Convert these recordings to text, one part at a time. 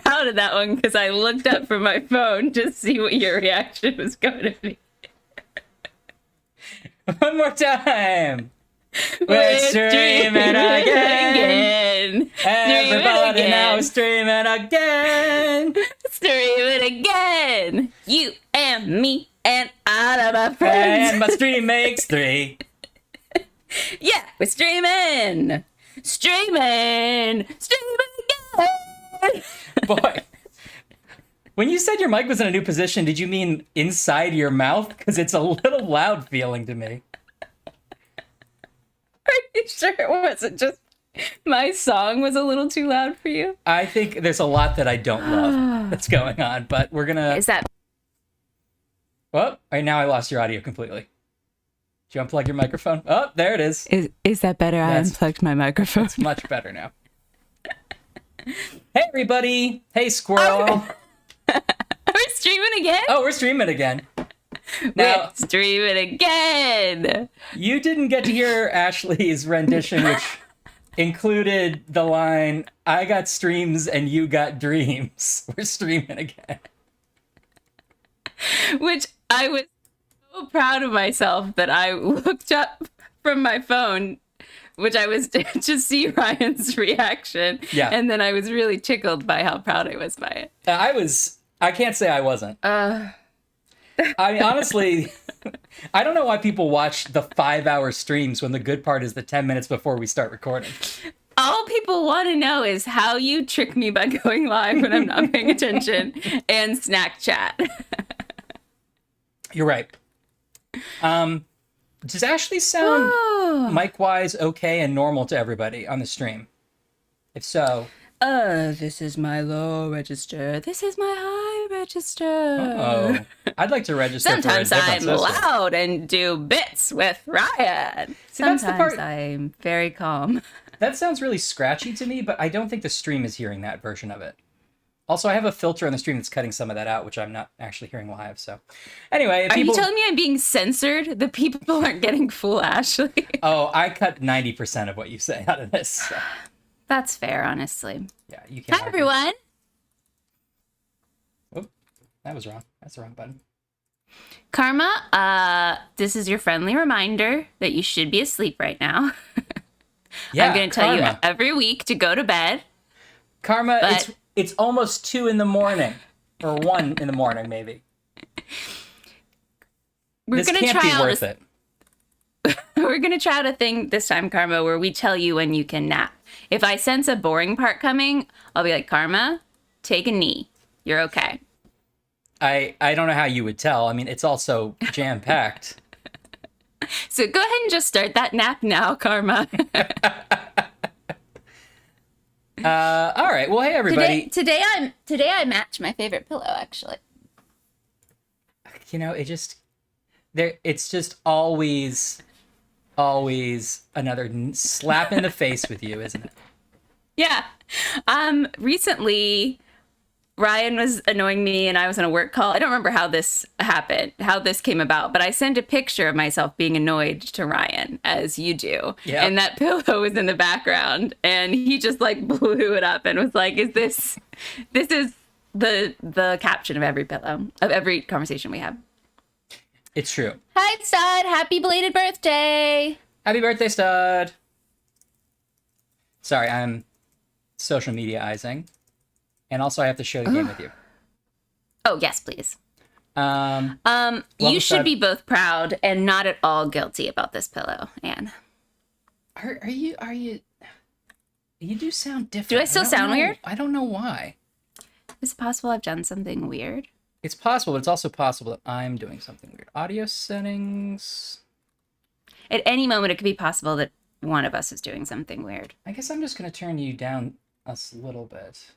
Proud of that one because I looked up from my phone to see what your reaction was going to be. One more time. We're streaming again. Everybody now streaming again. Streaming again. You and me and all of my friends. And my stream makes 3. Yeah, we're streaming. Streaming again. Boy, when you said your mic was in a new position, did you mean inside your mouth? Because it's a little loud feeling to me. Are you sure it wasn't just my song was a little too loud for you? I think there's a lot that I don't love that's going on, but we're gonna... Is that... Well, all right, now I lost your audio completely. Did you unplug your microphone? Oh, there it is. Is that better? I unplugged my microphone. It's much better now. Hey, everybody. Hey, Squirrel. Are we streaming again? Oh, we're streaming again. Now, we're streaming again. You didn't get to hear Ashley's rendition, which included the line, I got streams and you got dreams. We're streaming again. Which I was so proud of myself that I looked up from my phone, which I was to see Ryan's reaction. Yeah. And then I was really tickled by how proud I was by it. I can't say I wasn't. I mean, honestly, I don't know why people watch the 5-hour streams when the good part is the 10 minutes before we start recording. All people want to know is how you trick me by going live when I'm not paying attention and snack chat. You're right. Does Ashley sound mic-wise okay and normal to everybody on the stream? If so... this is my low register. This is my high register. Oh, I'd like to register Sometimes for a I'm different system. loud and do bits with Ryan. Sometimes I'm very calm. That sounds really scratchy to me, but I don't think the stream is hearing that version of it. Also, I have a filter on the stream that's cutting some of that out, which I'm not actually hearing live. So, anyway, Are you telling me I'm being censored? The people aren't getting full Ashley. Oh, I cut 90% of what you say out of this. So. That's fair, honestly. Yeah, you can't. Hi, everyone. Oh, that was wrong. That's the wrong button. Karma, this is your friendly reminder that you should be asleep right now. Yeah, I'm going to tell you every week to go to bed. Karma, it's almost 2 in the morning. Or 1 in the morning, maybe. This can't be worth it. We're going to try out a thing this time, Karma, where we tell you when you can nap. If I sense a boring part coming, I'll be like, Karma, take a knee. You're okay. I don't know how you would tell. I mean, it's also jam-packed. So go ahead and just start that nap now, Karma. All right. Well, hey, everybody. Today I match my favorite pillow, actually. You know, it's just always another slap in the face with you, isn't it? Yeah. Recently, Ryan was annoying me and I was on a work call. I don't remember how this happened, how this came about, but I sent a picture of myself being annoyed to Ryan, as you do. Yep. And that pillow was in the background and he just like blew it up and was like, this is the caption of every pillow, of every conversation we have. It's true. Hi, Stud. Happy belated birthday. Happy birthday, stud. Sorry, I'm social media-izing. And also I have to share the game with you. Oh, yes, please. Well, you should be both proud and not at all guilty about this pillow, Anne. Are you you do sound different. Do I still sound weird? I don't know why. Is it possible I've done something weird? It's possible, but it's also possible that I'm doing something weird. Audio settings. At any moment, it could be possible that one of us is doing something weird. I guess I'm just going to turn you down a little bit.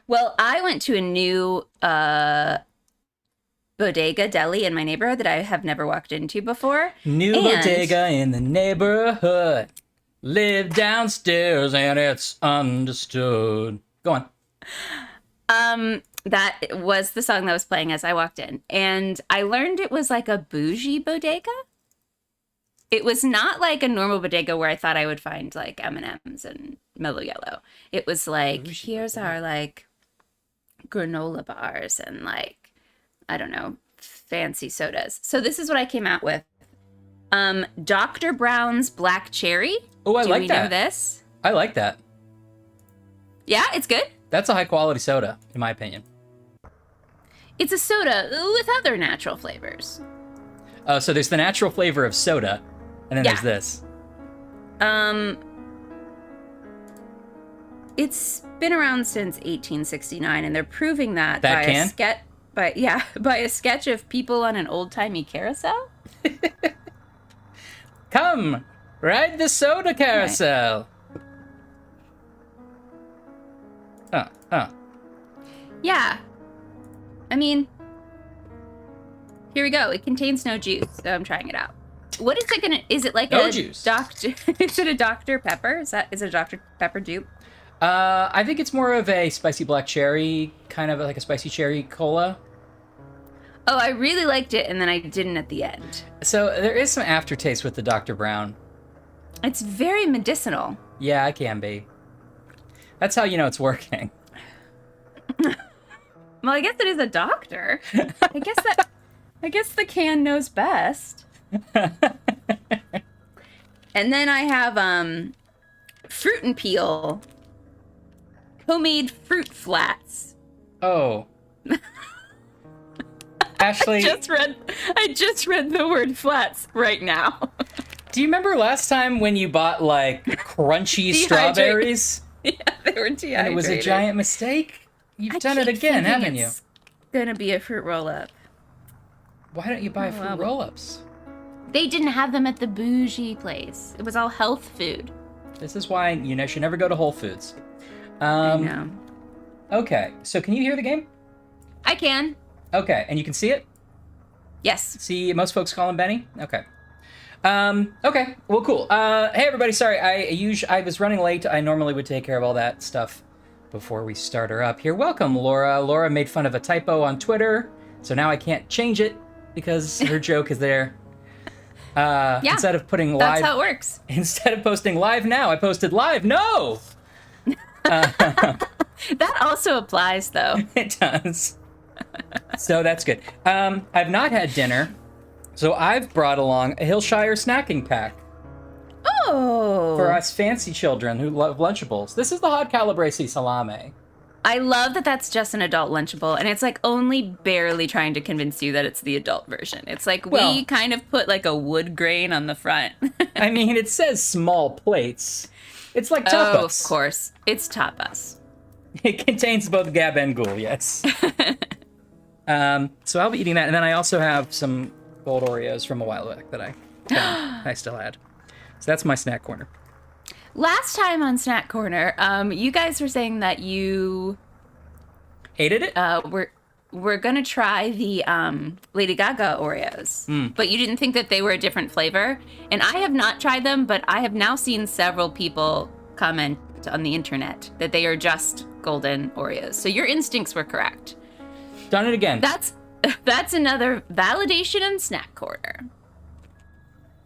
Well, I went to a new bodega deli in my neighborhood that I have never walked into before. New bodega in the neighborhood. Live downstairs and it's understood. Go on. That was the song that was playing as I walked in. And I learned it was like a bougie bodega. It was not like a normal bodega where I thought I would find like M&Ms and Mellow Yellow. It was like, bougie here's bodega. Our like granola bars and like, I don't know, fancy sodas. So this is what I came out with. Dr. Brown's Black Cherry. Oh, I like that. Do we know this? I like that. Yeah, it's good. That's a high quality soda, in my opinion. It's a soda with other natural flavors. Oh, so there's the natural flavor of soda, and then there's this. It's been around since 1869, and they're proving that can? by a sketch of people on an old-timey carousel. Come, ride the soda carousel. Right. Yeah. I mean, here we go. It contains no juice, so I'm trying it out. What is it gonna? Is it like no juice? Is it a Dr. Pepper? Is it a Dr. Pepper dupe? I think it's more of a spicy black cherry, kind of like a spicy cherry cola. Oh, I really liked it, and then I didn't at the end. So there is some aftertaste with the Dr. Brown. It's very medicinal. Yeah, it can be. That's how you know it's working. Well, I guess it is a doctor. I guess the can knows best. And then I have fruit and peel homemade fruit flats. Oh. Ashley, I just read the word flats right now. Do you remember last time when you bought like crunchy strawberries? Yeah, they were dehydrated. And it was a giant mistake? You've done it again, haven't you? It's gonna be a fruit roll-up. Why don't you buy fruit roll-ups? They didn't have them at the bougie place. It was all health food. This is why you should never go to Whole Foods. I know. Okay, so can you hear the game? I can. Okay, and you can see it? Yes. See, most folks call him Benny? Okay. Okay, well, cool. Hey, everybody, sorry, I was running late. I normally would take care of all that stuff before we start her up here. Welcome, Laura. Laura made fun of a typo on Twitter, so now I can't change it because her joke is there. Yeah, instead of putting live... That's how it works. Instead of posting live now, I posted live no! That also applies, though. It does. So that's good. I've not had dinner, so I've brought along a Hillshire snacking pack. Oh! For us fancy children who love Lunchables. This is the hot calabrese salame. I love that that's just an adult Lunchable, and it's like only barely trying to convince you that it's the adult version. It's like we kind of put like a wood grain on the front. I mean, it says small plates. It's like tapas. Oh, of course. It's tapas. It contains both gab and ghoul, yes. So I'll be eating that, and then I also have some gold Oreos from a while back that I still had. So that's my snack corner. Last time on Snack Corner, you guys were saying that you hated it. We're gonna try the Lady Gaga Oreos, but you didn't think that they were a different flavor. And I have not tried them, but I have now seen several people comment on the internet that they are just golden Oreos. So your instincts were correct. Done it again. That's another validation in Snack Corner.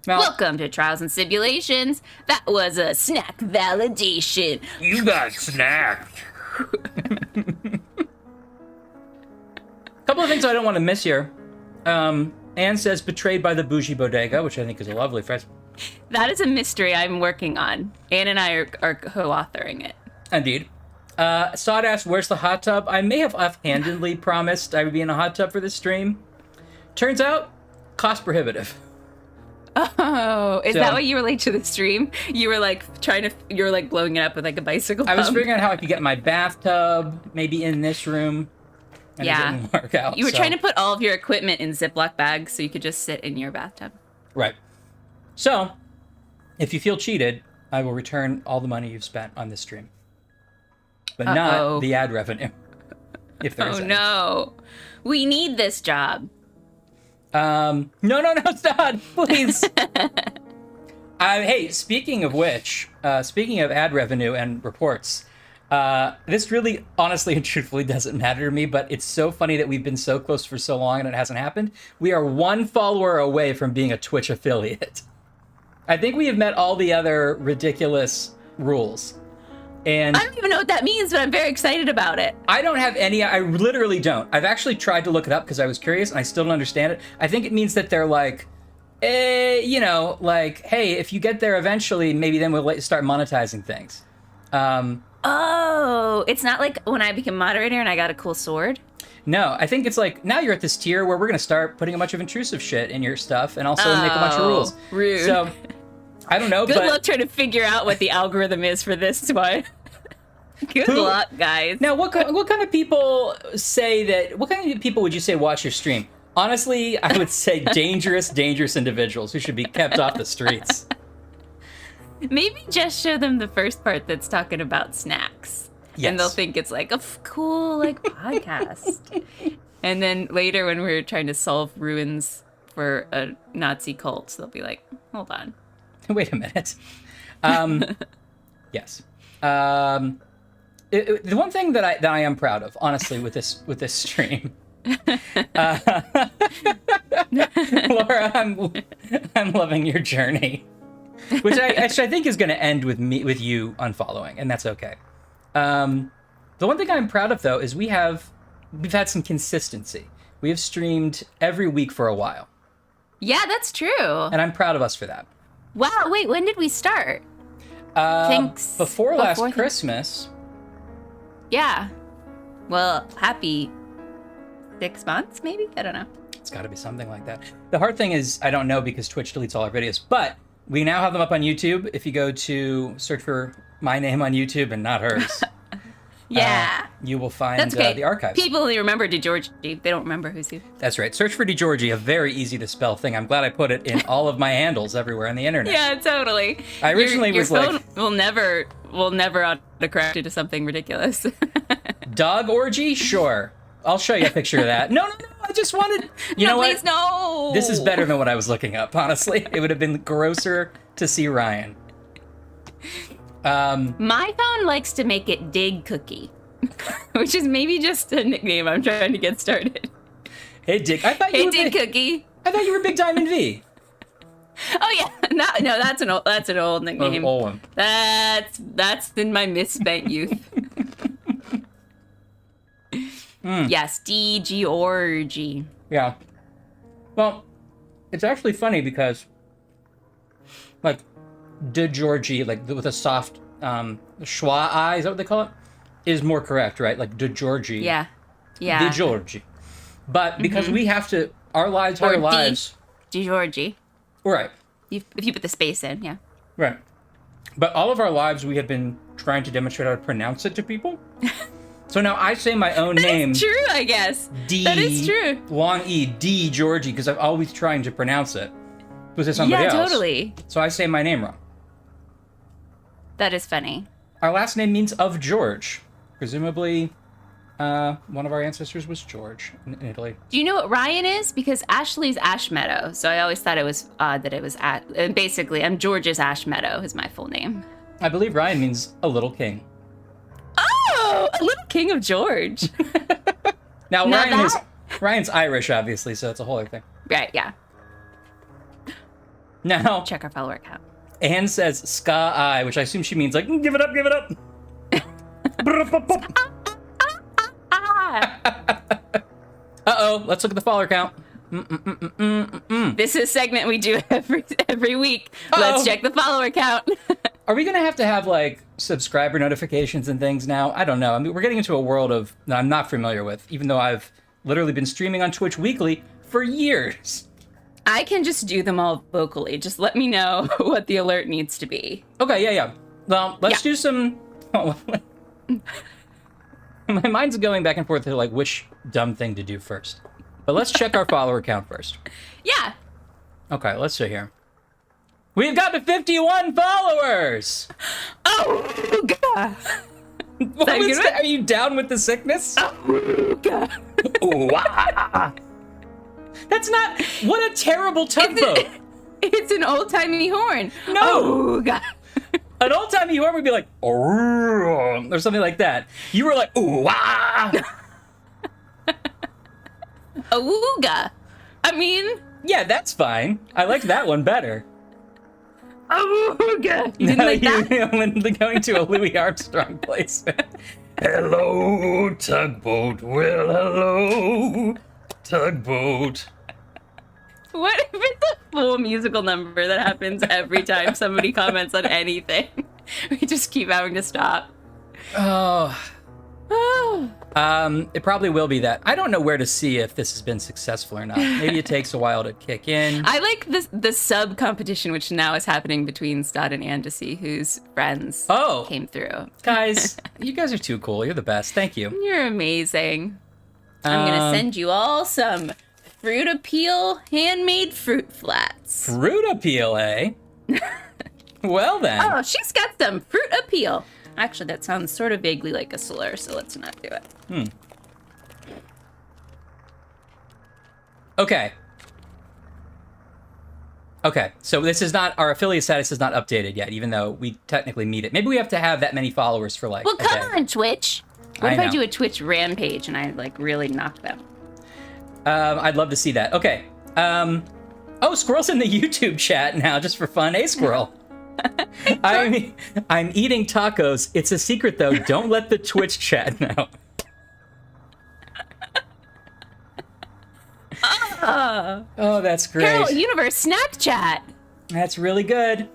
Now, welcome to Trials and Simulations. That was a snack validation. You got snacked. Come couple of things I don't want to miss here. Anne says betrayed by the bougie bodega, which I think is a lovely phrase. That is a mystery I'm working on. Anne and I are co-authoring it. Indeed. Sod asked, where's the hot tub? I may have offhandedly promised I would be in a hot tub for this stream. Turns out, cost prohibitive. Oh, is that what you relate to the stream? You were like you were like blowing it up with like a bicycle pump. I was figuring out how I could get my bathtub, maybe in this room. And it didn't work out. You were trying to put all of your equipment in Ziploc bags so you could just sit in your bathtub. Right. So, if you feel cheated, I will return all the money you've spent on this stream. But not the ad revenue. If there is any. No. We need this job. No, stop, please. Hey, speaking of which, speaking of ad revenue and reports, this really, honestly and truthfully doesn't matter to me, but it's so funny that we've been so close for so long and it hasn't happened. We are 1 follower away from being a Twitch affiliate. I think we have met all the other ridiculous rules. And I don't even know what that means, but I'm very excited about it. I don't have any, I literally don't. I've actually tried to look it up because I was curious and I still don't understand it. I think it means that they're like, hey, if you get there eventually, maybe then we'll start monetizing things. It's not like when I became moderator and I got a cool sword? No, I think it's like, now you're at this tier where we're going to start putting a bunch of intrusive shit in your stuff and also make a bunch of rules. Rude. So, I don't know, Good luck trying to figure out what the algorithm is for this one. Good luck, guys. Now, what kind of people say that... What kind of people would you say watch your stream? Honestly, I would say dangerous individuals who should be kept off the streets. Maybe just show them the first part that's talking about snacks. Yes. And they'll think it's like a cool podcast. And then later when we're trying to solve ruins for a Nazi cult, they'll be like, hold on. Wait a minute. Yes. The one thing that I am proud of, honestly, with this stream, Laura, I'm loving your journey, which I think is going to end with you unfollowing, and that's okay. The one thing I'm proud of though is we've had some consistency. We have streamed every week for a while. Yeah, that's true. And I'm proud of us for that. Wow, wait, when did we start? Before last Christmas. Yeah. Well, happy 6 months, maybe? I don't know. It's got to be something like that. The hard thing is, I don't know because Twitch deletes all our videos, but we now have them up on YouTube. If you go to search for my name on YouTube and not hers. Yeah. You will find the archives. People only remember DeGiorgi. They don't remember who's who. That's right. Search for DeGiorgi, a very easy to spell thing. I'm glad I put it in all of my handles everywhere on the internet. Yeah, totally. I originally your phone will never autocorrect you to something ridiculous. Dog orgy? Sure. I'll show you a picture of that. No. I just wanted... You know please, what? No. This is better than what I was looking up, honestly. It would have been grosser to see Ryan. My phone likes to make it Dig Cookie, which is maybe just a nickname I'm trying to get started. Hey, Dig. I thought you were Dig Cookie. I thought you were Big Diamond V. Oh yeah, no, that's an old nickname. Old one. That's in my misspent youth. Yes, DeGiorgi. Yeah. Well, it's actually funny because, like, DeGiorgi, like with a soft schwa I, is that what they call it? Is more correct, right? Like DeGiorgi. Yeah. DeGiorgi. But because we have to, our lives are lives. DeGiorgi. Right. If you put the space in, yeah. Right. But all of our lives, we have been trying to demonstrate how to pronounce it to people. So now I say my own name. That's true, I guess. That is true. Long E, DeGiorgi, because I'm always trying to pronounce it. Was it somebody else? Yeah, totally. So I say my name wrong. That is funny. Our last name means of George. Presumably, one of our ancestors was George in Italy. Do you know what Ryan is? Because Ashley's Ash Meadow. So I always thought it was odd that it was and basically, I'm George's Ash Meadow is my full name. I believe Ryan means a little king. Oh, a little king of George. Now Ryan's Irish, obviously, so it's a whole other thing. Right, yeah. Now, check our follower count. Anne says ska I, which I assume she means like, give it up, give it up. Uh-oh, let's look at the follower count. This is a segment we do every week. Uh-oh. Let's check the follower count. Are we going to have, like, subscriber notifications and things now? I don't know. I mean, we're getting into a world that I'm not familiar with, even though I've literally been streaming on Twitch weekly for years. I can just do them all vocally. Just let me know what the alert needs to be. Okay, yeah. Well, let's do some... My mind's going back and forth to, like, which dumb thing to do first. But let's check our follower count first. Yeah. Okay, let's see here. We've got to 51 followers! Oh, God. Are you down with the sickness? Oh, God. Wow. That's not... What a terrible tugboat. It's an old-timey horn. No. Oh, God. An old-timey horn would be like... Or something like that. You were like... Ooh-wah. Awooga. I mean... Yeah, that's fine. I liked that one better. Awooga. You didn't like that? When going to a Louis Armstrong place. Hello, tugboat. Well, hello, tugboat. What if it's a full musical number that happens every time somebody comments on anything? We just keep having to stop. Oh. Oh. It probably will be that. I don't know where to see if this has been successful or not. Maybe it takes a while to kick in. I like the sub competition, which now is happening between Stott and Ann to see whose friends came through. Guys, you guys are too cool. You're the best. Thank you. You're amazing. I'm going to send you all some Fruit Appeal handmade fruit flats. Fruit Appeal, eh? Well then. Oh, she's got some Fruit Appeal. Actually, that sounds sort of vaguely like a slur, so let's not do it. Okay. Okay, so this is not, our affiliate status is not updated yet, even though we technically meet it. Maybe we have to have that many followers for like Well, come on, Twitch. What if I I do a Twitch rampage and I, like, really knock them? I'd love to see that. Okay. Oh, Squirrel's in the YouTube chat now, just for fun. Hey, Squirrel. I'm eating tacos. It's a secret, though. Don't let the Twitch chat know. Oh, that's great. Carol Universe Snapchat. That's really good.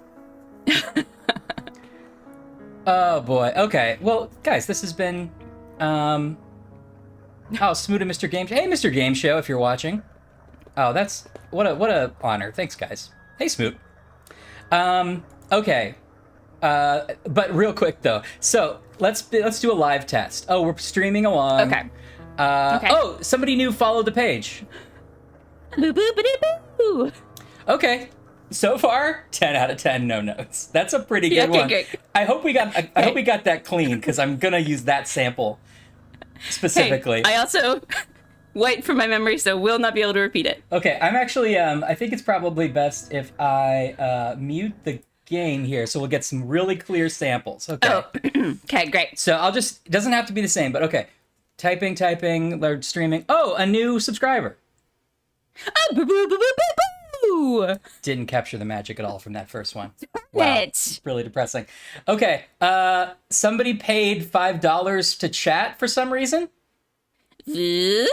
Oh, boy. Okay. Well, guys, this has been... Oh, Smoot and Mr. Game Show. Hey, Mr. Game Show, if you're watching. Oh, that's... What a honor. Thanks, guys. Hey, Smoot. Okay. But real quick, though. So, let's do a live test. Oh, we're streaming along. Okay. Okay. Oh, somebody new followed the page. Boo boo boo boo. Okay. So far, 10 out of 10 no notes. That's a pretty good one. Great. I hope we got that clean, because I'm gonna use that sample specifically. Hey, I also wiped from my memory, so will not be able to repeat it. Okay, I'm actually I think it's probably best if I mute the game here, so we'll get some really clear samples. Okay. Oh. Okay, great. So I'll just, it doesn't have to be the same, but okay. Typing, they're streaming. Oh, a new subscriber. Oh, boo boo boo boo boo boo. Didn't capture the magic at all from that first one. Wow. It's really depressing. Okay, somebody paid $5 to chat for some reason. Good.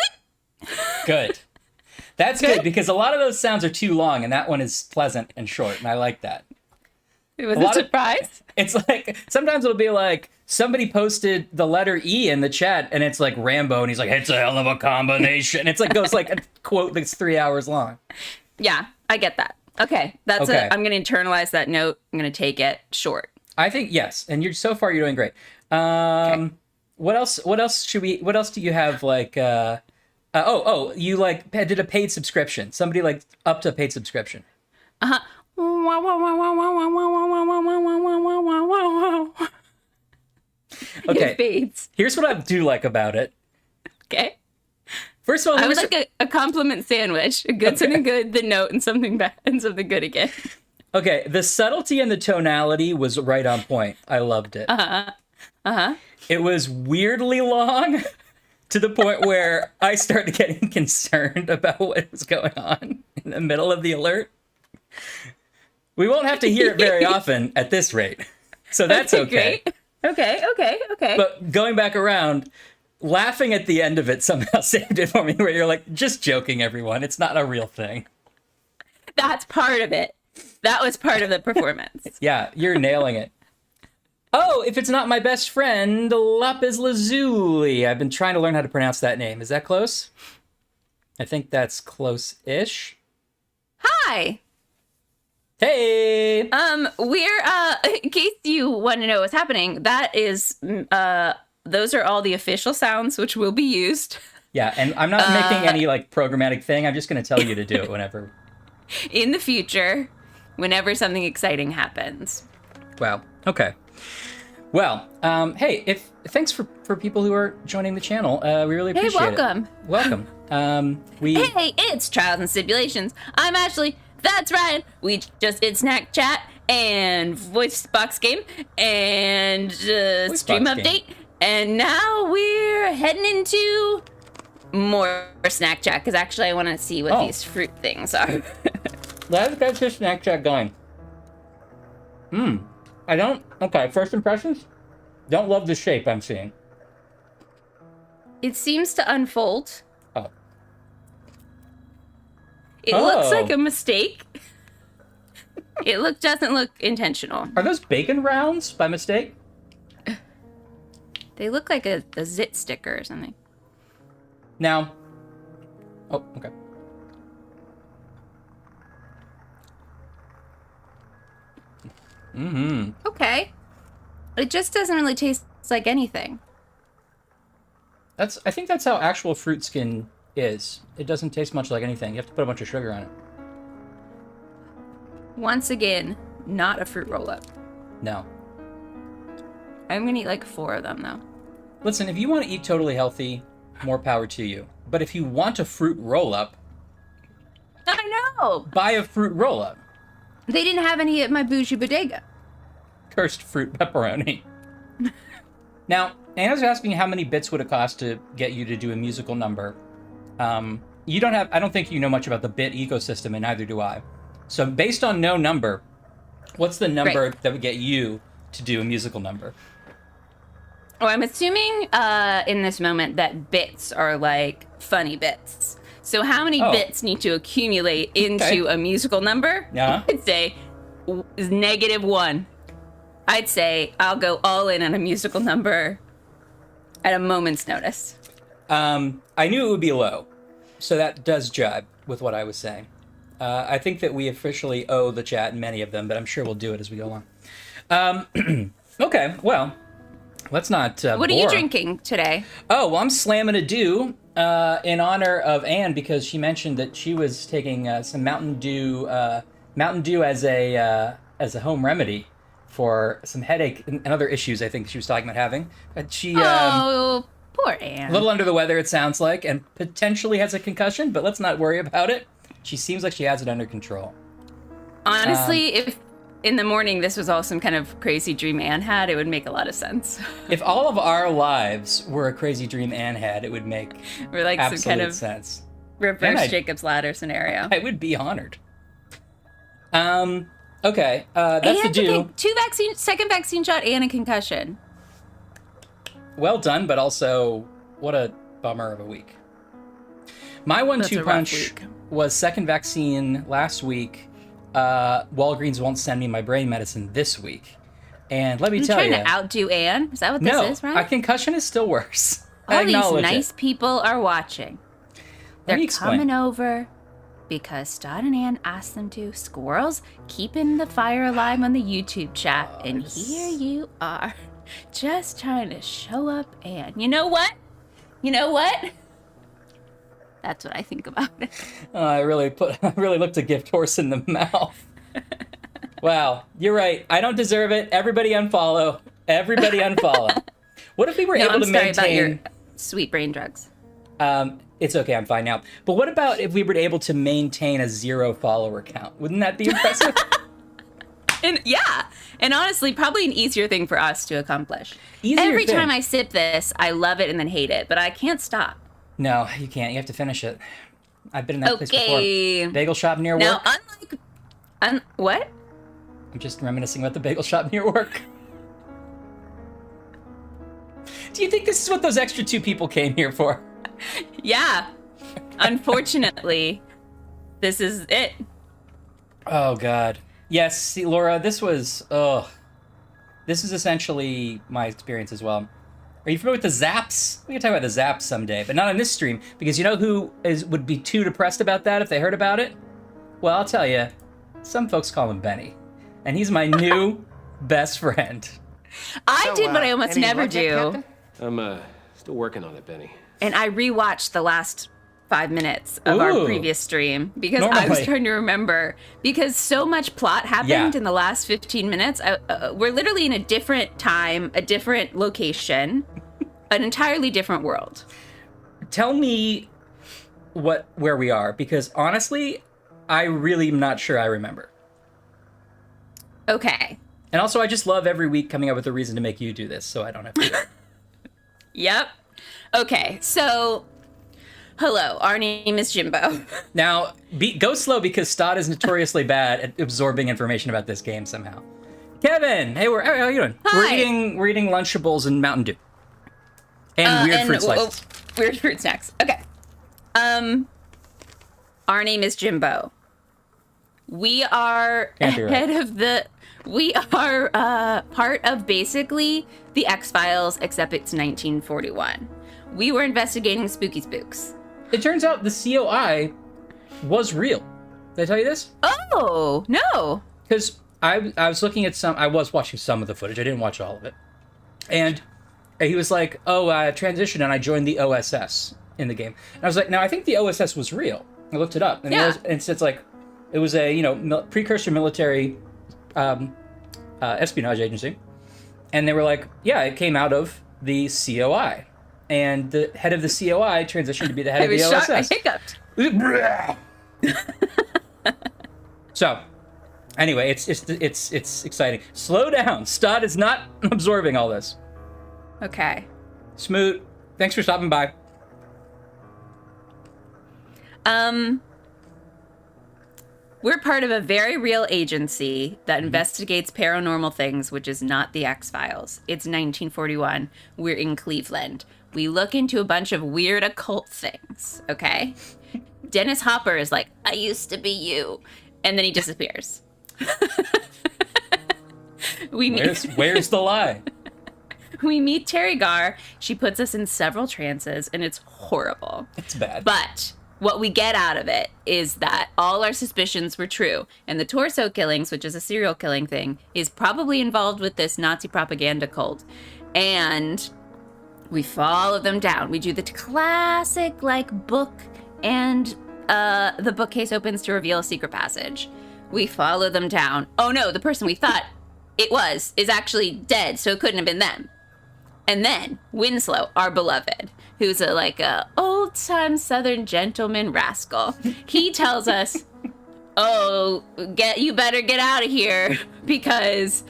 That's good, because a lot of those sounds are too long, and that one is pleasant and short, and I like that. It was a surprise. It's like, sometimes it'll be like, somebody posted the letter E in the chat, and it's like Rambo, and he's like, it's a hell of a combination. And it's like, goes like a quote that's 3 hours long. Yeah, I get that. Okay, that's Okay. I'm going to internalize that note. I'm going to take it short. I think, yes, and so far you're doing great. Okay. What else do you have, like, you like did a paid subscription. Somebody like upped a paid subscription. Uh-huh. Okay. It fades. Here's what I do like about it. Okay. First of all, I would like a compliment sandwich. A good, something good, the note, and something bad, and something good again. Okay, the subtlety and the tonality was right on point. I loved it. Uh-huh. Uh-huh. It was weirdly long to the point where I started getting concerned about what was going on in the middle of the alert. We won't have to hear it very often at this rate. So that's okay. Great. Okay. But going back around, laughing at the end of it somehow saved it for me, where you're like, just joking, everyone. It's not a real thing. That's part of it. That was part of the performance. Yeah, you're nailing it. Oh, if it's not my best friend, Lapis Lazuli. I've been trying to learn how to pronounce that name. Is that close? I think that's close-ish. Hi. Hey. We're in case you want to know what's happening, that is those are all the official sounds which will be used. Yeah, and I'm not making any like programmatic thing. I'm just going to tell you to do it whenever. In the future, whenever something exciting happens. Wow. Okay. Well, hey, thanks for people who are joining the channel. We really appreciate it. Welcome. Welcome. Hey, it's Trials and Stipulations. I'm Ashley. That's Ryan. We just did Snack Chat and Voice Box Game and Stream Update. And now we're heading into more Snack Chat, because actually I want to see what these fruit things are. Let's get this Snack Chat going. Okay, first impressions? Don't love the shape I'm seeing. It seems to unfold. Oh. It looks like a mistake. It doesn't look intentional. Are those bacon rounds by mistake? They look like a zit sticker or something. Now. Oh, okay. Mm-hmm. Okay. It just doesn't really taste like anything. I think that's how actual fruit skin is. It doesn't taste much like anything. You have to put a bunch of sugar on it. Once again, not a fruit roll-up. No. I'm gonna eat like 4 of them, though. Listen, if you want to eat totally healthy, more power to you. But if you want a fruit roll-up... I know! Buy a fruit roll-up. They didn't have any at my bougie bodega. Cursed fruit pepperoni. Now, Anna's asking how many bits would it cost to get you to do a musical number. I don't think you know much about the bit ecosystem, and neither do I. So based on no number, what's the number that would get you to do a musical number? Oh, I'm assuming in this moment that bits are like funny bits. So how many bits need to accumulate into a musical number? Yeah. I'd say -1. I'd say I'll go all in on a musical number at a moment's notice. I knew it would be low, so that does jibe with what I was saying. I think that we officially owe the chat many of them, but I'm sure we'll do it as we go along. Okay, well, let's not What are you drinking today? Oh, well, I'm slamming a dew in honor of Anne, because she mentioned that she was taking some Mountain Dew as a home remedy for some headache and other issues I think she was talking about having. She poor Anne. a little under the weather, it sounds like, and potentially has a concussion, but let's not worry about it. She seems like she has it under control. Honestly, if in the morning this was all some kind of crazy dream Anne had, it would make a lot of sense. If all of our lives were a crazy dream Anne had, it would make We're like absolute some kind of sense. reverse Jacob's Ladder scenario. I would be honored. Okay, that's the dew. Second vaccine shot and a concussion. Well done, but also, what a bummer of a week. My 1-2 punch was second vaccine last week. Walgreens won't send me my brain medicine this week. And let me tell you... You're trying to outdo Anne? Is that what this is, right? A concussion is still worse. All these nice people are watching. They're coming over because Stott and Ann asked them to. Squirrels keeping the fire alive on the YouTube chat. And here you are, just trying to show up Ann. You know what? That's what I think about it. I really looked a gift horse in the mouth. Wow, you're right. I don't deserve it. Everybody unfollow. What if we were able to maintain... about your sweet brain drugs. It's okay, I'm fine now. But what about if we were able to maintain a 0 follower count? Wouldn't that be impressive? And honestly, probably an easier thing for us to accomplish. Every time I sip this, I love it and then hate it, but I can't stop. No, you can't. You have to finish it. I've been in that place before. Bagel shop near work. Now, what? I'm just reminiscing about the bagel shop near work. Do you think this is what those extra 2 people came here for? Yeah. Unfortunately, this is it. Oh, God. Yes, see, Laura, this is essentially my experience as well. Are you familiar with the Zaps? We can talk about the Zaps someday, but not on this stream, because you know who would be too depressed about that if they heard about it? Well, I'll tell you, some folks call him Benny, and he's my new best friend. I did what I almost never do. I'm still working on it, Benny. And I rewatched the last 5 minutes of our previous stream because I was trying to remember, because so much plot happened in the last 15 minutes. We're literally in a different time, a different location, an entirely different world. Tell me where we are, because honestly, I really am not sure I remember. Okay. And also, I just love every week coming up with a reason to make you do this, so I don't have to. Yep. Okay, so hello, our name is Jimbo. Now, go slow, because Stott is notoriously bad at absorbing information about this game somehow. Kevin, hey, how are you doing? Hi. We're eating Lunchables and Mountain Dew. And weird fruit slices. Weird fruit snacks. Okay. Our name is Jimbo. We are we are part of basically the X-Files, except it's 1941. We were investigating spooky spooks. It turns out the COI was real. Did I tell you this? Oh, no. Because I was looking at I was watching some of the footage. I didn't watch all of it. And he was like, transition, and I joined the OSS in the game. And I was like, no, I think the OSS was real. I looked it up. And it's like, it was a, precursor military espionage agency. And they were like, yeah, it came out of the COI. And the head of the COI transitioned to be the head of the OSS. I hiccuped. So, anyway, it's exciting. Slow down. Stott is not absorbing all this. Okay. Smoot, thanks for stopping by. We're part of a very real agency that investigates paranormal things, which is not the X-Files. It's 1941. We're in Cleveland. We look into a bunch of weird occult things, okay? Dennis Hopper is like, I used to be you. And then he disappears. Where's the lie? We meet Terry Garr. She puts us in several trances, and it's horrible. It's bad. But what we get out of it is that all our suspicions were true. And the torso killings, which is a serial killing thing, is probably involved with this Nazi propaganda cult. And we follow them down. We do the classic, book, and the bookcase opens to reveal a secret passage. We follow them down. Oh no, the person we thought it was is actually dead, so it couldn't have been them. And then Winslow, our beloved, who's a old-time Southern gentleman rascal, he tells us, you better get out of here because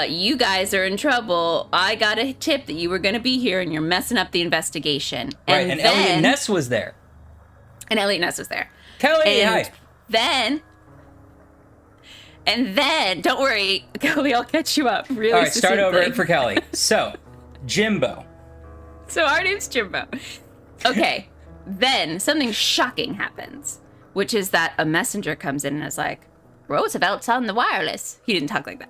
you guys are in trouble. I got a tip that you were going to be here and you're messing up the investigation. Right, and Elliot Ness was there. Kelly, hi. And then, don't worry, Kelly, I'll catch you up really All right, start succinctly. over for Kelly. So, Jimbo. So our name's Jimbo. Okay, then something shocking happens, which is that a messenger comes in and is like, Roosevelt's on the wireless. He didn't talk like that.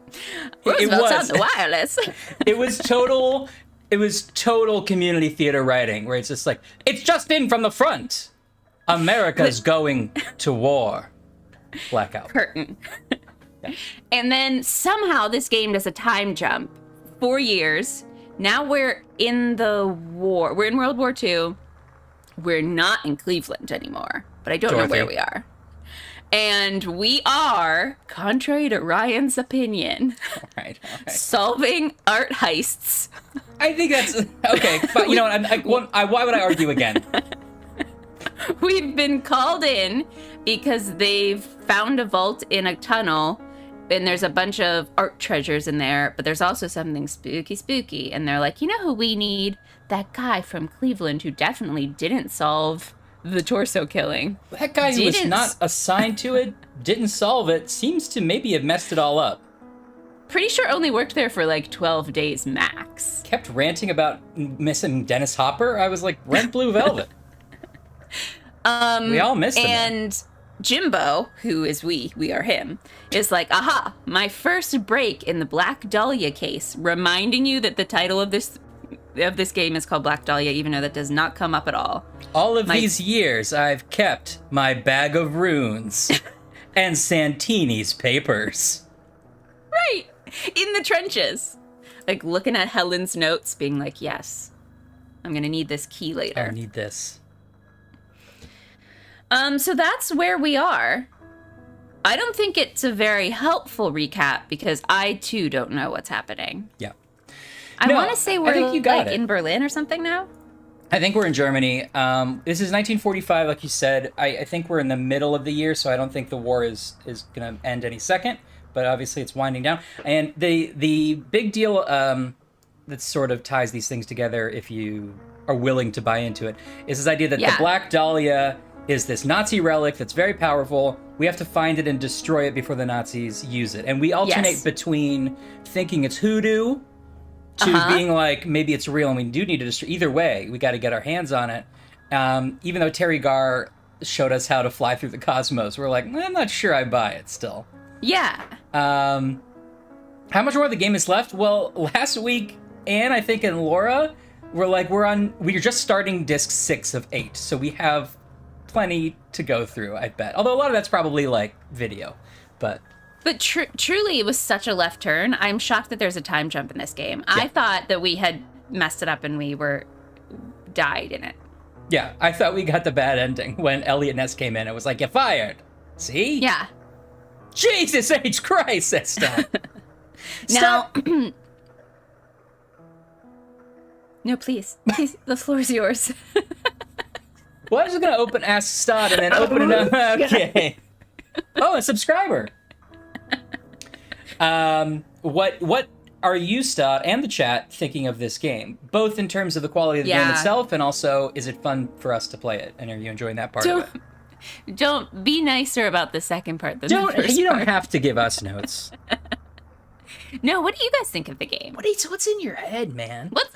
Roosevelt's on the wireless. It was total community theater writing, where it's just like, it's just in from the front. America's going to war. Blackout. Curtain. Yeah. And then somehow this game does a time jump. 4 years. Now we're in the war. We're in World War II. We're not in Cleveland anymore, but I don't know where we are. And we are, contrary to Ryan's opinion, all right. solving art heists. I think that's okay. But you know what? Why would I argue again? We've been called in because they've found a vault in a tunnel, and there's a bunch of art treasures in there, but there's also something spooky. And they're like, you know who we need? That guy from Cleveland who definitely didn't solve the torso killing. That guy who was not assigned to it, didn't solve it, seems to maybe have messed it all up. pretty sure only worked there for like 12 days max. Kept ranting about missing Dennis Hopper. I was like, rent Blue Velvet. We all missed him. And Jimbo, who is we are him, is like, aha, my first break in the Black Dahlia case, reminding you that the title of this game is called Black Dahlia, even though that does not come up at all. All of these years, I've kept my bag of runes and Santini's papers. Right. In the trenches. Like, looking at Helen's notes, being like, yes, I'm going to need this key later. I need this. So that's where we are. I don't think it's a very helpful recap because I, too, don't know what's happening. Yeah. I want to say we're like it. in Berlin or something now. I think we're in Germany. This is 1945, like you said. I think we're in the middle of the year, so I don't think the war is going to end any second. But obviously it's winding down. And the big deal that sort of ties these things together, if you are willing to buy into it, is this idea that the Black Dahlia is this Nazi relic that's very powerful. We have to find it and destroy it before the Nazis use it. And we alternate between thinking it's hoodoo to being like, maybe it's real and we do need to destroy. Either way, we got to get our hands on it. Even though Terry Garr showed us how to fly through the cosmos, we're like, I'm not sure I buy it still. Yeah. How much more of the game is left? Well, last week, Anne, I think, and Laura we're just starting disc 6 of 8. So we have plenty to go through, I bet. Although a lot of that's probably like video, but truly, it was such a left turn. I'm shocked that there's a time jump in this game. Yeah. I thought that we had messed it up and we died in it. Yeah, I thought we got the bad ending when Elliot Ness came in. It was like, you're fired. See? Yeah. Jesus H. Christ, that's stuff. Now, no, please, the floor is yours. Well, I was just going to ask Stott and then open it up. Okay. Oh, a subscriber. What are you, Stott, and the chat thinking of this game? Both in terms of the quality of the game itself, and also, is it fun for us to play it? And are you enjoying that part of it? Don't be nicer about the second part than the first part. You don't have to give us notes. No, what do you guys think of the game? What's in your head, man? What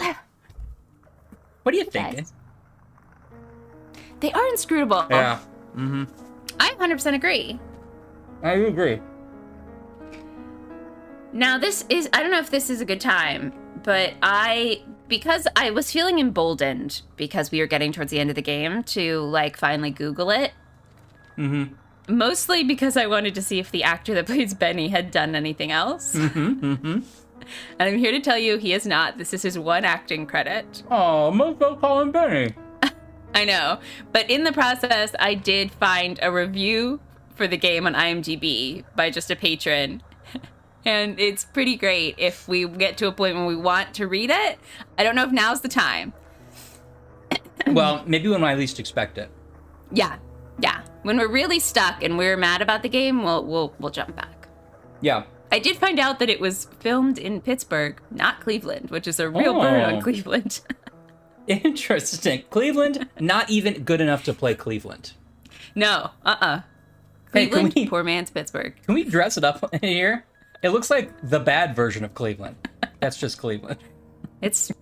are you thinking? They are inscrutable. Yeah. Mm-hmm. I 100% agree. I agree. Now, I don't know if this is a good time, but because I was feeling emboldened because we were getting towards the end of the game to, like, finally Google it. Mm-hmm. Mostly because I wanted to see if the actor that plays Benny had done anything else. Mm-hmm, mm-hmm. And I'm here to tell you he has not. This is his one acting credit. Oh, most don't call him Benny. I know. But in the process, I did find a review for the game on IMDb by just a patron. And it's pretty great if we get to a point when we want to read it. I don't know if now's the time. Well, maybe when I least expect it. Yeah. When we're really stuck and we're mad about the game, we'll jump back. Yeah. I did find out that it was filmed in Pittsburgh, not Cleveland, which is a real burn on Cleveland. Interesting. Cleveland, not even good enough to play Cleveland. No, Cleveland, hey, poor man's Pittsburgh. Can we dress it up here? It looks like the bad version of Cleveland. That's just Cleveland.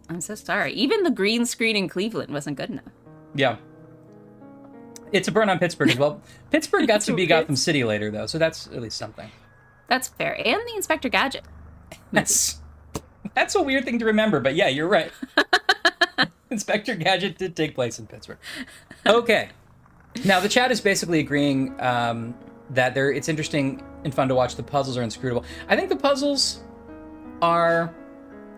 I'm so sorry. Even the green screen in Cleveland wasn't good enough. Yeah. It's a burn on Pittsburgh as well. Pittsburgh got to be Gotham City later, though, so that's at least something. That's fair. And the Inspector Gadget. That's a weird thing to remember, but yeah, you're right. Inspector Gadget did take place in Pittsburgh. Okay. Now, the chat is basically agreeing that it's interesting and fun to watch. The puzzles are inscrutable. I think the puzzles are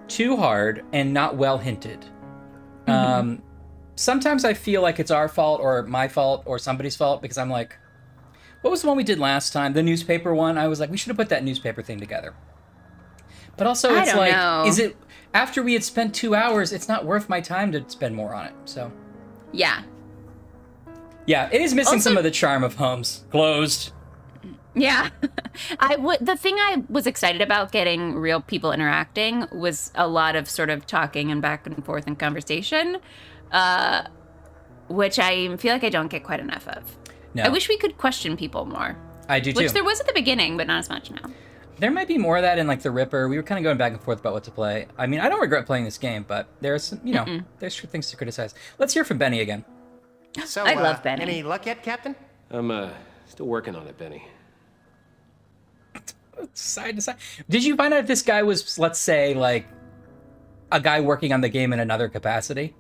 too hard and not well hinted. Mm-hmm. Sometimes I feel like it's our fault or my fault or somebody's fault because I'm like, what was the one we did last time? The newspaper one? I was like, we should have put that newspaper thing together. But also, it's like, is it, after we had spent 2 hours, it's not worth my time to spend more on it, so. Yeah. Yeah, it is missing some of the charm of Homes. Closed. Yeah. The thing I was excited about getting real people interacting was a lot of sort of talking and back and forth and conversation, which I feel like I don't get quite enough of. No. I wish we could question people more. I do too. Which there was at the beginning, but not as much now. There might be more of that in like the Ripper. We were kind of going back and forth about what to play. I mean, I don't regret playing this game, but there's there's things to criticize. Let's hear from Benny again. So, I love Benny. Any luck yet, Captain? I'm still working on it, Benny. Side to side. Did you find out if this guy was, let's say, like a guy working on the game in another capacity?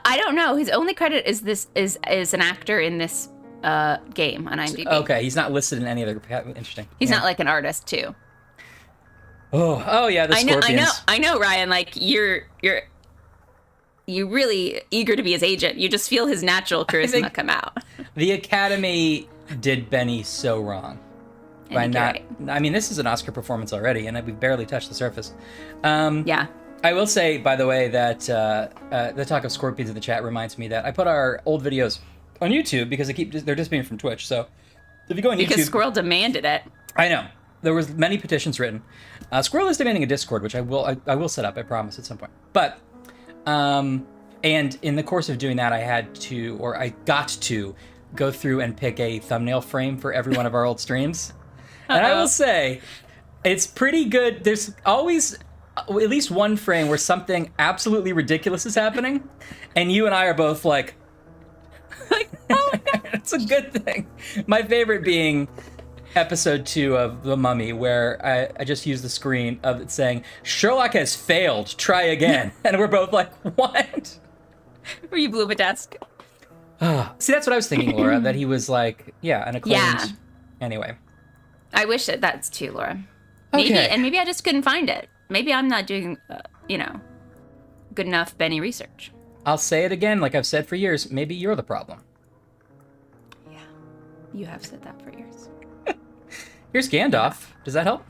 I don't know. His only credit is an actor in this game on IMDb. Okay, he's not listed in any other. Interesting. He's not like an artist too. Oh yeah, the Scorpions. I know, Ryan. Like you're really eager to be his agent. You just feel his natural charisma come out. The Academy did Benny so wrong by not. I mean, this is an Oscar performance already, and we've barely touched the surface. Yeah. I will say, by the way, that the talk of Scorpions in the chat reminds me that I put our old videos on YouTube because they're disappearing from Twitch. So if you go on YouTube, because Squirrel demanded it. I know there was many petitions written. Squirrel is demanding a Discord, which I will set up. I promise at some point. But and in the course of doing that, I got to go through and pick a thumbnail frame for every one of our old streams. And I will say, it's pretty good. There's always at least one frame where something absolutely ridiculous is happening, and you and I are both like, oh my God, it's a good thing. My favorite being episode 2 of The Mummy, where I just used the screen of it saying, Sherlock has failed, try again. And we're both like, what? Where you blew up a desk. See, that's what I was thinking, Laura, that he was like, an acclaimed. Yeah. Anyway. I wish that's too, Laura. Okay. Maybe I just couldn't find it. Maybe I'm not doing, good enough Benny research. I'll say it again, like I've said for years, maybe you're the problem. Yeah, you have said that for years. Here's Gandalf. Does that help?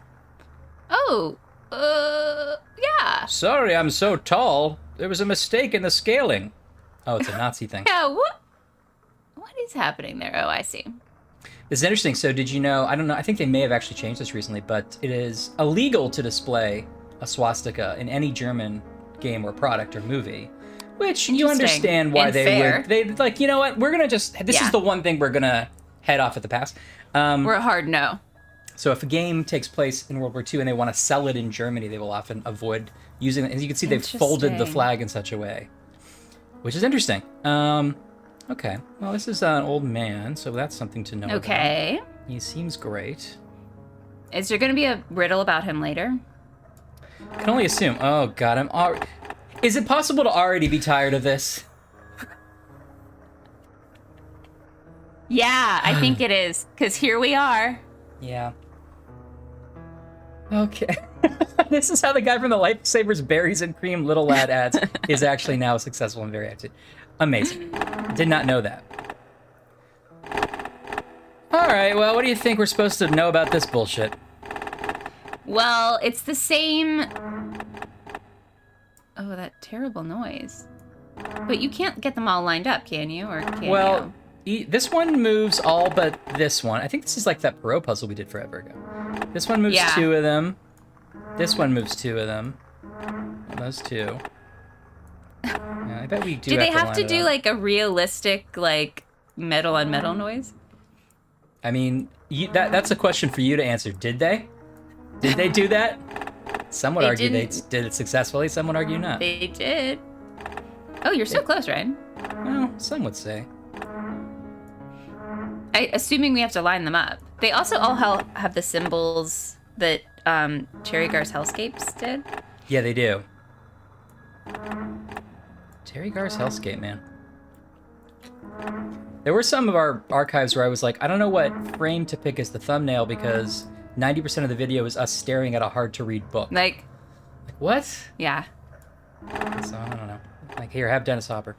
Oh, yeah. Sorry, I'm so tall. There was a mistake in the scaling. Oh, it's a Nazi thing. Yeah, what is happening there? Oh, I see. This is interesting. So did you know, I don't know, I think they may have actually changed this recently, but it is illegal to display a swastika in any German game or product or movie, which you understand why they'd like, you know what, we're going to this is the one thing we're going to head off at the pass. We're a hard no. So if a game takes place in World War II and they want to sell it in Germany, they will often avoid using it. As you can see, they've folded the flag in such a way, which is interesting. Okay, well, this is an old man, so that's something to know Okay. about. He seems great. Is there going to be a riddle about him later? I can only assume. Oh, God, is it possible to already be tired of this? Yeah, I think it is, because here we are. Yeah. Okay. This is how the guy from the Lifesavers Berries and Cream Little Lad ads is actually now successful and very active. Amazing. Did not know that. All right, well, what do you think we're supposed to know about this bullshit? Well, it's the same... Oh, that terrible noise. But you can't get them all lined up, can you? Or can you? This one moves all but this one. I think this is like that Perot puzzle we did forever ago. This one moves 2 of them. This one moves 2 of them. And those 2. Yeah, I bet we do. Do they have to do like a realistic, like metal on metal noise? I mean, that's a question for you to answer. Did they? Did they do that? Some would argue they did it successfully. Some would argue not. They did. Oh, you're so close, Ryan. Well, some would say. Assuming we have to line them up. They also all have the symbols that Cherry Gar's Hellscapes did. Yeah, they do. Terry Gar's Hellscape, man. There were some of our archives where I was like, I don't know what frame to pick as the thumbnail because 90% of the video is us staring at a hard-to-read book. Like, what? Yeah. So, I don't know. Like, here, have Dennis Hopper.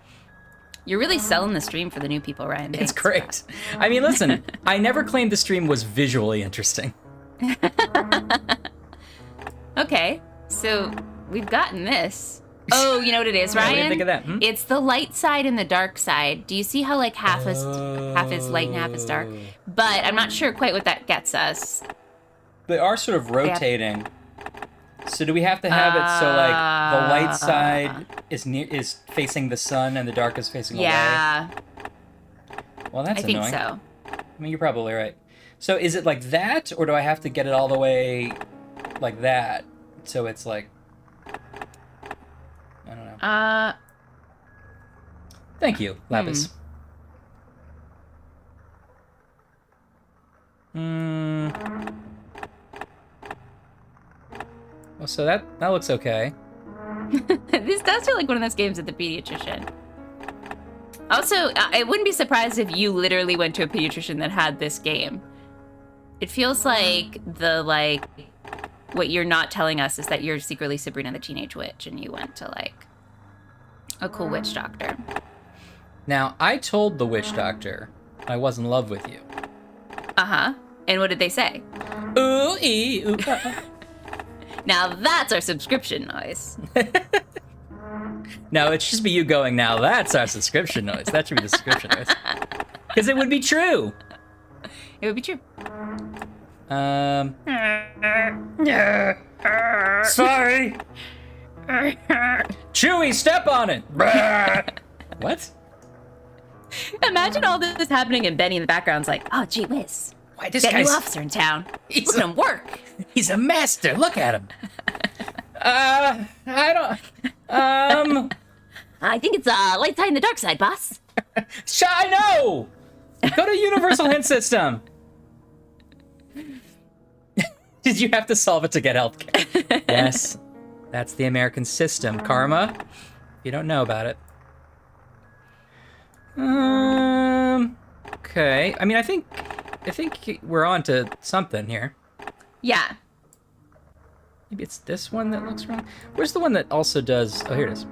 You're really selling the stream for the new people, Ryan. It's great. I mean, listen, I never claimed the stream was visually interesting. Okay, so we've gotten this. Oh, you know what it is, Ryan? What do you think of that? It's the light side and the dark side. Do you see how like half is light and half is dark? But I'm not sure quite what that gets us. They are sort of rotating. So do we have to have it so like the light side is facing the sun and the dark is facing away? Yeah. Well, that's annoying. I think so. I mean, you're probably right. So is it like that, or do I have to get it all the way like that? So it's like, I don't know. Thank you, Lapis. Well, so that looks okay. This does feel like one of those games at the pediatrician. Also, I wouldn't be surprised if you literally went to a pediatrician that had this game. It feels like what you're not telling us is that you're secretly Sabrina the Teenage Witch and you went to like a cool witch doctor. Now, I told the witch doctor I was in love with you. Uh-huh. And what did they say? Ooh, ee, ooh, Now that's our subscription noise. No, it should be you going, now that's our subscription noise. That should be the subscription noise. Because it would be true. It would be true. Sorry. Chewie, step on it. What? Imagine all this happening and Benny in the background's like, oh, gee whiz. Why, this Got a guy's... new officer in town. Look at him work. He's a master. Look at him. I think it's light side and the dark side, boss. I know. Go to Universal Hint System. Did you have to solve it to get healthcare? Yes. That's the American system. Karma. If you don't know about it. Okay. I mean, I think we're on to something here. Yeah. Maybe it's this one that looks wrong. Where's the one that also does... Oh, here it is.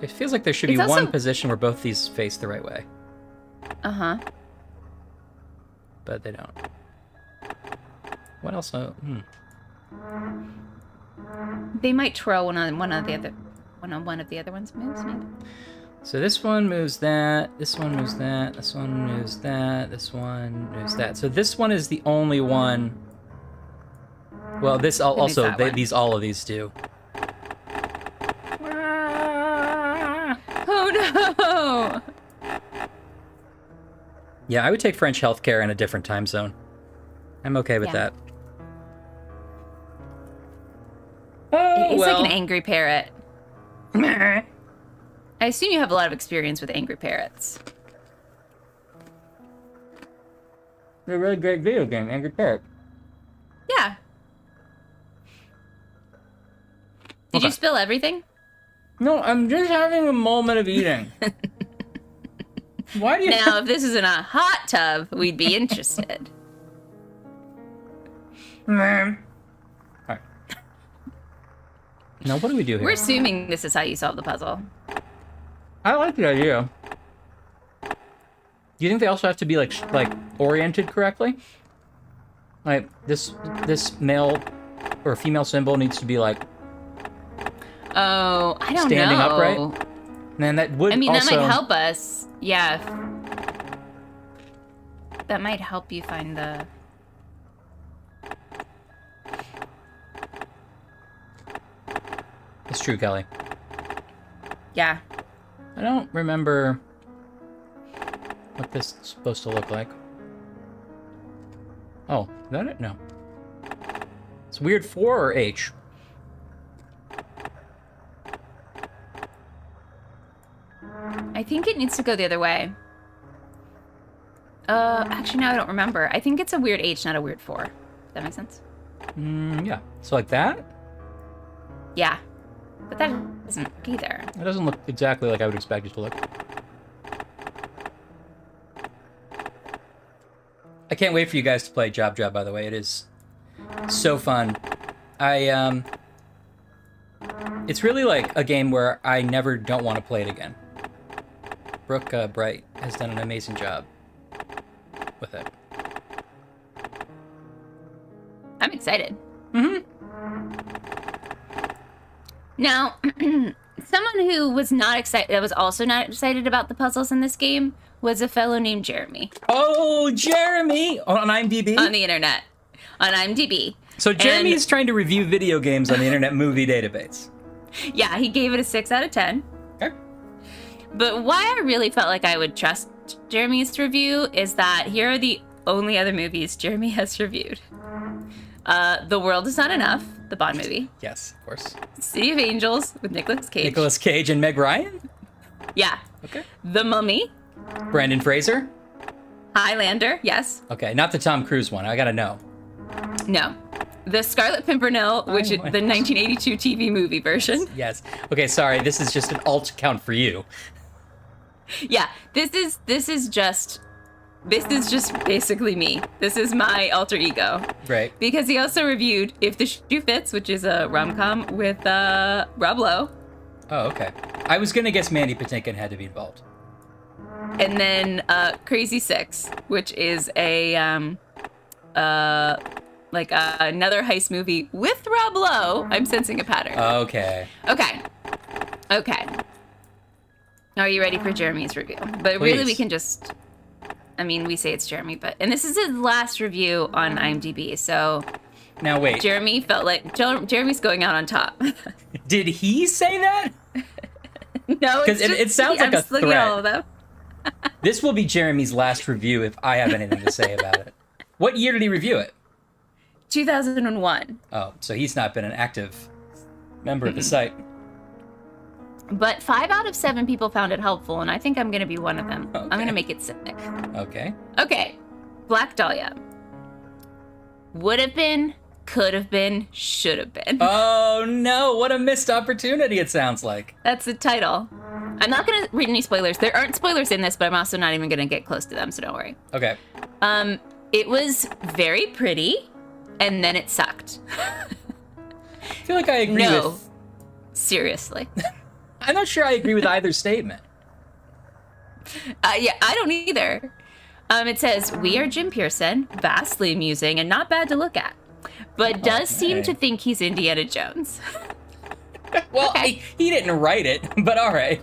It feels like there should be one position where both these face the right way. Uh-huh. But they don't. What else? They might twirl one of the other ones moves, maybe. So this one moves that, this one moves that, this one moves that, this one moves that. So this one is the only one. Well, this all of these do. Oh no! Yeah, I would take French healthcare in a different time zone. I'm okay with that. It's like an angry parrot. I assume you have a lot of experience with angry parrots. They're a really great video game, Angry Parrot. Yeah. Did you spill everything? No, I'm just having a moment of eating. Why do you... Now, if this is in a hot tub, we'd be interested. Alright. Now, what do we do here? We're assuming this is how you solve the puzzle. I like the idea. Do you think they also have to be like oriented correctly? Like this male or female symbol needs to be like Oh, I don't know. Standing upright? And that would that also... might help us. Yeah. That might help you find the... It's true, Kelly. Yeah. I don't remember what this is supposed to look like. Oh, is that it? No. It's weird 4 or H. I think it needs to go the other way. Actually, now I don't remember. I think it's a weird H, not a weird 4. Does that make sense? Yeah. So like that? Yeah. But that doesn't look either. It doesn't look exactly like I would expect it to look. I can't wait for you guys to play Job, by the way. It is so fun. It's really like a game where I never don't want to play it again. Brooke Bright has done an amazing job with it. I'm excited. Mm-hmm. Now, someone who was not excited, that was also not excited about the puzzles in this game, was a fellow named Jeremy. Oh, Jeremy! On IMDb? On the internet. On IMDb. So Jeremy's trying to review video games on the Internet Movie Database. Yeah, he gave it a 6 out of 10. Okay. But why I really felt like I would trust Jeremy's review is that here are the only other movies Jeremy has reviewed. The World Is Not Enough, the Bond movie. Yes, of course. City of Angels with Nicolas Cage. Nicolas Cage and Meg Ryan? Yeah. Okay. The Mummy. Brandon Fraser? Highlander, yes. Okay, not the Tom Cruise one. I gotta know. No. The Scarlet Pimpernel, which is the 1982 TV movie version. Yes. Okay, sorry. This is just an alt account for you. Yeah, this is just basically me. This is my alter ego. Right. Because he also reviewed If the Shoe Fits, which is a rom-com with Rob Lowe. Oh, okay. I was gonna guess Mandy Patinkin had to be involved. And then Crazy Six, which is a another heist movie with Rob Lowe. I'm sensing a pattern. Okay. Okay. Are you ready for Jeremy's review? But Please. really, we can just... I mean, we say it's Jeremy, and this is his last review on IMDb, so... Now, wait. Jeremy felt like... Jeremy's going out on top. Did he say that? No, because it sounds like I'm a just looking at all of threat. them. This will be Jeremy's last review if I have anything to say about it. What year did he review it? 2001. Oh, so he's not been an active member of the site. But 5 out of 7 people found it helpful, and I think I'm going to be one of them. Okay. I'm going to make it sick. Okay. Okay. Black Dahlia. Would have been, could have been, should have been. Oh, no. What a missed opportunity it sounds like. That's the title. I'm not going to read any spoilers. There aren't spoilers in this, but I'm also not even going to get close to them, so don't worry. Okay. It was very pretty, and then it sucked. I feel like I agree with... Seriously. I'm not sure I agree with either statement. Yeah, I don't either. It says, we are Jim Pearson, vastly amusing and not bad to look at, but does seem to think he's Indiana Jones. Well, Okay. he didn't write it, but all right.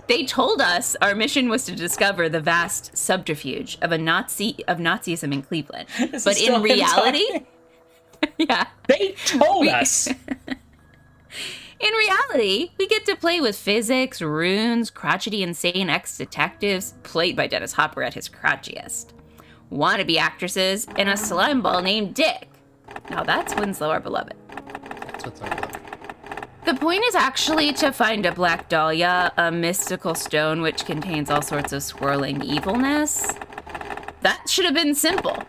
They told us our mission was to discover the vast subterfuge of Nazism in Cleveland. This But is still in him reality, talking? yeah. They told us. In reality, we get to play with physics, runes, crotchety insane ex-detectives, played by Dennis Hopper at his crotchiest, wannabe actresses, and a slime ball named Dick. Now that's Winslow, our beloved. That's what's up. The point is actually to find a Black Dahlia, a mystical stone which contains all sorts of swirling evilness. That should have been simple.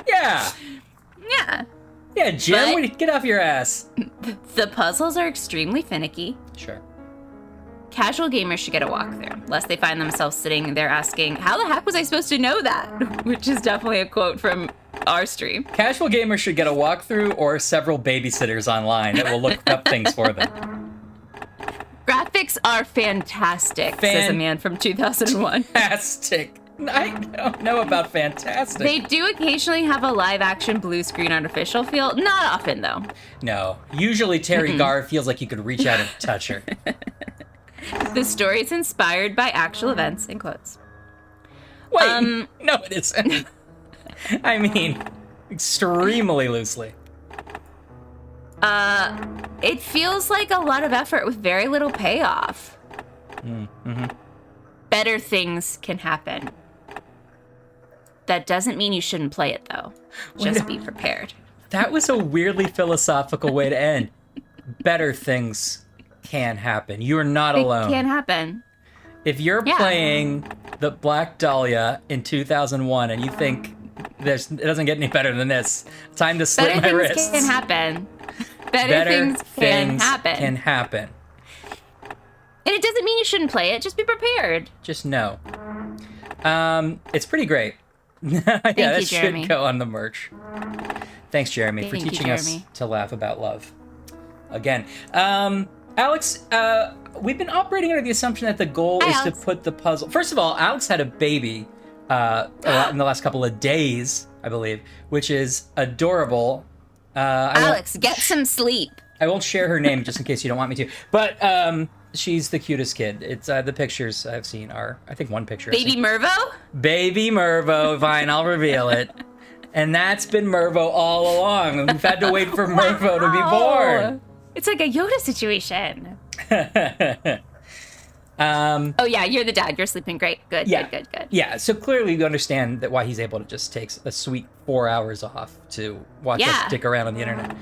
Yeah. Yeah. Yeah, Jim, But- get off your ass. The puzzles are extremely finicky. Sure. Casual gamers should get a walkthrough, lest they find themselves sitting there asking, how the heck was I supposed to know that? Which is definitely a quote from our stream. Casual gamers should get a walkthrough or several babysitters online that will look up things for them. Graphics are fantastic, says a man from 2001. Fantastic. I don't know about fantastic. They do occasionally have a live-action blue screen artificial feel. Not often, though. No. Usually Terry Garr feels like you could reach out and touch her. The story is inspired by actual events, in quotes. Wait, no it isn't. I mean, extremely loosely. It feels like a lot of effort with very little payoff. Better things can happen. That doesn't mean you shouldn't play it, though. Just be prepared. That was a weirdly philosophical way to end. Better things can happen. You are not alone. It can happen. If you're playing the Black Dahlia in 2001 and you think it doesn't get any better than this, time to slit my wrists. Better things can happen. Better things can happen. Can happen. And it doesn't mean you shouldn't play it. Just be prepared. Just know. It's pretty great. That you, Jeremy. should go on the merch. Thanks, Jeremy, for Thank you, teaching us Jeremy. to laugh about love. Again. Alex, we've been operating under the assumption that the goal is Alex. to put the puzzle... First of all, Alex had a baby in the last couple of days, I believe, which is adorable. Alex, get some sleep. I won't share her name just in case you don't want me to. But she's the cutest kid. It's the pictures I've seen are, I think one picture. Baby Mervo? Baby Mervo. Fine, I'll reveal it. And that's been Mervo all along. We've had to wait for Mervo to be born. It's like a Yoda situation. Oh yeah, you're the dad. You're sleeping great. Good. Yeah, so clearly you understand that why he's able to just take a sweet 4 hours off to watch us dick around on the internet.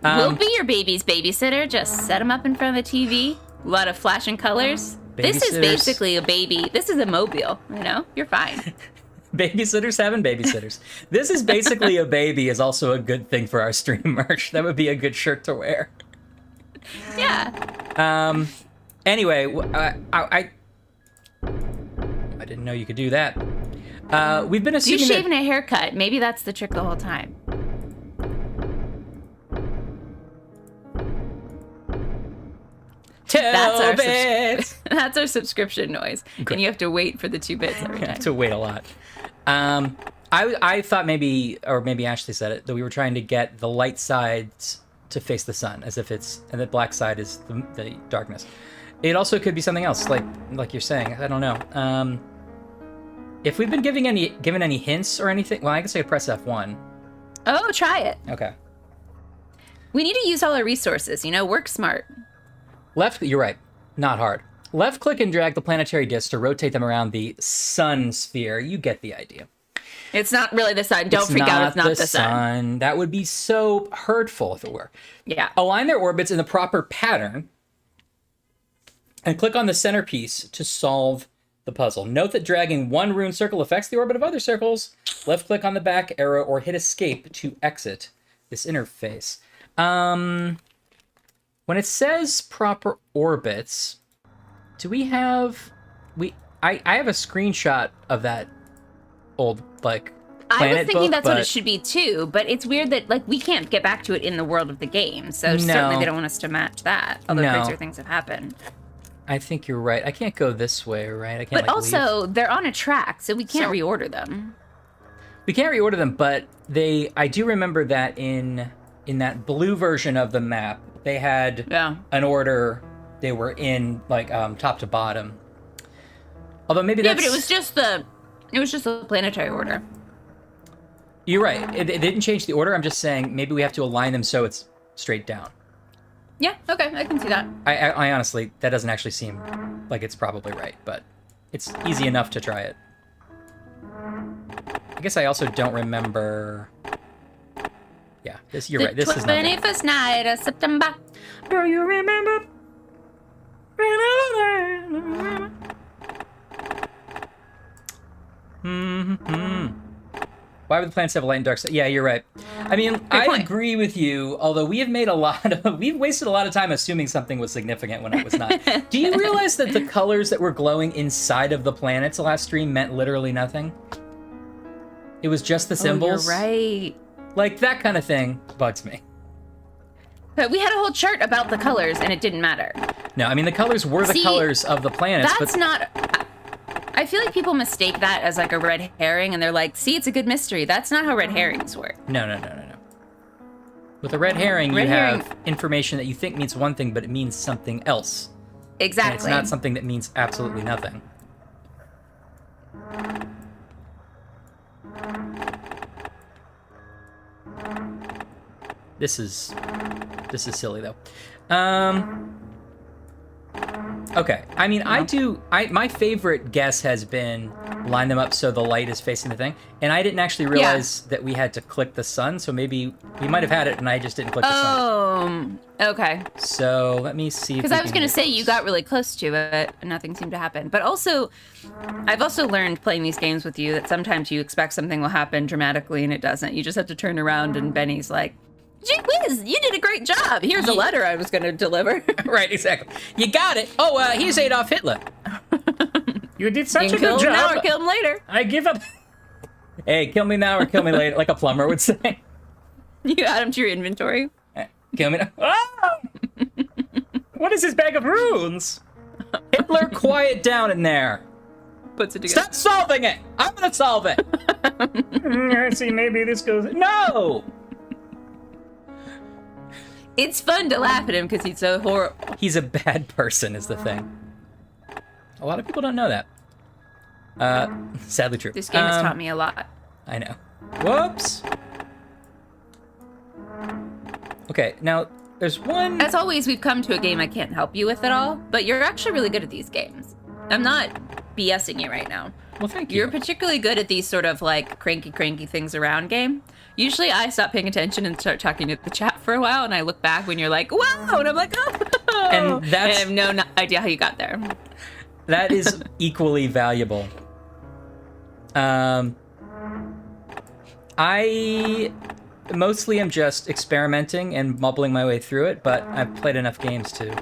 We'll be your baby's babysitter. Just set him up in front of the TV. A lot of flashing colors. This is basically a baby. This is a mobile, you know? You're fine. Babysitters having babysitters. This is basically a baby is also a good thing for our stream merch. That would be a good shirt to wear. Yeah. Anyway, I didn't know you could do that. We've been assuming you shaving a haircut. Maybe that's the trick the whole time. That's our subscription noise. Great. And you have to wait for the 2 bits every time. You have to wait a lot. I thought maybe Ashley said it, that we were trying to get the light sides to face the sun, as if and the black side is the darkness. It also could be something else, like you're saying. I don't know. If we've been given any hints or anything, well, I guess I could press F1. Oh, try it. Okay. We need to use all our resources. Work smart. You're right. Not hard. Left click and drag the planetary discs to rotate them around the sun sphere. You get the idea. It's not really the sun. Don't freak out. It's not the sun. That would be so hurtful if it were. Yeah. Align their orbits in the proper pattern and click on the centerpiece to solve the puzzle. Note that dragging one rune circle affects the orbit of other circles. Left click on the back arrow or hit escape to exit this interface. When it says proper orbits, do we have... I have a screenshot of that old, planet I was thinking book, that's what it should be, too, but it's weird that, we can't get back to it in the world of the game, so certainly they don't want us to match that, although crazier things have happened. I think you're right. I can't go this way, right? I can't, but also, they're on a track, so we can't reorder them. We can't reorder them, but I do remember that in that blue version of the map, they had an order. They were in top to bottom. Although maybe that's... but it was just the planetary order. You're right. It didn't change the order. I'm just saying maybe we have to align them so it's straight down. Yeah. Okay, I can see that. I honestly, that doesn't actually seem like it's probably right, but it's easy enough to try it. I guess I also don't remember. Yeah, you're right. This is not the 21st night of September. Do you remember? Why would the planets have a light and dark side? Yeah, you're right. I mean, I agree with you, although we've wasted a lot of time assuming something was significant when it was not. Do you realize that the colors that were glowing inside of the planets last stream meant literally nothing? It was just the symbols? You're right. That kind of thing bugs me. But we had a whole chart about the colors, and it didn't matter. No, I mean, the colors were the colors of the planets. That's not... I feel like people mistake that as a red herring, and they're like, see, it's a good mystery. That's not how red herrings work. No. With a red herring, you have information that you think means one thing, but it means something else. Exactly. And it's not something that means absolutely nothing. This is silly, though. Okay, I mean, my favorite guess has been line them up so the light is facing the thing, and I didn't actually realize that we had to click the sun, so maybe we might have had it and I just didn't click the sun. Oh, okay. So let me see. Because I was going to say you got really close to it and nothing seemed to happen. But also, I've also learned playing these games with you that sometimes you expect something will happen dramatically and it doesn't. You just have to turn around and Benny's like, gee whiz, you did a great job. Here's a letter I was going to deliver. Right, exactly. You got it. Oh, here's Adolf Hitler. You did such a good job. Kill him now or kill him later. I give up. Hey, kill me now or kill me later, like a plumber would say. You add him to your inventory. Kill me now. Oh! What is this bag of runes? Hitler, quiet down in there. Puts it together. Stop solving it. I'm going to solve it. See, maybe this goes... No! It's fun to laugh at him because he's so horrible. He's a bad person is the thing. A lot of people don't know that. Sadly true. This game has taught me a lot. I know. Whoops. Okay, now There's one... As always, we've come to a game I can't help you with at all, but you're actually really good at these games. I'm not BSing you right now. Well, thank you. You're particularly good at these sort of like cranky things around game. Usually I stop paying attention and start talking to the chat for a while, and I look back when you're like, wow, and I'm like, oh. And I have no idea how you got there. That is equally valuable. I mostly am just experimenting and mumbling my way through it, but I've played enough games to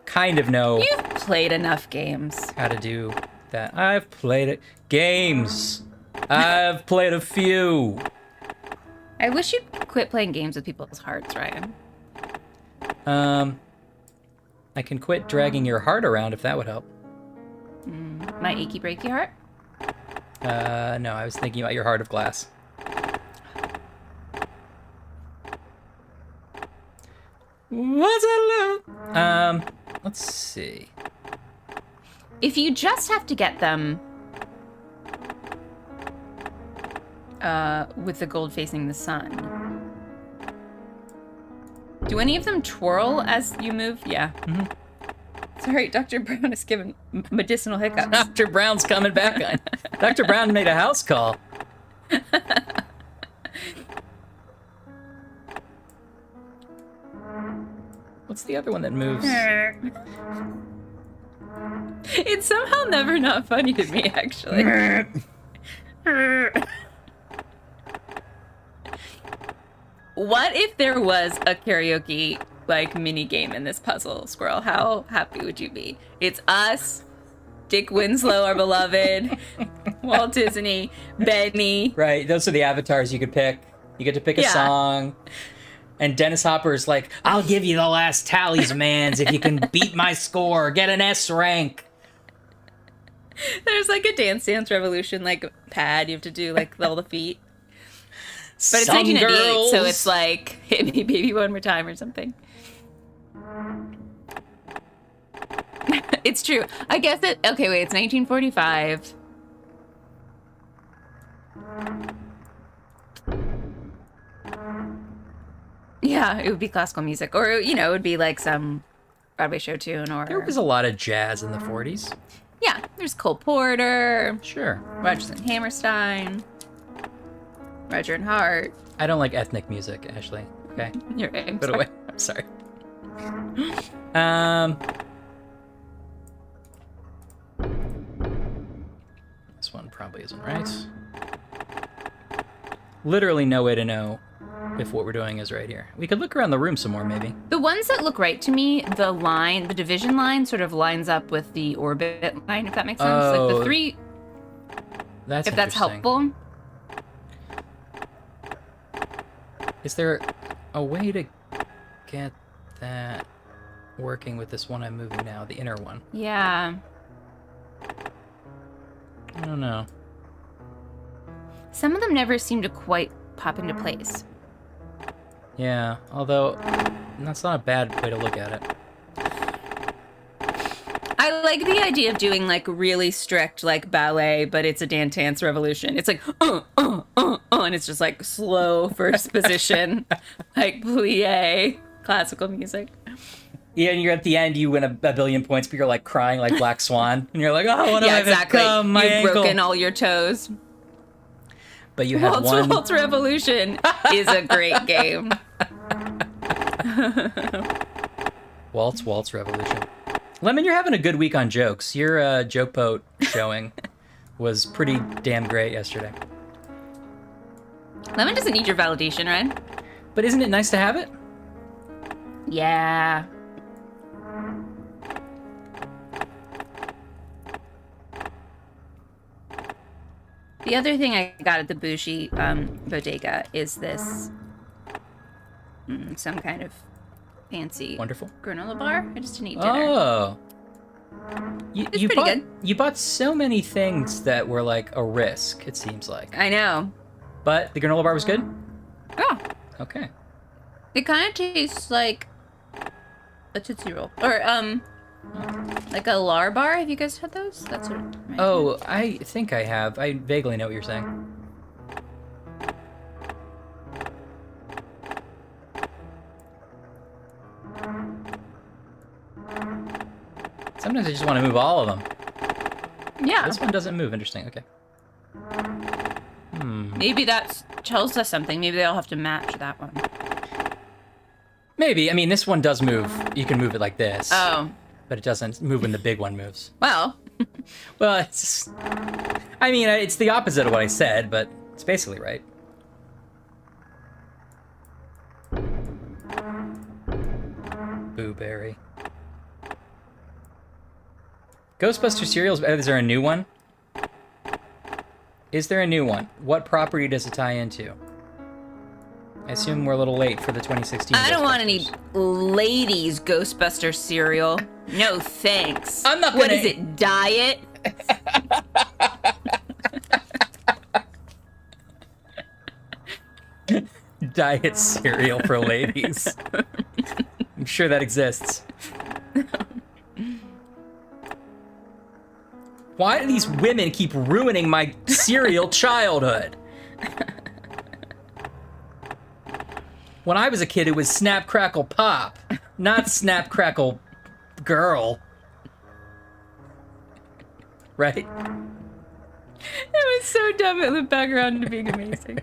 kind of know... You've played enough games. ...how to do that. I've played it. Games! I've played a few. I wish you'd quit playing games with people's hearts, Ryan. I can quit dragging your heart around if that would help. My achy breaky heart? No, I was thinking about your heart of glass. What's that love? Let's see. If you just have to get them with the gold facing the sun. Do any of them twirl as you move? Yeah. Mm-hmm. Sorry, Dr. Brown is giving medicinal hiccups. Dr. Brown's coming back on. Dr. Brown made a house call. What's the other one that moves? It's somehow never not funny to me, actually. What if there was a karaoke like mini game in this puzzle, Squirrel? How happy would you be? It's us, Dick Winslow, our beloved, Walt Disney, Benny. Right, those are the avatars you could pick. You get to pick a song. And Dennis Hopper's like, I'll give you the last talismans if you can beat my score, get an S rank. There's like a Dance Dance Revolution like pad you have to do like all the feet. But it's 1998, so it's like hit me baby one more time or something. It's true. I guess it. Okay, wait. It's 1945. Yeah, it would be classical music, or you know, it would be like some Broadway show tune, or there was a lot of jazz in the 40s. Yeah, there's Cole Porter. Sure. Rodgers and Hammerstein. Roger and Hart. I don't like ethnic music, Ashley. Okay. You're right. Put away. I'm sorry. This one probably isn't right. Literally no way to know if what we're doing is right here. We could look around the room some more, maybe. The ones that look right to me, the division line sort of lines up with the orbit line, if that makes sense. Oh, like the three. That's if that's helpful. Is there a way to get that working with this one I'm moving now, the inner one? Yeah. I don't know. Some of them never seem to quite pop into place. Yeah, although that's not a bad way to look at it. I like the idea of doing like really strict like ballet, but it's a Dance Dance Revolution. It's like and it's just like slow first position, like plie, classical music. Yeah, and you're at the end, you win a billion points, but you're like crying like Black Swan, and you're like, oh, what have I become? My You've ankle. broken all your toes. But you have one. Waltz Revolution is a great game. Waltz Revolution. Lemon, you're having a good week on jokes. Your joke boat showing was pretty damn great yesterday. Lemon doesn't need your validation, right? But isn't it nice to have it? Yeah. The other thing I got at the bougie bodega is this some kind of fancy wonderful granola bar. I just didn't eat dinner. Oh. It's pretty good. You bought so many things that were like a risk, it seems like. I know. But the granola bar was good? Yeah. Okay. It kind of tastes like a Tootsie Roll. Or, like a Lar bar. Have you guys had those? That's what it reminds me of. I think I have. I vaguely know what you're saying. Sometimes I just want to move all of them. Yeah. This one doesn't move. Interesting. Okay. Maybe that tells us something. Maybe they'll have to match that one. Maybe. I mean, this one does move. You can move it like this. Oh. But it doesn't move when the big one moves. Well. Well, it's... I mean, it's the opposite of what I said, but it's basically right. Booberry. Ghostbuster cereals. Is there a new one? Is there a new one? What property does it tie into? I assume we're a little late for the 2016. I don't want any ladies Ghostbuster cereal. No thanks. I'm not gonna... What is it, diet? Diet cereal for ladies. I'm sure that exists. Why do these women keep ruining my cereal childhood? When I was a kid, it was Snap Crackle Pop, not Snap Crackle Girl. Right? It was so dumb. It looked back around into being amazing.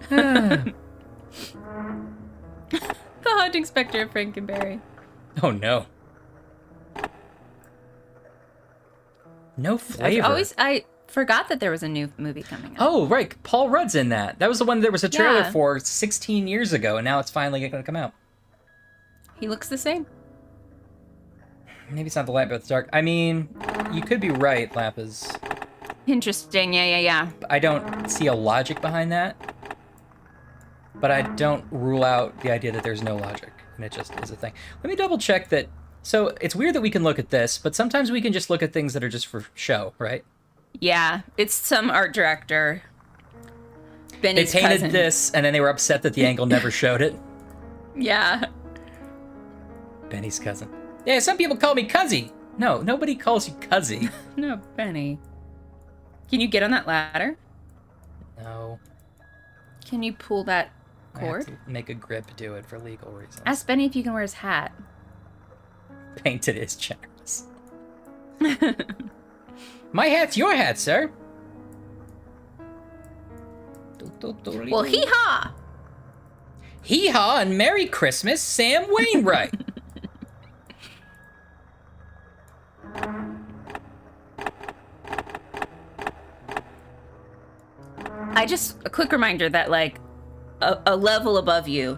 The Haunting Spectre of Frankenberry. Oh no. No flavor. I forgot that there was a new movie coming out. Oh, right. Paul Rudd's in that. That was the one there was a trailer Yeah. for 16 years ago, and now it's finally going to come out. He looks the same. Maybe it's not the light, but it's dark. I mean, you could be right, Lapis. Interesting. Yeah. I don't see a logic behind that. But I don't rule out the idea that there's no logic, and it just is a thing. Let me double check that. So it's weird that we can look at this, but sometimes we can just look at things that are just for show, right? Yeah, it's some art director. Benny's They painted cousin. this, and then they were upset that the angle never showed it. Yeah. Benny's cousin. Yeah, some people call me Cuzzy. No, nobody calls you Cuzzy. No, Benny. Can you get on that ladder? No. Can you pull that I have cord? to make a grip do it for legal reasons. Ask Benny if you can wear his hat. Painted is generous. My hat's your hat, sir. Well, hee-haw! Hee-haw and Merry Christmas, Sam Wainwright. A quick reminder that, like, a level above you,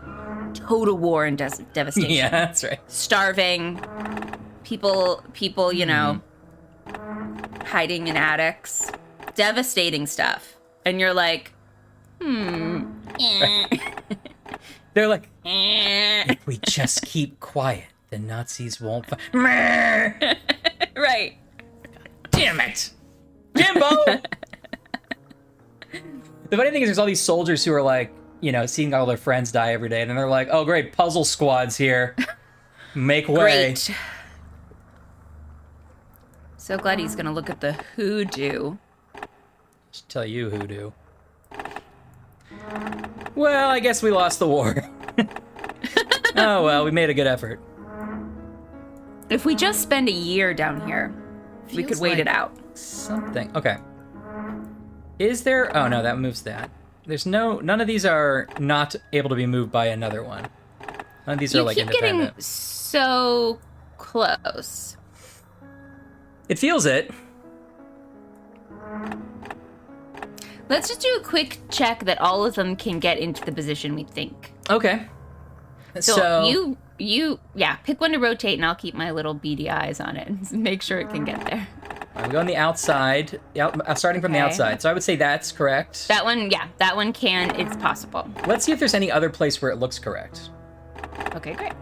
total war and devastation. Yeah, that's right. Starving, people, you know, hiding in attics, devastating stuff. And you're like, They're like, if we just keep quiet, the Nazis won't right. Damn it! Jimbo! The funny thing is there's all these soldiers who are like, you know, seeing all their friends die every day, and then they're like, oh great, puzzle squad's here. Make way. Great. So glad he's gonna look at the hoodoo. Just tell you hoodoo. Well, I guess we lost the war. Oh well, we made a good effort. If we just spend a year down here, we could Feels wait like it out. Something. Okay. Is there... Oh, no, that moves that. There's no... None of these are not able to be moved by another one. None of these are, You like, keep independent. getting so close. It feels it. Let's just do a quick check that all of them can get into the position we think. Okay. So you pick one to rotate, and I'll keep my little beady eyes on it and make sure it can get there. We go on the outside. Starting from the Okay. outside. So I would say that's correct. That one can. It's possible. Let's see if there's any other place where it looks correct. Okay, great.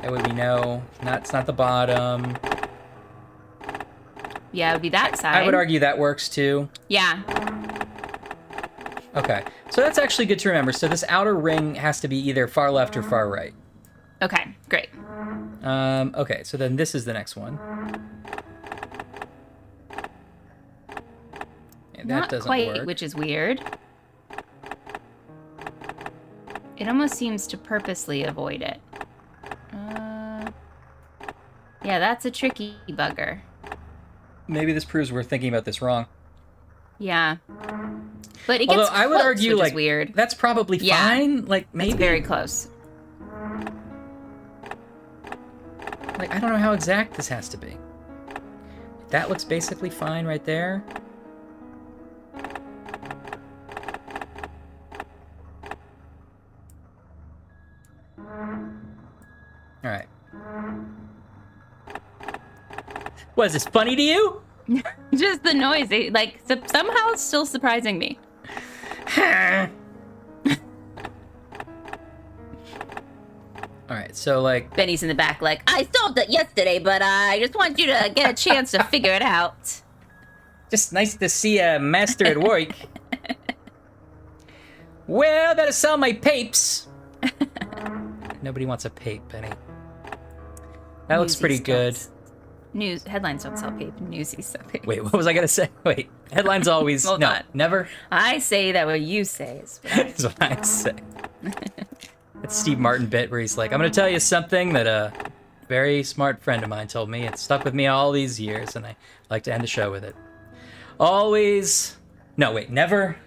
That way we know. It's not the bottom. Yeah, it would be that side. I would argue that works too. Yeah. Okay. So that's actually good to remember. So this outer ring has to be either far left or far right. Okay, great. Okay, so then this is the next one. Yeah, that Not doesn't quite, work. which is weird. It almost seems to purposely avoid it. Yeah, that's a tricky bugger. Maybe this proves we're thinking about this wrong. Yeah. But it gets Although I would close, argue, which like, is weird. that's probably fine. Like, maybe. It's very close. Like, I don't know how exact this has to be. That looks basically fine right there. All right. What, is this funny to you? Just the noise. Like, somehow it's still surprising me. All right, so, like... Benny's in the back like, I solved it yesterday, but I just want you to get a chance to figure it out. Just nice to see a master at work. Well, better sell my papes. Nobody wants a pape, Benny. That looks pretty good. News headlines don't sell paper. Newsies sell paper. Wait, what was I gonna say? Wait, headlines always Hold no, on. never. I say that what you say is That's what I say. It's Steve Martin bit where he's like, "I'm gonna tell you something that a very smart friend of mine told me. It's stuck with me all these years, and I like to end the show with it. Always, no, wait, never."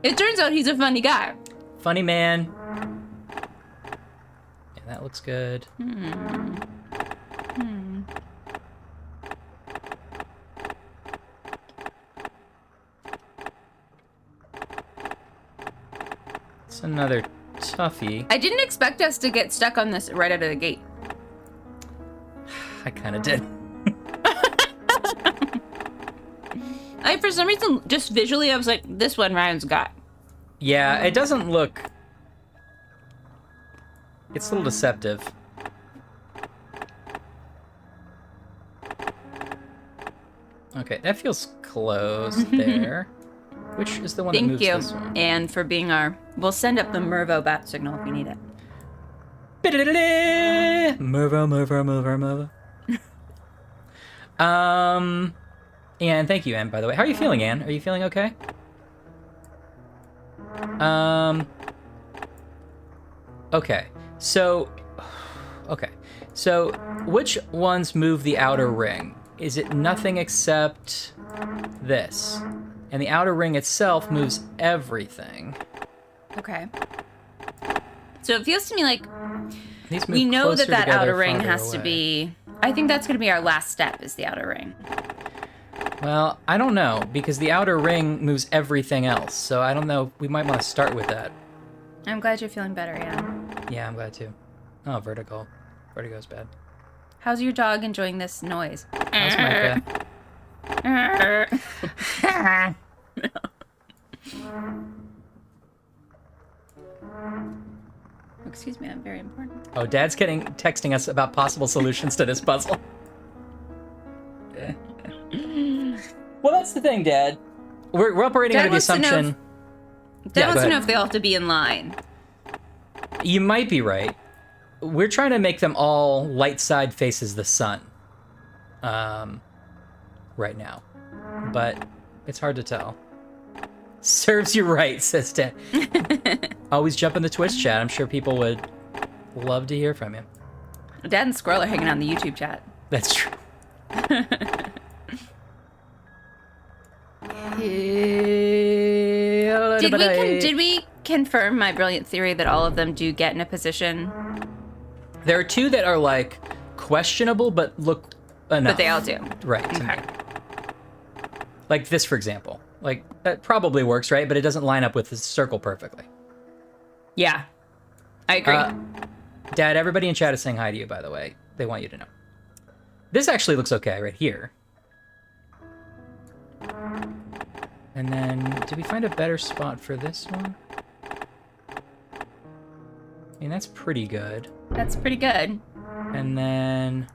It turns out he's a funny guy. Funny man. Yeah, that looks good. It's another toughie. I didn't expect us to get stuck on this right out of the gate. I kind of did. For some reason, just visually, I was like, this one Ryan's got. Yeah, it doesn't look... It's a little deceptive. Okay, that feels close there. Which is the one that moves this one? Thank you, and for being our... We'll send up the Mervo bat signal if we need it. Mervo. And thank you, Anne, by the way. How are you feeling, Anne? Are you feeling okay? Okay. So which ones move the outer ring? Is it nothing except this? And the outer ring itself moves everything. Okay. So it feels to me like These move we know closer that together, outer ring farther has to away. be... I think that's going to be our last step, is the outer ring. Well, I don't know, because the outer ring moves everything else, so I don't know. We might want to start with that. I'm glad you're feeling better, yeah. Yeah, I'm glad too. Oh, vertigo. Vertigo's bad. How's your dog enjoying this noise? How's Micah? Excuse me, I'm very important. Oh, Dad's texting us about possible solutions to this puzzle. Well, that's the thing, Dad. We're operating Dad under the wants to know assumption... Dad wants go to know ahead. if they all have to be in line. You might be right. We're trying to make them all light side faces the sun. Right now. But it's hard to tell. Serves you right, says Dad. Always jump in the Twitch chat. I'm sure people would love to hear from you. Dad and Squirrel are hanging out in the YouTube chat. That's true. Did we confirm my brilliant theory that all of them do get in a position? There are two that are like questionable but look enough. But they all do. Right. to Okay. me. Like this, for example. Like, that probably works, right? But it doesn't line up with the circle perfectly. Yeah. I agree. Dad, everybody in chat is saying hi to you, by the way. They want you to know. This actually looks okay right here. And then, did we find a better spot for this one? I mean, that's pretty good. That's pretty good. And then...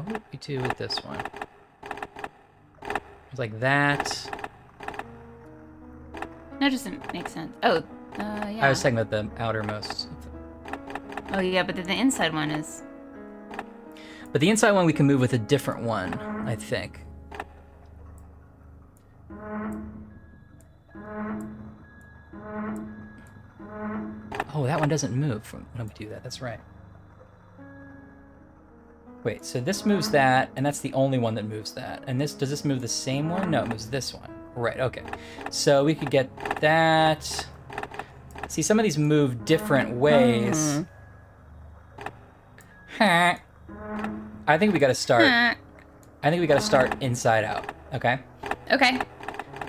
what do we do with this one? It's like that. That doesn't make sense. Oh, yeah. I was talking about the outermost. Oh, yeah, but then the inside one is... But the inside one we can move with a different one, I think. Oh, that one doesn't move when we do that. That's right. Wait, so this moves that, and that's the only one that moves that. And does this move the same one? No, it moves this one. Right, okay. So we could get that. See, some of these move different ways. I think we gotta start. Inside out, okay? Okay.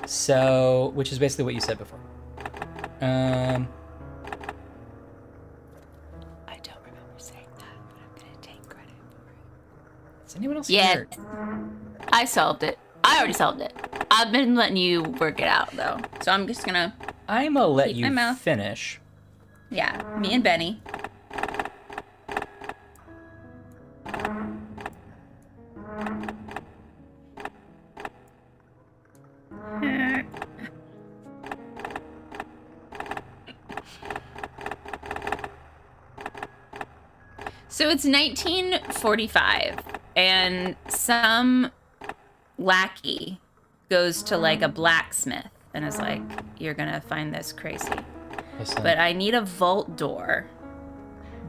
So, which is basically what you said before. I don't remember saying that, but I'm gonna take credit for it. Is anyone else Yeah, here? I solved it. I already solved it. I've been letting you work it out, though. So I'm just gonna... I'm gonna let keep you my mouth. finish. Yeah, me and Benny. So it's 1945, and some lackey goes to like a blacksmith and is like, "You're gonna find this crazy, Listen. but I need a vault door.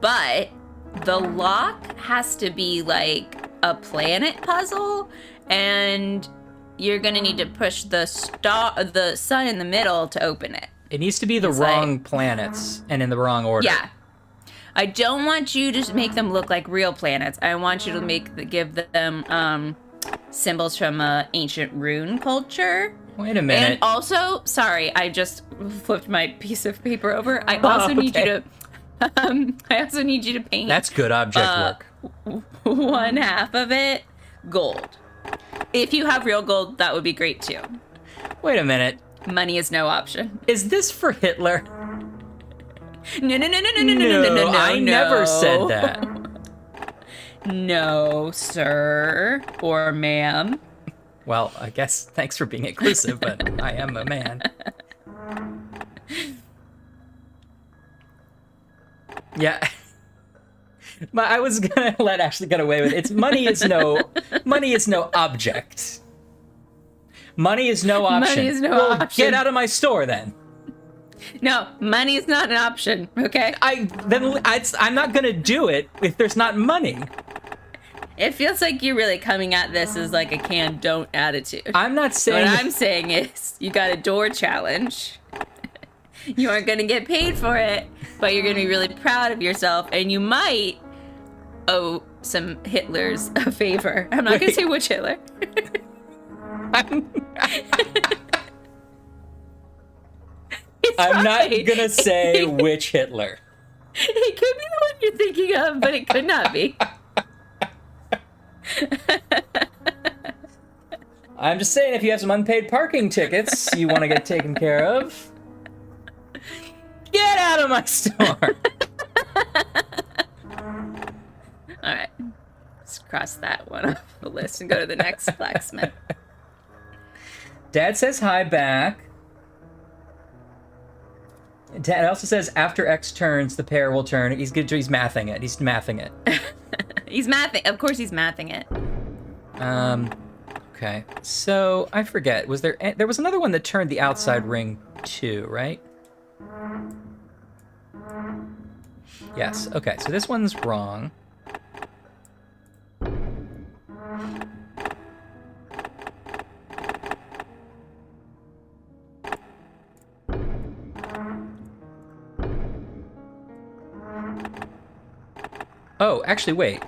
But the lock has to be like a planet puzzle, and you're gonna need to push the sun in the middle to open it." It needs to be the wrong planets and in the wrong order. Yeah. I don't want you to make them look like real planets. I want you to give them symbols from ancient rune culture. Wait a minute. And also, sorry, I just flipped my piece of paper over. I also need you to paint. That's good object work. One half of it gold. If you have real gold, that would be great too. Wait a minute. Money is no option. Is this for Hitler? No. I never said that. No, sir or ma'am. Well, I guess thanks for being inclusive, but I am a man. Yeah. I was gonna let Ashley get away with it. Money is no object. Money is no option. Money is no option. Get out of my store then. No, money is not an option, okay? I'm not gonna do it if there's not money. It feels like you're really coming at this as like a don't attitude. I'm not saying... What I'm saying is, you got a door challenge. You aren't gonna get paid for it, but you're gonna be really proud of yourself, and you might owe some Hitlers a favor. I'm not gonna say which Hitler. I'm not gonna say which Hitler. It could be the one you're thinking of, but it could not be. I'm just saying, if you have some unpaid parking tickets you want to get taken care of, get out of my store. All right, let's cross that one off the list and go to the next blacksmith. Dad says hi back. Dad also says after X turns, the pair will turn. He's mathing it. He's mathing it. He's mathing. Of course, he's mathing it. Okay. So I forget. There was another one that turned the outside ring too, right? Yes. Okay. So this one's wrong. Oh, actually, wait.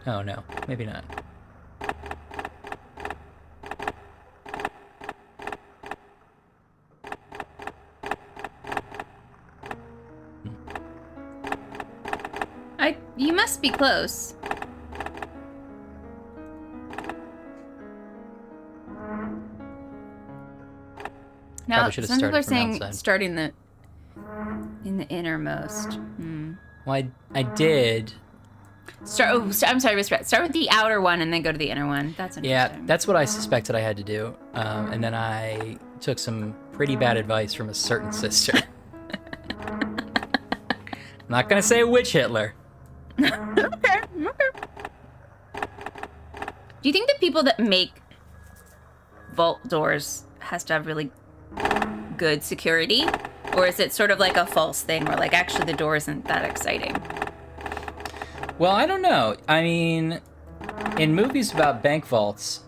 Oh, no. Maybe not. You must be close. Now, some people are saying starting in the innermost. Well, I did. I'm sorry, Miss Brett. Start with the outer one and then go to the inner one. That's interesting. Yeah, that's what I suspected I had to do. And then I took some pretty bad advice from a certain sister. I'm not gonna say which Hitler. Okay. Do you think the people that make vault doors has to have really good security? Or is it sort of like a false thing where, like, actually the door isn't that exciting? Well, I don't know. I mean, in movies about bank vaults,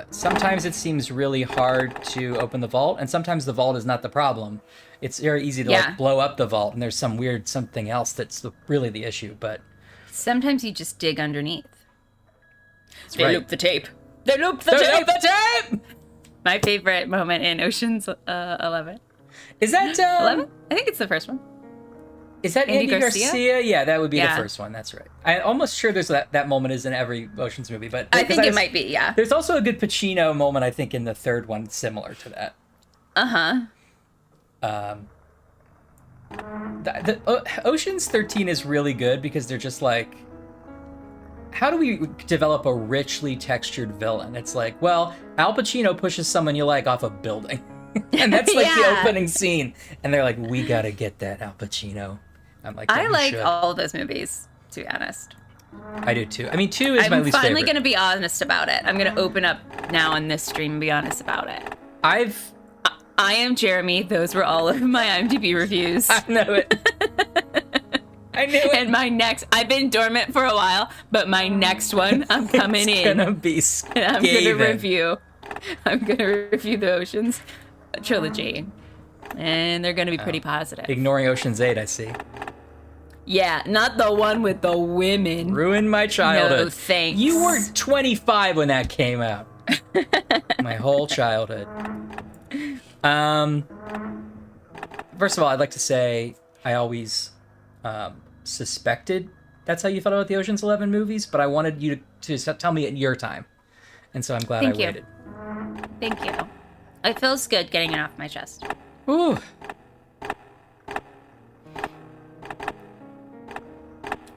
sometimes it seems really hard to open the vault, and sometimes the vault is not the problem. It's very easy to like blow up the vault, and there's some weird something else that's really the issue. But sometimes you just dig underneath. They loop the tape. They loop the tape. My favorite moment in Ocean's 11. Is that 11? I think it's the first one. Is that Andy Garcia? Yeah, that would be the first one. That's right. I'm almost sure there's that moment is in every Ocean's movie, but I think it might be. Yeah. There's also a good Pacino moment, I think, in the third one, similar to that. Ocean's 13 is really good because they're just like, how do we develop a richly textured villain? It's like, well, Al Pacino pushes someone you like off a building. And that's like the opening scene. And they're like, we gotta get that Al Pacino. I'm like, I like all of those movies, to be honest. I do too. I mean, 2 is my least favorite. I'm finally gonna be honest about it. I'm gonna open up now on this stream and be honest about it. I am Jeremy. Those were all of my IMDb reviews. I know it. I knew it. And I've been dormant for a while, but my next one, I'm coming in. It's gonna be scathing. I'm gonna review the Oceans trilogy, and they're gonna be pretty positive. Ignoring Ocean's 8, I see. Yeah, not the one with the women. Ruined my childhood. No, thanks. You were 25 when that came out. My whole childhood. First of all, I'd like to say I always suspected that's how you felt about the Ocean's 11 movies, but I wanted you to tell me at your time. And so I'm glad I waited. Thank you. It feels good getting it off my chest. Ooh.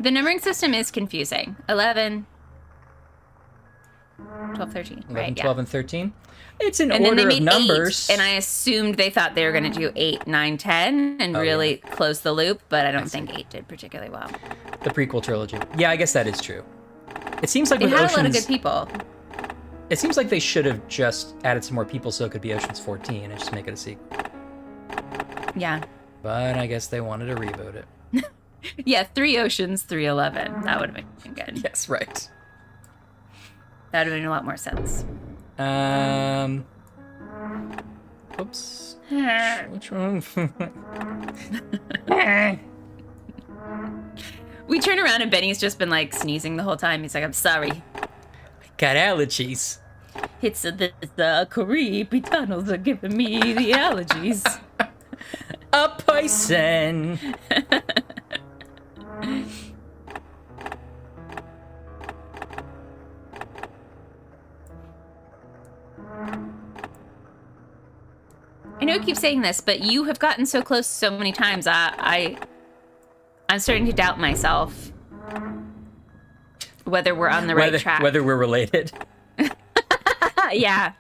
The numbering system is confusing. 11, 12, 13. 11, right, 12, yeah. and 13. It's an order of numbers. 8, and I assumed they thought they were going to do 8, 9, 10 and really close the loop, but I don't think 8 did particularly well. The prequel trilogy. Yeah, I guess that is true. It seems like they with had Ocean's, a lot of good people. It seems like they should have just added some more people so it could be Ocean's 14 and just make it a sequel. Yeah. But I guess they wanted to reboot it. Yeah, 3 Oceans, 3 11. That would have been good. Yes, right. That would have made a lot more sense. Oops. Which one? We turn around and Benny's just been like sneezing the whole time. He's like, I'm sorry. Got allergies. It's the creepy tunnels are giving me the allergies. A poison. I know I keep saying this, but you have gotten so close so many times. I'm starting to doubt myself. Whether we're on the right track. Whether we're related. Yeah. Yeah,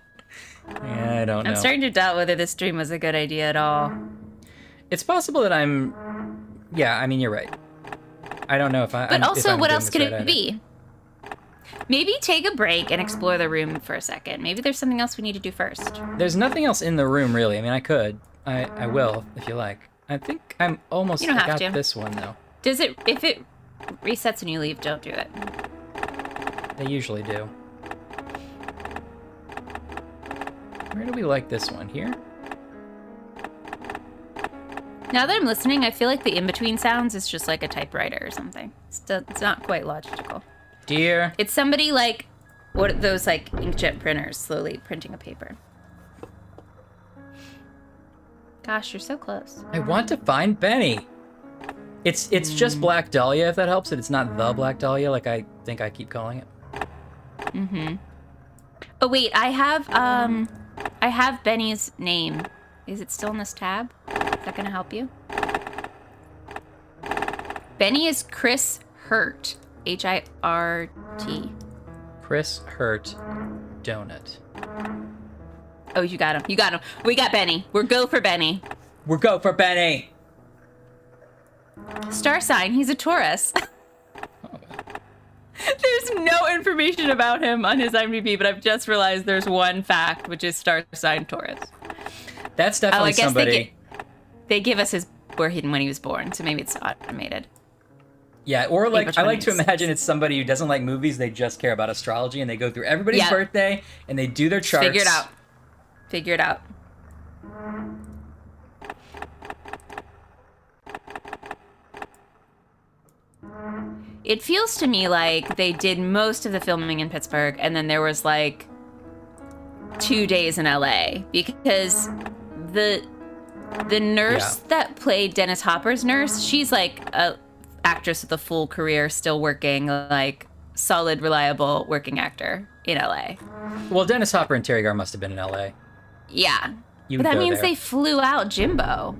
I don't know. I'm starting to doubt whether this stream was a good idea at all. It's possible that yeah, I mean, you're right. I don't know if I... But also, what else could it be? Maybe take a break and explore the room for a second. Maybe there's something else we need to do first. There's nothing else in the room, really. I mean, I could. I will, if you like. I think I'm almost... You don't have to. This one, though. Does it... If it resets when you leave, don't do it. They usually do. Where do we like this one? Here? Now that I'm listening, I feel like the in-between sounds is just like a typewriter or something. It's not quite logical. Dear. It's somebody like... What those like inkjet printers slowly printing a paper. Gosh, you're so close. I want to find Benny. It's just Black Dahlia, if that helps it. It's not the Black Dahlia, like I think I keep calling it. Mm-hmm. Oh wait, I have Benny's name. Is it still in this tab? Is that gonna help you? Benny is Chris Hurt. H-I-R-T. Chris Hurt Donut. Oh, you got him. You got him. We got Benny. We're go for Benny. We're go for Benny. Star sign. He's a Taurus. There's no information about him on his IMDb, but I've just realized there's one fact, which is star sign Taurus. That's definitely I guess somebody. They give us his when he was born, so maybe it's automated. Yeah, or like April I like to 26th. imagine it's somebody who doesn't like movies. They just care about astrology, and they go through everybody's birthday and they do their charts. Figure it out. It feels to me like they did most of the filming in Pittsburgh, and then there was like 2 days in LA, because the nurse that played Dennis Hopper's nurse, she's like a actress with a full career, still working, like solid, reliable working actor in LA. Well, Dennis Hopper and Terry Garr must have been in LA. Yeah. You But would that go means there. they flew out Jimbo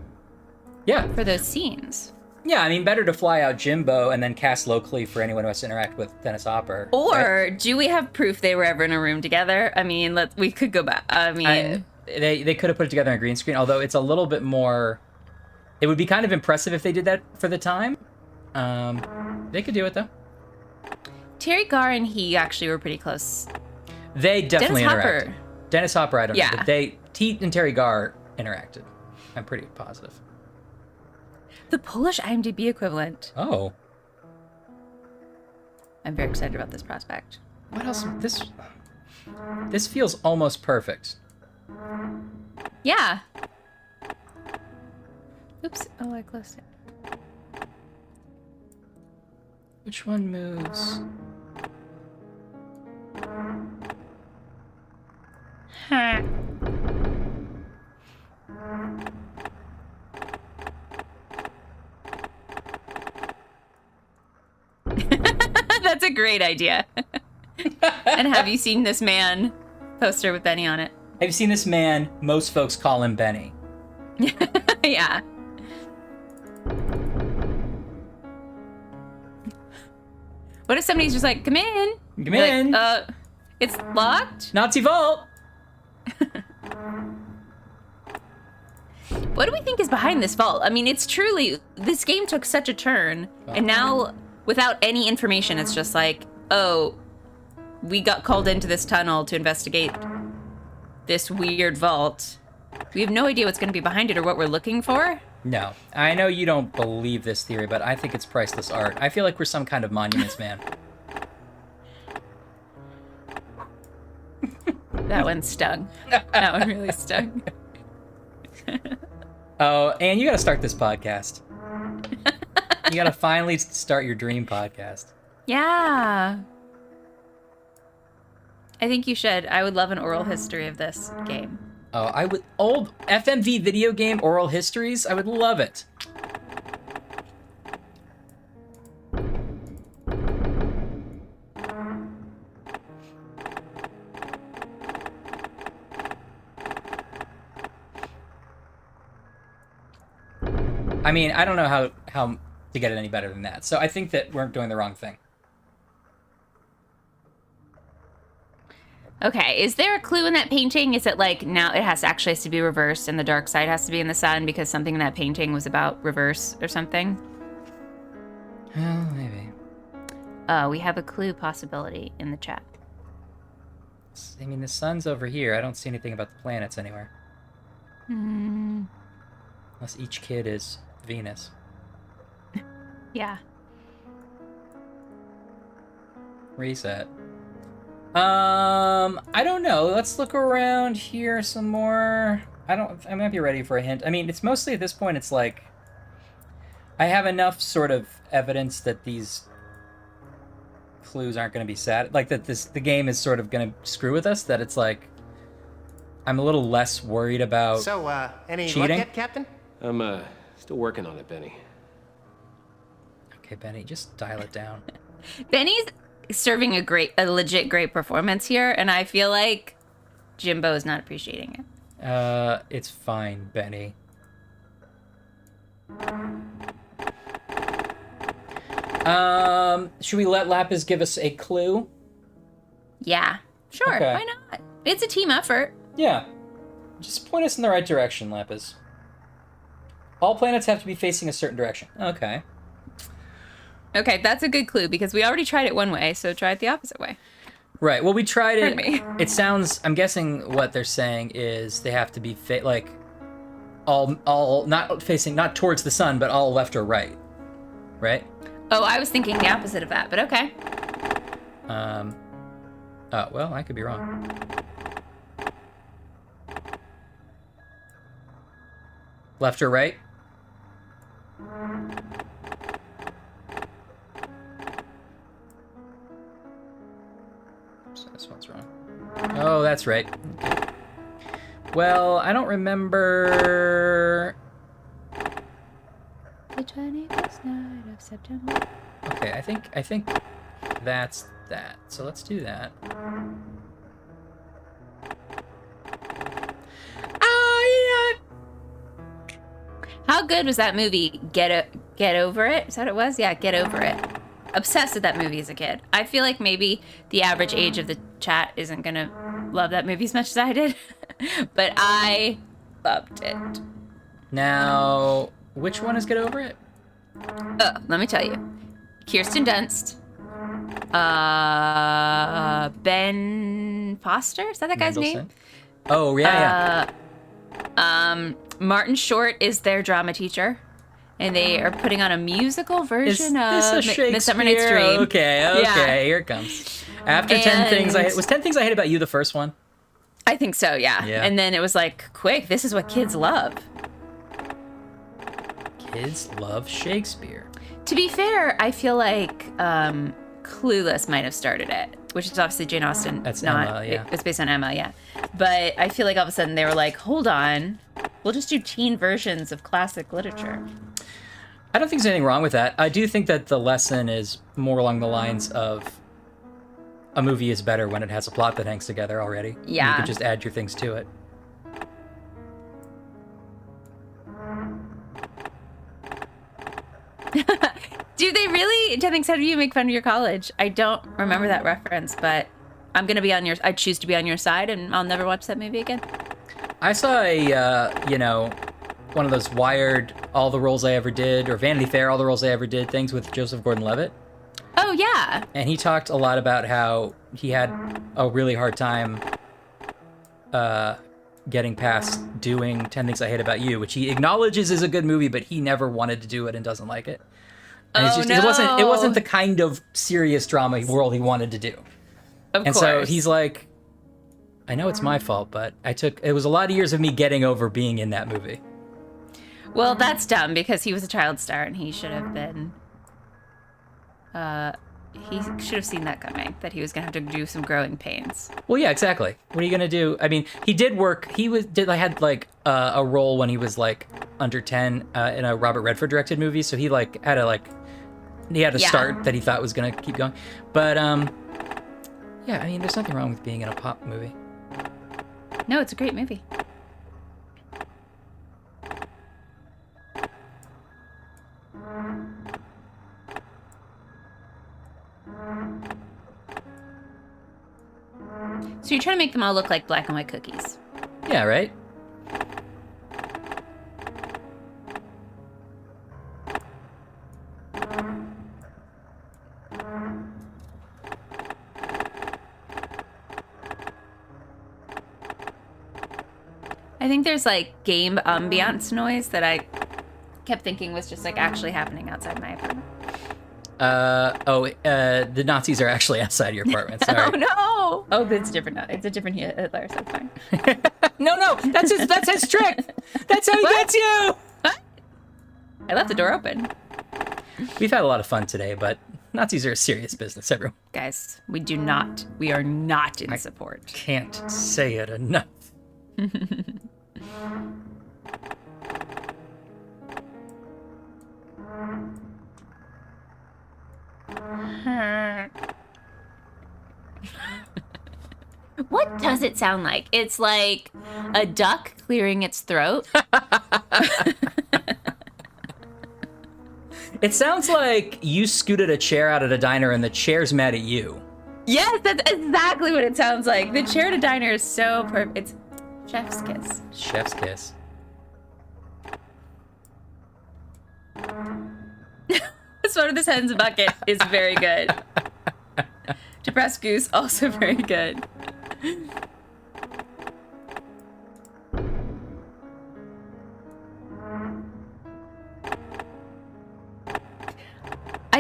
Yeah. for those scenes. Yeah, I mean, better to fly out Jimbo and then cast locally for anyone who has to interact with Dennis Hopper. Or do we have proof they were ever in a room together? I mean, we could go back. I mean, They could have put it together on green screen, although it's a little bit more... It would be kind of impressive if they did that for the time. They could do it, though. Terry Garr and he actually were pretty close. They definitely Dennis interacted. Hopper. Dennis Hopper, I don't know, Yeah. but Teet and Terry Garr interacted. I'm pretty positive. The Polish IMDb equivalent. Oh. I'm very excited about this prospect. What else? This feels almost perfect. Yeah. Oops. Oh, I closed it. Which one moves? That's a great idea. And have you seen this man poster with Benny on it? Have you seen this man? Most folks call him Benny. Yeah. What if somebody's just like, come in? Come You're in. Like, it's locked? Nazi vault. What do we think is behind this vault? I mean, it's truly, this game took such a turn, and now, without any information, it's just like, oh, we got called into this tunnel to investigate this weird vault. We have no idea what's going to be behind it or what we're looking for. No, I know you don't believe this theory, but I think it's priceless art. I feel like we're some kind of monuments man. That one stung. That one really stung. Oh, and you gotta start this podcast. You gotta finally start your dream podcast. Yeah. I think you should. I would love an oral history of this game. Oh, I would... Old FMV video game oral histories? I would love it. I mean, I don't know how to get it any better than that. So I think that we're doing the wrong thing. Okay, is there a clue in that painting? Is it like now it actually has to be reversed and the dark side has to be in the sun because something in that painting was about reverse or something? Well, maybe. We have a clue possibility in the chat. I mean, the sun's over here. I don't see anything about the planets anywhere. Unless each kid is Venus. Yeah. Reset. I don't know. Let's look around here some more. I might be ready for a hint. I mean, it's mostly at this point, it's like, I have enough sort of evidence that these clues aren't going to be like that the game is sort of going to screw with us, that it's like, I'm a little less worried about So, any cheating. luck yet, Captain? I'm, still working on it, Benny. Okay, Benny, just dial it down. Benny's serving a legit great performance here, and I feel like Jimbo is not appreciating it. It's fine, Benny. Should we let Lapis give us a clue? Yeah, sure, Okay. why not? It's a team effort. Yeah. Just point us in the right direction, Lapis. All planets have to be facing a certain direction. Okay. Okay, that's a good clue because we already tried it one way, so try it the opposite way. Right. Well, we tried it. Pardon me. It sounds. I'm guessing what they're saying is they have to be like all not towards the sun, but all left or right. Right? Oh, I was thinking the opposite of that, but okay. Oh, well, I could be wrong. Left or right? So this one's wrong. Oh, that's right. Okay. Well, I don't remember... The 21st night of September. Okay, I think that's that. So let's do that. How good was that movie? Get Over It? Is that what it was? Yeah, Get Over It. Obsessed with that movie as a kid. I feel like maybe the average age of the chat isn't gonna love that movie as much as I did, but I loved it. Now, which one is Get Over It? Let me tell you. Kirsten Dunst, Ben Foster, is that guy's name? Oh, yeah. Martin Short is their drama teacher, and they are putting on a musical version of Midsummer Night's Dream. Okay, yeah. Here it comes. After 10 Things I Hate... Was 10 Things I Hate About You the first one? I think so, yeah. And then it was like, quick, this is what kids love. Kids love Shakespeare. To be fair, I feel like Clueless might have started it, which is obviously Jane Austen. That's not, Emma, yeah. It's based on Emma, yeah. But I feel like all of a sudden they were like, hold on, we'll just do teen versions of classic literature. I don't think there's anything wrong with that. I do think that the lesson is more along the lines of a movie is better when it has a plot that hangs together already. Yeah. You can just add your things to it. Do they really, 10 Things I Hate About You, make fun of your college? I don't remember that reference, but I'm going to be on I choose to be on your side, and I'll never watch that movie again. I saw a, one of those Wired All the Roles I Ever Did, or Vanity Fair All the Roles I Ever Did things with Joseph Gordon-Levitt. Oh, yeah. And he talked a lot about how he had a really hard time getting past doing 10 Things I Hate About You, which he acknowledges is a good movie, but he never wanted to do it and doesn't like it. And it's just, no. It wasn't the kind of serious drama world he wanted to do. Of course. So he's like, I know it's my fault, but it was a lot of years of me getting over being in that movie. Well, that's dumb because he was a child star and he should have been, he should have seen that coming, that he was going to have to do some growing pains. Well, yeah, exactly. What are you going to do? I mean, he did work, had like a role when he was like under 10 in a Robert Redford directed movie. So he like had a start that he thought was going to keep going. But, yeah, I mean, there's nothing wrong with being in a pop movie. No, it's a great movie. So you're trying to make them all look like black and white cookies. Yeah, right? I think there's like game ambiance noise that I kept thinking was just like actually happening outside my apartment. The Nazis are actually outside your apartment. Sorry. Oh no! Oh, it's different. It's a different Hitler, so it's fine. No, that's his trick. That's how he gets you. What? I left the door open. We've had a lot of fun today, but Nazis are a serious business, everyone. Guys, we are not in support. Can't say it enough. What does it sound like? It's like a duck clearing its throat. It sounds like you scooted a chair out at a diner and the chair's mad at you. Yes, that's exactly what it sounds like. The chair at a diner is so perfect. It's chef's kiss. Chef's kiss. Sweater this hen's bucket is very good. Depressed goose, also very good.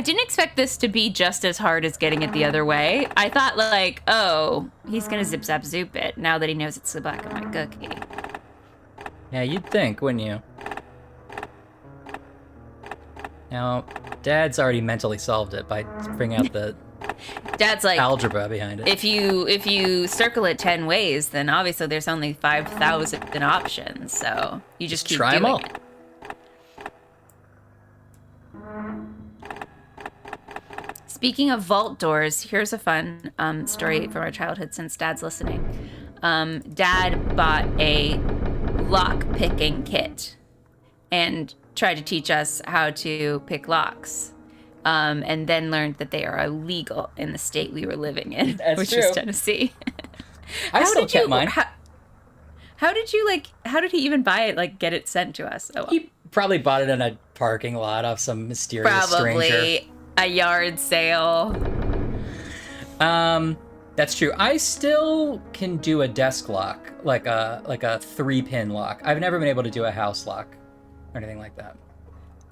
didn't expect this to be just as hard as getting it the other way. I thought, like, oh, he's going to zip zap zoop it now that he knows it's the black and white cookie. Yeah, you'd think, wouldn't you? Now, Dad's already mentally solved it by bringing out the Dad's like algebra behind it. If you circle it 10 ways, then obviously there's only 5,000 options. So you just keep try doing them all. it. Speaking of vault doors, here's a fun story from our childhood since Dad's listening. Dad bought a lock picking kit and tried to teach us how to pick locks. And then learned that they are illegal in the state we were living in, which is Tennessee. I still kept mine. How did he even buy it, like get it sent to us? Oh, well. He probably bought it in a parking lot off some mysterious stranger. Probably a yard sale. That's true. I still can do a desk lock, like a 3-pin lock. I've never been able to do a house lock or anything like that.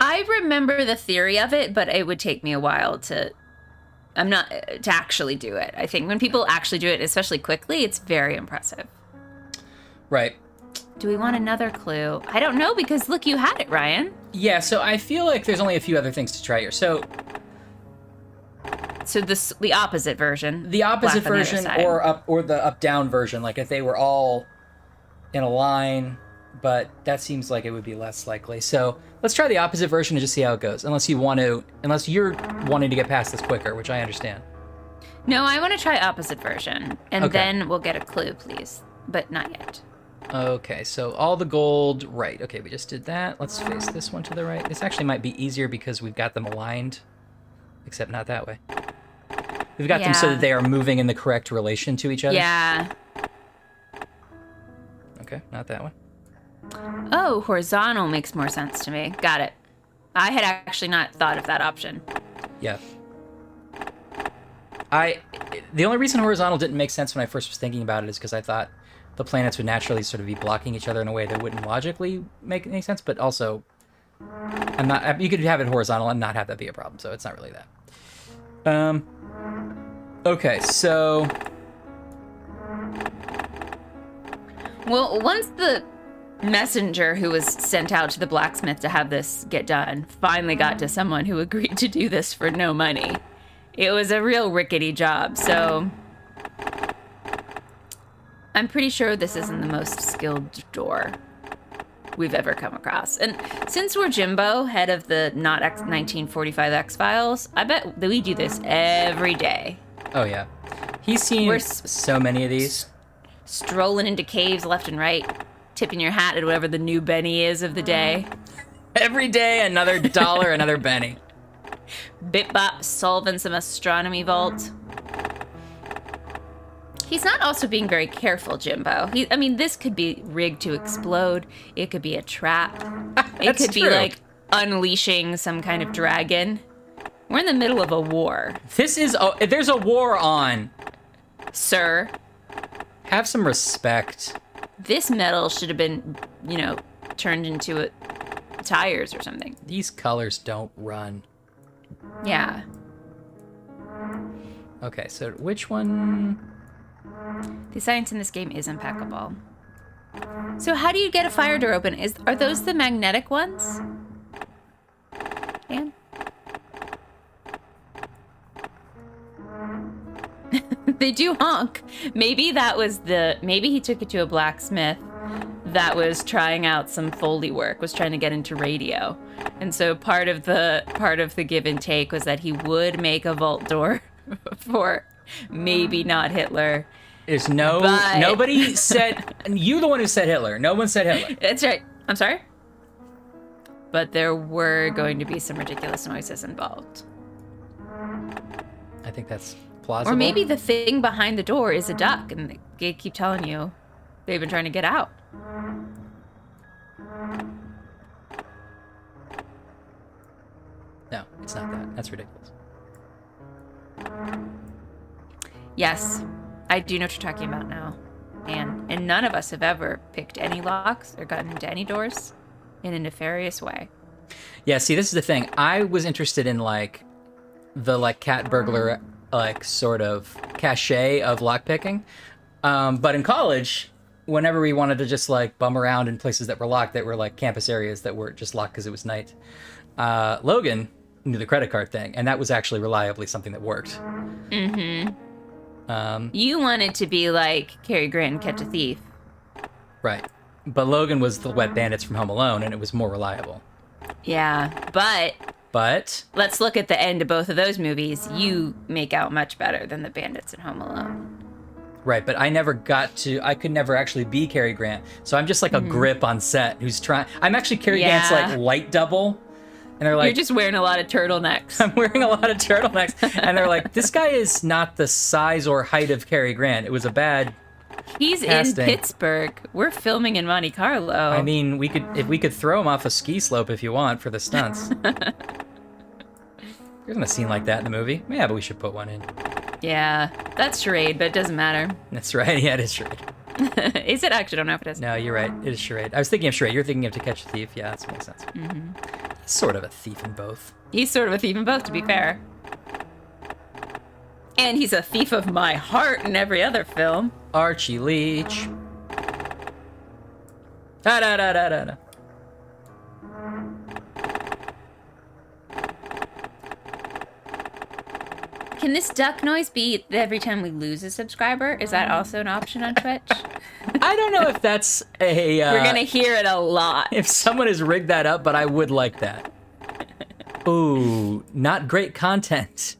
I remember the theory of it, but it would take me a while to actually do it. I think when people actually do it, especially quickly, it's very impressive. Right. Do we want another clue? I don't know, because look, you had it, Ryan. Yeah, so I feel like there's only a few other things to try here. So the opposite version. The opposite version or the up-down version, like if they were all in a line, but that seems like it would be less likely. So let's try the opposite version and just see how it goes. Unless you're wanting to get past this quicker, which I understand. No, I want to try opposite version, and then we'll get a clue, please. But not yet. Okay, so all the gold, right. Okay, we just did that. Let's face this one to the right. This actually might be easier because we've got them aligned, except not that way. We've got them so that they are moving in the correct relation to each other. Yeah. Okay, not that one. Oh, horizontal makes more sense to me. Got it. I had actually not thought of that option. Yeah. The only reason horizontal didn't make sense when I first was thinking about it is because I thought the planets would naturally sort of be blocking each other in a way that wouldn't logically make any sense, but also you could have it horizontal and not have that be a problem, so it's not really that. Okay, so well, once the messenger who was sent out to the blacksmith to have this get done finally got to someone who agreed to do this for no money, it was a real rickety job, so I'm pretty sure this isn't the most skilled door we've ever come across. And since we're Jimbo, head of the not 1945 X-Files, I bet that we do this every day. Oh, yeah. He's seen so many of these. Strolling into caves left and right, tipping your hat at whatever the new Benny is of the day. Every day, another dollar, another Benny. Bip Bop solving some astronomy vault. He's not also being very careful, Jimbo. This could be rigged to explode. It could be a trap. It could be like unleashing some kind of dragon. We're in the middle of a war. There's a war on. Sir. Have some respect. This metal should have been, turned into tires or something. These colors don't run. Yeah. Okay, so which one? The science in this game is impeccable. So how do you get a fire door open? Are those the magnetic ones? Dan? They do honk. Maybe he took it to a blacksmith that was trying out some Foley work, was trying to get into radio. And so part of the give and take was that he would make a vault door for maybe not Hitler. There's nobody said, you the one who said Hitler. No one said Hitler. That's right. I'm sorry. But there were going to be some ridiculous noises involved. I think that's plausible. Or maybe the thing behind the door is a duck and they keep telling you they've been trying to get out. No, it's not that. That's ridiculous. Yes, I do know what you're talking about now. And none of us have ever picked any locks or gotten into any doors in a nefarious way. Yeah, see, this is the thing. I was interested in, like, the like cat burglar like sort of cachet of lockpicking. But in college, whenever we wanted to just like bum around in places that were locked, that were like campus areas that were just locked because it was night, Logan knew the credit card thing, and that was actually reliably something that worked. You wanted to be like Cary Grant and Catch a Thief. Right. But Logan was the wet bandits from Home Alone, and it was more reliable. Yeah, but let's look at the end of both of those movies. You make out much better than the bandits in Home Alone. Right, but I could never actually be Cary Grant. So I'm just like a grip on set who's trying. I'm actually Cary Grant's like light double. And they're like, you're just wearing a lot of turtlenecks. I'm wearing a lot of turtlenecks. And they're like, this guy is not the size or height of Cary Grant. It was a bad He's casting. in Pittsburgh. We're filming in Monte Carlo. I mean, we could throw him off a ski slope if you want for the stunts. There's a scene like that in the movie. Yeah, but we should put one in. Yeah, that's charade, but it doesn't matter. That's right. Yeah, it is charade. Is it? Actually, I don't know if it is. No, you're right. It is charade. I was thinking of charade. You're thinking of To Catch a Thief. Yeah, that makes sense. He's sort of a thief in both. He's sort of a thief in both, to be fair. And he's a thief of my heart in every other film. Archie Leach. Da da da da da da. Can this duck noise be every time we lose a subscriber? Is that also an option on Twitch? I don't know if that's a... We're going to hear it a lot. If someone has rigged that up, but I would like that. Ooh, not great content.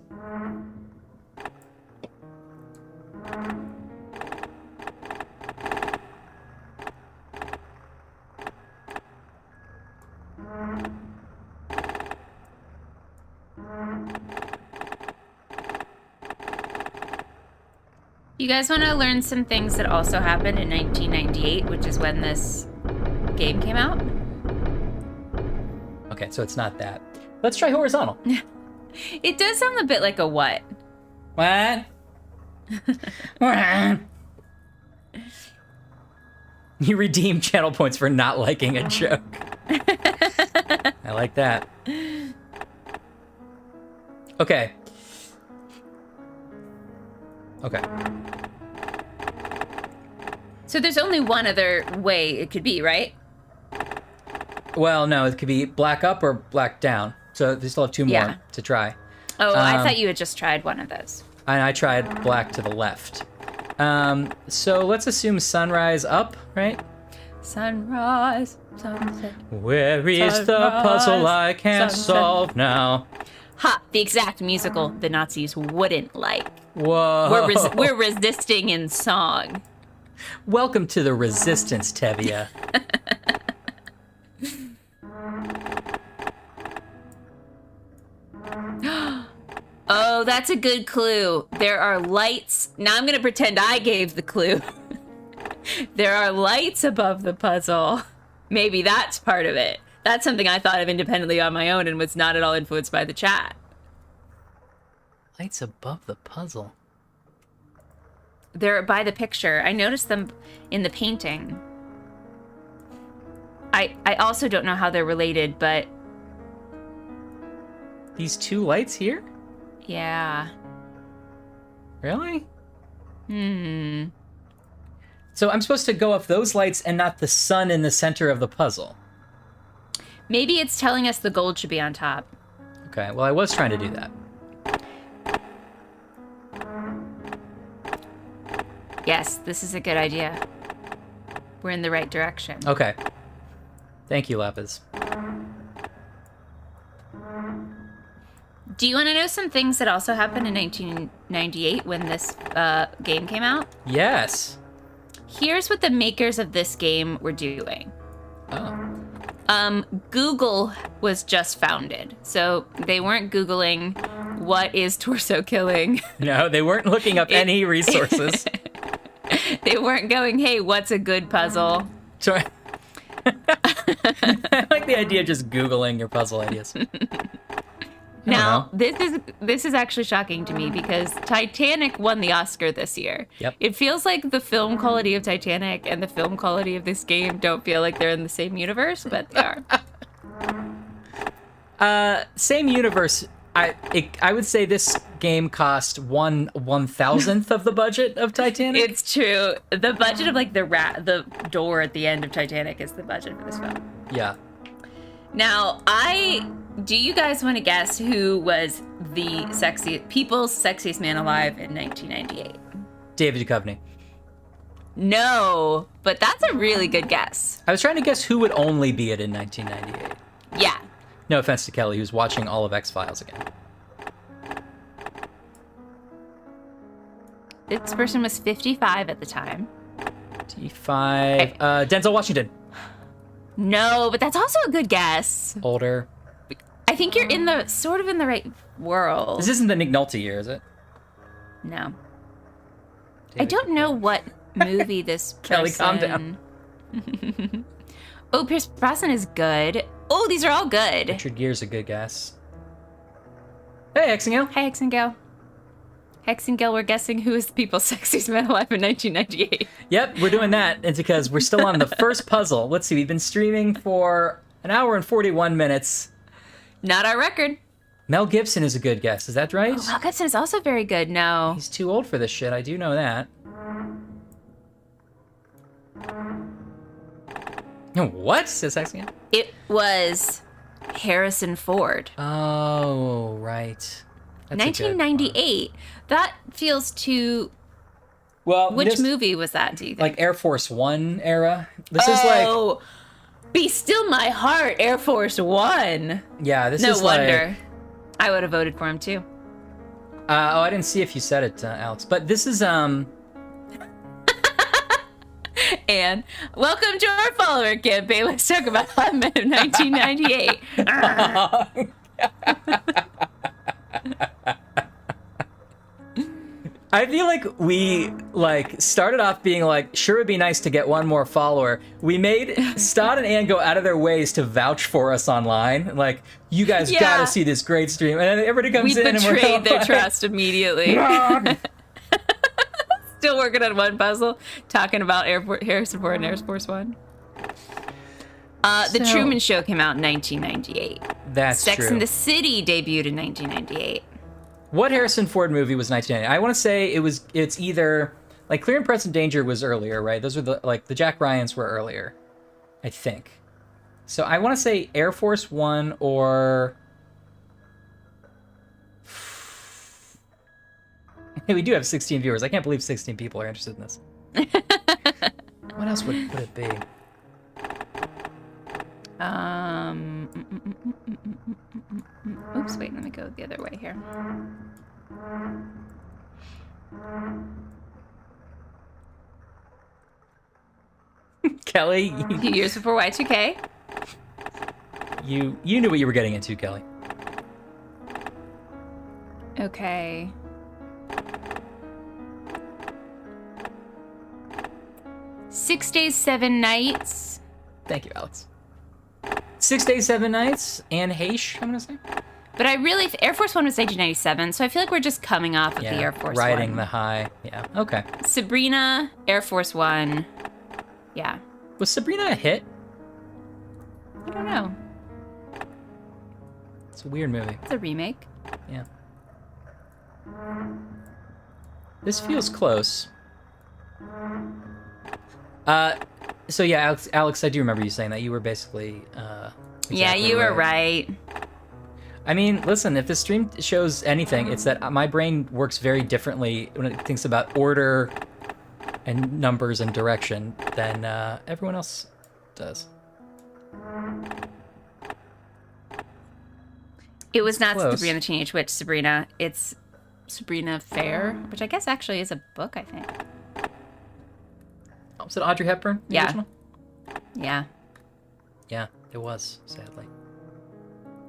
You guys want to learn some things that also happened in 1998, which is when this game came out? Okay, so it's not that. Let's try horizontal. It does sound a bit like a what? What? You redeem channel points for not liking a joke. I like that. Okay. Okay. So there's only one other way it could be, right? Well, no, it could be black up or black down. So they still have two more to try. Oh, I thought you had just tried one of those. And I tried black to the left. So let's assume sunrise up, right? Sunrise, sunset. Where is the puzzle I can't solve now? Ha! The exact musical the Nazis wouldn't like. Whoa. We're resisting in song. Welcome to the resistance, Tevia. Oh, that's a good clue. There are lights. Now I'm going to pretend I gave the clue. There are lights above the puzzle. Maybe that's part of it. That's something I thought of independently on my own and was not at all influenced by the chat. Lights above the puzzle. They're by the picture. I noticed them in the painting. I also don't know how they're related, but... These two lights here? Yeah. Really? So I'm supposed to go up those lights and not the sun in the center of the puzzle. Maybe it's telling us the gold should be on top. Okay, well, I was trying to do that. Yes, this is a good idea. We're in the right direction. Okay. Thank you, Lapis. Do you want to know some things that also happened in 1998 when this game came out? Yes. Here's what the makers of this game were doing. Oh. Google was just founded. So they weren't Googling what is torso killing. No, they weren't looking up any resources. They weren't going, hey, what's a good puzzle? Sorry. I like the idea of just Googling your puzzle ideas. Now, this is actually shocking to me because Titanic won the Oscar this year. Yep. It feels like the film quality of Titanic and the film quality of this game don't feel like they're in the same universe, but they are. Same universe I would say this game cost 1/1000th of the budget of Titanic. It's true. The budget of like the door at the end of Titanic is the budget for this film. Yeah. Now, do you guys want to guess who was the people's sexiest man alive in 1998? David Duchovny. No, but that's a really good guess. I was trying to guess who would only be it in 1998. Yeah. No offense to Kelly, who's watching all of X-Files again. This person was 55 at the time. 55. Denzel Washington. No, but that's also a good guess. Older. I think you're in the right world. This isn't the Nick Nolte year, is it? No. David I don't know what movie this person... Kelly, calm down. Oh, Pierce Brosnan is good. Oh, these are all good. Richard Gere's a good guess. Hey, Hexingale. Hi, Hex and Gil. Hex and Gil, we're guessing who is the people's sexiest man alive in 1998. Yep, we're doing that. It's because we're still on the first puzzle. Let's see, we've been streaming for an hour and 41 minutes. Not our record. Mel Gibson is a good guess. Is that right? Oh, Mel Gibson is also very good. No. He's too old for this shit. I do know that. No, what? Says Hexingale? It was Harrison Ford. Oh, right. That's 1998. That feels too... Well, which movie was that, do you think? Like Air Force One era? This is like... Oh, Be Still My Heart, Air Force One. Yeah, this no is wonder. like... I would have voted for him, too. I didn't see if you said it, Alex. But this is, And welcome to our follower campaign. Let's talk about Hot Men of 1998. I feel like we started off being like, sure, it'd be nice to get one more follower. We made Stott and Ann go out of their ways to vouch for us online. Like, you guys gotta see this great stream. And then everybody comes in and we're betrayed their trust immediately. Still working on one puzzle, talking about Harrison Ford and Air Force One. The Truman Show came out in 1998. That's true. Sex and the City debuted in 1998. What Harrison Ford movie was 1990? I want to say it's either like Clear and Present Danger was earlier, right? Those were the Jack Ryans were earlier, I think. So I want to say Air Force One or hey, we do have 16 viewers. I can't believe 16 people are interested in this. What else would it be? Oops, wait, let me go the other way here. Kelly, A few years before Y2K. you knew what you were getting into, Kelly. Okay. Six Days, Seven Nights. Thank you, Alex. 6 Days, 7 Nights, Anne Heche, I'm gonna say. But Air Force One was 1997, so I feel like we're just coming off of the Air Force One. Riding the high. Yeah, okay. Sabrina, Air Force One. Yeah. Was Sabrina a hit? I don't know. It's a weird movie. It's a remake. Yeah. This feels close. So yeah, Alex, I do remember you saying that. You were basically, yeah, you were right. I mean, listen, if the stream shows anything, it's that my brain works very differently when it thinks about order and numbers and direction than everyone else does. It was not close. Sabrina the Teenage Witch, Sabrina. It's Sabrina Fair, which I guess actually is a book, I think. Oh, was it Audrey Hepburn? The Yeah. original? Yeah. Yeah, it was, sadly.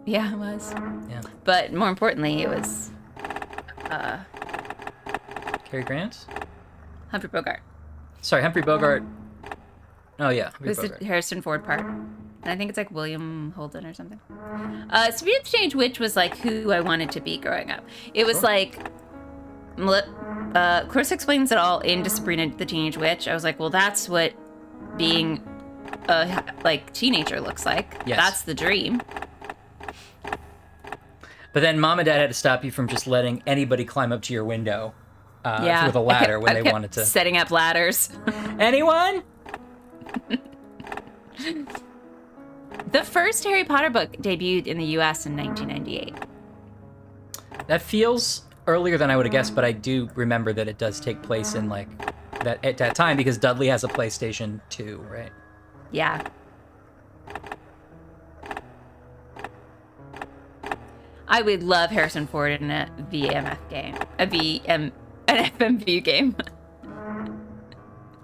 Yeah, it was. Yeah. But more importantly, it was Cary Grant? Humphrey Bogart. Sorry, Humphrey Bogart. Oh yeah, It Humphrey was Bogart. the Harrison Ford part. And I think it's like William Holden or something. Sabrina the Teenage Witch was like who I wanted to be growing up. It was like, Chris explains it all into Sabrina the Teenage Witch. I was like, well, that's what being a teenager looks like. Yes. That's the dream. But then Mom and Dad had to stop you from just letting anybody climb up to your window with a ladder when they wanted to. Setting up ladders. Anyone? The first Harry Potter book debuted in the U.S. in 1998. That feels earlier than I would have guessed, but I do remember that it does take place in like that at that time because Dudley has a PlayStation 2, right? Yeah. I would love Harrison Ford in a VMF game. An FMV game.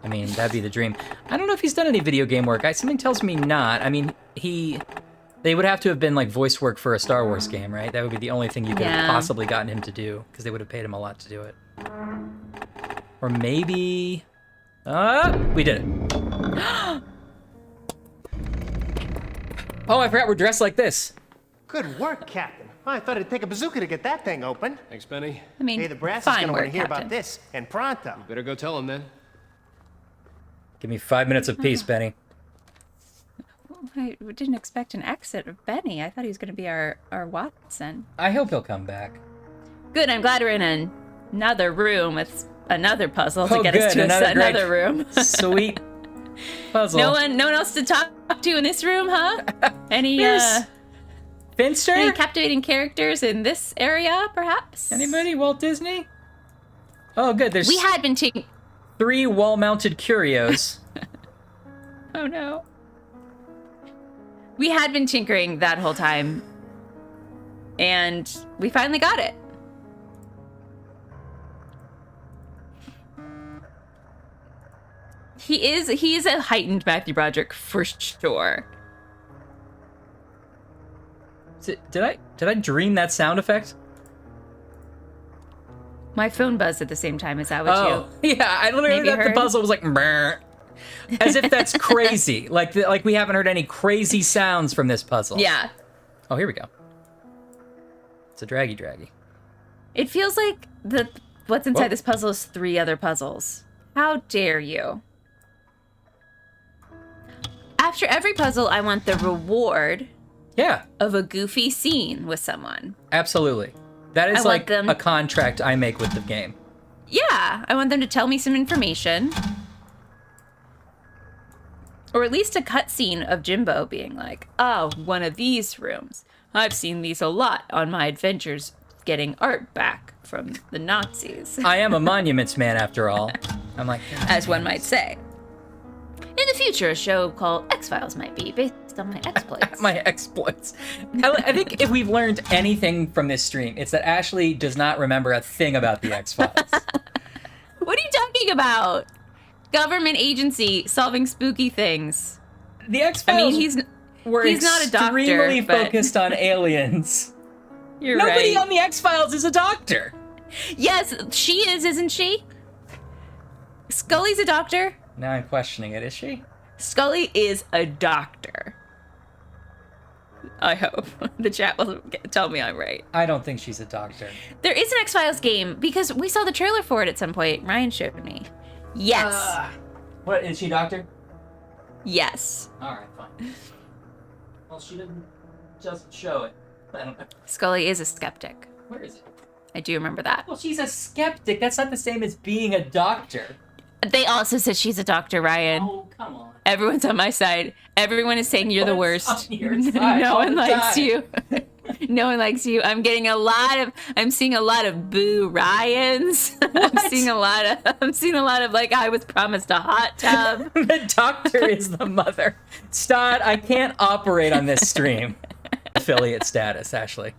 I mean, that'd be the dream. I don't know if he's done any video game work. Something tells me not. I mean, they would have to have been like voice work for a Star Wars game, right? That would be the only thing you could have possibly gotten him to do, because they would have paid him a lot to do it. Or maybe... we did it. Oh, I forgot we're dressed like this. Good work, Captain. I thought it'd take a bazooka to get that thing open. Thanks, Benny. I mean, Hey, the brass is fine gonna want to work, hear Captain. about this, and pronto. Better go tell him then. Give me 5 minutes of peace, Benny. I didn't expect an exit of Benny. I thought he was going to be our Watson. I hope he'll come back. Good, I'm glad we're in another room with another puzzle to Oh, get good. us to another great, room. Sweet puzzle. No one else to talk to in this room, huh? Any Finster? any captivating characters in this area, perhaps? Anybody? Walt Disney? Oh, good. There's We had been 3 wall-mounted curios. Oh no. We had been tinkering that whole time, and we finally got it. He is a heightened Matthew Broderick for sure. Did I dream that sound effect? My phone buzzed at the same time. Is that what you? Yeah, I literally maybe thought the heard? puzzle was like, brr, as if that's crazy. like we haven't heard any crazy sounds from this puzzle. Yeah. Oh, here we go. It's a draggy. It feels like what's inside this puzzle is 3 other puzzles. How dare you? After every puzzle, I want the reward Yeah, of a goofy scene with someone. absolutely. That is I want like them- a contract I make with the game. Yeah, I want them to tell me some information. Or at least a cutscene of Jimbo being like, oh, one of these rooms. I've seen these a lot on my adventures getting art back from the Nazis, I am a monuments man after all. I'm like, as one might say. In the future, a show called X-Files might be based on my exploits. my exploits. I think if we've learned anything from this stream, it's that Ashley does not remember a thing about the X-Files. What are you talking about? Government agency solving spooky things. The I X-Files mean, were he's not a doctor, extremely but- focused on aliens. You're Nobody right. on the X-Files is a doctor. Yes, she is, isn't she? Scully's a doctor. Now I'm questioning it. Is she? Scully is a doctor. I hope the chat will tell me I'm right. I don't think she's a doctor. There is an X-Files game because we saw the trailer for it at some point. Ryan showed me. Yes. What, is she doctor? Yes. All right, fine. Well, she didn't just show it. I don't know. Scully is a skeptic. Where is it? I do remember that. Well, she's a skeptic. That's not the same as being a doctor. They also said she's a doctor, Ryan. Oh, come on. Everyone's on my side. Everyone is saying you're the What's worst. on your side No all one the likes time? you. No one likes you. I'm seeing a lot of boo Ryans. I'm seeing a lot of like I was promised a hot tub. The doctor is the mother. Stott, I can't operate on this stream. Affiliate status, Ashley.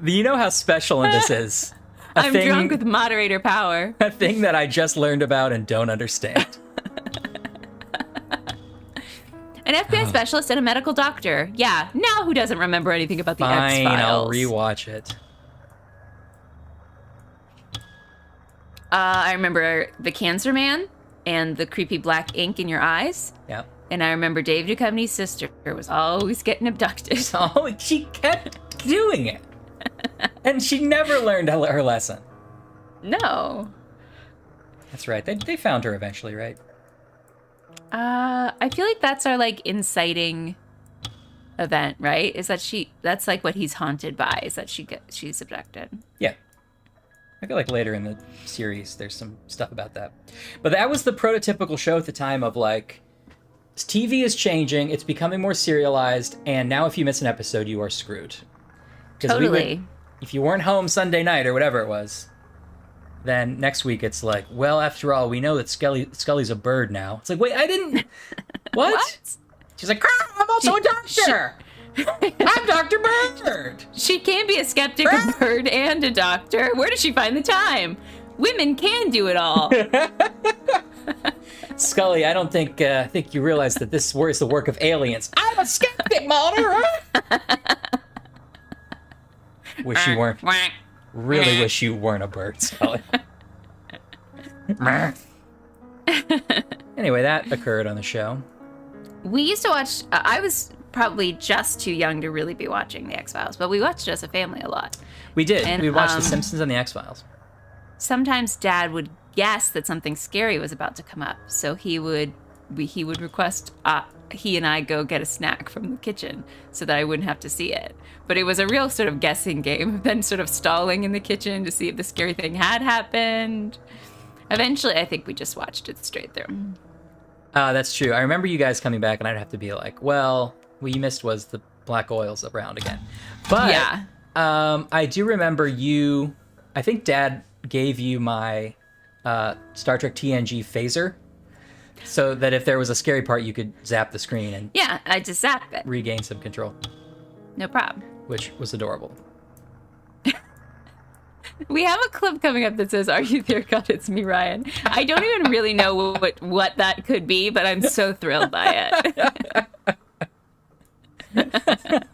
You know how special this is. I'm drunk with moderator power. A thing that I just learned about and don't understand. An FBI specialist and a medical doctor. Yeah. Now who doesn't remember anything about the Fine, X-Files? I'll rewatch it. I remember the Cancer Man and the creepy black ink in your eyes. Yeah. And I remember Dave Duchovny's sister was always getting abducted. Oh, she kept doing it. And she never learned her lesson. No. That's right. They found her eventually, right? I feel like that's our like inciting event, right? Is that that's like what he's haunted by, is that she's abducted. Yeah. I feel like later in the series there's some stuff about that. But that was the prototypical show at the time of like, TV is changing, it's becoming more serialized, and now if you miss an episode, you are screwed. Totally. If you weren't home Sunday night or whatever it was, then next week it's like, well, after all, we know that Scully's a bird now. It's like, wait, I didn't... What? She's like, I'm also a doctor! I'm Dr. Bird! She can be a skeptic, a bird, and a doctor. Where does she find the time? Women can do it all. Scully, I don't think you realize that this is the work of aliens. I'm a skeptic, Mulder! Wish you weren't. Really wish you weren't a bird, Scully. Anyway, that occurred on the show. We used to watch, I was probably just too young to really be watching The X-Files, but we watched it as a family a lot. We did. And, we watched The Simpsons and The X-Files. Sometimes Dad would guess that something scary was about to come up, so he would request he and I go get a snack from the kitchen so that I wouldn't have to see it. But it was a real sort of guessing game, then sort of stalling in the kitchen to see if the scary thing had happened. Eventually, I think we just watched it straight through. That's true. I remember you guys coming back, and I'd have to be like, well, what you missed was the black oils around again. But yeah. I do remember I think Dad gave you my Star Trek TNG phaser, so that if there was a scary part, you could zap the screen and I just zap it. Regain some control. No problem. Which was adorable. We have a clip coming up that says, "Are you there, God? It's me, Ryan." I don't even really know what that could be, but I'm so thrilled by it.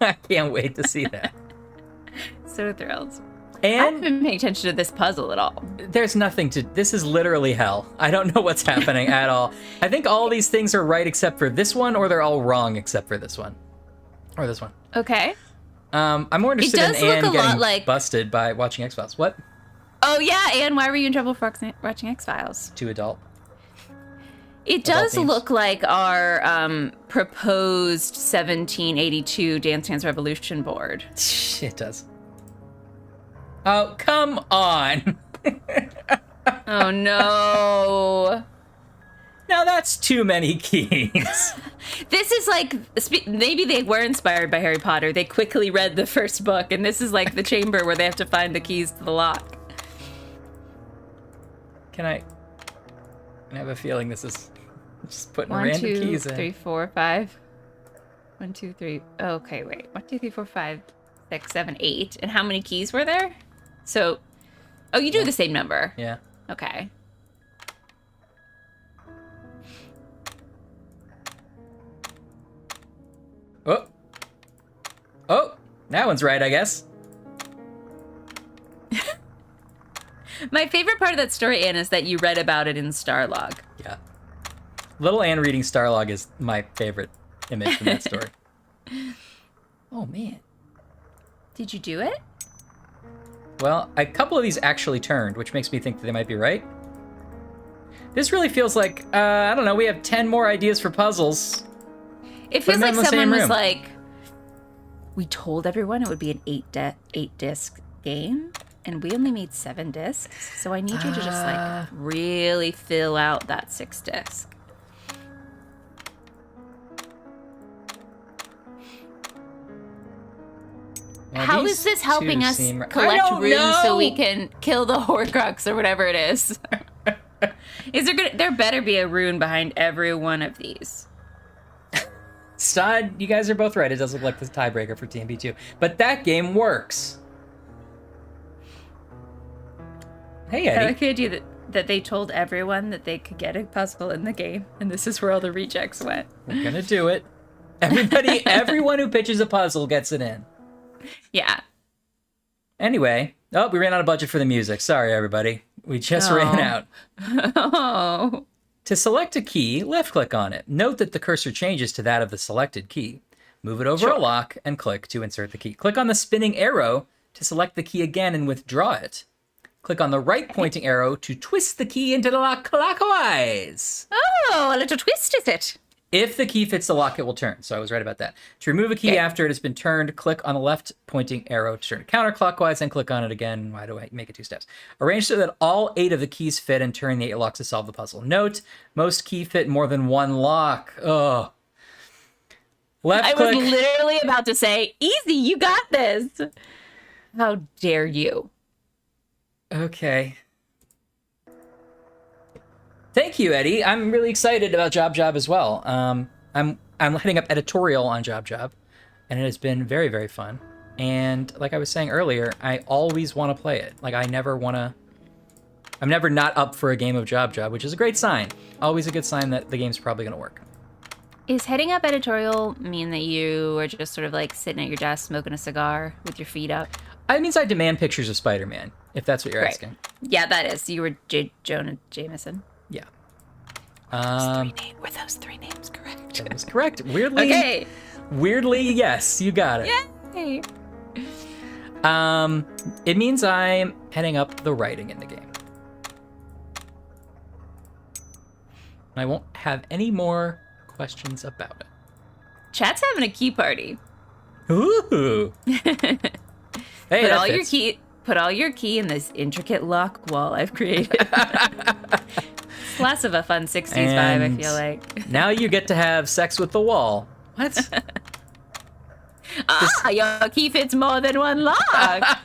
I can't wait to see that. So thrilled. And I haven't been paying attention to this puzzle at all. There's nothing to... This is literally hell. I don't know what's happening at all. I think all these things are right except for this one, or they're all wrong except for this one. Or this one. Okay. I'm more interested in Anne getting busted by watching X-Files. What? Oh, yeah, Anne, why were you in trouble for watching X-Files? Too adult. It does look like our proposed 1782 Dance Dance Revolution board. It does. Oh, come on. Oh, no. Now that's too many keys. This is like, maybe they were inspired by Harry Potter. They quickly read the first book, and this is like the chamber where they have to find the keys to the lock. I have a feeling this is just putting random keys in. 1, 2, 3, 4, 5. 1, 2, 3. Okay, wait. 1, 2, 3, 4, 5, 6, 7, 8. And how many keys were there? So, you do the same number. Yeah. Okay. Oh, that one's right, I guess. My favorite part of that story, Anne, is that you read about it in Starlog. Yeah. Little Anne reading Starlog is my favorite image from that story. Oh, man. Did you do it? Well, a couple of these actually turned, which makes me think that they might be right. This really feels like, I don't know, we have 10 more ideas for puzzles. It feels like someone was like, we told everyone it would be an 8-disc game, and we only made 7 discs, so I need you to just, like, really fill out that 6 disc. Well, how is this helping us collect runes so we can kill the Horcrux or whatever it is? There better be a rune behind every one of these. Stod, you guys are both right. It does look like the tiebreaker for TMB2. But that game works. Hey, Eddie. I like the idea that they told everyone that they could get a puzzle in the game, and this is where all the rejects went. We're gonna do it. Everyone who pitches a puzzle gets it in. Yeah. Anyway, we ran out of budget for the music. Sorry, everybody. We just ran out. Oh. To select a key, left-click on it. Note that the cursor changes to that of the selected key. Move it over a lock and click to insert the key. Click on the spinning arrow to select the key again and withdraw it. Click on the right pointing arrow to twist the key into the lock clockwise. Oh, a little twist, is it? If the key fits the lock, it will turn. So I was right about that. To remove a key after it has been turned, click on the left pointing arrow to turn it counterclockwise and click on it again. Why do I make it 2 steps? Arrange so that all 8 of the keys fit and turn the 8 locks to solve the puzzle. Note, most key fit more than 1 lock. Oh. Left click. I was literally about to say, easy, you got this. How dare you? Okay. Thank you, Eddie. I'm really excited about Job Job as well. I'm heading up editorial on Job Job, and it has been very, very fun. And like I was saying earlier, I always want to play it. Like I'm never not up for a game of Job Job, which is a great sign. Always a good sign that the game's probably going to work. Is heading up editorial mean that you are just sort of like sitting at your desk smoking a cigar with your feet up? It means I demand pictures of Spider-Man, if that's what you're asking. Yeah, that is. You were Jonah Jameson. Yeah. Were those 3 names correct? That was correct. Weirdly, Okay. Weirdly, yes, you got it. Yay! It means I'm heading up the writing in the game. I won't have any more questions about it. Chat's having a key party. Ooh. Hey, Put all your key in this intricate lock wall I've created. It's less of a fun 60s vibe, I feel like. Now you get to have sex with the wall. What? Your key fits more than 1 lock.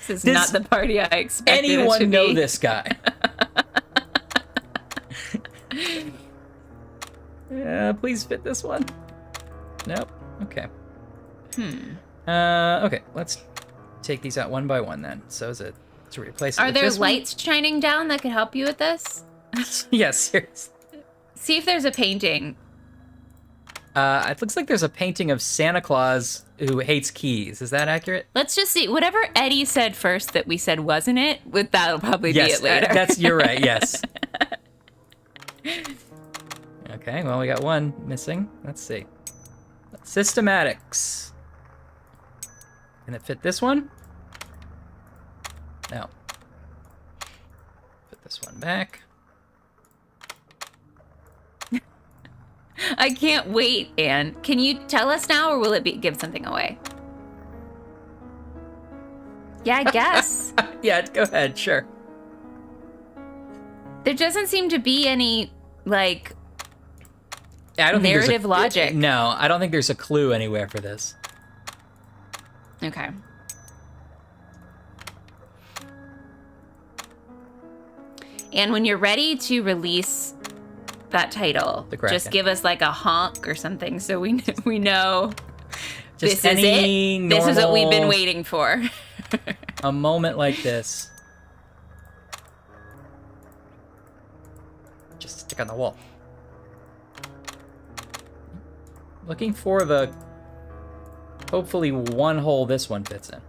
This is not the party I expected it to be. Anyone know this guy? Please fit this one. Nope. Okay. Okay, let's take these out one by one then. So is it to replace it Are with there this one? lights shining down that could help you with this? Yes, seriously. See if there's a painting. It looks like there's a painting of Santa Claus who hates keys. Is that accurate? Let's just see. Whatever Eddie said first that we said wasn't it, that'll probably be it later. You're right, yes. Okay, well, we got one missing. Let's see. Systematics. Can it fit this one? No. Put this one back. I can't wait, Anne. Can you tell us now, or will it give something away? Yeah, I guess. Yeah, go ahead, sure. There doesn't seem to be any, like, I don't narrative think logic. No, I don't think there's a clue anywhere for this. Okay. And when you're ready to release that title, just give us like a honk or something so we know Just this is it. This is what we've been waiting for. A moment like this. Just stick on the wall. Looking for the hopefully one hole this one fits in.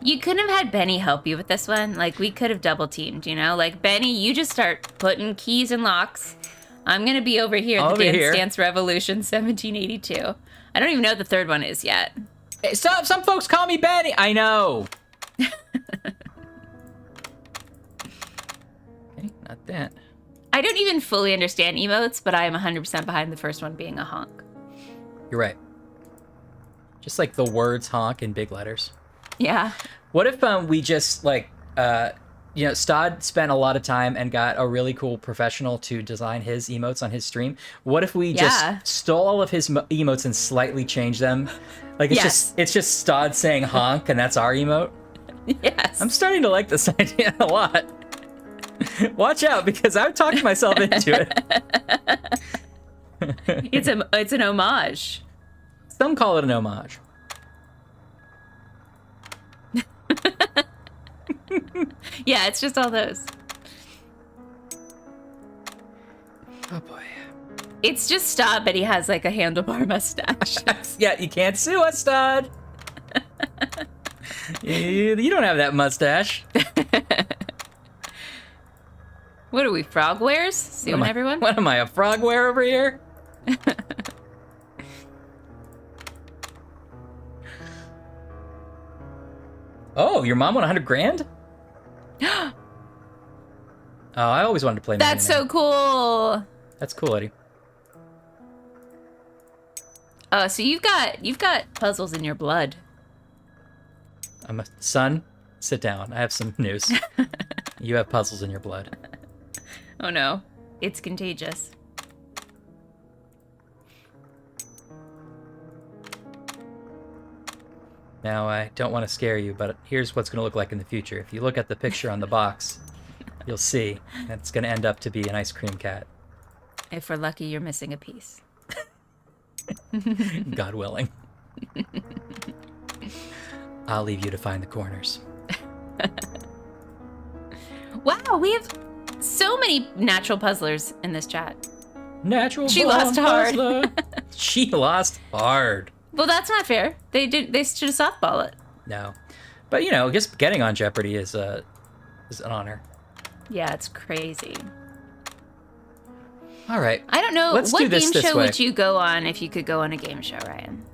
You couldn't have had Benny help you with this one. Like, we could have double teamed, you know? Like, Benny, you just start putting keys and locks. I'm going to be over here at the Dance Dance Revolution 1782. I don't even know what the third one is yet. Hey, some folks call me Benny. I know. Okay, not that. I don't even fully understand emotes, but I am 100% behind the first one being a honk. You're right. Just like the words honk in big letters. Yeah. What if we just like, Stod spent a lot of time and got a really cool professional to design his emotes on his stream. What if we just stole all of his emotes and slightly changed them? Like it's just Stod saying honk and that's our emote. Yes. I'm starting to like this idea a lot. Watch out because I've talked myself into it. It's an homage. Some call it an homage. Yeah, it's just all those. Oh boy. It's just Stop, but he has like a handlebar mustache. Yeah, you can't sue us, Todd. You don't have that mustache. What are we, frog wares? Suing everyone? What am I, a frog wear over here? Oh, your mom won 100 grand? Oh, I always wanted to play Mega That's Man. so cool. That's cool, Eddie. Oh, so you've got puzzles in your blood. Son, sit down. I have some news. You have puzzles in your blood. Oh no, it's contagious. Now, I don't want to scare you, but here's what's going to look like in the future. If you look at the picture on the box, you'll see that it's going to end up to be an ice cream cat. If we're lucky, you're missing a piece. God willing. I'll leave you to find the corners. Wow, we have so many natural puzzlers in this chat. She lost hard. She lost hard. Well, that's not fair. They should have softball it. No. But, you know, just getting on Jeopardy is an honor. Yeah, it's crazy. All right. I don't know. Let's what do this game show way. would you go on if you could go on a game show, Ryan?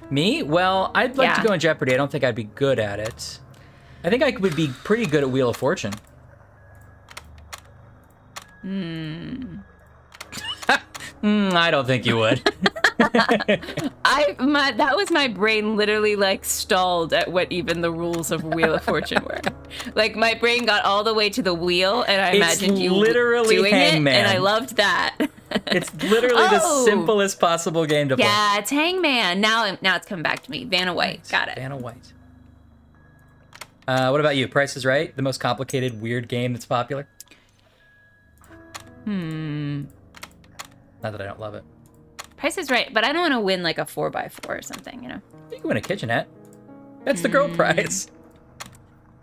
Me? Well, I'd like to go on Jeopardy. I don't think I'd be good at it. I think I would be pretty good at Wheel of Fortune. I don't think you would. That was my brain literally like stalled at what even the rules of Wheel of Fortune were. Like my brain got all the way to the wheel, and I imagined you literally doing Hangman. it, and I loved that. It's literally the simplest possible game to play. Yeah, it's Hangman. Now it's coming back to me. Vanna White. Got it. Vanna White. What about you? Price is Right? The most complicated, weird game that's popular? Not that I don't love it. Price is Right, but I don't want to win like a 4x4 or something, you know? You can win a kitchenette. That's the girl prize.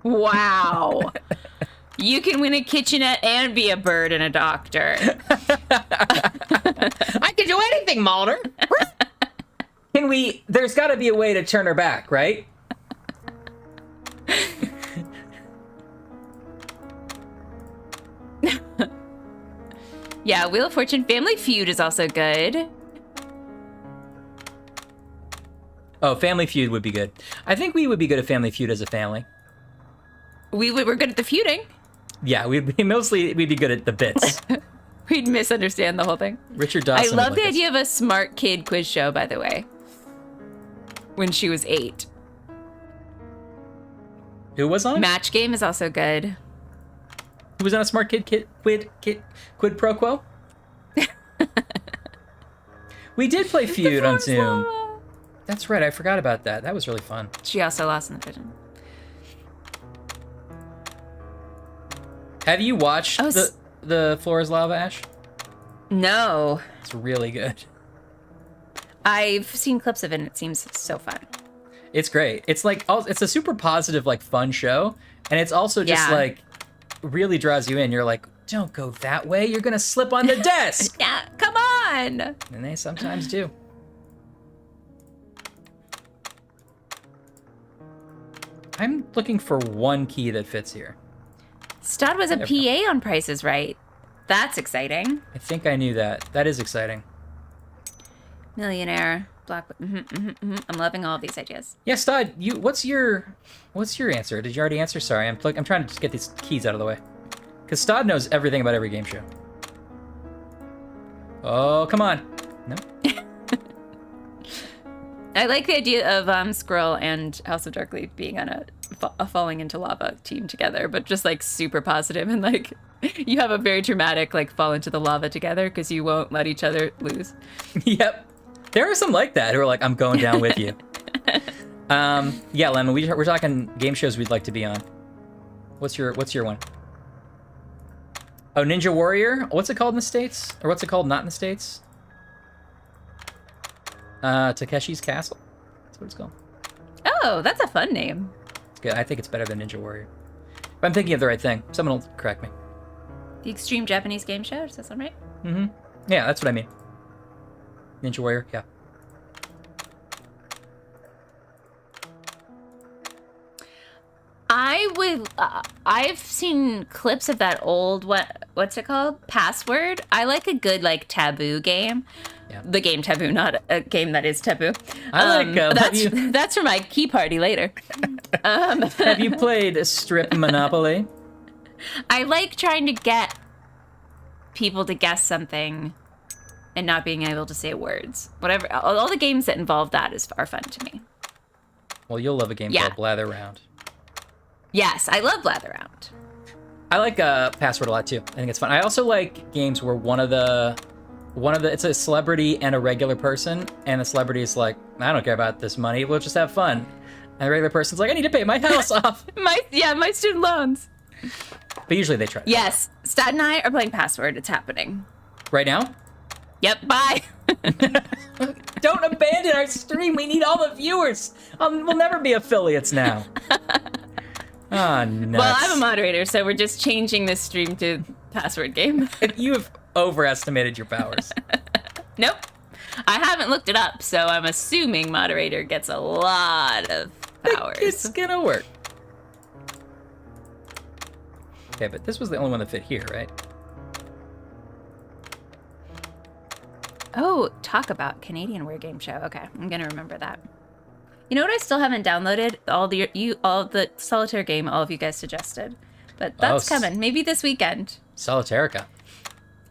Wow. You can win a kitchenette and be a bird and a doctor. I can do anything, Mulder. There's got to be a way to turn her back, right? Yeah, Wheel of Fortune. Family Feud is also good. Oh, Family Feud would be good. I think we would be good at Family Feud as a family. We're good at the feuding. Yeah, we'd be good at the bits. We'd misunderstand the whole thing. Richard Dawson. I love the idea of a smart kid quiz show, by the way. When she was 8. Who was on it? Match Game is also good. Who was on a smart kid quid pro quo? We did play Feud on Zoom. That's right, I forgot about that. That was really fun. She also lost in the pigeon. Have you watched the Floor is Lava, Ash? No. It's really good. I've seen clips of it and it seems so fun. It's great. It's like it's a super positive, like fun show, and it's also just like really draws you in. You're like, don't go that way. You're gonna slip on the desk. Yeah, come on. And they sometimes do. I'm looking for one key that fits here. Stud was a PA on Price is Right. That's exciting. I think I knew that. That is exciting. Millionaire. Black. I'm loving all of these ideas. Yeah, Stud. What's your answer? Did you already answer? Sorry, I'm trying to just get these keys out of the way. Because Stud knows everything about every game show. Oh, come on. No. I like the idea of Squirrel and House of Darkleaf being on a falling into lava team together, but just like super positive and like you have a very dramatic like fall into the lava together because you won't let each other lose. Yep. There are some like that who are like, I'm going down with you. Yeah, Lemon, we're talking game shows we'd like to be on. What's your one? Oh, Ninja Warrior? What's it called in the States? Or what's it called not in the States? Takeshi's Castle? That's what it's called. Oh, that's a fun name. It's good. I think it's better than Ninja Warrior. But I'm thinking of the right thing. Someone will correct me. The Extreme Japanese Game Show, does that sound right? Mm-hmm. Yeah, that's what I mean. Ninja Warrior, yeah. I've seen clips of that old, what's it called? Password. I like a good like taboo game. Yeah. The game Taboo, not a game that is taboo. I like that's for my key party later. Have you played Strip Monopoly? I like trying to get people to guess something and not being able to say words. Whatever, all the games that involve that are fun to me. Well, you'll love a game called Blather Round. Yes, I love Blather Round. I like Password a lot too. I think it's fun. I also like games where one of the it's a celebrity and a regular person, and the celebrity is like, I don't care about this money, we'll just have fun. And the regular person's like, I need to pay my house off. my student loans. But usually they try. Yes, Stat and I are playing Password. It's happening. Right now? Yep, bye. Don't abandon our stream. We need all the viewers. We'll never be affiliates now. Ah, nuts. Well, I'm a moderator, so we're just changing this stream to Password game. You have overestimated your powers. Nope. I haven't looked it up, so I'm assuming moderator gets a lot of powers. It's gonna work. Okay, but this was the only one that fit here, right? Oh, talk about Canadian Weird Game Show. Okay, I'm gonna remember that. You know what? I still haven't downloaded all the solitaire game all of you guys suggested, but that's coming. Maybe this weekend. Solitarica.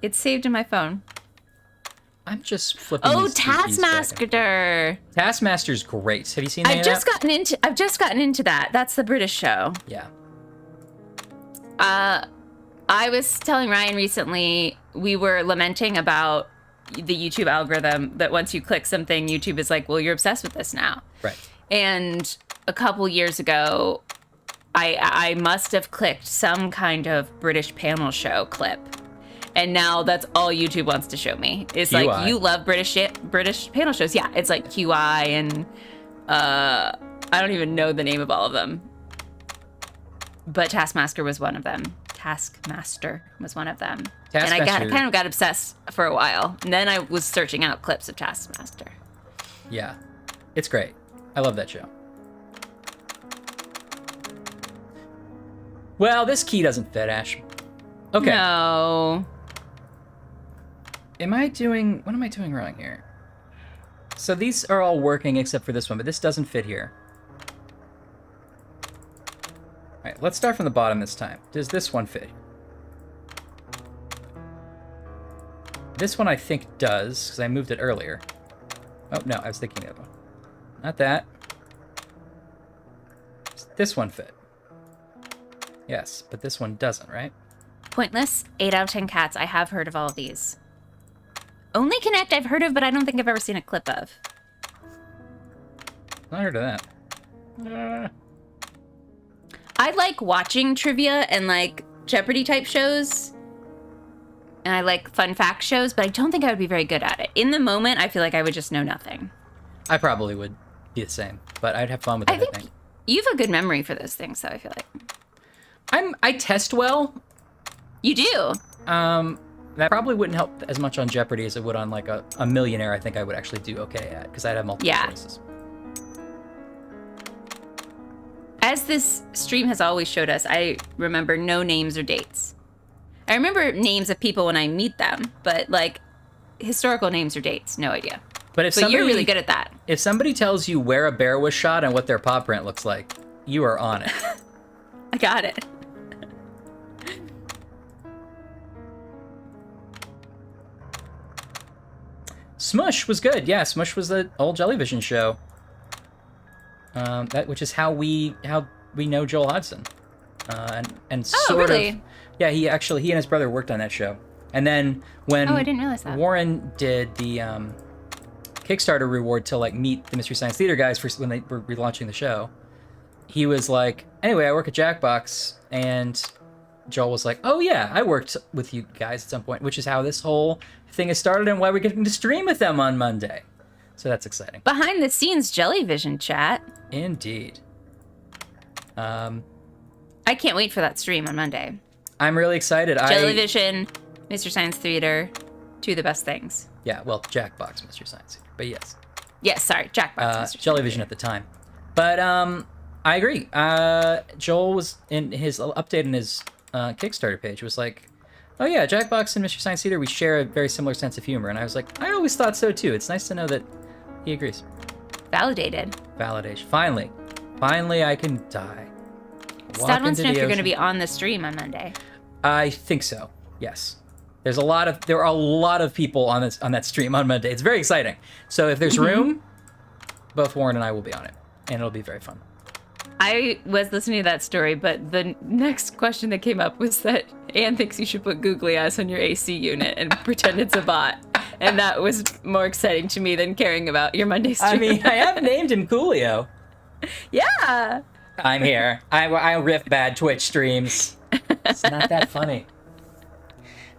It's saved in my phone. I'm just flipping. Oh, these two keys Taskmaster. Taskmaster's great. Have you seen that? I've just gotten into that. That's the British show. Yeah. I was telling Ryan recently, we were lamenting about the YouTube algorithm that once you click something, YouTube is like, well, you're obsessed with this now. Right. And a couple years ago, I must have clicked some kind of British panel show clip. And now that's all YouTube wants to show me. It's QI. like, you love British panel shows. Yeah, it's like QI and I don't even know the name of all of them. But Taskmaster was one of them. And I kind of got obsessed for a while. And then I was searching out clips of Taskmaster. Yeah, it's great. I love that show. Well, this key doesn't fit, Ash. Okay. No. What am I doing wrong here? So these are all working except for this one, but this doesn't fit here. All right, let's start from the bottom this time. Does this one fit? This one I think does, because I moved it earlier. Oh, no, I was thinking the other one. Not that. Does this one fit? Yes, but this one doesn't, right? Pointless, 8 out of 10 cats. I have heard of all of these. Only Connect I've heard of, but I don't think I've ever seen a clip of. Not heard of that. I like watching trivia and like Jeopardy type shows. And I like fun fact shows, but I don't think I would be very good at it. In the moment, I feel like I would just know nothing. I probably would be the same, but I'd have fun with it, I think. You have a good memory for those things, though, I feel like. I test well. You do? That probably wouldn't help as much on Jeopardy as it would on like a Millionaire. I think I would actually do okay at, because I'd have multiple choices. As this stream has always showed us, I remember no names or dates. I remember names of people when I meet them, but like historical names or dates, no idea. But you're really good at that. If somebody tells you where a bear was shot and what their paw print looks like, you are on it. I got it. Smush was good. Yeah, Smush was the old Jellyvision show. Which is how we know Joel Hodgson. And sort really? of. Yeah, he and his brother worked on that show. And then when I didn't realize that. Warren did the Kickstarter reward to like meet the Mystery Science Theater guys for when they were relaunching the show, he was like, anyway, I work at Jackbox, and Joel was like, oh yeah, I worked with you guys at some point, which is how this whole thing has started and why we're getting to stream with them on Monday. So that's exciting. Behind the scenes Jellyvision chat. Indeed. I can't wait for that stream on Monday. I'm really excited. Jellyvision, Mr. Science Theater, two of the best things. Yeah, well, Jackbox, Mr. Science Theater, but yes. Yes, sorry, Jackbox, Mr. Jellyvision at the time. But I agree. Joel was in his update in his Kickstarter page was like, oh yeah, Jackbox and Mr. Science Theater, we share a very similar sense of humor. And I was like, I always thought so too. It's nice to know that he agrees. Validated. Validation. Finally I can die. Stan wants to know if you're going to be on the stream on Monday. I think so. Yes. There are a lot of people on that stream on Monday. It's very exciting. So if there's room, both Warren and I will be on it, and it'll be very fun. I was listening to that story, but the next question that came up was that Anne thinks you should put googly eyes on your AC unit and pretend it's a bot. And that was more exciting to me than caring about your Monday stream. I mean, I have named him Coolio. Yeah. I'm here. I riff bad Twitch streams. It's not that funny.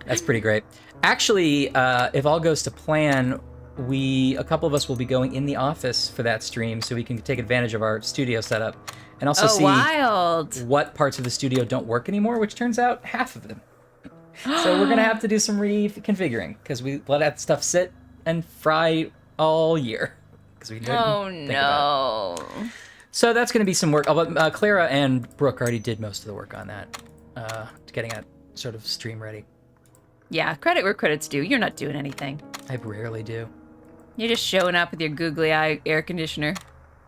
That's pretty great. Actually, if all goes to plan, a couple of us will be going in the office for that stream so we can take advantage of our studio setup and also see wild. What parts of the studio don't work anymore, which turns out half of them. So we're going to have to do some reconfiguring because we let that stuff sit and fry all year. We didn't think about it. So that's going to be some work. But Clara and Brooke already did most of the work on that, getting that sort of stream ready. Yeah, credit where credit's due. You're not doing anything. I rarely do. You're just showing up with your googly eye air conditioner.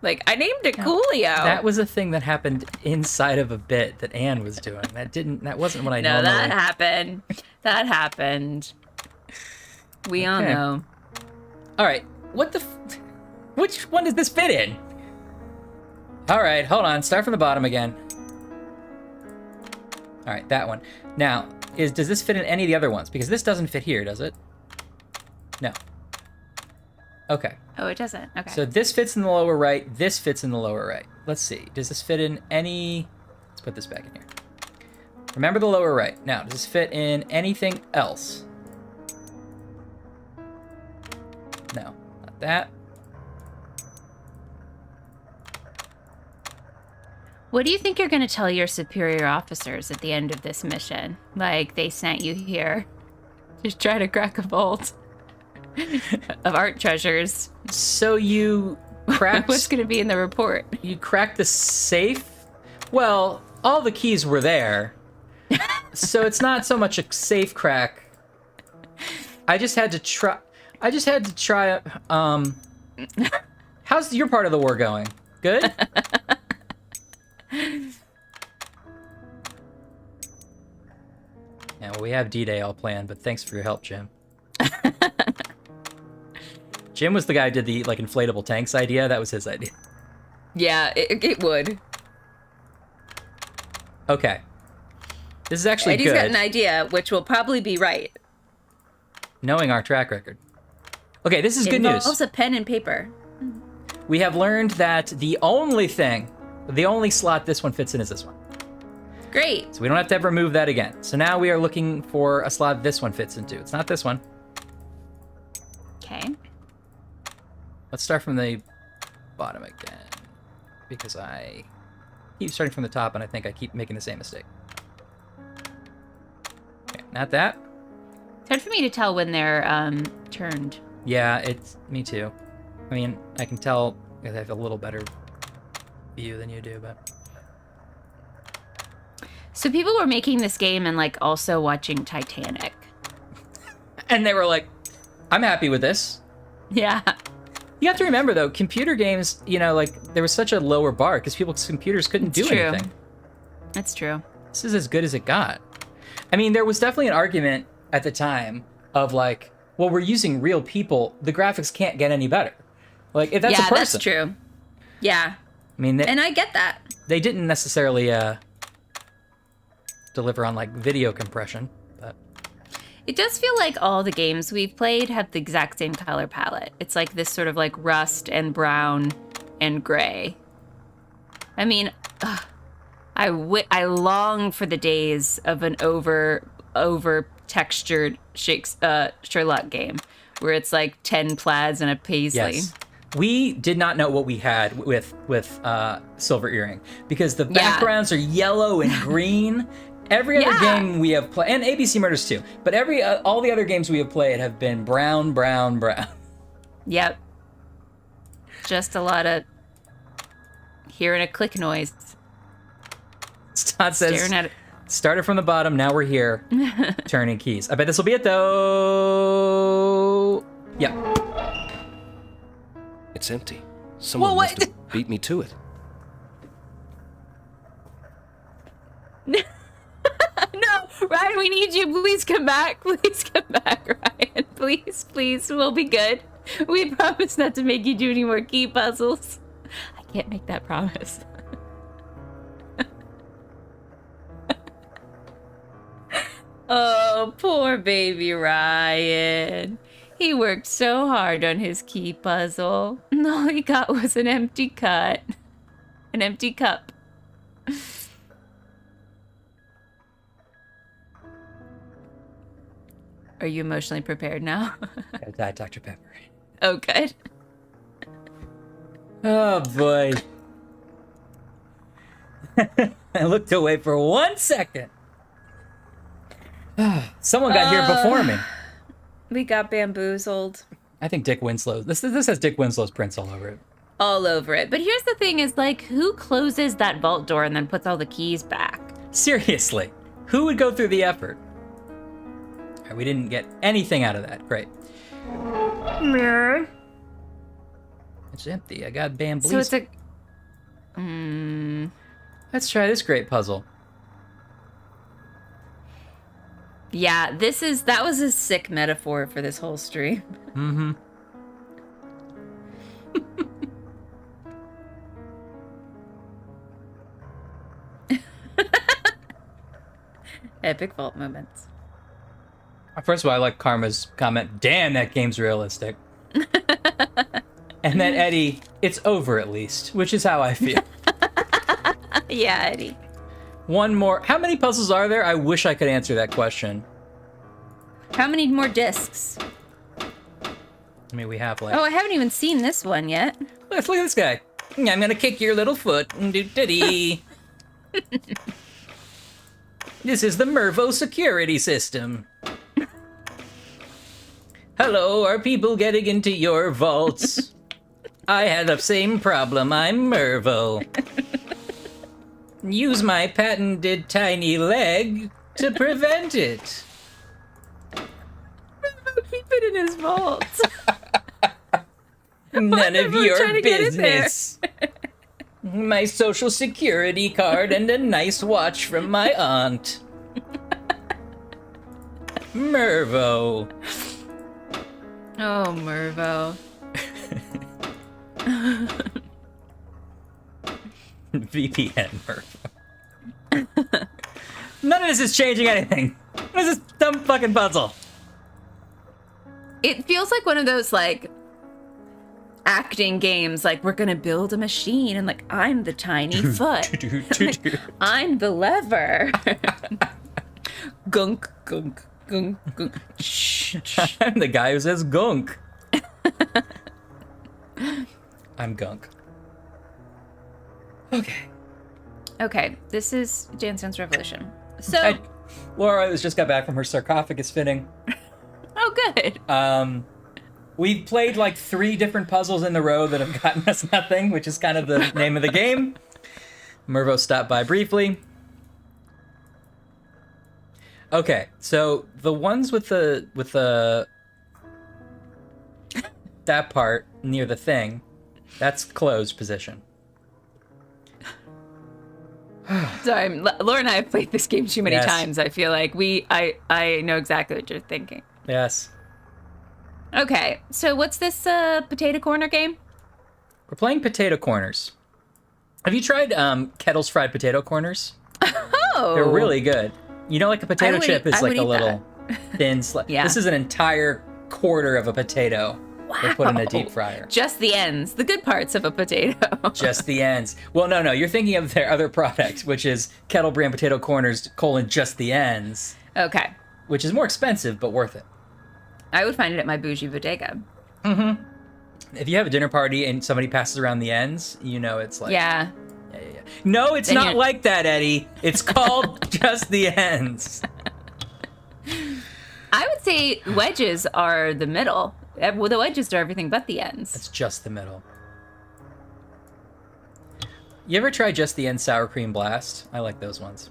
Like, I named it Coolio. That was a thing that happened inside of a bit that Anne was doing. That wasn't what I normally... No, that happened. That happened. We all know. All right. Which one does this fit in? All right, hold on. Start from the bottom again. All right, that one. Now, does this fit in any of the other ones? Because this doesn't fit here, does it? No. Okay. Oh, it doesn't. Okay. So this fits in the lower right. This fits in the lower right. Let's see. Does this fit in any... Let's put this back in here. Remember the lower right. Now, does this fit in anything else? No, not that. What do you think you're going to tell your superior officers at the end of this mission? Like, they sent you here to try to crack a vault of art treasures. So you cracked... What's going to be in the report? You cracked the safe? Well, all the keys were there. So it's not so much a safe crack. I just had to try... How's your part of the war going? Good? Yeah, well, we have D-Day all planned, but thanks for your help, Jim. Jim was the guy who did the, inflatable tanks idea. That was his idea. Yeah, it would. Okay. This is actually Eddie's good. got an idea, which will probably be right. Knowing our track record. Okay, this is good news. It involves a pen and paper. We have learned that the only slot this one fits in is this one. Great. So we don't have to ever move that again. So now we are looking for a slot this one fits into. It's not this one. Okay. Let's start from the bottom again. Because I keep starting from the top and I think I keep making the same mistake. Okay, not that. It's hard for me to tell when they're turned. Yeah, it's me too. I mean, I can tell because I have a little better view than you do, but... So people were making this game and, also watching Titanic. And they were like, I'm happy with this. Yeah. You have to remember, though, computer games, there was such a lower bar because people's computers couldn't do anything. That's true. This is as good as it got. I mean, there was definitely an argument at the time of, well, we're using real people. The graphics can't get any better. If that's a person. Yeah, that's true. Yeah. I mean, and I get that. They didn't necessarily deliver on video compression, but it does feel like all the games we've played have the exact same color palette. It's this sort of rust and brown and gray. I mean, I long for the days of an over textured Sherlock game where it's 10 plaids and a paisley. Yes. We did not know what we had with Silver Earring because the backgrounds are yellow and green. Every other game we have played, and ABC Murders too, but all the other games we have played have been brown, brown, brown. Yep. Just a lot of hearing a click noise. Todd says, staring at it. Started from the bottom, now we're here, turning keys. I bet this will be it though. Yeah. It's empty. Someone must have beat me to it. No, Ryan, we need you. Please come back. Please come back, Ryan. Please, please. We'll be good. We promise not to make you do any more key puzzles. I can't make that promise. Oh, poor baby Ryan. He worked so hard on his key puzzle. And all he got was an empty cut. An empty cup. Are you emotionally prepared now? Gotta die, Dr. Pepper. Oh, good. Oh, boy. I looked away for 1 second. Someone got here before me. We got bamboozled. I think Dick Winslow. This has Dick Winslow's prints all over it. All over it. But here's the thing is, like, who closes that vault door and then puts all the keys back? Seriously. Who would go through the effort? All right, we didn't get anything out of that. Great. It's empty. I got bamboozled. So it's a... Let's try this great puzzle. Yeah, that was a sick metaphor for this whole stream. Mm-hmm. Epic vault moments. First of all, I like Karma's comment, damn, that game's realistic. And then Eddie, it's over at least, which is how I feel. Yeah, Eddie. One more. How many puzzles are there? I wish I could answer that question. How many more discs? I mean, we have like... Oh, I haven't even seen this one yet. Look at this guy. I'm gonna kick your little foot. Doo-doo-dee. This is the Mervo security system. Hello, are people getting into your vaults? I had the same problem. I'm Mervo. Use my patented tiny leg to prevent it. Keep it in his vault. None of your business. My social security card and a nice watch from my aunt. Mervo. Oh, Mervo. VPN Mervo. None of this is changing anything. What is this dumb fucking puzzle? It feels like one of those, like, acting games, like, we're gonna build a machine, and, like, I'm the tiny foot. Like, I'm the lever. Gunk, gunk, gunk, gunk. Shh, shh. I'm the guy who says gunk. I'm gunk. Okay, this is Dance Dance Revolution. So... Laura just got back from her sarcophagus fitting. Oh, good. We've played like 3 different puzzles in a row that have gotten us nothing, which is kind of the name of the game. Mervo stopped by briefly. Okay, so the ones with the that part near the thing, that's closed position. Sorry, Laura and I have played this game too many times. I feel like I know exactly what you're thinking. Yes. Okay, so what's this potato corner game? We're playing potato corners. Have you tried Kettle's fried potato corners? Oh, They're really good. You know, like a potato chip is like a little thin slice. Yeah. This is an entire quarter of a potato. Wow. They put in a deep fryer. Just the ends, the good parts of a potato. Just the ends. Well, no, you're thinking of their other product, which is Kettle brand potato corners, just the ends. Okay. Which is more expensive, but worth it. I would find it at my bougie bodega. Mm-hmm. If you have a dinner party and somebody passes around the ends, you know it's like... Yeah. No, it's not like that, Eddie. It's called just the ends. I would say wedges are the middle. Well, the wedges are everything but the ends. It's just the middle. You ever try just the end sour cream blast? I like those ones.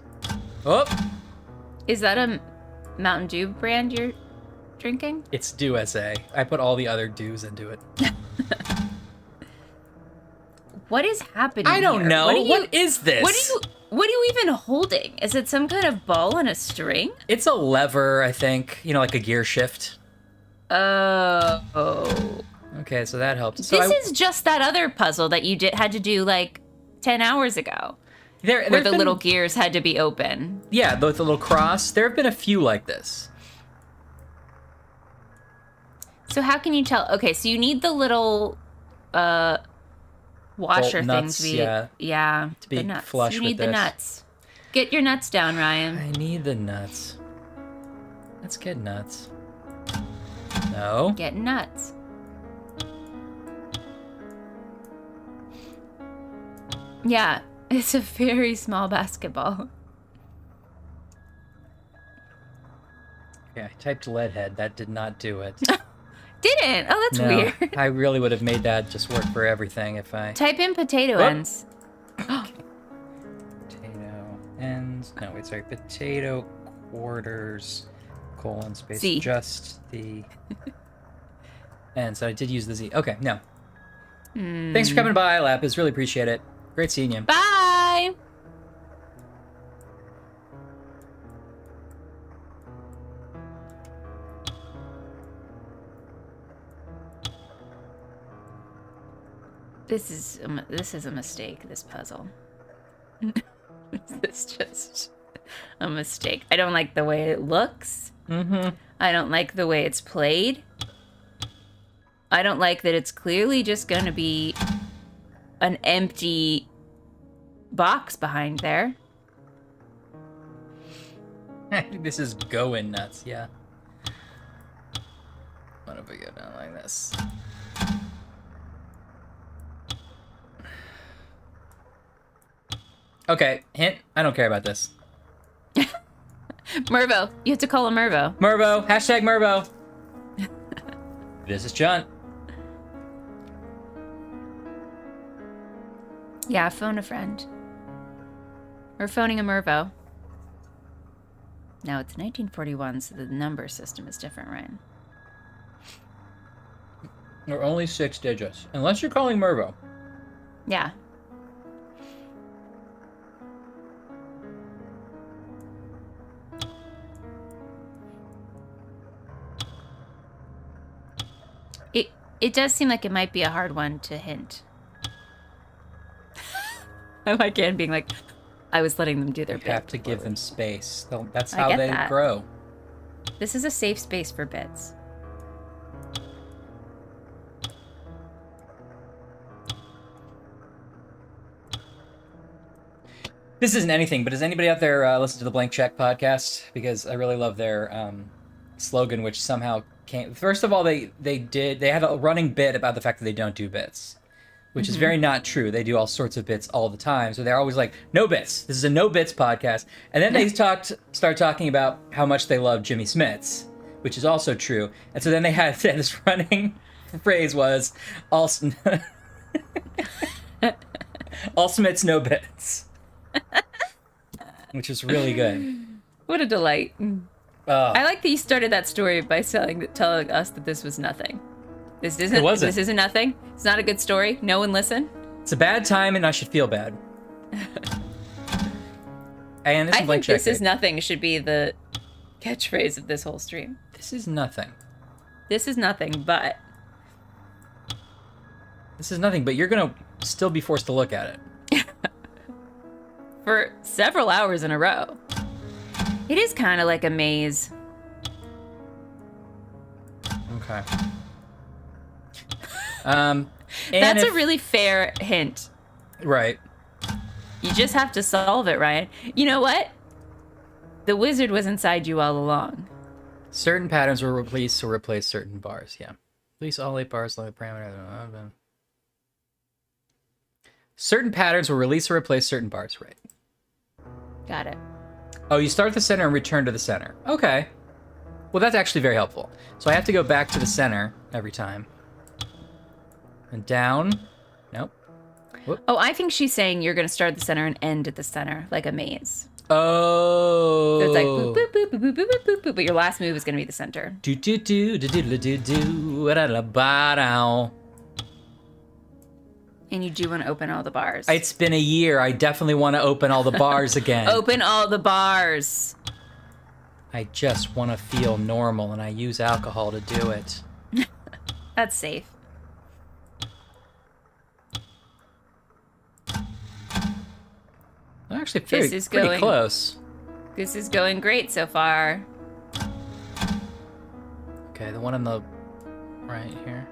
Oh! Is that a Mountain Dew brand you're drinking? It's Dew SA. I put all the other Dews into it. What is happening? I don't here? know. What is this? What are you even holding? Is it some kind of ball and a string? It's a lever, I think. You know, like a gear shift. Oh. Okay, so that helped. So this is just that other puzzle that you had to do like 10 hours ago. Where the little gears had to be open. Yeah, with the little cross. There have been a few like this. So how can you tell? Okay, so you need the little washer nuts, thing to be to be the nuts. flush You with need the this. nuts. Get your nuts down, Ryan. I need the nuts. Let's get nuts. No. Get nuts. Yeah, it's a very small basketball. Yeah, I typed lead head. That did not do it. Didn't? Oh, that's No, weird. I really would have made that just work for everything if I... Type in potato Whoop. ends. Potato ends. No, wait, sorry. Potato quarters, colon, space, Z. just the ends. So I did use the Z. Okay, no. Thanks for coming by, Lapis. Really appreciate it. Great seeing you. Bye! This is a mistake, this puzzle. This is just a mistake. I don't like the way it looks. I don't like the way it's played. I don't like that it's clearly just going to be an empty box behind there. I think this is going nuts, yeah. What if we go down like this? Okay, hint. I don't care about this. Mervo. You have to call him Mervo. Mervo. Hashtag Mervo. This is John. Yeah, phone a friend. We're phoning a Mervo. Now it's 1941, so the number system is different, right? They're only 6 digits. Unless you're calling Mervo. Yeah. It does seem like it might be a hard one to hint. I like it being like, I was letting them do their bit. You have to give them space. That's I how get they that. grow. This is a safe space for bits. This isn't anything, but does anybody out there listen to the Blank Check podcast? Because I really love their slogan, which somehow came... First of all, they had a running bit about the fact that they don't do bits, which is very not true. They do all sorts of bits all the time. So they're always like, no bits. This is a no bits podcast. And then they start talking about how much they love Jimmy Smits, which is also true. And so then they had this running phrase was, all Smits, no bits. Which is really good. What a delight. I like that you started that story by telling us that this was nothing. This isn't nothing. It's not a good story. No one listen. It's a bad time and I should feel bad. And this I is Blank think Check. this is nothing should be the catchphrase of this whole stream. This is nothing. This is nothing, but... This is nothing, but you're going to still be forced to look at it. For several hours in a row. It is kind of like a maze. Okay. That's a really fair hint. Right. You just have to solve it, Ryan. You know what? The wizard was inside you all along. Certain patterns will replace or replace certain bars. Yeah. Release all 8 bars along the parameter. Certain patterns will release or replace certain bars. Right. Got it. Oh, you start at the center and return to the center. Okay. Well, that's actually very helpful. So I have to go back to the center every time. And down. Nope. Whoop. Oh, I think she's saying you're going to start at the center and end at the center, like a maze. Oh. So it's like boop, boop, boop, boop, boop, boop, boop, boop, but your last move is going to be the center. Do do do do do do do do da da ba. And you do want to open all the bars. It's been a year. I definitely want to open all the bars again. Open all the bars. I just want to feel normal, and I use alcohol to do it. That's safe. Actually, pretty close. This is going great so far. Okay, the one on the right here.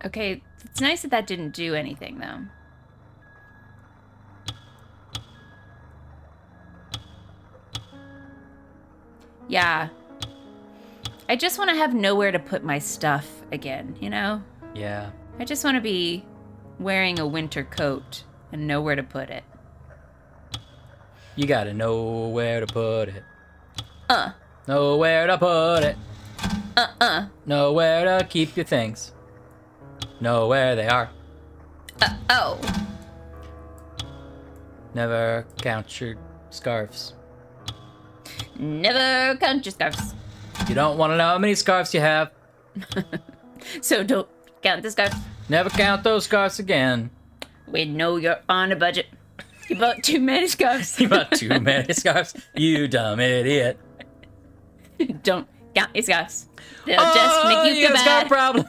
Okay, it's nice that didn't do anything, though. Yeah. I just want to have nowhere to put my stuff again, you know? Yeah. I just want to be wearing a winter coat and nowhere to put it. You gotta know where to put it. Nowhere to put it. Nowhere to keep your things. Know where they are. Oh. Never count your scarves. Never count your scarves. You don't want to know how many scarves you have. So don't count the scarves. Never count those scarves again. We know you're on a budget. You bought too many scarves. You bought too many scarves. You dumb idiot. Don't count your scarves. They'll just make you feel bad. Scarf problem.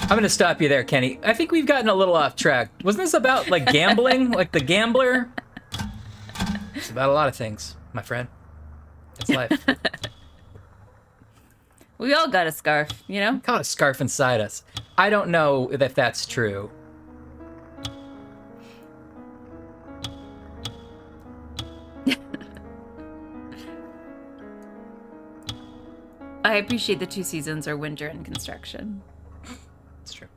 I'm going to stop you there, Kenny. I think we've gotten a little off track. Wasn't this about, like, gambling? Like the gambler? It's about a lot of things, my friend. It's life. We all got a scarf, you know? Got a scarf inside us. I don't know if that's true. I appreciate the 2 seasons are winter and construction. It's true.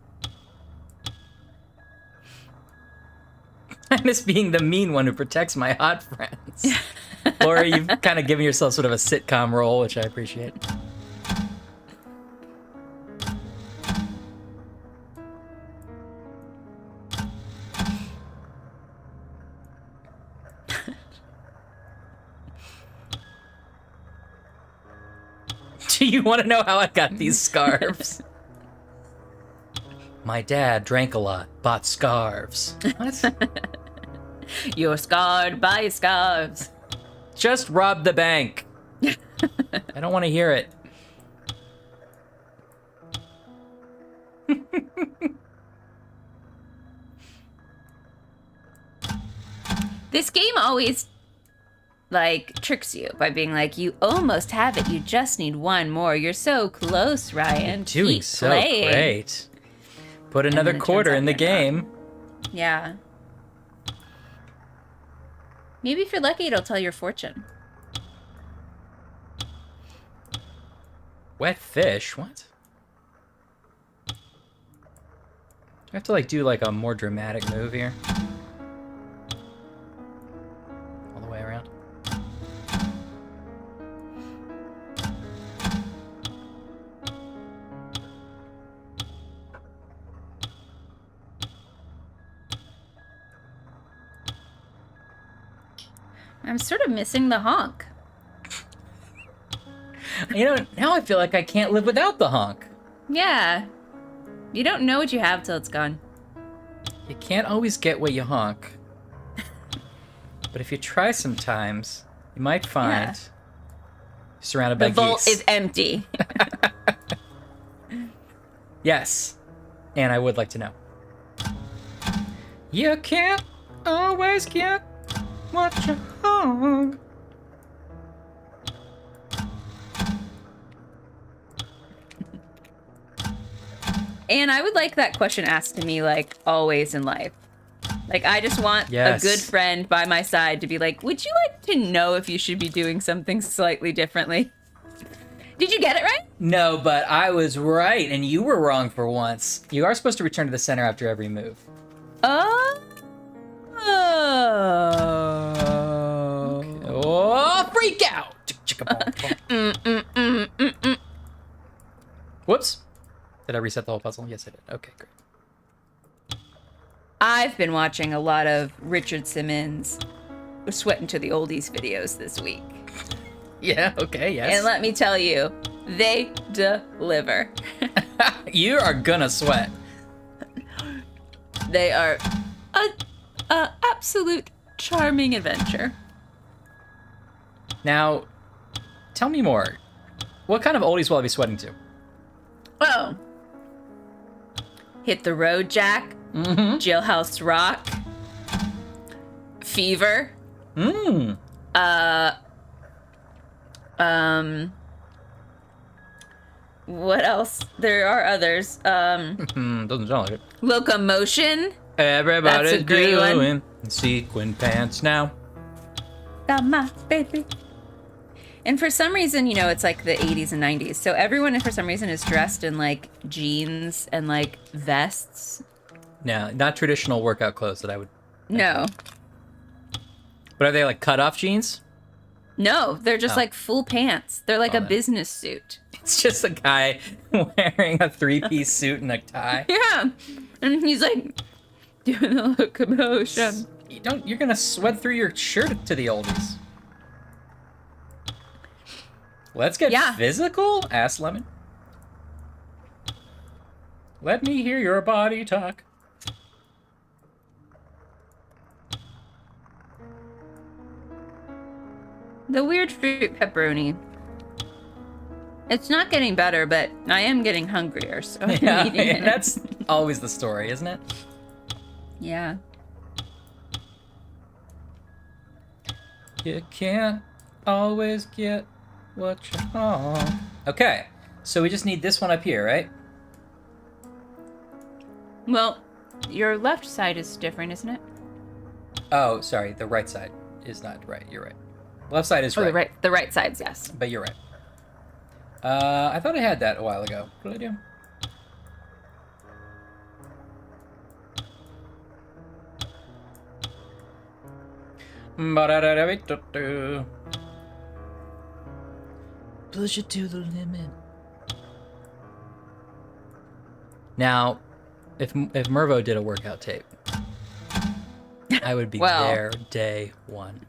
I miss being the mean one who protects my hot friends. Laura, you've kind of given yourself sort of a sitcom role, which I appreciate. Do you want to know how I got these scarves? My dad drank a lot, bought scarves. What? You're scarred by your scarves. Just robbed the bank. I don't want to hear it. This game always, like, tricks you by being like, you almost have it, you just need one more. You're so close, Ryan. You're doing Keep so playing. great. Put another quarter in the game. Yeah. Maybe if you're lucky, it'll tell your fortune. Wet fish? What? Do I have to, like, do, like, a more dramatic move here? All the way around. I'm sort of missing the honk. You know, now I feel like I can't live without the honk. Yeah. You don't know what you have till it's gone. You can't always get what you honk. But if you try sometimes, you might find you're surrounded by the vault geese. is empty. Yes. And I would like to know. You can't always get what you honk. And I would like that question asked to me, like, always in life. Like, I just want a good friend by my side to be like, would you like to know if you should be doing something slightly differently? Did you get it right? No, but I was right, and you were wrong for once. You are supposed to return to the center after every move. Oh. Okay. Oh, freak out! Whoops. Did I reset the whole puzzle? Yes, I did. Okay, great. I've been watching a lot of Richard Simmons Sweating to the Oldies videos this week. Yeah, okay, yes. And let me tell you, they deliver. You are gonna sweat. They are a absolute charming adventure. Now, tell me more. What kind of oldies will I be sweating to? Oh. Hit the Road, Jack. Mm-hmm. Jailhouse Rock. Fever. What else? There are others. Doesn't sound like it. Locomotion. Everybody's That's a great doing sequin pants now. Got my baby. And for some reason, it's like the 80s and 90s. So everyone, for some reason, is dressed in like jeans and like vests. Yeah, not traditional workout clothes that I would. No. But are they like cut-off jeans? No, they're just like full pants. They're like a business suit. It's just a guy wearing a three-piece suit and a tie. Yeah. And he's like doing the locomotion. You're gonna sweat through your shirt to the oldies. Let's get physical, asked Lemon. Let me hear your body talk. The weird fruit pepperoni. It's not getting better, but I am getting hungrier, so I'm eating it. That's always the story, isn't it? Yeah. You can't always get what you want. Okay, so we just need this one up here, right? Well, your left side is different, isn't it? Oh, sorry, the right side is not right. You're right. Left side is right. The right side's yes. But you're right. I thought I had that a while ago. What did I do? Push it to the limit. Now, if Mervo did a workout tape, I would be there day one.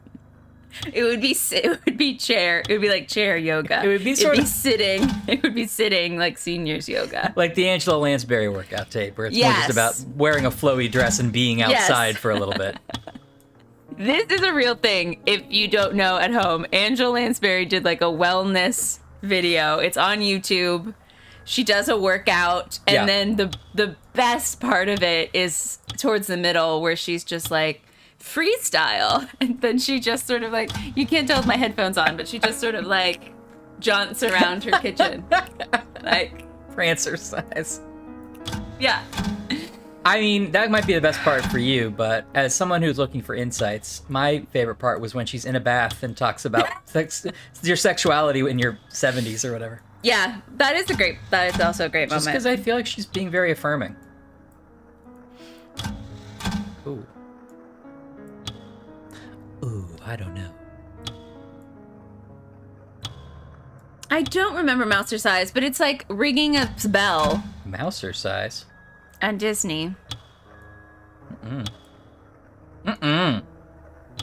It would be chair. It would be like chair yoga. It would be sitting. It would be sitting like seniors yoga. Like the Angela Lansbury workout tape, where it's more just about wearing a flowy dress and being outside for a little bit. This is a real thing. If you don't know at home, Angela Lansbury did like a wellness video. It's on YouTube. She does a workout, and then the best part of it is towards the middle where she's just like freestyle, and then she just sort of like, you can't tell with my headphones on, but she just sort of like jaunts around her kitchen, like Prancer size. Yeah. I mean, that might be the best part for you, but as someone who's looking for insights, my favorite part was when she's in a bath and talks about your sexuality in your 70s or whatever. Yeah, that is also a great moment. Just because I feel like she's being very affirming. Ooh. Ooh, I don't know. I don't remember Mouser Size, but it's like ringing a bell. Mouser Size? On Disney. Mm-mm. Mm-mm.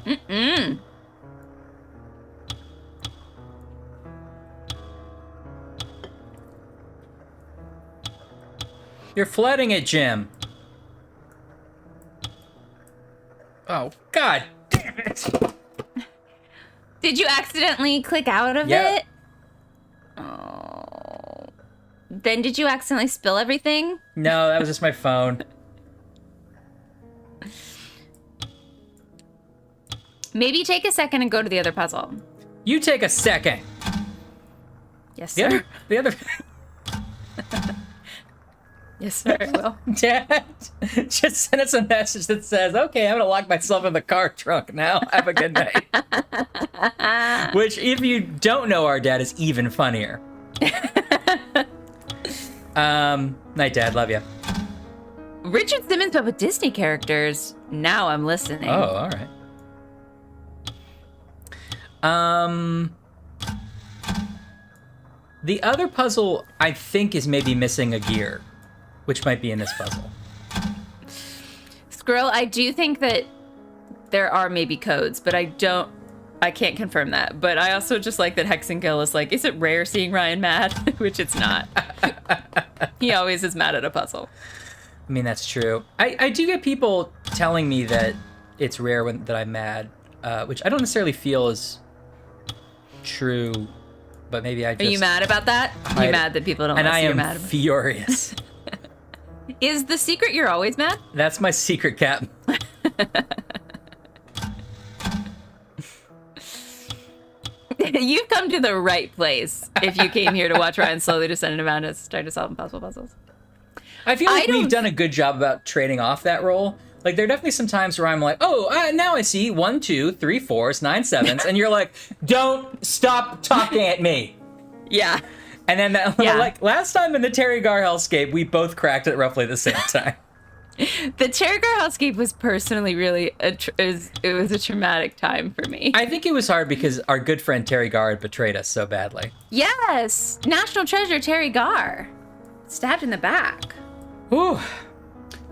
Mm-mm. You're flooding it, Jim. Oh, God damn it. Did you accidentally click out of it? Oh. Then did you accidentally spill everything? No, that was just my phone. Maybe take a second and go to the other puzzle. You take a second. Yes, sir. The other... Yes, sir, I will. Dad, just send us a message that says, okay, I'm going to lock myself in the car trunk now. Have a good night. Which, if you don't know our dad, is even funnier. Night, Dad. Love you. Richard Simmons, but with Disney characters. Now I'm listening. Oh, all right. The other puzzle, I think, is maybe missing a gear, which might be in this puzzle. Squirrel, I do think that there are maybe codes, but I don't I can't confirm that, but I also just like that Hexenkill is like, is it rare seeing Ryan mad? Which it's not. He always is mad at a puzzle. I mean, that's true. I do get people telling me that it's rare that I'm mad, which I don't necessarily feel is true, but maybe I just... Are you mad about that? You're mad that people don't and want to see you're mad about it? about And I am furious. Is the secret you're always mad? That's my secret, Cap. You've come to the right place if you came here to watch Ryan slowly descend into madness, try to solve impossible puzzles. I feel like we've done a good job about trading off that role. Like, there are definitely some times where I'm like, oh, now I see 1, 2, 3, 4s, 9, 7s, and you're like, don't stop talking at me. Yeah. And then, like, last time in the Terry Gar hellscape, we both cracked at roughly the same time. The Terry Gar hellscape was personally really, it was a traumatic time for me. I think it was hard because our good friend Terry Gar had betrayed us so badly. Yes! National treasure Terry Gar. Stabbed in the back. Whew.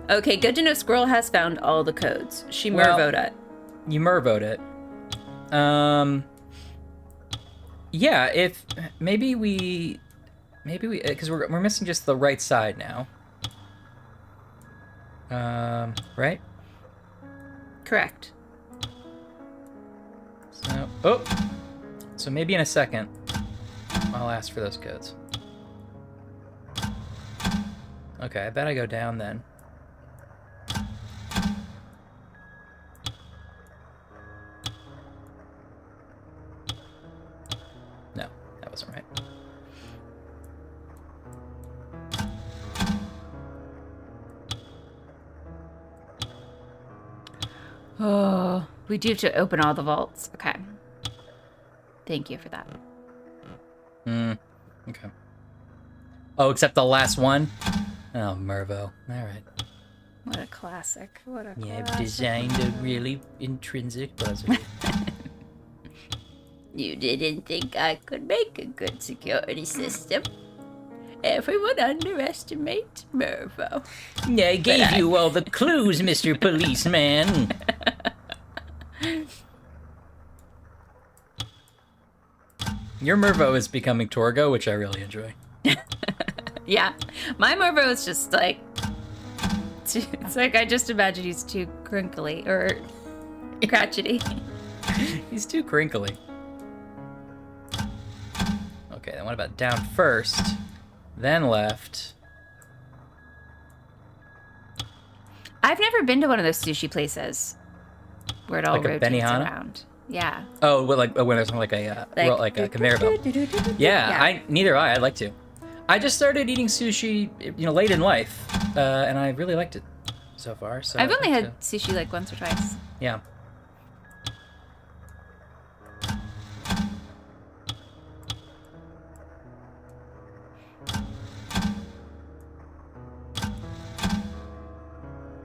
Okay, good to know Squirrel has found all the codes. She Mervoed it. You Mervoed it. Yeah, if maybe we, because we're missing just the right side now. Right? Correct. So maybe in a second, I'll ask for those codes. Okay, I bet I go down then. No, that wasn't right. Oh, we do have to open all the vaults. Okay. Thank you for that. Okay. Oh, except the last one? Oh, Mervo. All right. What a classic. What a Yeah, classic. I've designed a really intrinsic puzzle. You didn't think I could make a good security system. Everyone underestimates Mervo. I gave you all the clues, Mr. Policeman. Your Mervo is becoming Torgo, which I really enjoy. Yeah. My Mervo is just like... It's like I just imagine he's too crinkly or crotchety. He's too crinkly. Okay, then what about down first, then left? I've never been to one of those sushi places where it all Like a rotates Benihana? around. Yeah. Oh, well, like when there's like a conveyor belt. Yeah, neither I'd like to. I just started eating sushi, late in life, and I really liked it so far. So I've only had sushi like once or twice. Yeah.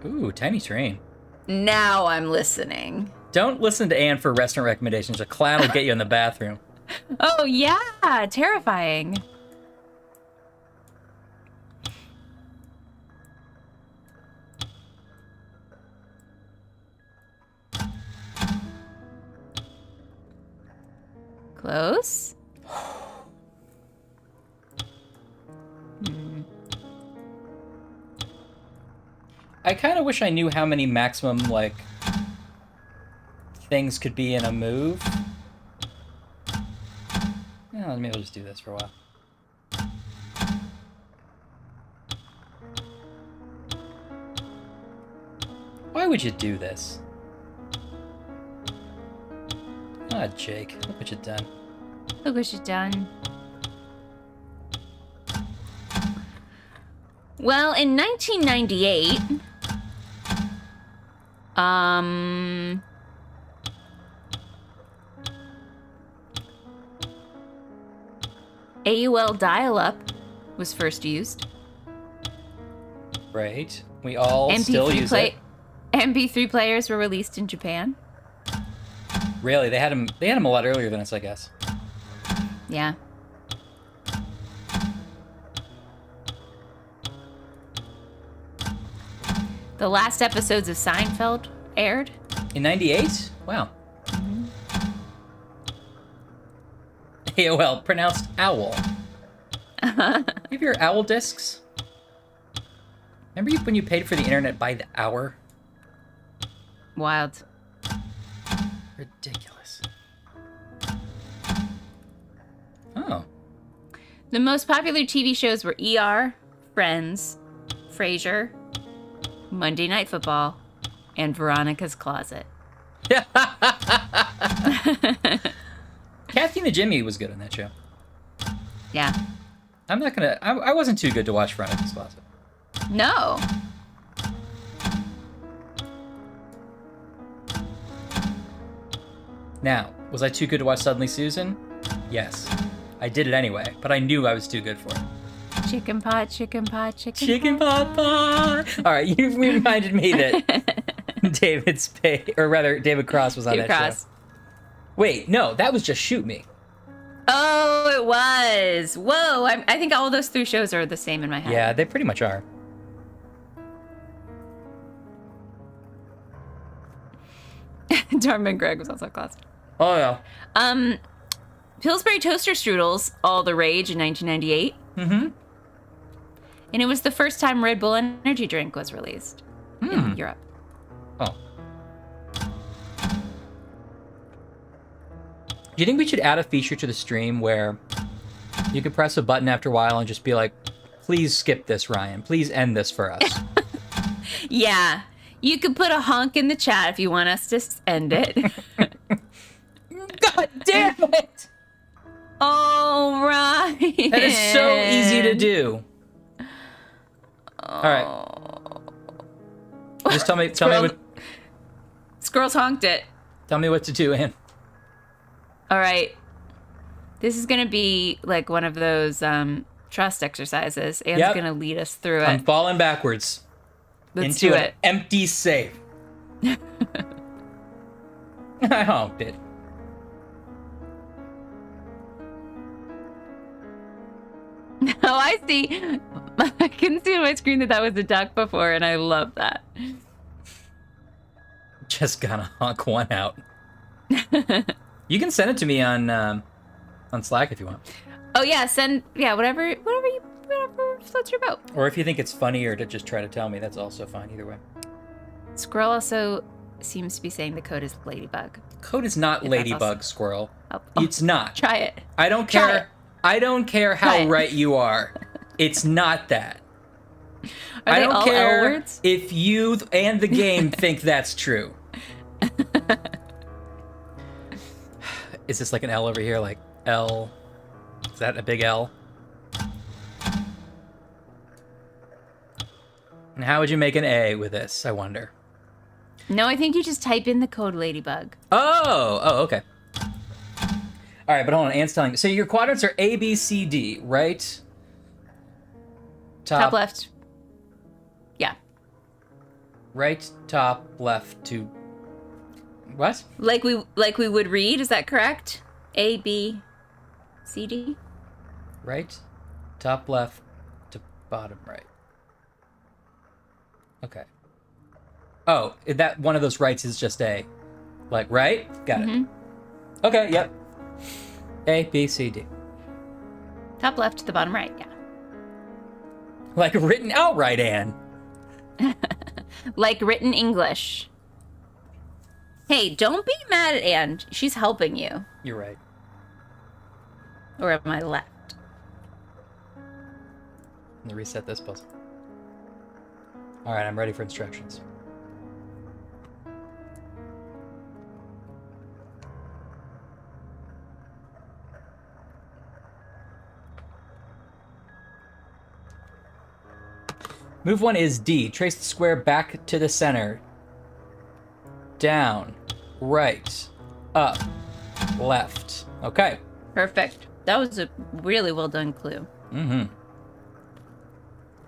Ooh, tiny train. Now I'm listening. Don't listen to Anne for restaurant recommendations. A clown will get you in the bathroom. Oh, yeah. Terrifying. Close. I kind of wish I knew how many maximum, things could be in a move. Yeah, maybe I'll just do this for a while. Why would you do this? Ah, Jake, look what you've done. Look what you've done. Well, in 1998, AOL dial-up was first used. Right. We all still use it. MP3 players were released in Japan. Really? They had them a lot earlier than us, I guess. Yeah. The last episodes of Seinfeld aired. In 98? Wow. AOL, pronounced owl. You have your owl discs? Remember when you paid for the internet by the hour? Wild. Ridiculous. Oh. The most popular TV shows were ER, Friends, Frasier, Monday Night Football, and Veronica's Closet. Kathy and the Jimmy was good on that show. Yeah. I'm not gonna... I wasn't too good to watch Veronica's Closet. No. Now, was I too good to watch Suddenly Susan? Yes. I did it anyway, but I knew I was too good for it. Chicken pot, chicken pot, Chicken pot pot! Alright, you reminded me that David Cross was on David that Cross. show. Wait, no, that was just Shoot Me. Oh, it was. Whoa, I think all those three shows are the same in my head. Yeah, they pretty much are. Darman Greg was also a classic. Oh, yeah. Pillsbury toaster strudels, all the rage in 1998. Mm-hmm. And it was the first time Red Bull energy drink was released in Europe. Oh. Do you think we should add a feature to the stream where you could press a button after a while and just be like, please skip this, Ryan. Please end this for us. Yeah. You could put a honk in the chat if you want us to end it. God damn it! Oh, right. That is so easy to do. All right. Just tell me what. Squirrels honked it. Tell me what to do, Ann. All right. This is going to be like one of those trust exercises. Anne's going to lead us through I'm it. falling backwards. Let's into do an it. empty safe. I honked it. Oh, I see. I couldn't see on my screen that was a duck before, and I love that. Just gotta honk one out. You can send it to me on Slack if you want. Oh yeah, whatever floats your boat. Or if you think it's funnier to just try to tell me, that's also fine. Either way. Squirrel also seems to be saying the code is ladybug. Code is not ladybug, Squirrel. Oh, It's not. Try it. I don't Try care. it. I don't care how Try it. right you are. It's not that. Are I they don't all care L words? if you and the game think that's true. Is this like an L over here? Like L? Is that a big L? And how would you make an A with this, I wonder? No, I think you just type in the code ladybug. Oh, okay. All right, but hold on. Anne's telling me. So your quadrants are A, B, C, D, right? Top left. Yeah. Right, top, left to... What? Like we would read, is that correct? A, B, C, D? Right, top, left to bottom right. Okay. Oh, that one of those rights is just A. Like, right? Got it. Okay, yep. A, B, C, D. Top left to the bottom right, yeah. Like written outright, Anne. Like written English. Hey, don't be mad at Anne. She's helping you. You're right. Or am I left? Let me reset this puzzle. All right, I'm ready for instructions. Move 1 is D. Trace the square back to the center. Down, right, up, left. Okay. Perfect. That was a really well done clue. Mm-hmm.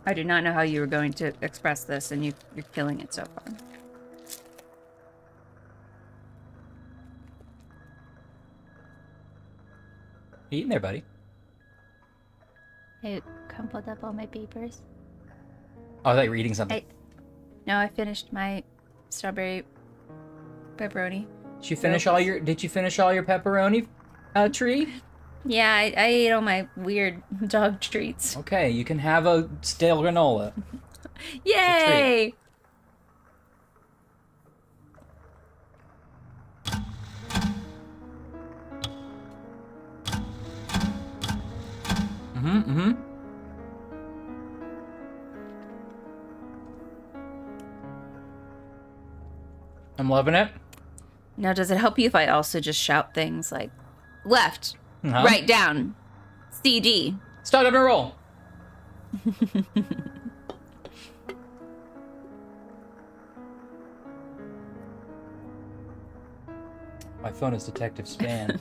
I did not know how you were going to express this, and you're killing it so far. You eating there, buddy? Hey, come put up all my papers. Oh, I thought you were eating something. No, I finished my strawberry pepperoni. Did you finish all your pepperoni tree? Yeah, I ate all my weird dog treats. Okay, you can have a stale granola. Yay! Mm-hmm. I'm loving it. Now, does it help you if I also just shout things like left, Uh-huh. right, down, CD? Start up and roll. My phone is Detective Span.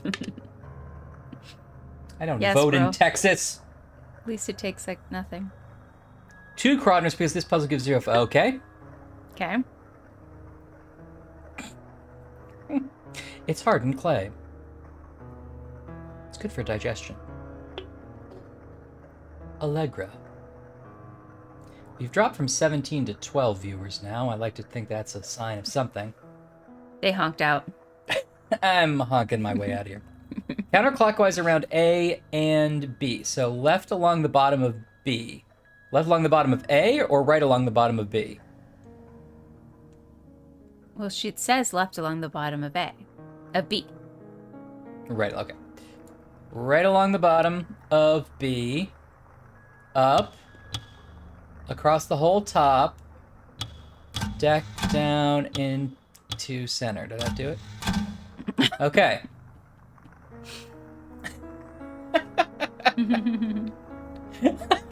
I don't Yes, vote bro. in Texas. At least it takes like nothing. 2 Crodners because this puzzle gives 0. Okay. Okay. It's hardened clay. It's good for digestion. Allegra. We've dropped from 17 to 12 viewers now. I like to think that's a sign of something. They honked out. I'm honking my way out of here. Counterclockwise around A and B. So left along the bottom of B. Left along the bottom of A or right along the bottom of B? Well, she says left along the bottom of A. Of B. Right, okay. Right along the bottom of B. Up. Across the whole top. Deck down into center. Did that do it? Okay.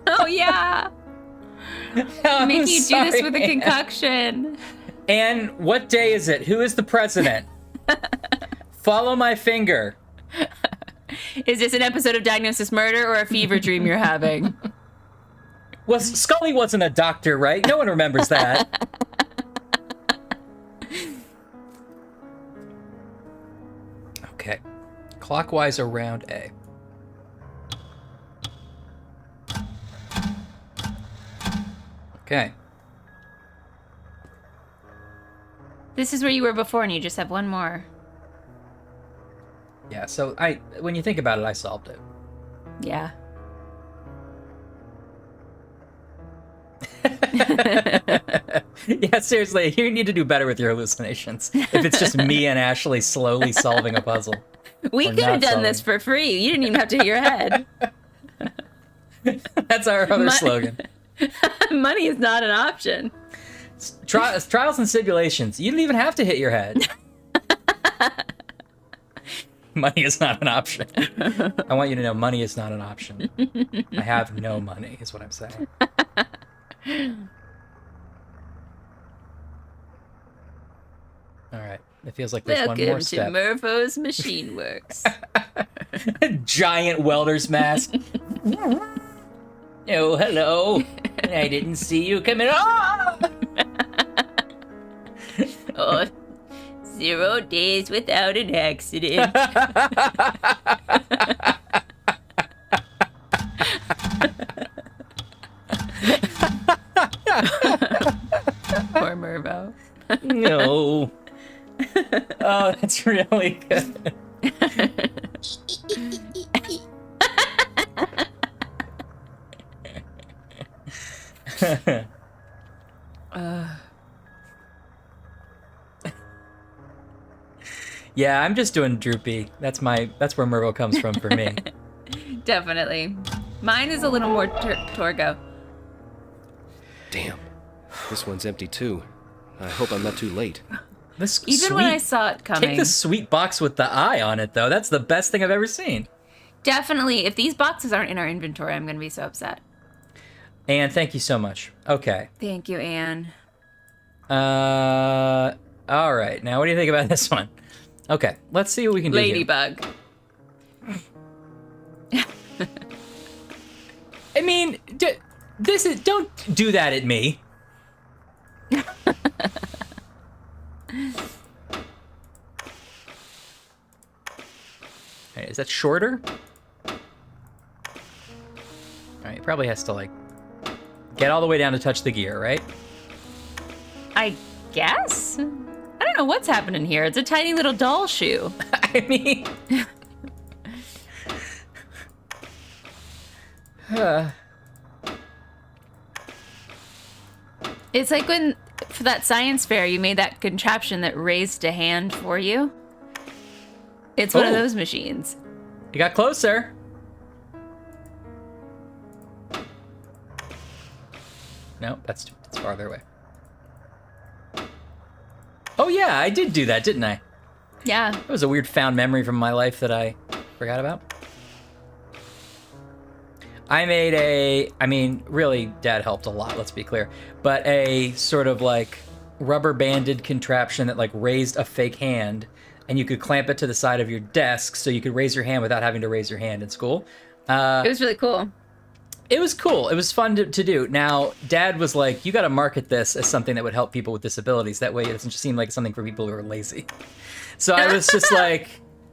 Oh, yeah! I'm Make you do this sorry, with a Anne. concoction. And what day is it? Who is the president? Follow my finger. Is this an episode of Diagnosis Murder or a fever dream you're having? Scully wasn't a doctor, right? No one remembers that. Okay. Clockwise around A. Okay. This is where you were before, and you just have one more. Yeah, so when you think about it, I solved it. Yeah. Yeah, seriously, you need to do better with your hallucinations. If it's just me and Ashley slowly solving a puzzle. We Or could have not done this solving. for free. You didn't even have to hit your head. That's our other slogan. Money is not an option. Trials and Stipulations. You didn't even have to hit your head. Money is not an option. I want you to know money is not an option. I have no money, is what I'm saying. All right. It feels like there's one more Welcome to step. Mervo's Machine Works. Giant welder's mask. Oh, hello. I didn't see you coming. Ah! Oh, 0 days without an accident. Poor Mervo. No. Oh, that's really good. Yeah, I'm just doing droopy. That's where Mervo comes from for me. Definitely. Mine is a little more Torgo. Damn. This one's empty too. I hope I'm not too late. This Even when I saw it coming. Take the sweet box with the eye on it, though. That's the best thing I've ever seen. Definitely. If these boxes aren't in our inventory, I'm going to be so upset. Anne, thank you so much. Okay. Thank you, Anne. All right. Now, what do you think about this one? Okay, let's see what we can do here. Ladybug. I mean, don't do that at me. Okay, is that shorter? Alright, probably has to, like, get all the way down to touch the gear, right? I guess? I don't know what's happening here. It's a tiny little doll shoe. I mean... It's like when, for that science fair, you made that contraption that raised a hand for you. It's one of those machines. You got closer. No, that's farther away. Oh yeah, I did do that, didn't I? Yeah. That was a weird found memory from my life that I forgot about. I made really, Dad helped a lot, let's be clear, but a sort of like rubber banded contraption that like raised a fake hand, and you could clamp it to the side of your desk so you could raise your hand without having to raise your hand in school. It was really cool. It was cool. It was fun to do. Now, Dad was like, you got to market this as something that would help people with disabilities. That way it doesn't just seem like something for people who are lazy. So I was just like,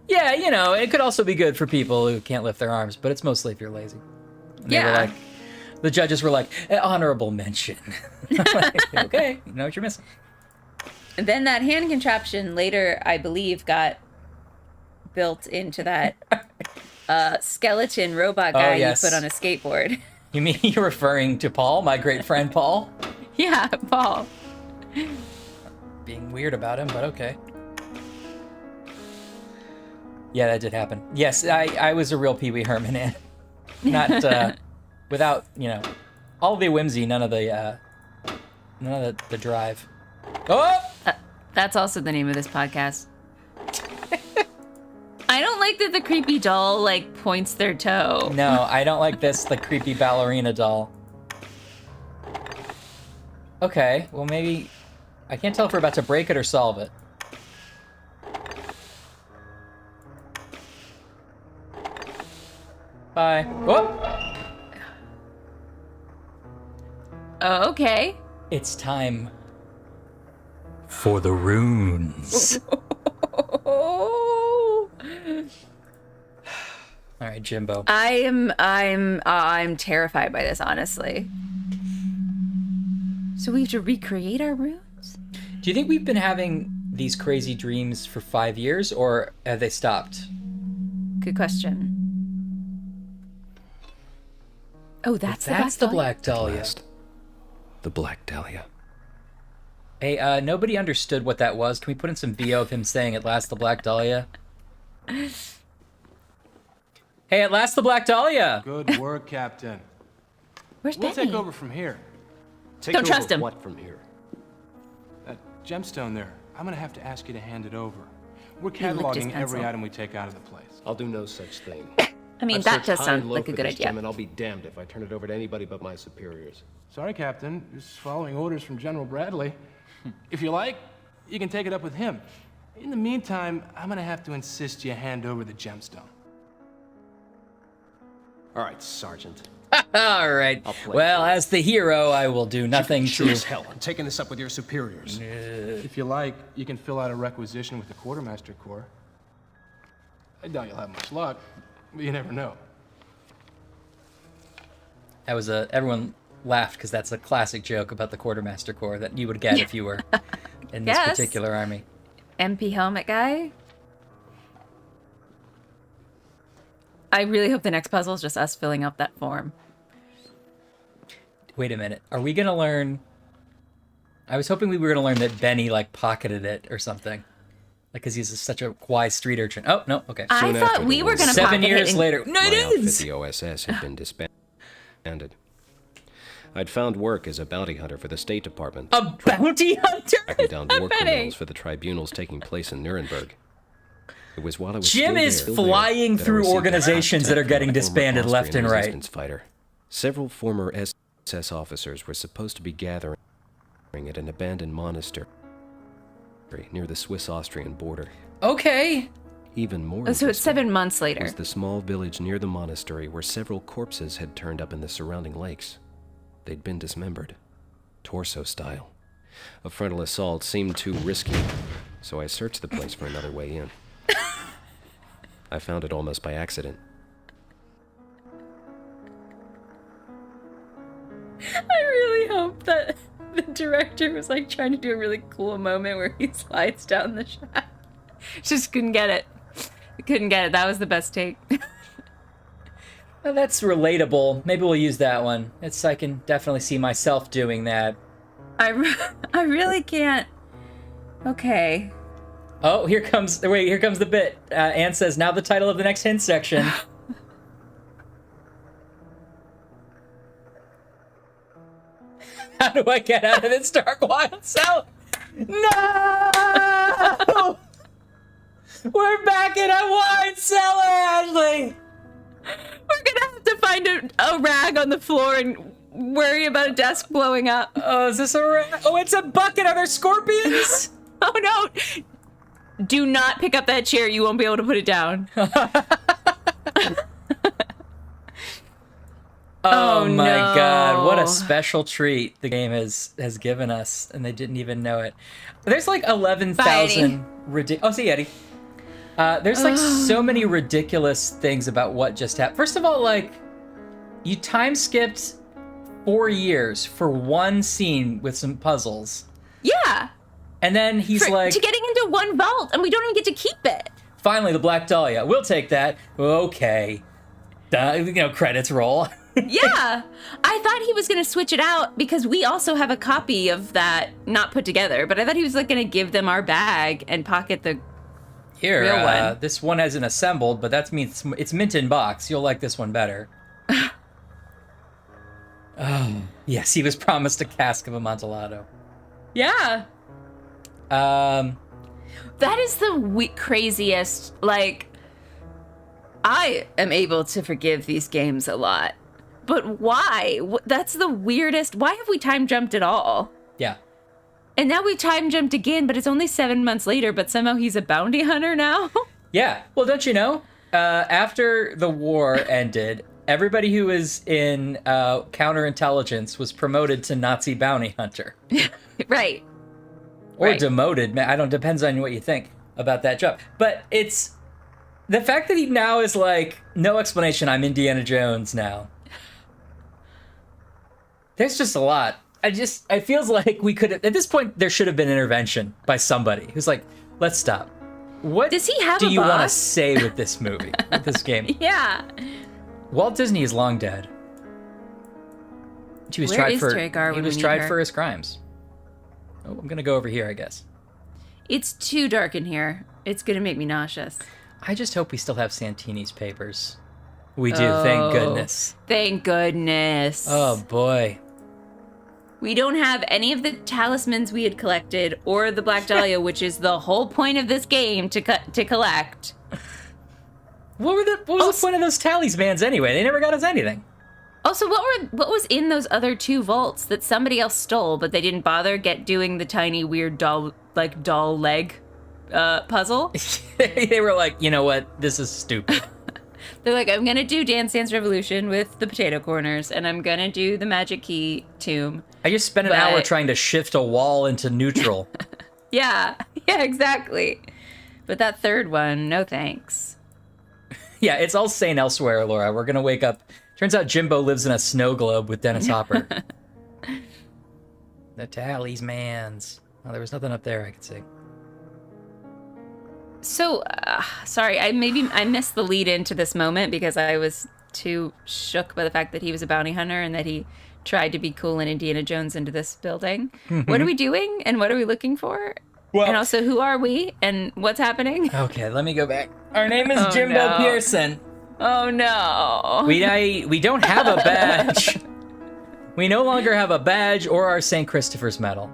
yeah, you know, it could also be good for people who can't lift their arms, but it's mostly if you're lazy. And they were like, the judges were like, honorable mention. Like, okay, you know what you're missing. And then that hand contraption later, I believe, got built into that skeleton robot guy you put on a skateboard. You mean you're referring to Paul, my great friend Paul? Yeah, Paul. Being weird about him, but okay. Yeah, that did happen. Yes, I was a real Pee Wee Herman, and not without, you know, all the whimsy, none of the drive. Oh! That's also the name of this podcast. I don't like that the creepy doll, like, points their toe. No, I don't like this, the creepy ballerina doll. Okay, well maybe... I can't tell if we're about to break it or solve it. Bye. Whoop! Oh, okay. It's time for the runes. All right, Jimbo. I'm terrified by this, honestly. So we have to recreate our runes? Do you think we've been having these crazy dreams for 5 years, or have they stopped? Good question. Oh, that's the Black Dahlia. The Black Dahlia. Hey, nobody understood what that was. Can we put in some VO of him saying, "At last, the Black Dahlia"? Hey, at last, the Black Dahlia! Good work, Captain. Where's We'll Benny? take over from here. Don't trust him. What from here? That gemstone there, I'm gonna have to ask you to hand it over. We're He licked his cataloging every pencil. item we take out of the place. I'll do no such thing. I mean, I've that searched does high sound and low like a for good this idea. gem, and I'll be damned if I turn it over to anybody but my superiors. Sorry, Captain. Just following orders from General Bradley. If you like, you can take it up with him. In the meantime, I'm gonna have to insist you hand over the gemstone. All right, Sergeant. All right. Well, as the hero, I will do nothing Sure to... as hell. I'm taking this up with your superiors. If you like, you can fill out a requisition with the Quartermaster Corps. I doubt you'll have much luck, but you never know. That was everyone laughed because that's a classic joke about the Quartermaster Corps that you would get if you were in this Yes. particular army. MP helmet guy? I really hope the next puzzle is just us filling out that form. Wait a minute. Are we going to learn... I was hoping we were going to learn that Benny, like, pocketed it or something. Like, because he's such a wise street urchin. Oh, no, okay. I Soon thought after we the were war, going to 7 years later. No, my it outfit, is! the OSS, had been disbanded. I'd found work as a bounty hunter for the State Department, A bounty hunter? tracking down war Benny. criminals for the tribunals taking place in Nuremberg. It was while I was Jim still is there flying that I through received a organizations hot that are tip getting from a former disbanded left Austrian and right. resistance fighter. Several former SS officers were supposed to be gathering at an abandoned monastery near the Swiss-Austrian border. Okay. Even more Oh, so it's interesting 7 months later. was the small village near the monastery where several corpses had turned up in the surrounding lakes. They'd been dismembered, torso style. A frontal assault seemed too risky, so I searched the place for another way in. I found it almost by accident. I really hope that the director was like trying to do a really cool moment where he slides down the shaft. Just couldn't get it. Couldn't get it. That was the best take. Well, that's relatable. Maybe we'll use that one. I can definitely see myself doing that. I really can't. Okay. Oh, here comes the bit. Anne says, now the title of the next hint section. How do I get out of this dark wild cell? No! We're back in a wine cellar, Ashley! We're gonna have to find a rag on the floor and worry about a desk blowing up. Oh, is this a rag? Oh, it's a bucket. Are there scorpions? Oh no! Do not pick up that chair. You won't be able to put it down. Oh my no. God, what a special treat the game has given us, and they didn't even know it. There's like 11,000 ridiculous... Oh, see, Eddie. There's like so many ridiculous things about what just happened. First of all, like, you time skipped 4 years for one scene with some puzzles. Yeah. And then he's to getting into one vault, and we don't even get to keep it. Finally, the Black Dahlia. We'll take that. Okay. Credits roll. Yeah. I thought he was going to switch it out because we also have a copy of that not put together, but I thought he was like going to give them our bag and pocket the real one. This one hasn't assembled, but that means it's mint in box. You'll like this one better. Oh, yes, he was promised a cask of Amontillado. Yeah. That is the craziest, like, I am able to forgive these games a lot. But why? That's the weirdest. Why have we time jumped at all? Yeah. And now we time jumped again, but it's only 7 months later, but somehow he's a bounty hunter now? Yeah. Well, don't you know? After the war ended, everybody who was in counterintelligence was promoted to Nazi bounty hunter. Right. Or demoted. Depends on what you think about that job. But it's the fact that he now is like, no explanation, I'm Indiana Jones now. There's just a lot. It feels like we could have, at this point, there should have been intervention by somebody who's like, let's stop. What does he have do a you want to boss? say with this movie, with this game? Yeah. Walt Disney is long dead. He was Where tried is for Terry Garr he when was we need tried her? for his crimes. Oh, I'm gonna go over here, I guess. It's too dark in here. It's going to make me nauseous. I just hope we still have Santini's papers. We do, thank goodness. Thank goodness. Oh boy. We don't have any of the talismans we had collected or the Black Dahlia, which is the whole point of this game to collect. What was the point of those talismans anyway? They never got us anything. Also, what was in those other 2 vaults that somebody else stole, but they didn't bother doing the tiny weird doll leg puzzle? They were like, you know what? This is stupid. They're like, I'm gonna do Dance Dance Revolution with the potato corners, and I'm gonna do the magic key tomb. I just spent an hour trying to shift a wall into neutral. Yeah, exactly. But that third one, no thanks. Yeah, it's all sane elsewhere, Laura. We're gonna wake up. Turns out Jimbo lives in a snow globe with Dennis Hopper. The talismans. Oh, there was nothing up there I could see. So, sorry, I missed the lead into this moment because I was too shook by the fact that he was a bounty hunter and that he tried to be cool and Indiana Jones into this building. Mm-hmm. What are we doing and what are we looking for? Well, and also, who are we and what's happening? Okay, let me go back. Our name is Jimbo Pearson. Oh no. We don't have a badge. We no longer have a badge or our St. Christopher's medal.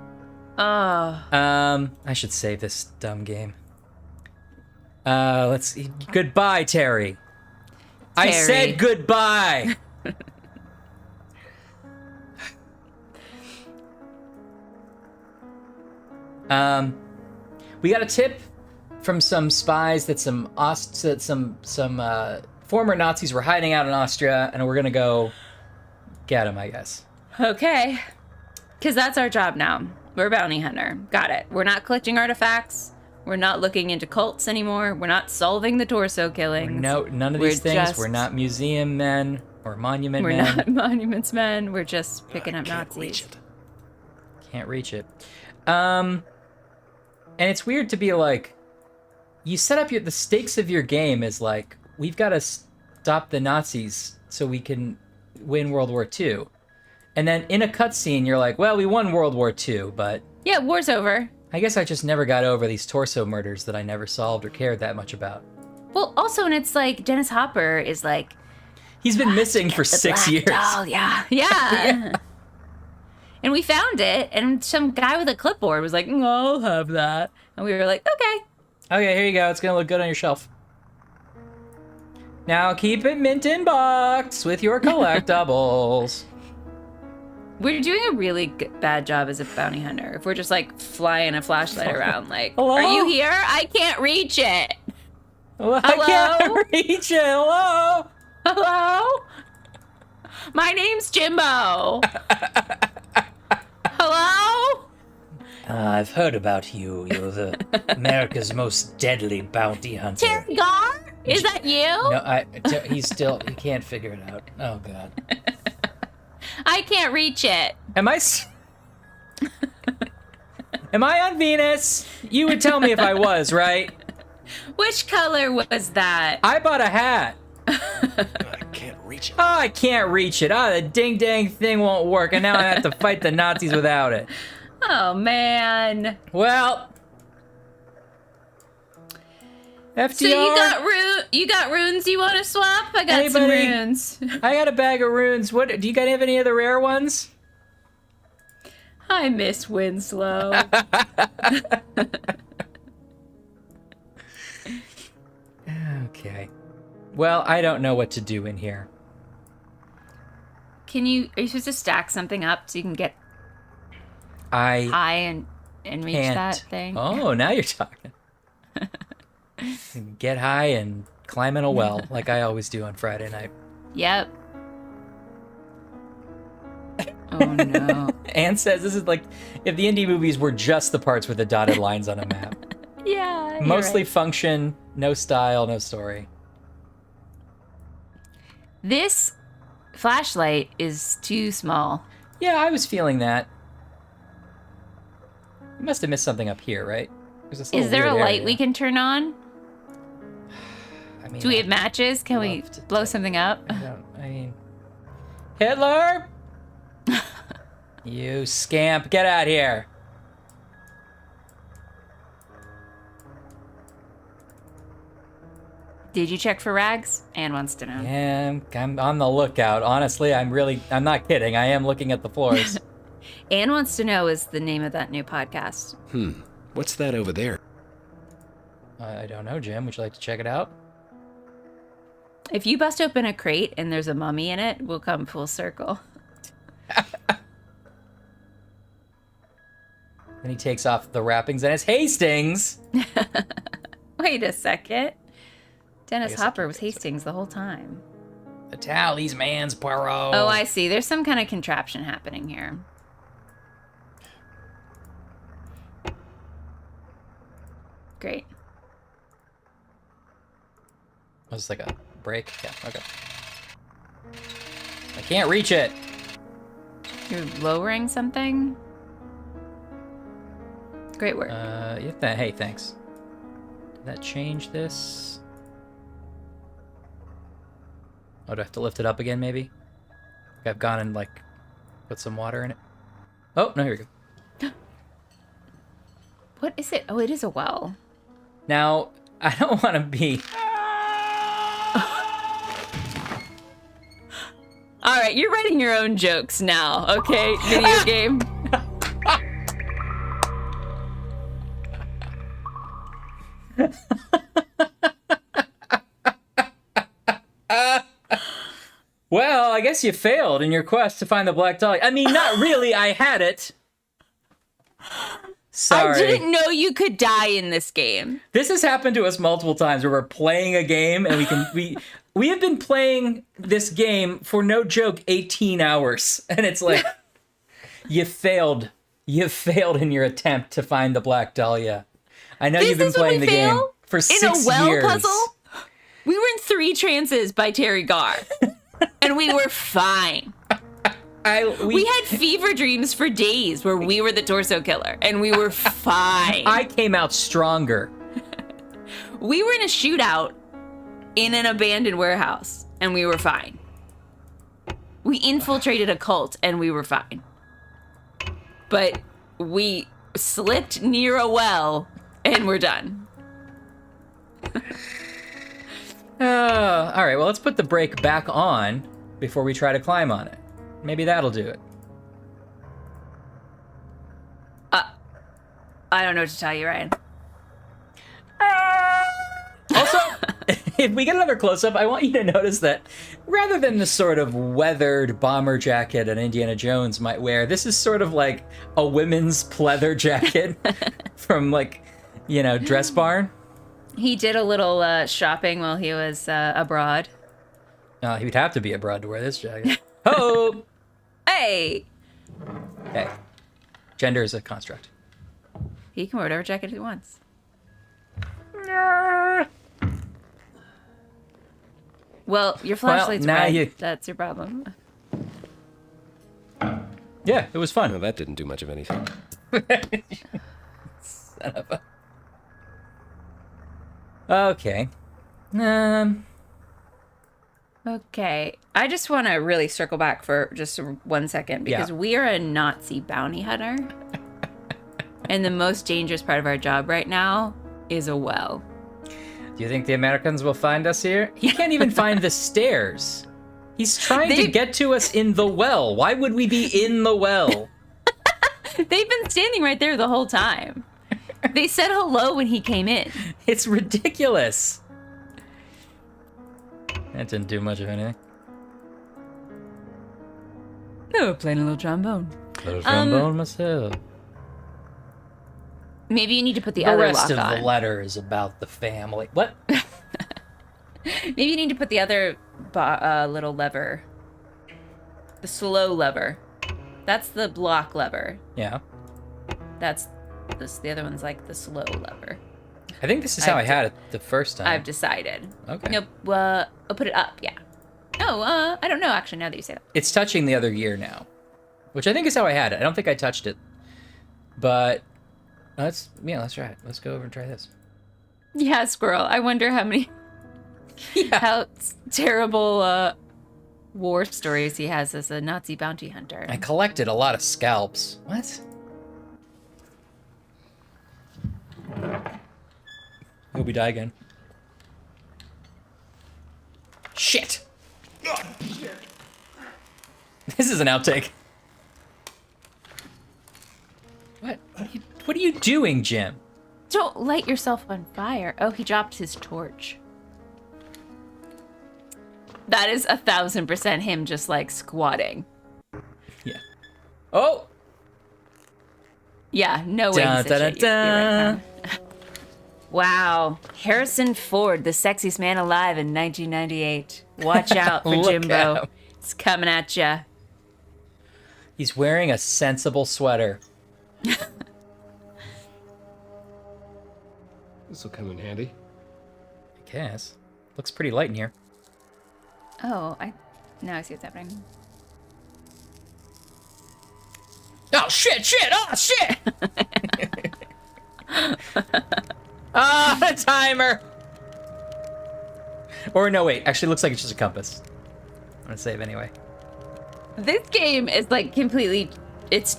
Oh. I should save this dumb game. Let's see. Goodbye, Terry. I said goodbye. We got a tip from some spies that some former Nazis were hiding out in Austria, and we're gonna go get them, I guess. Okay. Because that's our job now. We're a bounty hunter. Got it. We're not collecting artifacts. We're not looking into cults anymore. We're not solving the torso killings. No, none of these things. We're not museum men or monument men. We're not monuments men. We're just picking up Nazis. Can't reach it. And it's weird to be like, you set up the stakes of your game is like, we've got to stop the Nazis so we can win World War II. And then in a cutscene, you're like, well, we won World War II, but... Yeah, war's over. I guess I just never got over these torso murders that I never solved or cared that much about. Well, also, and it's like, Dennis Hopper is like... He's been missing for 6 years. Dahlia. Yeah. And we found it, and some guy with a clipboard was like, I'll have that. And we were like, okay. Okay, here you go. It's going to look good on your shelf. Now keep it mint in box with your collectibles. We're doing a really bad job as a bounty hunter. If we're just like flying a flashlight around, like, Hello? Are you here? I can't reach it. Hello? I Hello? can't reach it. Hello? Hello? My name's Jimbo. Hello? I've heard about you. You're the America's most deadly bounty hunter. Terry Gar? Is that you? No, he can't figure it out. Oh, God. I can't reach it. Am I on Venus? You would tell me if I was, right? Which color was that? I bought a hat. I can't reach it. Oh, I can't reach it. Oh, the ding-dang thing won't work, and now I have to fight the Nazis without it. Oh, man. Well... FDR. So you got runes you want to swap? I got Anybody? some runes. I got a bag of runes. What do you guys have any other rare ones? I miss Winslow. Okay. Well, I don't know what to do in here. Are you supposed to stack something up so you can get I high and reach can't. that thing? Oh, now you're talking. Get high and climb in a well, like I always do on Friday night. Yep. Oh no. Anne says this is like if the indie movies were just the parts with the dotted lines on a map. Yeah. you're Mostly right. function, no style, no story. This flashlight is too small. Yeah, I was feeling that. You must have missed something up here, right? There's this little Is there a weird light area. we can turn on? I mean, Do we have matches? Can we love to blow something up? I mean, Hitler! You scamp, get out here! Did you check for rags? Anne wants to know. Yeah, I'm on the lookout. Honestly, I'm not kidding. I am looking at the floors. Anne wants to know is the name of that new podcast. What's that over there? I don't know, Jim. Would you like to check it out? If you bust open a crate and there's a mummy in it, we'll come full circle. Then he takes off the wrappings and it's Hastings! Wait a second. Dennis guess I Hopper can was fix it. Hastings the whole time. The tallies, man's Poirot. Oh, I see. There's some kind of contraption happening here. Great. Was this like a break? Yeah, okay. I can't reach it. You're lowering something? Great work. Hey, thanks. Did that change this? Oh, do I have to lift it up again, maybe? I've gone and, like, put some water in it. Oh, no, here we go. What is it? Oh, it is a well. Now, I don't want to be... All right, you're writing your own jokes now, okay? Video game. Well, I guess you failed in your quest to find the Black Dahlia. I mean, not really. I had it. Sorry. I didn't know you could die in this game. This has happened to us multiple times where we're playing a game and we have been playing this game for no joke 18 hours and it's like you failed in your attempt to find the Black Dahlia. I know you've been playing the game for 6 years. In a well puzzle? We were in 3 trances by Terry Gar. And we were fine. We had fever dreams for days where we were the torso killer, and we were fine. I came out stronger. We were in a shootout in an abandoned warehouse, and we were fine. We infiltrated a cult and we were fine. But we slipped near a well and we're done. All right, well, let's put the brake back on before we try to climb on it. Maybe that'll do it. I don't know what to tell you, Ryan. Also, if we get another close-up, I want you to notice that rather than the sort of weathered bomber jacket an Indiana Jones might wear, this is sort of like a women's pleather jacket from, like, you know, Dress Barn. He did a little shopping while he was abroad. He would have to be abroad to wear this jacket. Ho! Hey! Hey. Gender is a construct. He can wear whatever jacket he wants. Well, your flashlight's red. That's your problem. Yeah, it was fun. No, that didn't do much of anything. Son of a... Okay. Okay. I just want to really circle back for just 1 second because we are a Nazi bounty hunter. And the most dangerous part of our job right now is a well. Do you think the Americans will find us here? He can't even find the stairs. He's trying to get to us in the well. Why would we be in the well? They've been standing right there the whole time. They said hello when he came in. It's ridiculous. That didn't do much of anything. Oh, playing a little trombone. Little trombone myself. Maybe you need to put the other lock on. The rest of the letter is about the family. What? Maybe you need to put the other little lever. The slow lever. That's the block lever. Yeah. That's this. The other one's like the slow lever. I think this is how I had it the first time. I've decided. Okay. Nope. I'll put it up. Yeah. Oh, I don't know. Actually, now that you say that, it's touching the other gear now, which I think is how I had it. I don't think I touched it, but let's try it. Let's go over and try this. Yeah, squirrel. I wonder how many, how terrible war stories he has as a Nazi bounty hunter. I collected a lot of scalps. What? Hope we die again. Shit! Oh, shit. This is an outtake. What are you doing, Jim? Don't light yourself on fire. Oh, he dropped his torch. That is 1,000% him just like squatting. Yeah. Oh! Yeah, no way. Wow. Harrison Ford, the sexiest man alive in 1998. Watch out for Jimbo. It's coming at ya. He's wearing a sensible sweater. This will come in handy. I guess. Looks pretty light in here. Oh, now I see what's happening. Oh, shit! Oh, shit! Ah, the timer! Or no, wait. Actually, it looks like it's just a compass. I'm gonna save anyway. This game is like completely... It's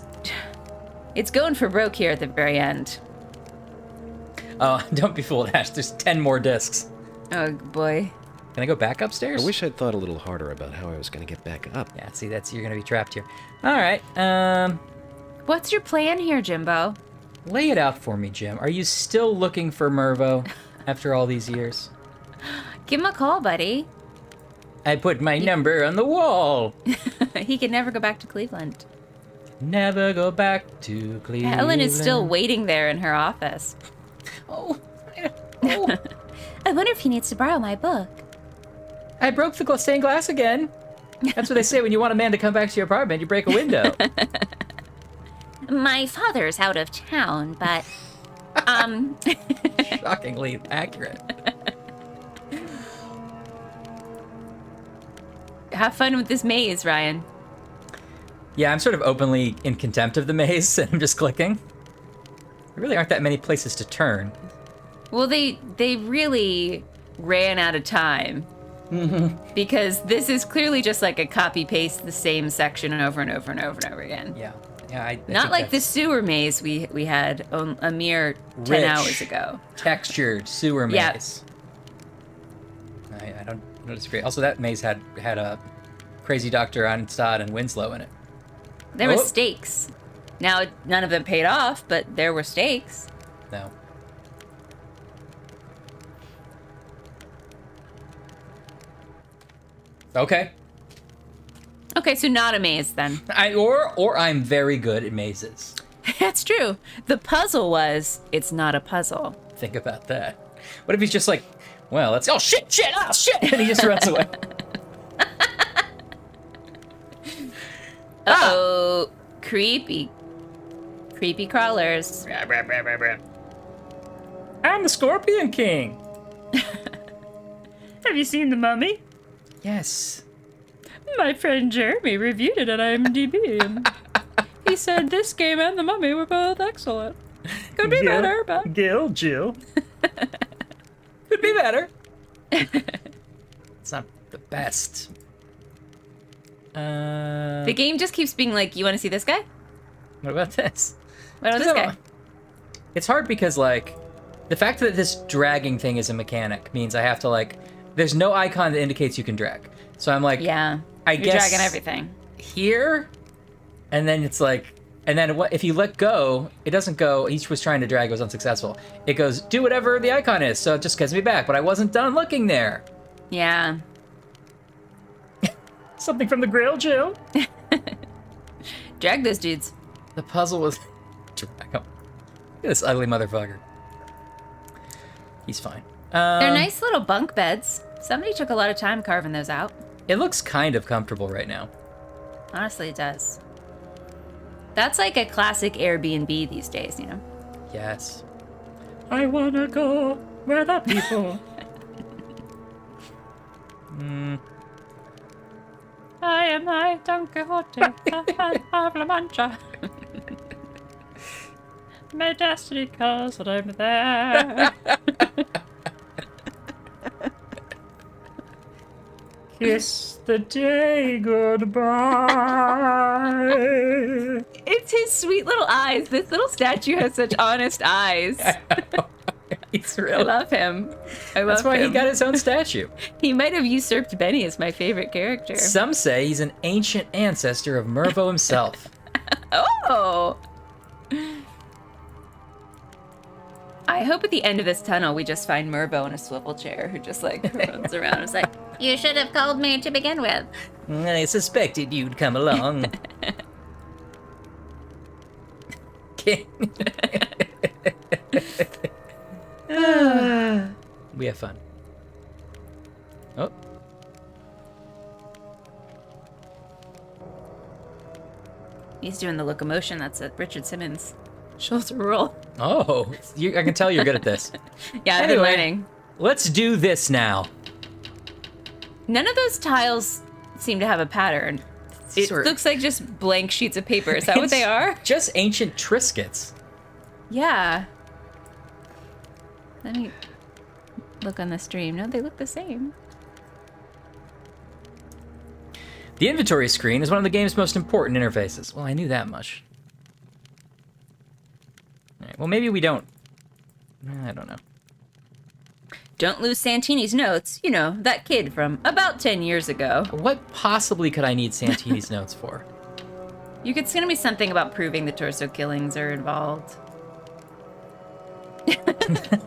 going for broke here at the very end. Oh, don't be fooled, Ash. There's 10 more discs. Oh, boy. Can I go back upstairs? I wish I'd thought a little harder about how I was going to get back up. Yeah, see, you're gonna be trapped here. All right, What's your plan here, Jimbo? lay it out for me, Jim. Are you still looking for Mervo after all these years? Give him a call, buddy. I put my number on the wall. He can never go back to Cleveland. Never go back to Cleveland. Helen is still waiting there in her office. Oh. I wonder if he needs to borrow my book. I broke the stained glass again. That's what they say when you want a man to come back to your apartment. You break a window. My father's out of town, but... Shockingly accurate. Have fun with this maze, Ryan. Yeah, I'm sort of openly in contempt of the maze, and I'm just clicking. There really aren't that many places to turn. Well, they really ran out of time Because this is clearly just like a copy paste the same section over and over and over and over again. Yeah. Yeah, I Not think like the that's sewer maze we had a mere 10 rich, hours ago. textured sewer Yeah. maze. I don't disagree. Also, that maze had a crazy Dr. Einstein and Winslow in it. There were stakes. Now, none of them paid off, but there were stakes. No. Okay. Okay, so not a maze then. Or I'm very good at mazes. That's true. The puzzle was, it's not a puzzle. Think about that. What if he's just like, well, let's, oh shit, and he just runs away. Uh-oh. Creepy crawlers. I'm the Scorpion King. Have you seen The Mummy? Yes. My friend Jeremy reviewed it at IMDb, and he said this game and The Mummy were both excellent. Could be better, but... Jill. Could be better. It's not the best. The game just keeps being like, you want to see this guy? What about this? What about this guy? It's hard because, like, the fact that this dragging thing is a mechanic means I have to, like, there's no icon that indicates you can drag. So I'm like, Yeah. I You're guess dragging everything. here, and then it's like, and then if you let go, it doesn't go, he was trying to drag, it was unsuccessful. It goes, do whatever the icon is, so it just gets me back, but I wasn't done looking there. Yeah. Something from the grill, Jill? Drag those dudes. The puzzle was, drag him. Look at this ugly motherfucker. He's fine. They're nice little bunk beds. Somebody took a lot of time carving those out. It looks kind of comfortable right now. Honestly, it does. That's like a classic Airbnb these days, you know? Yes. I wanna go where the people. I am my Don Quixote of La Mancha. My destiny calls that I'm there. Kiss the day goodbye. It's his sweet little eyes. This little statue has such honest eyes. He's I real. love him. I love That's why him. he got his own statue. He might have usurped Benny as my favorite character. Some say he's an ancient ancestor of Mervo himself. Oh! I hope at the end of this tunnel we just find Mervo in a swivel chair who just like runs around and is like, you should have called me to begin with. I suspected you'd come along. We have fun. Oh. He's doing the locomotion. That's a Richard Simmons shoulder roll. Oh, I can tell you're good at this. Yeah, I've been learning. Let's do this now. None of those tiles seem to have a pattern. It looks like just blank sheets of paper. Is that what they are? Just ancient Triscuits. Yeah. Let me look on the stream. No, they look the same. The inventory screen is one of the game's most important interfaces. Well, I knew that much. All right, well, maybe we don't. I don't know. Don't lose Santini's notes. You know, that kid from about 10 years ago. What possibly could I need Santini's notes for? It's gonna be something about proving the torso killings are involved.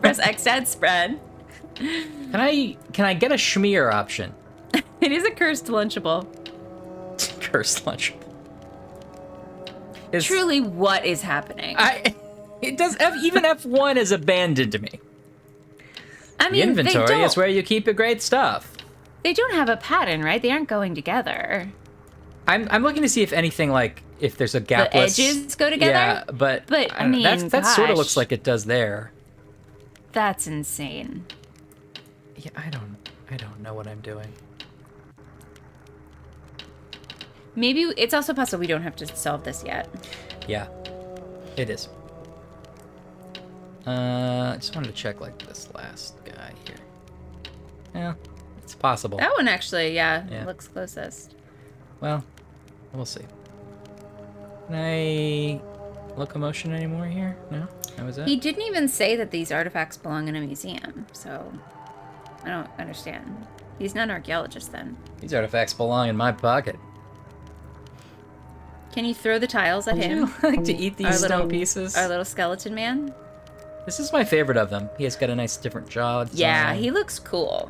Press X to add spread. Can I get a schmear option? It is a cursed Lunchable. Cursed Lunchable. Truly, what is happening? It does. Even F1 is abandoned to me. I mean, the inventory is where you keep your great stuff. They don't have a pattern, right? They aren't going together. I'm looking to see if anything, like, if there's a gapless... The edges go together? Yeah, but I mean, that sort of looks like it does there. That's insane. Yeah, I don't know what I'm doing. Maybe it's also possible we don't have to solve this yet. Yeah, it is. I just wanted to check, like, this last guy here. Yeah, It's possible. That one actually, Yeah. looks closest. Well, we'll see. Can I locomotion anymore here? No? That was it? He didn't even say that these artifacts belong in a museum, so I don't understand. He's not an archaeologist then. These artifacts belong in my pocket. Can you throw the tiles at him? Would you like to eat these stone pieces? Our little skeleton man? This is my favorite of them. He has got a nice different jaw design. Yeah, he looks cool.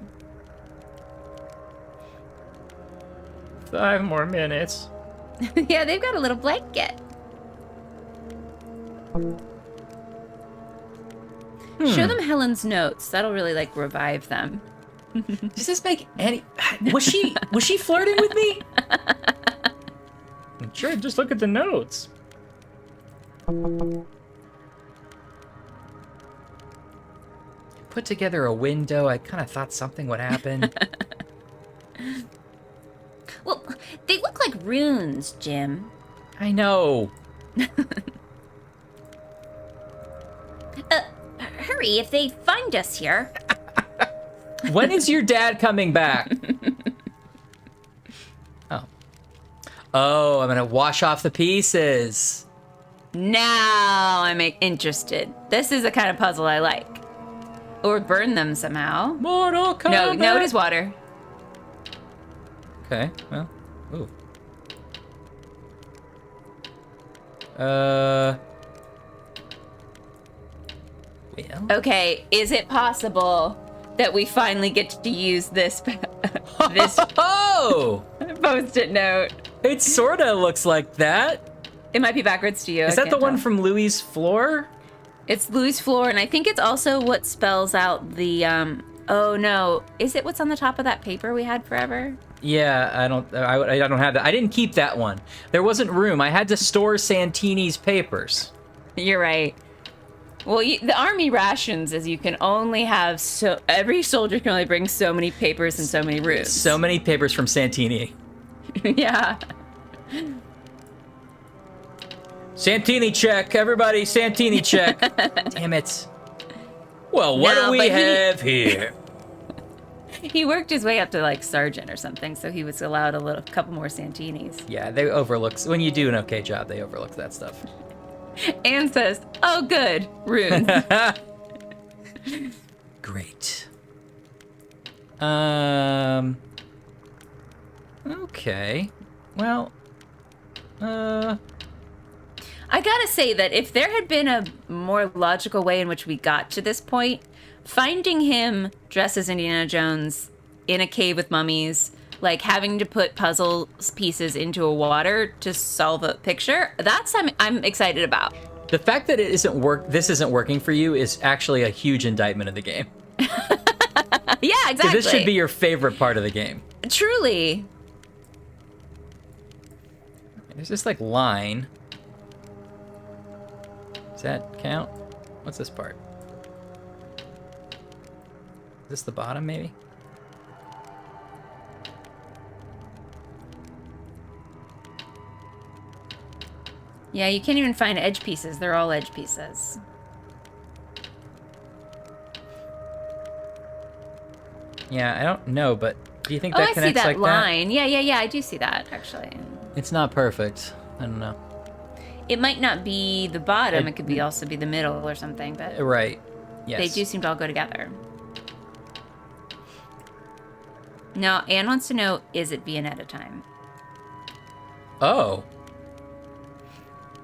5 more minutes. Yeah, they've got a little blanket. Show them Helen's notes. That'll really like revive them. Does this make any... Was she flirting with me? Sure, just look at the notes. Put together a window. I kind of thought something would happen. Well, they look like runes, Jim. I know. Hurry, if they find us here. When is your dad coming back? Oh, I'm gonna wash off the pieces. Now I'm interested. This is the kind of puzzle I like. Or burn them somehow. Mortal Kombat. No, it is water. Okay, well, ooh. Well. Okay, is it possible that we finally get to use this this Oh! post-it note? It sorta looks like that. It might be backwards to you. Is that the one from Louis' floor? It's Louis' floor, and I think it's also what spells out the oh no, is it what's on the top of that paper we had forever? Yeah, I don't have that. I didn't keep that one. There wasn't room. I had to store Santini's papers. You're right. Well, the army rations is you can only have every soldier can only bring so many papers and so many rooms. So many papers from Santini. Yeah. Santini check, everybody. Santini check. Damn it. Well, what do we have here? He worked his way up to like sergeant or something, so he was allowed a couple more Santinis. Yeah, they overlook. When you do an okay job, they overlook that stuff. Anne says, "Oh, good, runes." Great. Okay. Well. I gotta say that if there had been a more logical way in which we got to this point, finding him dressed as Indiana Jones in a cave with mummies, like having to put puzzle pieces into a water to solve a picture, that's I'm excited about. The fact that this isn't working for you is actually a huge indictment of the game. Yeah, exactly. This should be your favorite part of the game. Truly. There's this like line. Does that count? What's this part? Is this the bottom, maybe? Yeah, you can't even find edge pieces. They're all edge pieces. Yeah, I don't know, but do you think that I connects see that like line. Yeah, I do see that, actually. that? It's not perfect. I don't know. It might not be the bottom. It could be also be the middle or something, but Right. Yes. they do seem to all go together. Now, Anne wants to know, is it Viennetta time? Oh.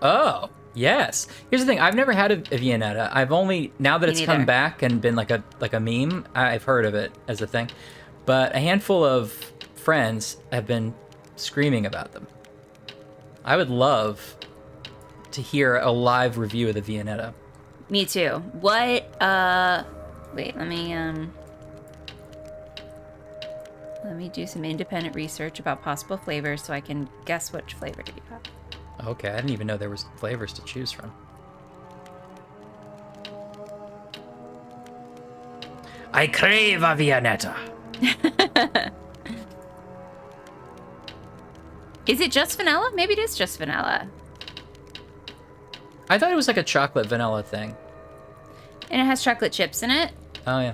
Oh, yes. Here's the thing. I've never had a Viennetta. I've only, now that Me it's come neither. back and been like a meme, I've heard of it as a thing. But a handful of friends have been screaming about them. I would love to hear a live review of the Viennetta. Me too. What, wait, let me do some independent research about possible flavors so I can guess which flavor to you have. Okay, I didn't even know there was flavors to choose from. I crave a Viennetta. Is it just vanilla? Maybe it is just vanilla. I thought it was like a chocolate vanilla thing. And it has chocolate chips in it. Oh, yeah.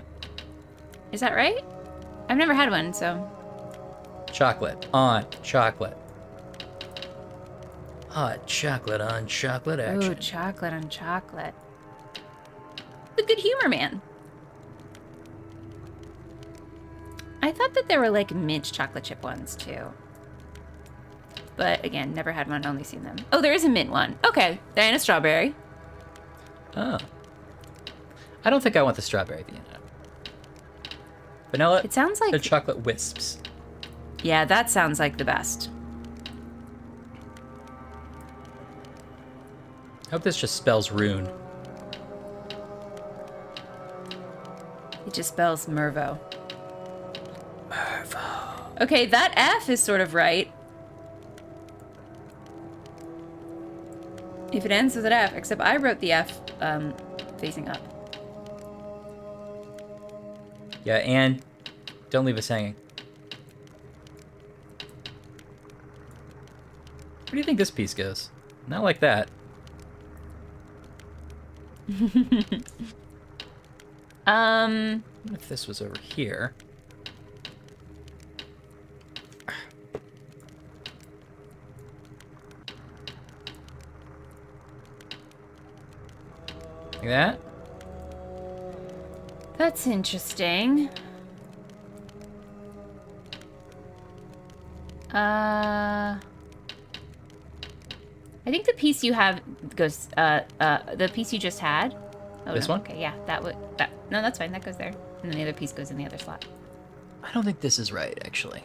Is that right? I've never had one, so. Chocolate on chocolate. Hot chocolate on chocolate action. Ooh, chocolate on chocolate. The Good Humor Man. I thought that there were like mint chocolate chip ones too. But again, never had one, only seen them. Oh, there is a mint one. Okay, and a strawberry. Oh. I don't think I want the strawberry Vienna. Vanilla. It sounds like the chocolate wisps. Yeah, that sounds like the best. I hope this just spells rune. It just spells Mervo. Mervo. Okay, that F is sort of right. If it ends with an F, except I wrote the F facing up. Yeah, and don't leave us hanging. Where do you think this piece goes? Not like that. If this was over here. Like that? That's interesting. I think the piece you have goes, the piece you just had. Oh, this no. one? Okay, yeah, no, that's fine, that goes there. And then the other piece goes in the other slot. I don't think this is right, actually.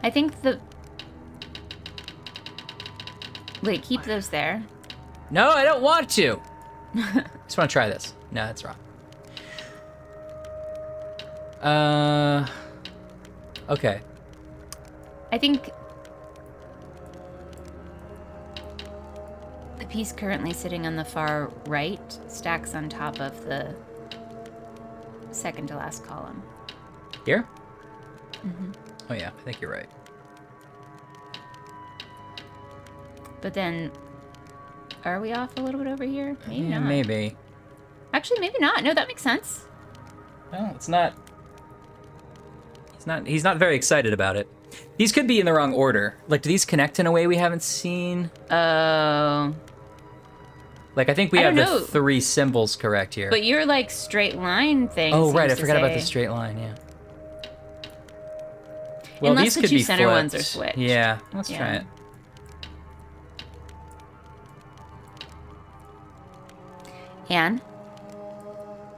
I think wait, keep those there. No, I don't want to. Just want to try this. No, that's wrong. Okay. I think the piece currently sitting on the far right stacks on top of the second to last column. Here? Oh yeah, I think you're right. But then, are we off a little bit over here? Maybe Yeah, not. maybe. Actually, maybe not. No, that makes sense. No, it's not. He's not very excited about it. These could be in the wrong order. Like, do these connect in a way we haven't seen? Oh. Like, I think we I have don't the know. 3 symbols correct here. But your, like, straight line thing Oh, right, I seems to forgot about say- the straight line, yeah. Well, Unless these the could two be center ones are flipped. switched. Yeah, let's try Yeah. it. Anne,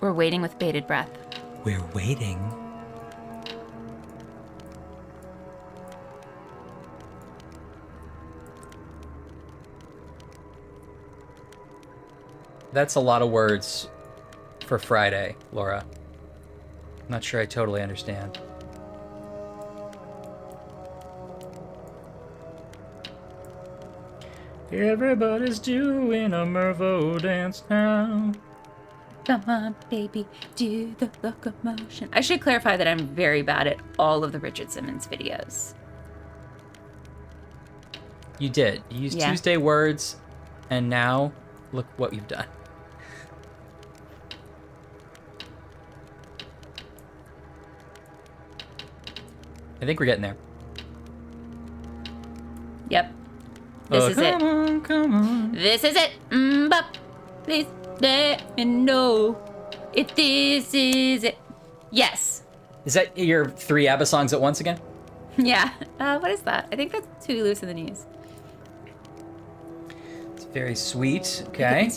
we're waiting with bated breath. We're waiting. That's a lot of words for Friday, Laura. Not sure I totally understand. Everybody's doing a Mervo dance now. Come on, baby, do the locomotion. I should clarify that I'm very bad at all of the Richard Simmons videos. You did. You used Yeah. Tuesday words, and now look what you've done. I think we're getting there. Yep. This is it. Come on. This is it. Bop. Please let me know if this is it. Yes. Is that your 3 ABBA songs at once again? Yeah. What is that? I think that's Too Loose in the Knees. It's very sweet. Okay.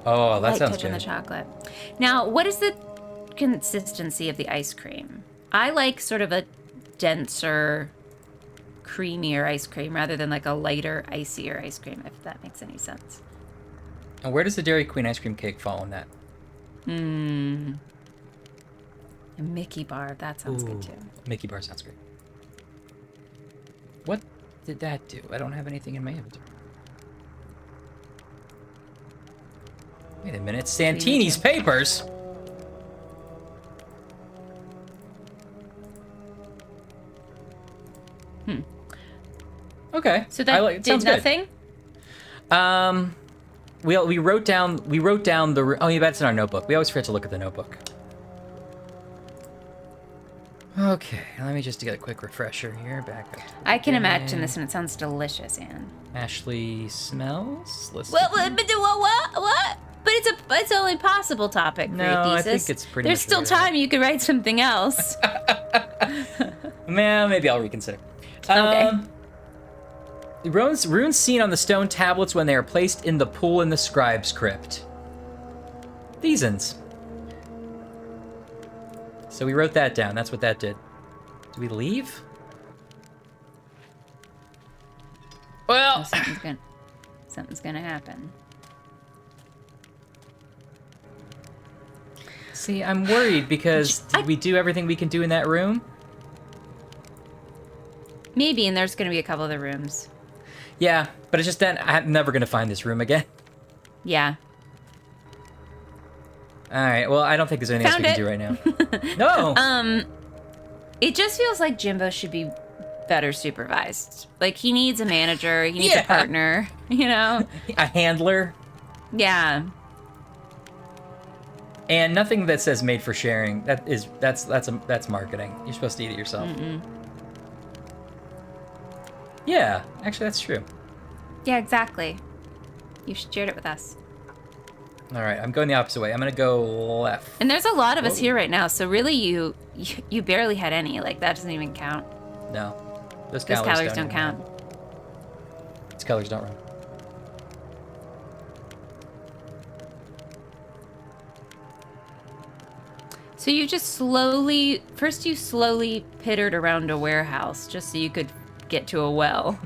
Oh, that Light sounds touch on the good. chocolate. Now, what is the consistency of the ice cream? I like sort of a denser, creamier ice cream rather than like a lighter, icier ice cream, if that makes any sense. And where does the Dairy Queen ice cream cake fall in that? A Mickey bar, that sounds good too. Mickey bar sounds great. What did that do? I don't have anything in my inventory. Wait a minute. Santini's papers? Okay. So that it did sounds good. nothing? We wrote down the. Oh, yeah, that's in our notebook. We always forget to look at the notebook. Okay, let me just get a quick refresher here. Back up. I can imagine this, and it sounds delicious, Anne. Ashley smells. Let's What? But it's only possible topic for No, your I thesis. think it's pretty There's much still right. time. You could write something else. Man, maybe I'll reconsider. Okay. Runes seen on the stone tablets when they are placed in the pool in the scribe's crypt. Theseans. So we wrote that down. That's what that did. Do we leave? Well, Something's gonna happen. see, I'm worried because did we do everything we can do in that room? Maybe, and there's gonna be a couple other rooms. Yeah, but it's just that I'm never gonna find this room again. Yeah. All right. Well, I don't think there's anything else we can do right now. No. It just feels like Jimbo should be better supervised. Like, he needs a manager, he needs a partner, you know? A handler. Yeah. And nothing that says made for sharing. That's marketing. You're supposed to eat it yourself. Yeah, actually that's true. Yeah, exactly. You shared it with us. All right, I'm going the opposite way. I'm gonna go left. And there's a lot of us here right now, so really you barely had any. Like, that doesn't even count. No, those Those calories don't even count. run. Those calories don't run. So you just slowly pittered around a warehouse just so you could get to a well.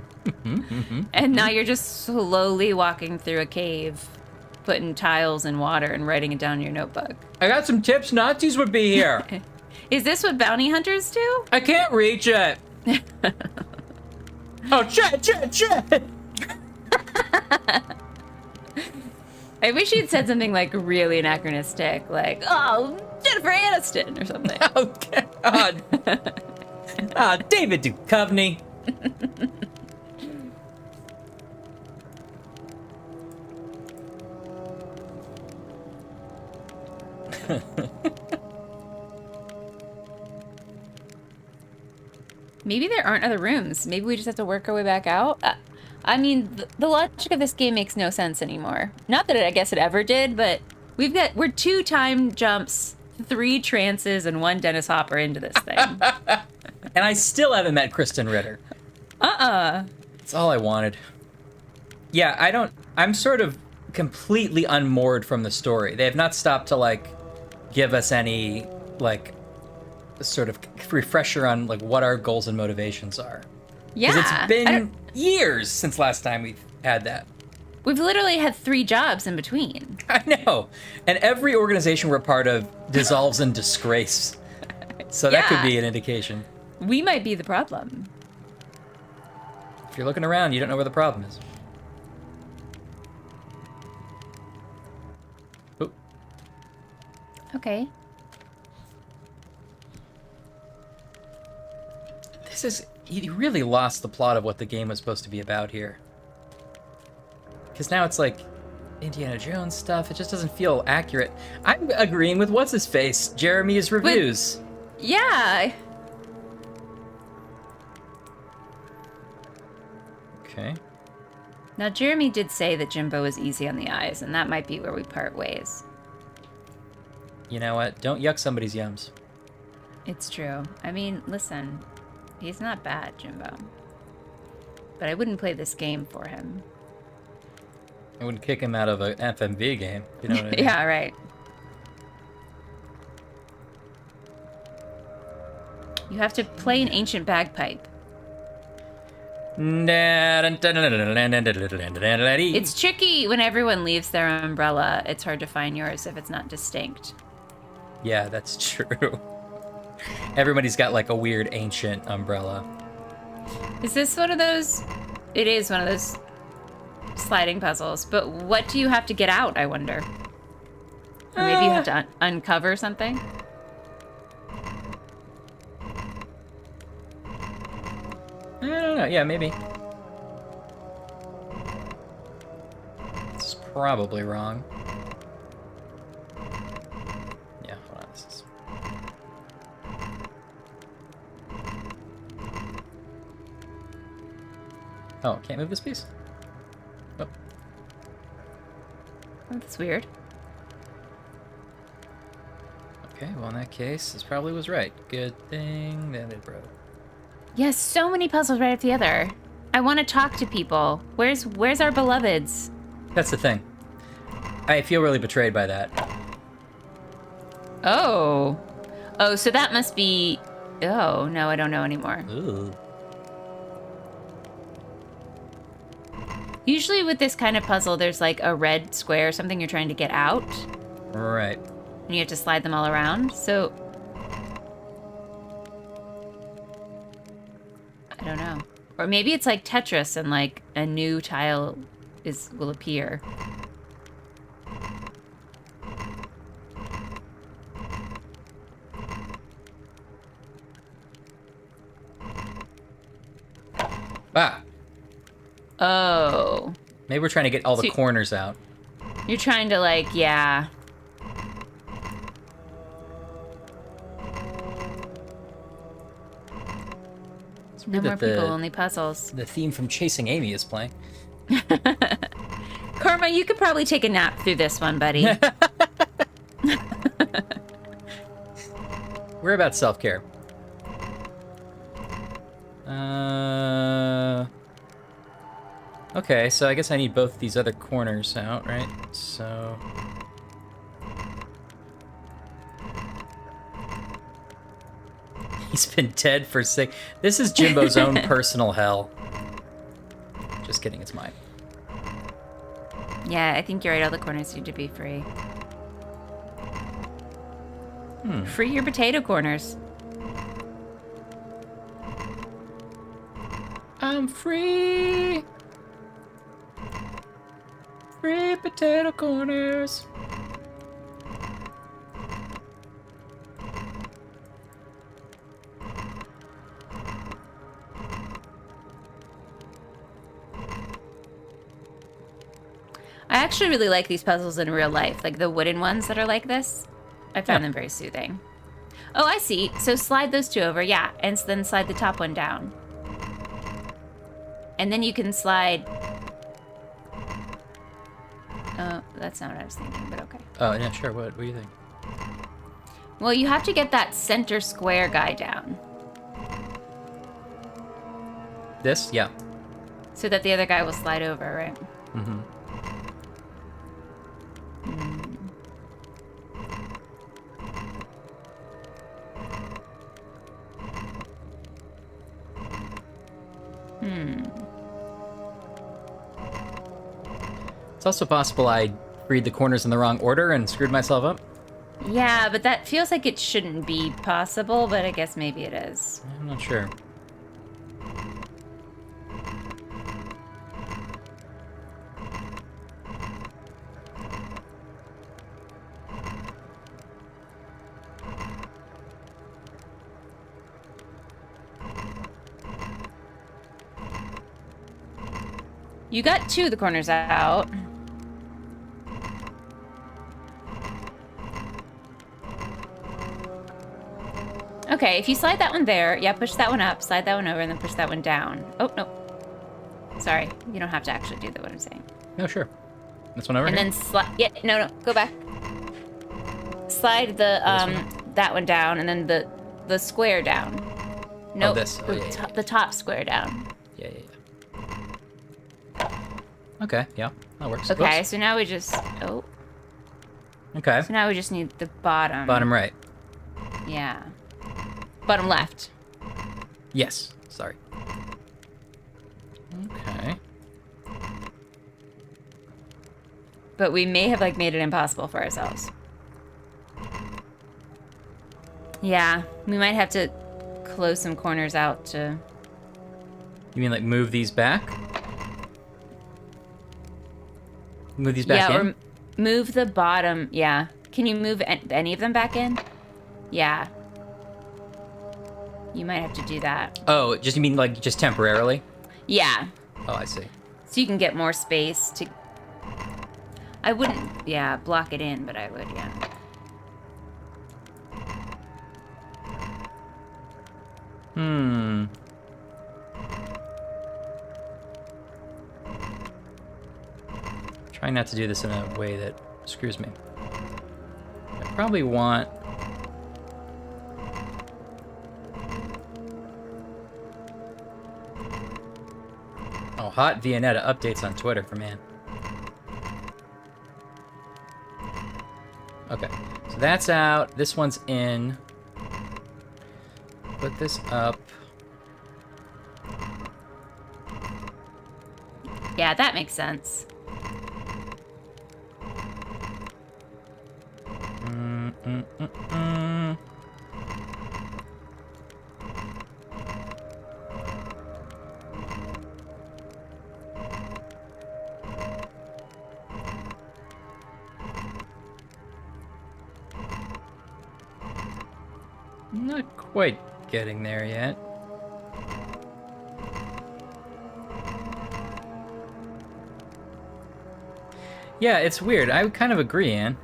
And now you're just slowly walking through a cave, putting tiles in water and writing it down in your notebook. I got some tips. Nazis would be here. Is this what bounty hunters do? I can't reach it. Oh, shit. I wish you'd said something like really anachronistic, like, oh, Jennifer Aniston or something. Oh, God. David Duchovny. Maybe there aren't other rooms. Maybe we just have to work our way back out. I mean, the logic of this game makes no sense anymore. Not that I guess it ever did, but we're 2 time jumps, 3 trances, and 1 Dennis Hopper into this thing. And I still haven't met Kristen Ritter. That's all I wanted. Yeah, I'm sort of completely unmoored from the story. They have not stopped to, like, give us any, like, sort of refresher on, like, what our goals and motivations are. Yeah. Because it's been years since last time we've had that. We've literally had 3 jobs in between. I know. And every organization we're part of dissolves in disgrace. So that could be an indication. We might be the problem. If you're looking around, you don't know where the problem is. Oh. Okay. This is... You really lost the plot of what the game was supposed to be about here. Because now it's like Indiana Jones stuff. It just doesn't feel accurate. I'm agreeing with what's-his-face, Jeremy's reviews. Yeah. Okay. Now, Jeremy did say that Jimbo is easy on the eyes, and that might be where we part ways. You know what? Don't yuck somebody's yums. It's true. I mean, listen, he's not bad, Jimbo. But I wouldn't play this game for him. I wouldn't kick him out of an FMV game. You know what I mean? Yeah, right. You have to play an ancient bagpipe. It's tricky when everyone leaves their umbrella. It's hard to find yours if it's not distinct. Yeah, that's true. Everybody's got like a weird ancient umbrella. Is this one of those? It is one of those sliding puzzles. But what do you have to get out, I wonder? Or maybe you have to uncover something? I don't know. Yeah, maybe. This is probably wrong. Yeah, hold on. This is... Oh, can't move this piece? Oh. Oh, that's weird. Okay, well in that case, this probably was right. Good thing that it broke. Yes, so many puzzles right after the other. I want to talk to people. Where's our beloveds? That's the thing. I feel really betrayed by that. Oh. Oh, so that must be... Oh, no, I don't know anymore. Ooh. Usually with this kind of puzzle, there's like a red square, something you're trying to get out. Right. And you have to slide them all around, so... I don't know. Or maybe it's like Tetris and like a new tile will appear. Ah! Oh. Maybe we're trying to get all the So- corners out. You're trying to like, yeah. It's No weird more that people, only puzzles. the theme from Chasing Amy is playing. Karma, you could probably take a nap through this one, buddy. We're about self-care. Okay, so I guess I need both these other corners out, right? So... He's been dead for 6... This is Jimbo's own personal hell. Just kidding, it's mine. Yeah, I think you're right. All the corners need to be free. Free your potato corners. I'm free! Free potato corners! I actually really like these puzzles in real life, like the wooden ones that are like this. I found them very soothing. Oh, I see. So slide those two over, yeah, and then slide the top one down. And then you can slide... Oh, that's not what I was thinking, but okay. Oh, yeah, sure. What do you think? Well, you have to get that center square guy down. This? Yeah. So that the other guy will slide over, right? Mm-hmm. It's also possible I freed the corners in the wrong order and screwed myself up. Yeah, but that feels like it shouldn't be possible, but I guess maybe it is. I'm not sure. You got two of the corners out. Okay, if you slide that one there, yeah, push that one up, slide that one over, and then push that one down. Oh, no. Sorry, you don't have to actually do what I'm saying. No, sure. This one over And here? then slide, yeah, no, go back. Slide the, that one down, and then the square down. Nope, this. Oh, the top square down. Yeah. Okay, yeah, that works. Okay, Whoops. so now we just, Okay. so now we just need the bottom. Bottom right. Yeah. Bottom left. Yes, sorry. Okay. But we may have, like, made it impossible for ourselves. Yeah, we might have to close some corners out to... You mean like move these back? Move these back yeah, in? or move the bottom, yeah. Can you move any of them back in? Yeah. You might have to do that. Oh, you mean like just temporarily? Yeah. Oh, I see. So you can get more space to... I wouldn't, yeah, block it in, but I would, yeah. Try not to do this in a way that screws me. I probably want... Oh, Hot Viennetta updates on Twitter for man. Okay, so that's out. This one's in. Put this up. Yeah, that makes sense. Not quite getting there yet. Yeah, it's weird. I would kind of agree, Anne.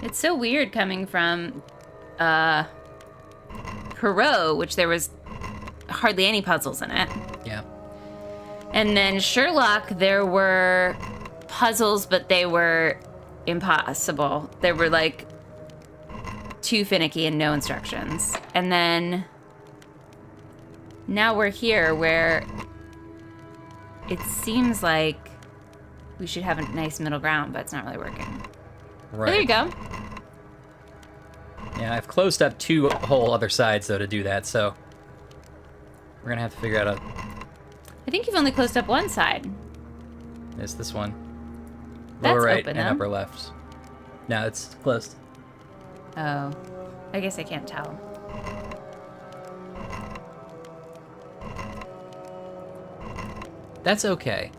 It's so weird coming from Perot, which there was hardly any puzzles in it. Yeah. And then Sherlock, there were puzzles, but they were impossible. They were like too finicky and no instructions. And then now we're here where it seems like we should have a nice middle ground, but it's not really working. Right. But there you go. Yeah, I've closed up 2 whole other sides, though, to do that, so... We're gonna have to figure out I think you've only closed up one side. this one. That's Lower right open, and though. upper left. No, it's closed. Oh, I guess I can't tell. That's okay.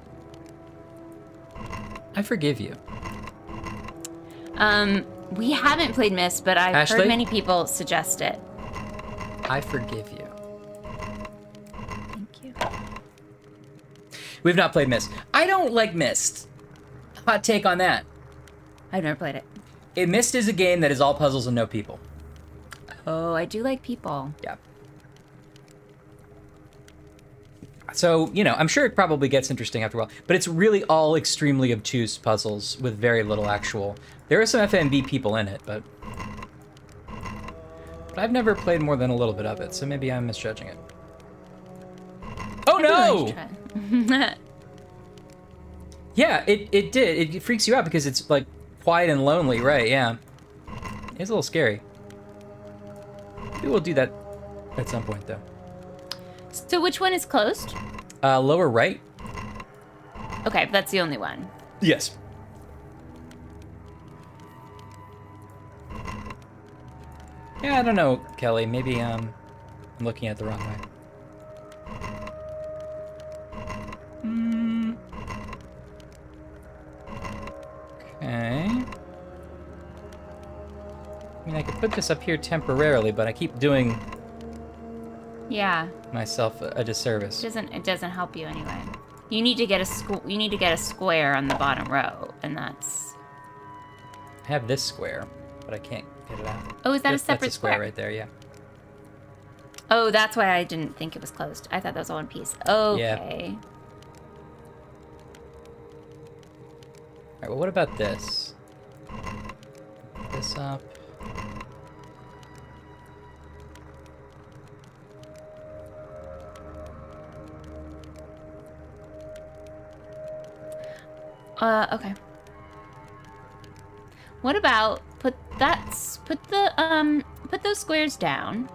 I forgive you. We haven't played Myst, but I've Ashley? heard many people suggest it. I forgive you. Thank you. We've not played Myst. I don't like Myst. Hot take on that. I've never played it. Myst is a game that is all puzzles and no people. Oh, I do like people. Yeah. So, you know, I'm sure it probably gets interesting after a while, but it's really all extremely obtuse puzzles with very little actual... There are some FMV people in it, but I've never played more than a little bit of it, so maybe I'm misjudging it. Oh no! Yeah, it did. It freaks you out because it's like quiet and lonely, right? Yeah. It's a little scary. Maybe we'll do that at some point, though. So which one is closed? Lower right? Okay, that's the only one. Yes. Yeah, I don't know, Kelly. Maybe I'm looking at it the wrong way. Okay. I mean, I could put this up here temporarily, but I keep doing Yeah, myself a disservice. it doesn't help you anyway. You need to get a square on the bottom row, and that's. I have this square, but I can't get it out. Oh, is that a That's separate a square square? right there? Yeah. Oh, that's why I didn't think it was closed. I thought that was all one piece. Okay. All right. Well, what about this? This up. Okay. What about put those squares down.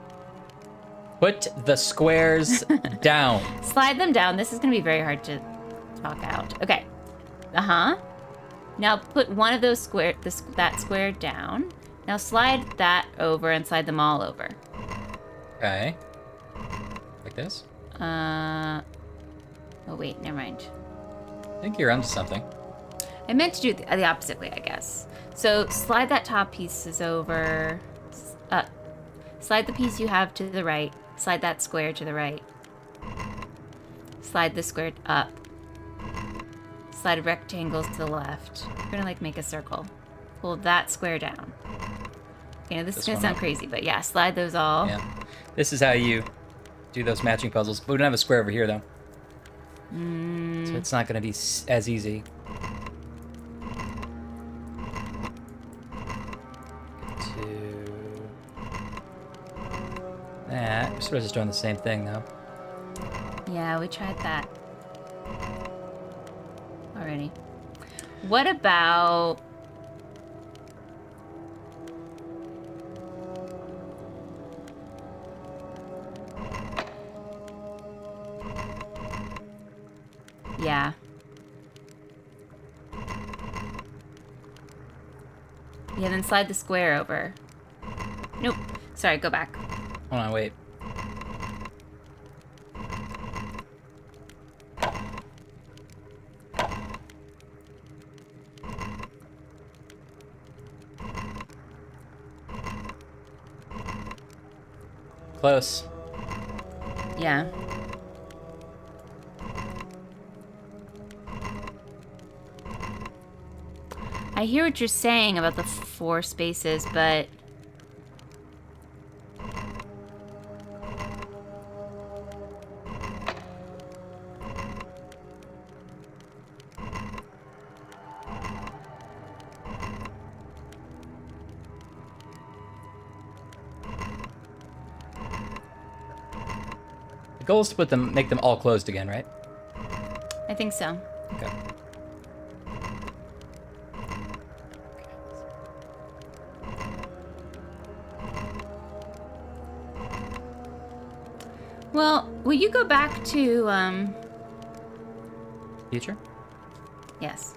Put the squares down. Slide them down. This is gonna be very hard to talk out. Okay. Now put one of those that square down. Now slide that over and slide them all over. Okay. Like this? Oh wait, never mind. I think you're onto something. I meant to do it the opposite way, I guess. So slide that top pieces over. Slide the piece you have to the right. Slide that square to the right. Slide the square up. Slide rectangles to the left. We're gonna like make a circle. Pull that square down. Okay, now this is gonna sound crazy, but yeah, slide those all. Yeah. This is how you do those matching puzzles. But we don't have a square over here, though. So it's not going to be as easy. We're sort of just doing the same thing, though. Yeah, we tried that already. What about... Yeah. Yeah, then slide the square over. Nope. Sorry, go back. Hold on, wait. Close. Yeah. I hear what you're saying about the 4 spaces, but... The goal is to make them all closed again, right? I think so. Okay. Well, will you go back to, Future? Yes.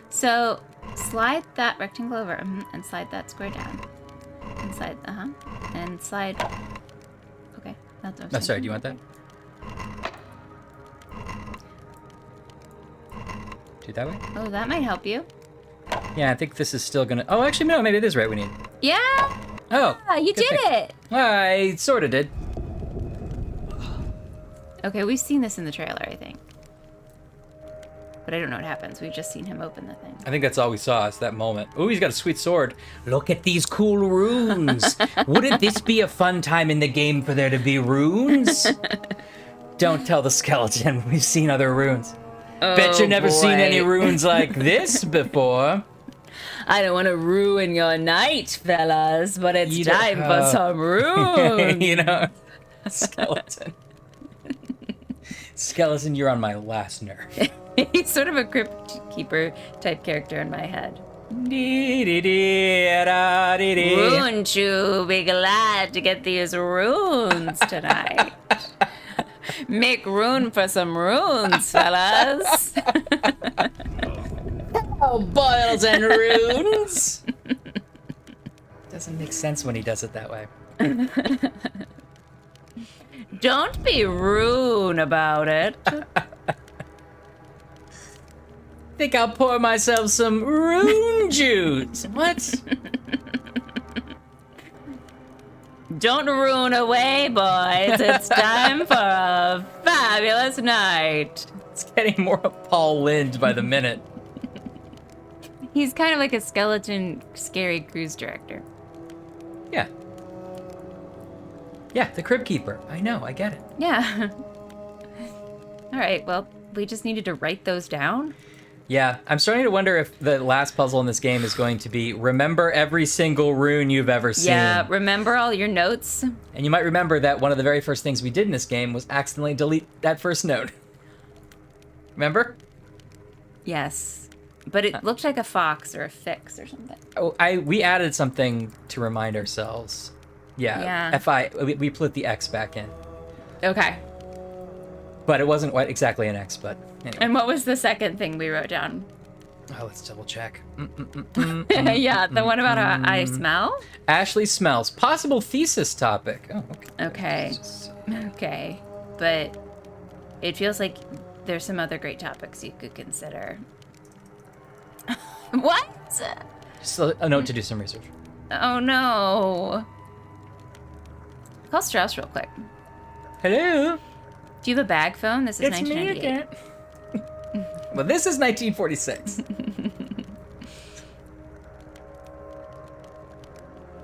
So, slide that rectangle over, and slide that square down. And slide, and slide... Okay, that's what I was Oh, sorry, thinking. do you want that? Do it that way? Oh, that might help you. Yeah, I think this is still gonna... Oh, actually, no, maybe it is right we need. Yeah! Oh! You good did thing. it! I sort of did. Okay, we've seen this in the trailer, I think. But I don't know what happens. We've just seen him open the thing. I think that's all we saw. It's that moment. Ooh, he's got a sweet sword. Look at these cool runes. Wouldn't this be a fun time in the game for there to be runes? Don't tell the skeleton. We've seen other runes. Oh, Bet you've never seen boy. any runes like this before. I don't want to ruin your night, fellas, but it's You don't- time for some runes. You know, skeleton. Skeleton, you're on my last nerve. He's sort of a crypt keeper type character in my head. Wouldn't you be glad to get these runes tonight? Make room for some runes, fellas. Oh, boils and runes. Doesn't make sense when he does it that way. Don't be rude about it. Think I'll pour myself some rune juice. What? Don't rune away, boys. It's time for a fabulous night. It's getting more Paul Lind by the minute. He's kind of like a skeleton, scary cruise director. Yeah. Yeah, the Crib Keeper. I know, I get it. Yeah. All right, well, we just needed to write those down. Yeah, I'm starting to wonder if the last puzzle in this game is going to be remember every single rune you've ever seen. Yeah, remember all your notes? And you might remember that one of the very first things we did in this game was accidentally delete that first note. Remember? Yes. But it looked like a fox or a fix or something. Oh, we added something to remind ourselves. Yeah. Yeah. We put the X back in. Okay. But it wasn't exactly an X, but anyway. And what was the second thing we wrote down? Oh, let's double check. Yeah, the one about how I smell? Ashley smells. Possible thesis topic. Oh, okay. Okay. But it feels like there's some other great topics you could consider. What? Just a note to do some research. Oh no. Call Strauss real quick. Hello? Do you have a bag phone? This is It's me 1998. again. Well, this is 1946.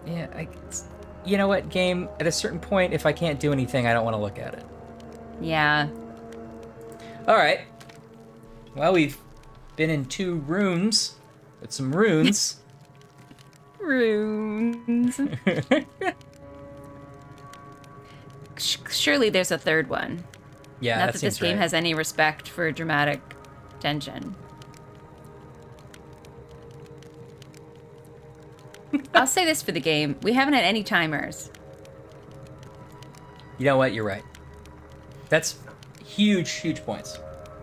Yeah, you know what, game? At a certain point, if I can't do anything, I don't want to look at it. Yeah. All right. Well, we've been in 2 rooms with some runes. Runes. Surely there's a third one. Yeah, Not that this game has any respect for dramatic tension. I'll say this for the game. We haven't had any timers. You know what? You're right. That's huge, huge points.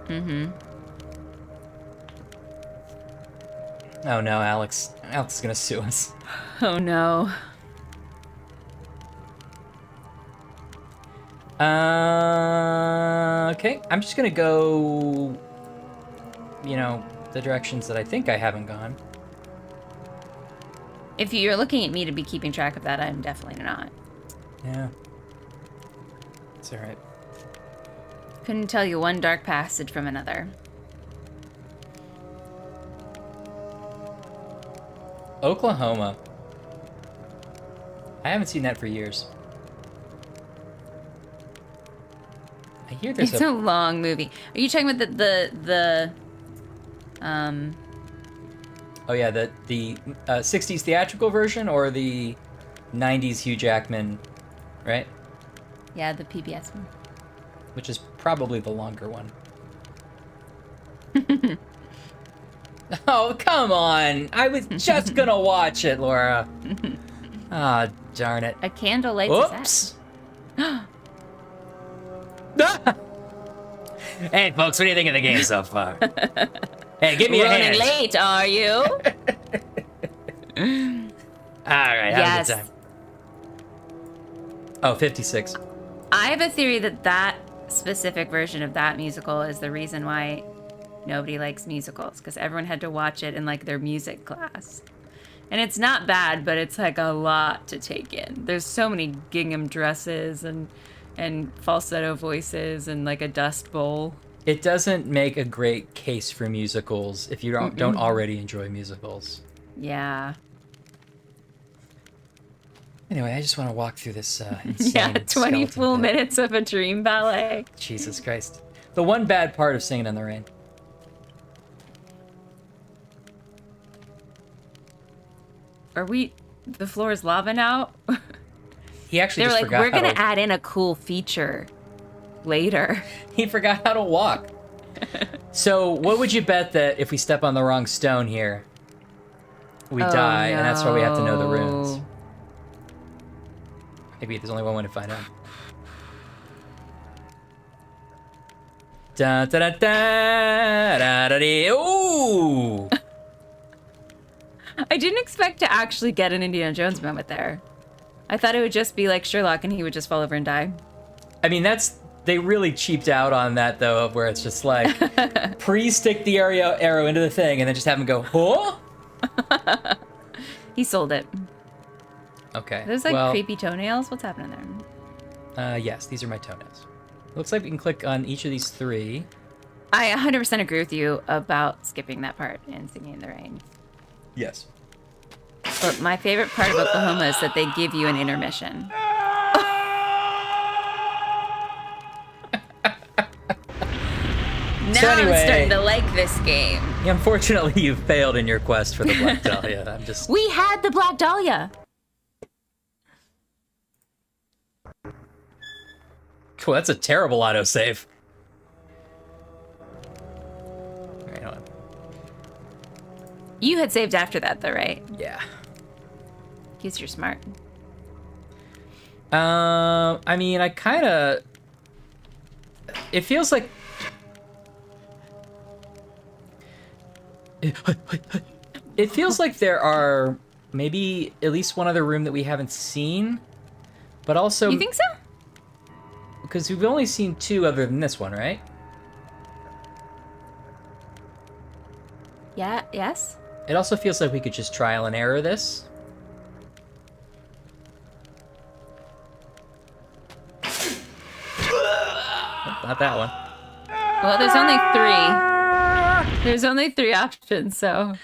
Mm-hmm. Oh no, Alex. Alex is gonna sue us. Oh no. Okay. I'm just gonna go, the directions that I think I haven't gone. If you're looking at me to be keeping track of that, I'm definitely not. Yeah. It's alright. Couldn't tell you one dark passage from another. Oklahoma. I haven't seen that for years. I hear there's It's a long movie. Are you talking about the Oh yeah, the 60s theatrical version or the 90s Hugh Jackman, right? Yeah, the PBS one. Which is probably the longer one. Oh, come on! I was just gonna watch it, Laura. Ah, darn it. A candle lights Oops! Hey, folks, what do you think of the game so far? Hey, give me a hand. Running late, are you? All right, have a good time. Oh, 56. I have a theory that specific version of that musical is the reason why nobody likes musicals, because everyone had to watch it in like their music class. And it's not bad, but it's like a lot to take in. There's so many gingham dresses and falsetto voices and like a dust bowl. It doesn't make a great case for musicals if you don't already enjoy musicals. Yeah. Anyway, I just want to walk through this insane Yeah, 20 full pit. minutes of a dream ballet. Jesus Christ. The one bad part of Singing in the Rain. The floor is lava now? He actually They're just like, forgot we're going how to add in a cool feature later. He forgot how to walk. So, what would you bet that if we step on the wrong stone here, we die, and that's why we have to know the runes? Maybe there's only one way to find out. Da da da da da da da. Ooh! I didn't expect to actually get an Indiana Jones moment there. I thought it would just be like Sherlock and he would just fall over and die. I mean, they really cheaped out on that, though, where it's just like, pre-stick the arrow into the thing and then just have him go, huh? He sold it. Okay. Are those like creepy toenails? What's happening there? Yes, these are my toenails. Looks like we can click on each of these 3. I 100% agree with you about skipping that part and Singing in the Rain. Yes. But my favorite part of Oklahoma is that they give you an intermission. Now I'm starting to like this game. Unfortunately, you've failed in your quest for the Black Dahlia. We had the Black Dahlia. Cool, that's a terrible autosave. Alright, hold on. You had saved after that, though, right? Yeah. Guess you're smart. I mean, I kind of... It feels like... It feels like there are maybe at least one other room that we haven't seen, but also... You think so? Because we've only seen 2 other than this one, right? Yeah, yes? It also feels like we could just trial and error this. Not that one. Well, there's only 3. There's only 3 options, so...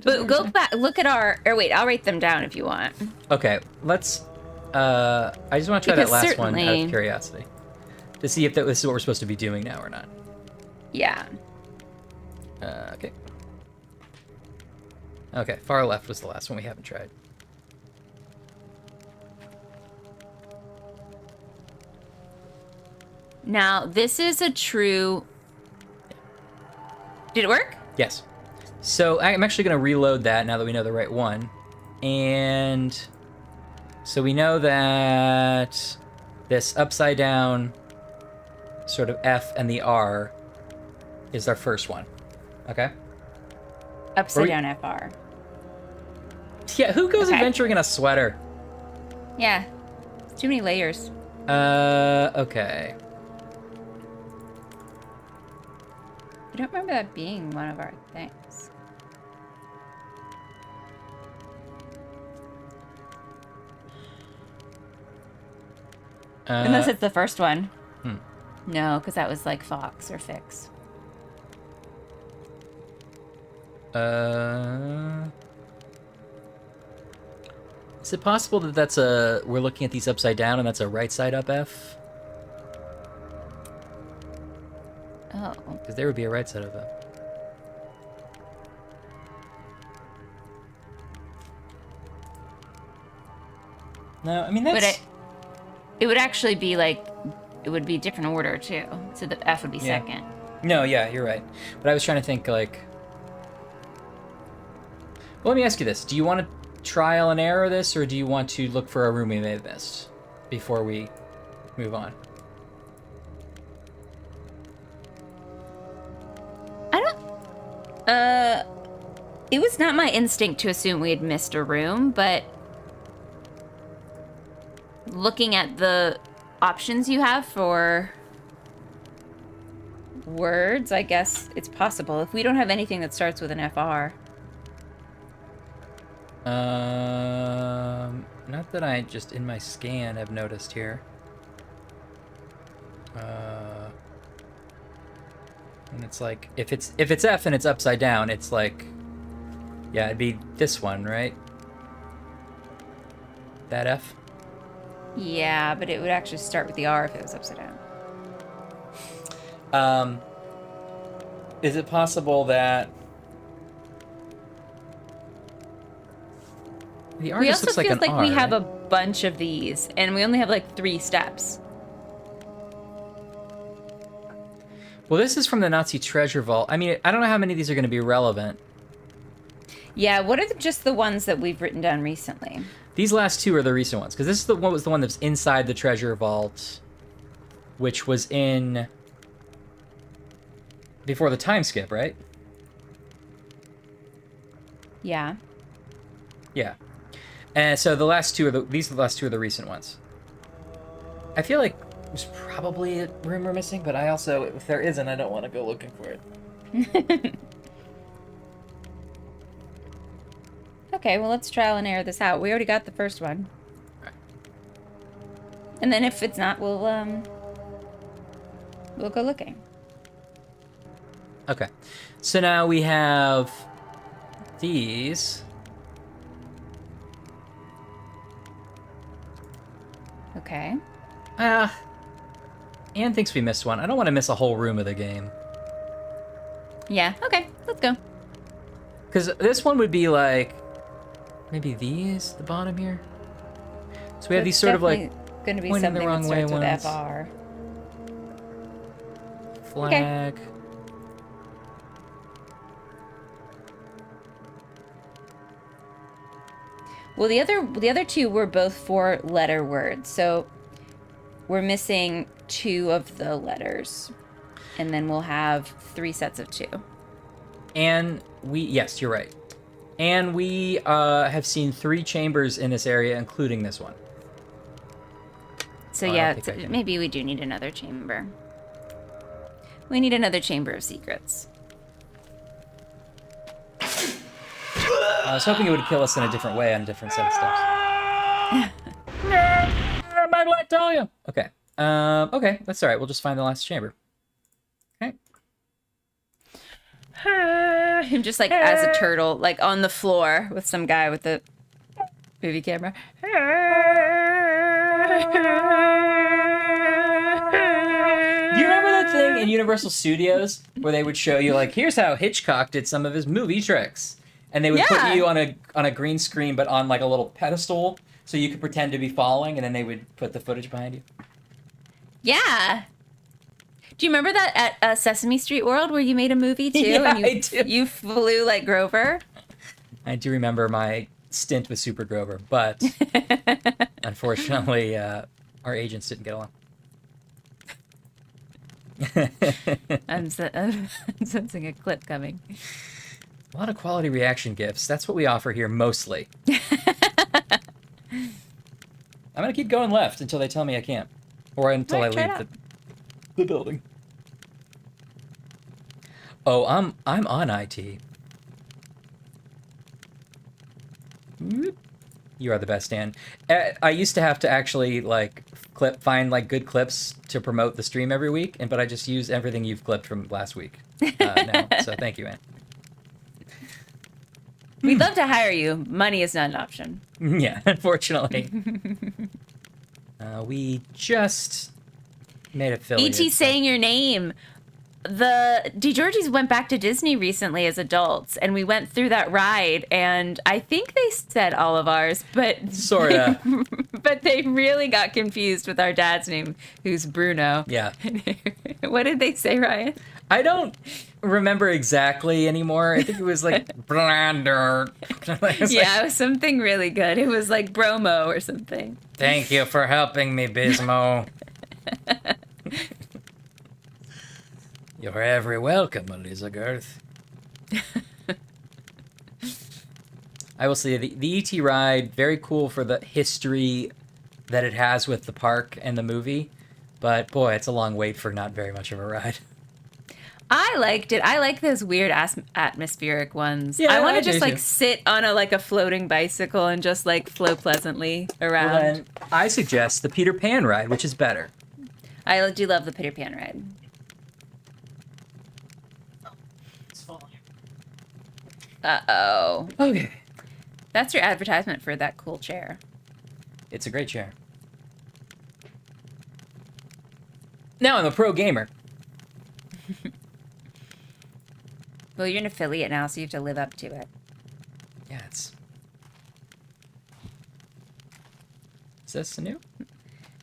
But go back, look at or wait, I'll write them down if you want. Okay, let's... I just want to try that last one out of curiosity. To see if this is what we're supposed to be doing now or not. Yeah. Okay. Okay, far left was the last one we haven't tried. Now, this is a true... Did it work? Yes. So I'm actually going to reload that now that we know the right one. And so we know that this upside down sort of F and the R is our first one. Okay? Upside down FR. Yeah, who goes Okay. adventuring in a sweater? Yeah. It's too many layers. Okay. I don't remember that being one of our things. Unless it's the first one. No, because that was like Fox or Fix. Is it possible that that's we're looking at these upside down and that's a right side up F? Oh. Because there would be a right side up F. No, I mean that's... But it would actually be like, it would be different order too. So the F would be second. No, yeah, you're right. But I was trying to think like... Well, let me ask you this. Do you want to trial and error this, or do you want to look for a room we may have missed before we move on? It was not my instinct to assume we had missed a room, but looking at the options you have for words, I guess it's possible. If we don't have anything that starts with an FR. Not that I just in my scan have noticed here. And it's like, if it's F and it's upside down, it's like, yeah, it'd be this one, right? That F? Yeah, but it would actually start with the R if it was upside down. Is it possible that the R We just also looks like feel an like R, we have right? a bunch of these, and we only have like 3 steps. Well, this is from the Nazi treasure vault. I mean, I don't know how many of these are going to be relevant. Yeah, what are just the ones that we've written down recently? These last 2 are the recent ones, because this is the one was the one that's inside the treasure vault, which was in before the time skip, right? Yeah. Yeah. And so the last 2 are these are the last 2 are the recent ones. I feel like there's probably a room we're missing, but I also, if there isn't, I don't want to go looking for it. Okay, well, let's trial and error this out. We already got the first one. Right. And then if it's not, we'll go looking. Okay. So now we have these. Okay. Anne thinks we missed one. I don't want to miss a whole room of the game. Yeah, okay, let's go. Because this one would be like, maybe these, the bottom here? So we have these sort of like going to be pointing something the wrong that way starts with ones. FR. Flag. Okay. Well, the other 2 were both 4-letter words, so we're missing 2 of the letters, and then we'll have 3 sets of 2. And yes, you're right. And we have seen 3 chambers in this area, including this one. So I yeah, don't think I can. maybe we do need another chamber. We need another chamber of secrets. I was hoping it would kill us in a different way on a different set of steps. My black Dahlia! Okay. Okay, that's alright. We'll just find the last chamber. Okay. Him just like as a turtle, like on the floor with some guy with the movie camera. Do you remember that thing in Universal Studios where they would show you like, here's how Hitchcock did some of his movie tricks, and they would put you on a green screen but on like a little pedestal so you could pretend to be falling, and then they would put the footage behind you. Yeah. Do you remember that at Sesame Street World where you made a movie too? Yeah, and I do. You flew like Grover? I do remember my stint with Super Grover, but unfortunately, our agents didn't get along. I'm sensing a clip coming. A lot of quality reaction gifs. That's what we offer here mostly. I'm gonna keep going left until they tell me I can't, or until I leave the building. Oh, I'm on IT. You are the best, Dan. I used to have to actually like find like good clips to promote the stream every week, but I just use everything you've clipped from last week now. So thank you, Ann. We'd love to hire you. Money is not an option. Yeah, unfortunately. We just made affiliates. E.T. saying your name. The DeGeorges went back to Disney recently as adults, and we went through that ride, and I think they said all of ours, but Sorta. but they really got confused with our dad's name, who's Bruno. Yeah. What did they say, Ryan? I don't remember exactly anymore. I think it was like Blander. It was something really good. It was like Bromo or something. Thank you for helping me, Bismo. You're very welcome, Elizabeth. I will say the ET ride, very cool for the history that it has with the park and the movie. But boy, it's a long wait for not very much of a ride. I liked it. I like those weird atmospheric ones. Yeah, I want I to just do like too. sit on a floating bicycle and just like flow pleasantly around. Well, then I suggest the Peter Pan ride, which is better. I do love the Peter Pan ride. Uh-oh. Okay. That's your advertisement for that cool chair. It's a great chair. Now I'm a pro gamer. Well, you're an affiliate now, so you have to live up to it. Yeah, it's... Is this new?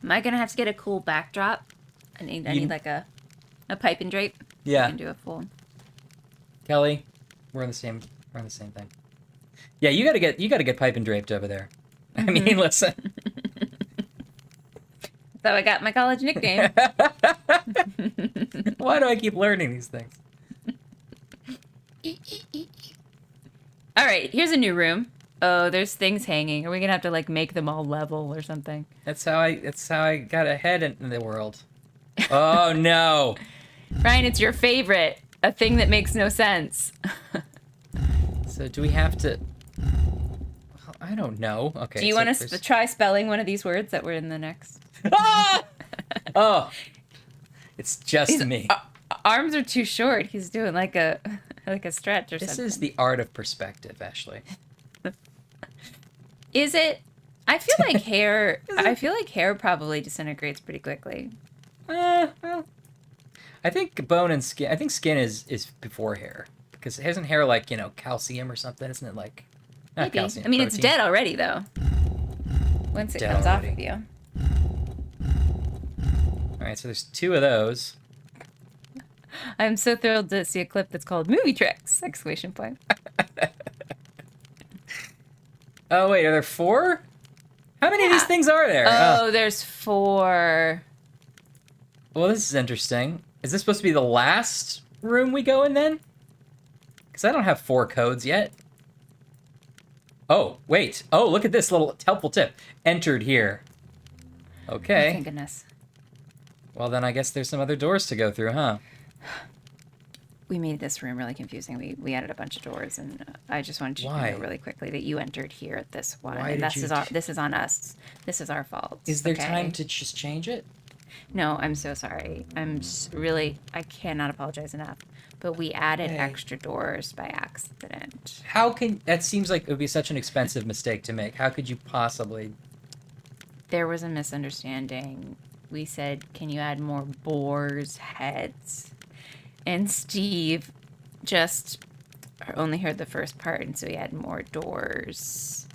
Am I going to have to get a cool backdrop? I need like a pipe and drape. Yeah. I can do a full. Kelly, we're on the same thing. Yeah, you gotta get pipe and draped over there. I mean, listen. So I got my college nickname. Why do I keep learning these things? All right, here's a new room. Oh, there's things hanging. Are we gonna have to like make them all level or something? That's how I got ahead in the world. Oh no. Ryan, it's your favorite. A thing that makes no sense. So do we have to... Well, I don't know. Okay. Do you want us to try spelling one of these words that were in the next? Ah! Oh. It's just me. Arms are too short. He's doing like a stretch or This something. is the art of perspective, Ashley. Is it? I feel like hair. I feel like hair probably disintegrates pretty quickly. Well, I think bone and skin. I think skin is before hair, because isn't hair like calcium or something? Isn't it like not Maybe. calcium? I mean, it's protein? dead already though. Once it Dead comes already. off of you. All right, so there's 2 of those. I'm so thrilled to see a clip that's called "Movie Tricks!" Exclamation point. Oh wait, are there 4? How many of these things are there? Oh, there's 4. Well, this is interesting. Is this supposed to be the last room we go in then? Because I don't have 4 codes yet. Oh, wait. Oh, look at this little helpful tip. Entered here. Okay. Oh, thank goodness. Well, then I guess there's some other doors to go through, huh? We made this room really confusing. We added a bunch of doors, and I just wanted you to know really quickly that you entered here at this one. Why and did this is on us. This is our fault. Is there okay? time to just change it? No, I'm so sorry. I cannot apologize enough. But we added extra doors by accident. That seems like it would be such an expensive mistake to make. How could you possibly? There was a misunderstanding. we said, can you add more boars' heads? And Steve just only heard the first part, and so he had more doors.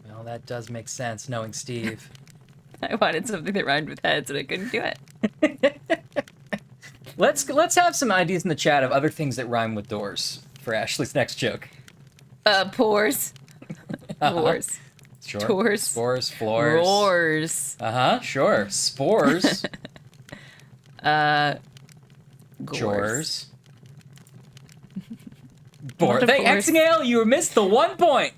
Well, that does make sense, knowing Steve. I wanted something that rhymed with heads, and I couldn't do it. Let's have some ideas in the chat of other things that rhyme with doors for Ashley's next joke. Pores. Doors. Sure. Doors. Spores, floors. Roars. Sure. Spores. Gores. Chores. What a Hey, force. Exhale, you missed the 1 point.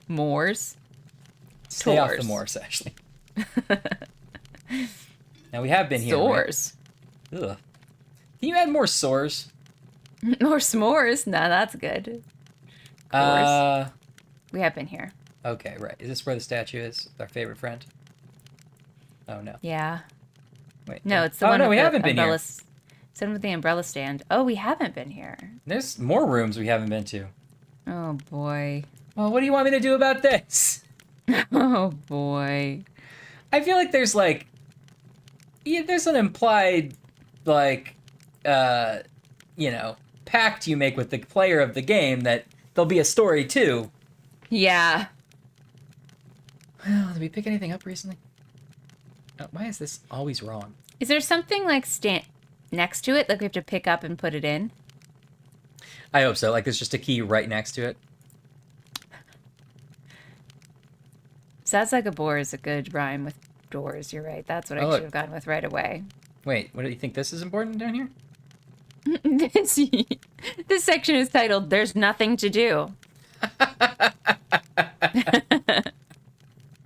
Moors. Stay off the Tours. Morse, Ashley. Now, we have been here. Sores. Right? Ugh. Can you add more sores? Or s'mores. Nah, that's good. We have been here. Okay, right. Is this where the statue is? Our favorite friend? Oh, no. Yeah. Wait. No, it's the oh, one no, with we the haven't been umbrella. here. It's the one with the umbrella stand. Oh, we haven't been here. There's more rooms we haven't been to. Oh, boy. Well, what do you want me to do about this? Oh, boy. I feel like there's, like... Yeah, there's an implied, like, pact you make with the player of the game that there'll be a story, too. Yeah. Well, did we pick anything up recently? Oh, why is this always wrong? Is there something, like, next to it? Like, we have to pick up and put it in? I hope so. Like, there's just a key right next to it. Sounds like a boar is a good rhyme with doors. You're right. That's what I Oh, should look. have gone with right away. Wait, what do you think this is important down here? This section is titled, There's Nothing to Do.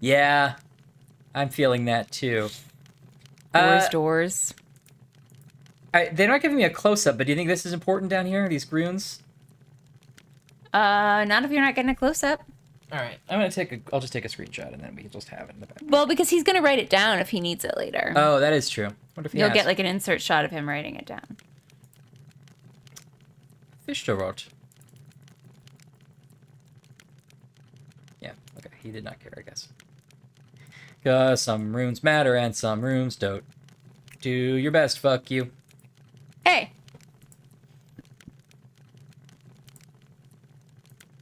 Yeah, I'm feeling that, too. Doors. They're not giving me a close-up, but do you think this is important down here, these runes? Not if you're not getting a close-up. All right, I'll just take a screenshot, and then we can just have it in the back. Well, because he's going to write it down if he needs it later. Oh, that is true. What if he You'll has? get, like, an insert shot of him writing it down. Fish to rot. Yeah, okay, he did not care, I guess. 'Cause some runes matter and some runes don't. Do your best, fuck you. Hey!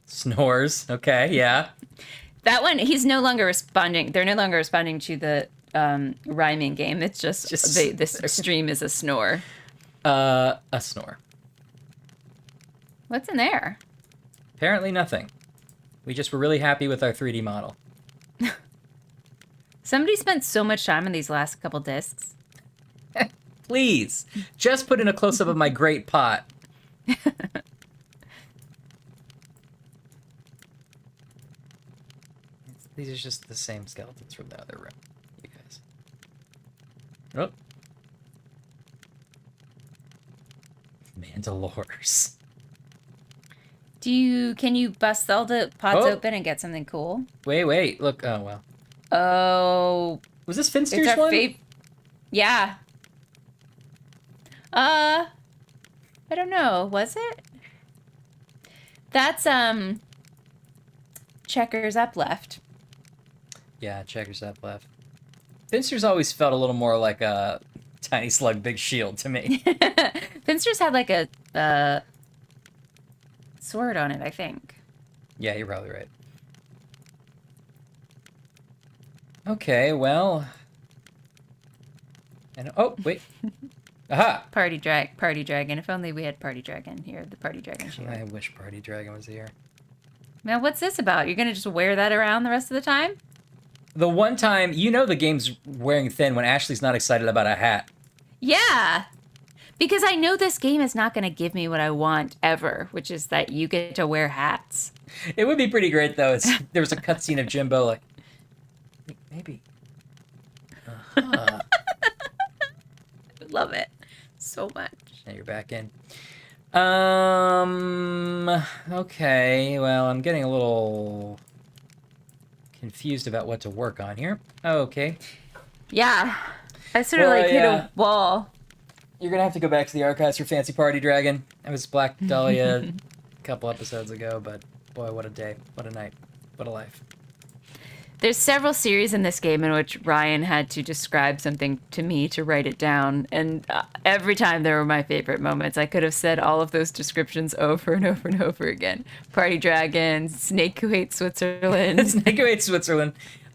Snores. Okay, yeah. That one, he's no longer responding. They're no longer responding to the rhyming game. It's just this stream is a snore. A snore. What's in there? Apparently nothing. We just were really happy with our 3D model. Somebody spent so much time on these last couple discs. Please, just put in a close-up of my great pot. These are just the same skeletons from the other room, you guys. Oh. Mandalores. Can you bust all the pods open and get something cool? Wait, look, oh, well. Oh. Was this It's Finster's our one? Yeah. I don't know. Was it? That's, Checkers Up Left. Yeah, checkers up left. Finster's always felt a little more like a Tiny Slug Big Shield to me. Finster's had like a sword on it, I think. Yeah, you're probably right. Okay, well... And oh, wait. Aha! Party Dragon. If only we had Party Dragon here. The Party Dragon shield. I wish Party Dragon was here. Now, what's this about? You're gonna just wear that around the rest of the time? The one time, you know the game's wearing thin when Ashley's not excited about a hat. Yeah! Because I know this game is not gonna give me what I want ever, which is that you get to wear hats. It would be pretty great, though. There was a cutscene of Jimbo, like, maybe. Uh-huh. I love it so much. Now you're back in. Okay, well, I'm getting a little confused about what to work on here. Okay. Yeah. I sort of like hit a wall. You're gonna have to go back to the archives for Fancy Party Dragon. I was Black Dahlia a couple episodes ago, but boy, what a day. What a night. What a life. There's several series in this game in which Ryan had to describe something to me to write it down, and every time they were my favorite moments. I could have said all of those descriptions over and over and over again. Party Dragon, Snake Who Hates Switzerland. Snake Who Hates Switzerland.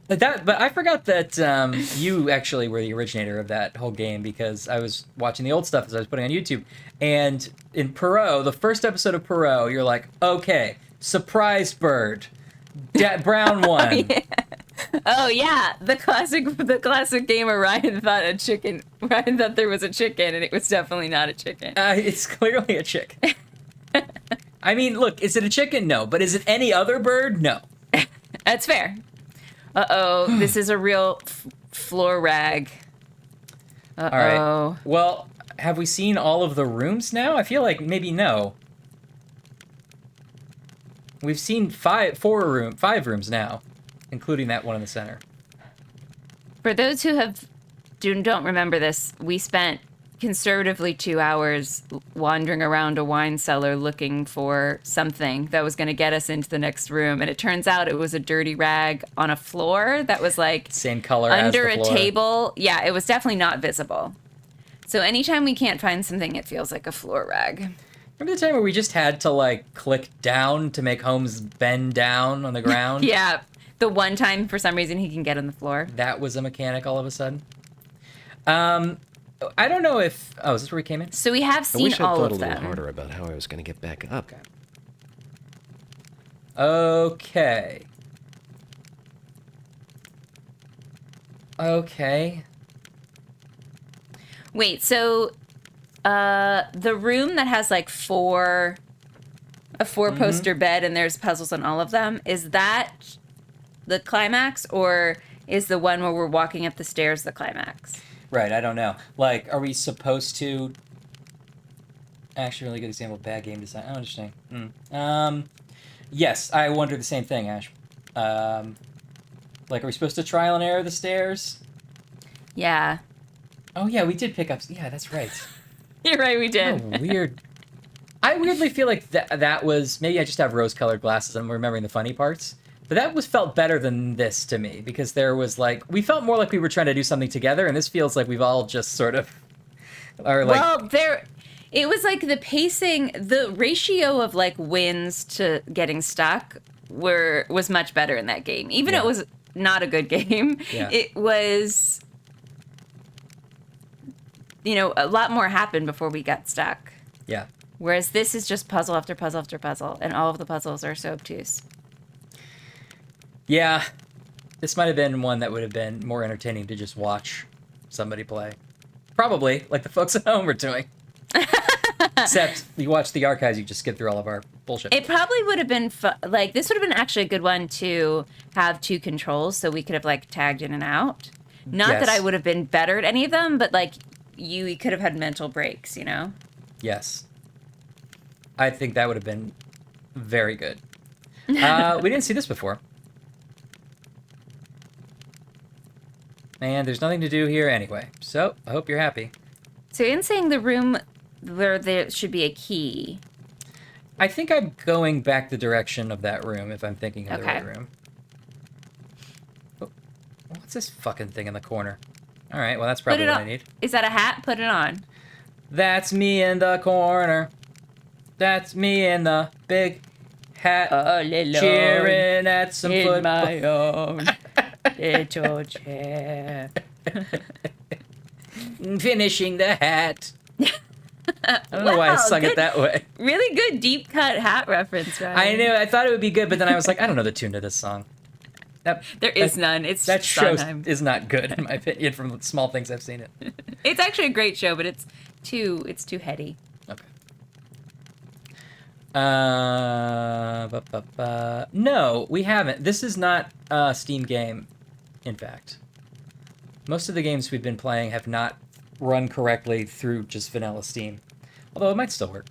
But I forgot that you actually were the originator of that whole game, because I was watching the old stuff as I was putting on YouTube, and in Perot, the first episode of Perot, you're like, okay, surprised bird, brown one. Oh, yeah. Oh yeah, the classic game where Ryan thought there was a chicken, and it was definitely not a chicken. It's clearly a chicken. I mean, look, is it a chicken? No. But is it any other bird? No. That's fair. Uh-oh, this is a real floor rag. Uh-oh. All right. Well, have we seen all of the rooms now? I feel like maybe no. We've seen 5 rooms now, including that one in the center. For those who don't remember this, we spent conservatively 2 hours wandering around a wine cellar looking for something that was going to get us into the next room, and it turns out it was a dirty rag on a floor that was like same color under as the a floor. table. Yeah, it was definitely not visible. So anytime we can't find something, it feels like a floor rag. Remember the time where we just had to like click down to make Holmes bend down on the ground? Yeah. The one time, for some reason, he can get on the floor. That was a mechanic all of a sudden. I don't know if... Oh, is this where we came in? So we have I seen wish I'd all thought a of little them. harder about how I was going to get back up. Okay. Okay. Wait, so the room that has like a 4-poster bed and there's puzzles on all of them, is that the climax, or is the one where we're walking up the stairs the climax? Right, I don't know. Like, are we supposed to... Actually, really good example of bad game design. Oh, interesting. Yes, I wonder the same thing, Ash. Like, are we supposed to trial and error the stairs? Yeah. Oh, yeah, we did pick up... Yeah, that's right. You're right, we did. Oh, weird. I weirdly feel like that was... Maybe I just have rose-colored glasses and I'm remembering the funny parts. But that felt better than this to me, because there was like... We felt more like we were trying to do something together, and this feels like we've all just sort of... Are like... Well, it was like the pacing, the ratio of like wins to getting stuck was much better in that game. Even though it was not a good game, it was... You know, a lot more happened before we got stuck. Yeah. Whereas this is just puzzle after puzzle after puzzle, and all of the puzzles are so obtuse. Yeah. This might have been one that would have been more entertaining to just watch somebody play. Probably, like the folks at home were doing. Except you watch the archives, you just skip through all of our bullshit. It probably would have been like, this would have been actually a good one to have 2 controls, so we could have like tagged in and out. Not that I would have been better at any of them, but like you could have had mental breaks, you know? Yes. I think that would have been very good. We didn't see this before. And there's nothing to do here anyway, so I hope you're happy. So in saying the room where there should be a key. I think I'm going back the direction of that room if I'm thinking of the right room. Oh, what's this fucking thing in the corner? All right, well, that's probably what I need. Is that a hat? Put it on. That's me in the corner. That's me in the big hat. All alone, cheering at some in football. my own little chair. Finishing the hat. I don't know why I sung it that way. Really good deep cut hat reference, right? I knew. I thought it would be good, but then I was like, I don't know the tune to this song. There is none. It's that show Sondheim. is not good in my opinion. From the small things I've seen it. It's actually a great show, but it's too heady. Okay. No, we haven't. This is not a Steam game. In fact, most of the games we've been playing have not run correctly through just vanilla Steam. Although it might still work.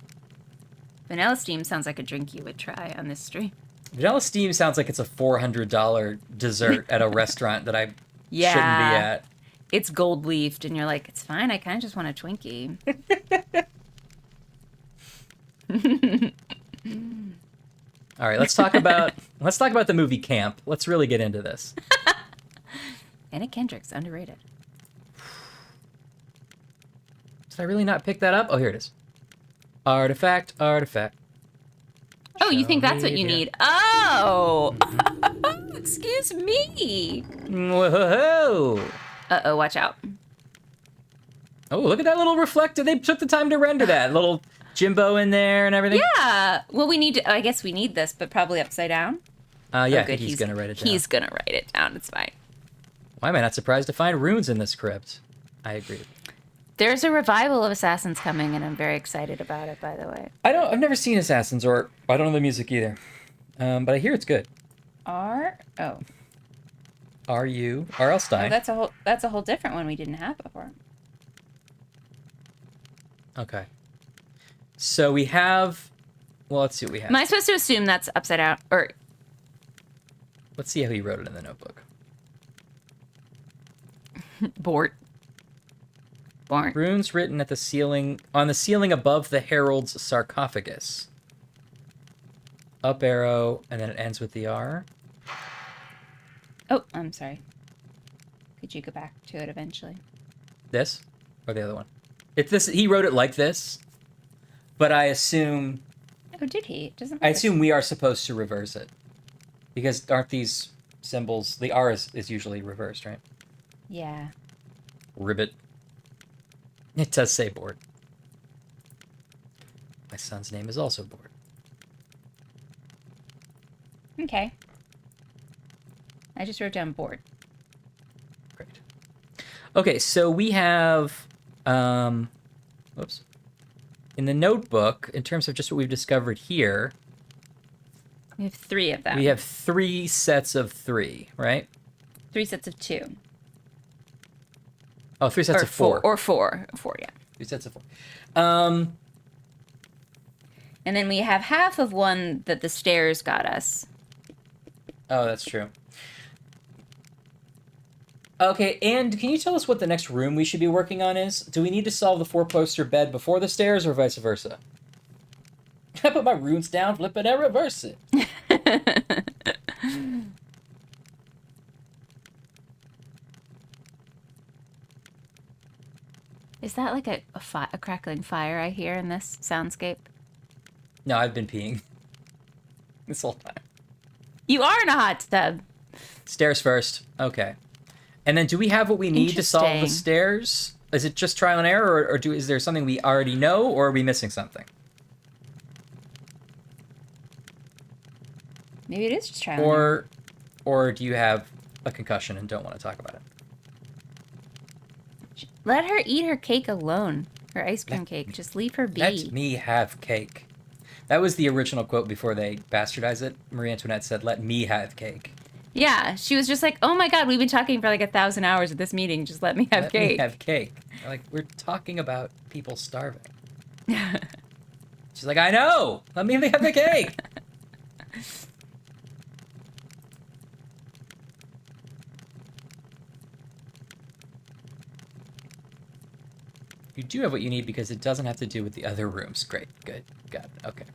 Vanilla Steam sounds like a drink you would try on this stream. Vanilla Steam sounds like it's a $400 dessert at a restaurant that I shouldn't be at. It's gold leafed, and you're like, it's fine. I kind of just want a Twinkie. All right, let's talk about the movie Camp. Let's really get into this. Anna Kendrick's underrated. Did I really not pick that up? Oh, here it is. Artifact. Oh, you think that's what you need? Oh! Excuse me. Whoa! Uh-oh, watch out. Oh, look at that little reflector. They took the time to render that. Little Jimbo in there and everything. Yeah. Well, I guess we need this, but probably upside down. Yeah, Oh, I good. think he's going to write it down. He's going to write it down. It's fine. Why am I not surprised to find runes in this crypt? I agree. There's a revival of Assassins coming, and I'm very excited about it, by the way. I've never seen Assassins, or I don't know the music either. But I hear it's good. R.L. Stein. Oh, that's a whole different one we didn't have before. Okay. So we have... Well, let's see what we have. Am I supposed to assume that's upside down? Or... Let's see how he wrote it in the notebook. Bort. Runes written at the ceiling, on the ceiling above the herald's sarcophagus. Up arrow, and then it ends with the R. Oh, I'm sorry. Could you go back to it eventually? This? Or the other one? It's this. He wrote it like this, but I assume... Oh, did he? It doesn't. I assume we are supposed to reverse it. Because aren't these symbols... The R is usually reversed, right? Yeah. Ribbit. It does say Board. My son's name is also Board. Okay. I just wrote down board. Great. Okay, so we have... whoops. In the notebook, in terms of just what we've discovered here... We have 3 of them. We have 3 sets of 3, right? 3 sets of 2. Oh, 3 sets of 4. Or 4. 4, yeah. 3 sets of 4. And then we have half of one that the stairs got us. Oh, that's true. Okay, and can you tell us what the next room we should be working on is? Do we need to solve the 4-poster bed before the stairs or vice versa? I put my runes down, flip it, and reverse it. Is that like a crackling fire I hear in this soundscape? No, I've been peeing this whole time. You are in a hot tub. Stairs first. Okay. And then do we have what we need to solve the Interesting. stairs? Is it just trial and error, or is there something we already know, or are we missing something? Maybe it is just trial and error. Or do you have a concussion and don't want to talk about it? Let her eat her cake alone. Her ice cream cake. Just leave her be. Let me have cake. That was the original quote before they bastardized it. Marie Antoinette said, "Let me have cake." Yeah, she was just like, oh my god, we've been talking for like 1,000 hours at this meeting. Just let me have cake. Let me have cake. Like, we're talking about people starving. She's like, I know! Let me have the cake! You do have what you need because it doesn't have to do with the other rooms. Great, good, got it, okay.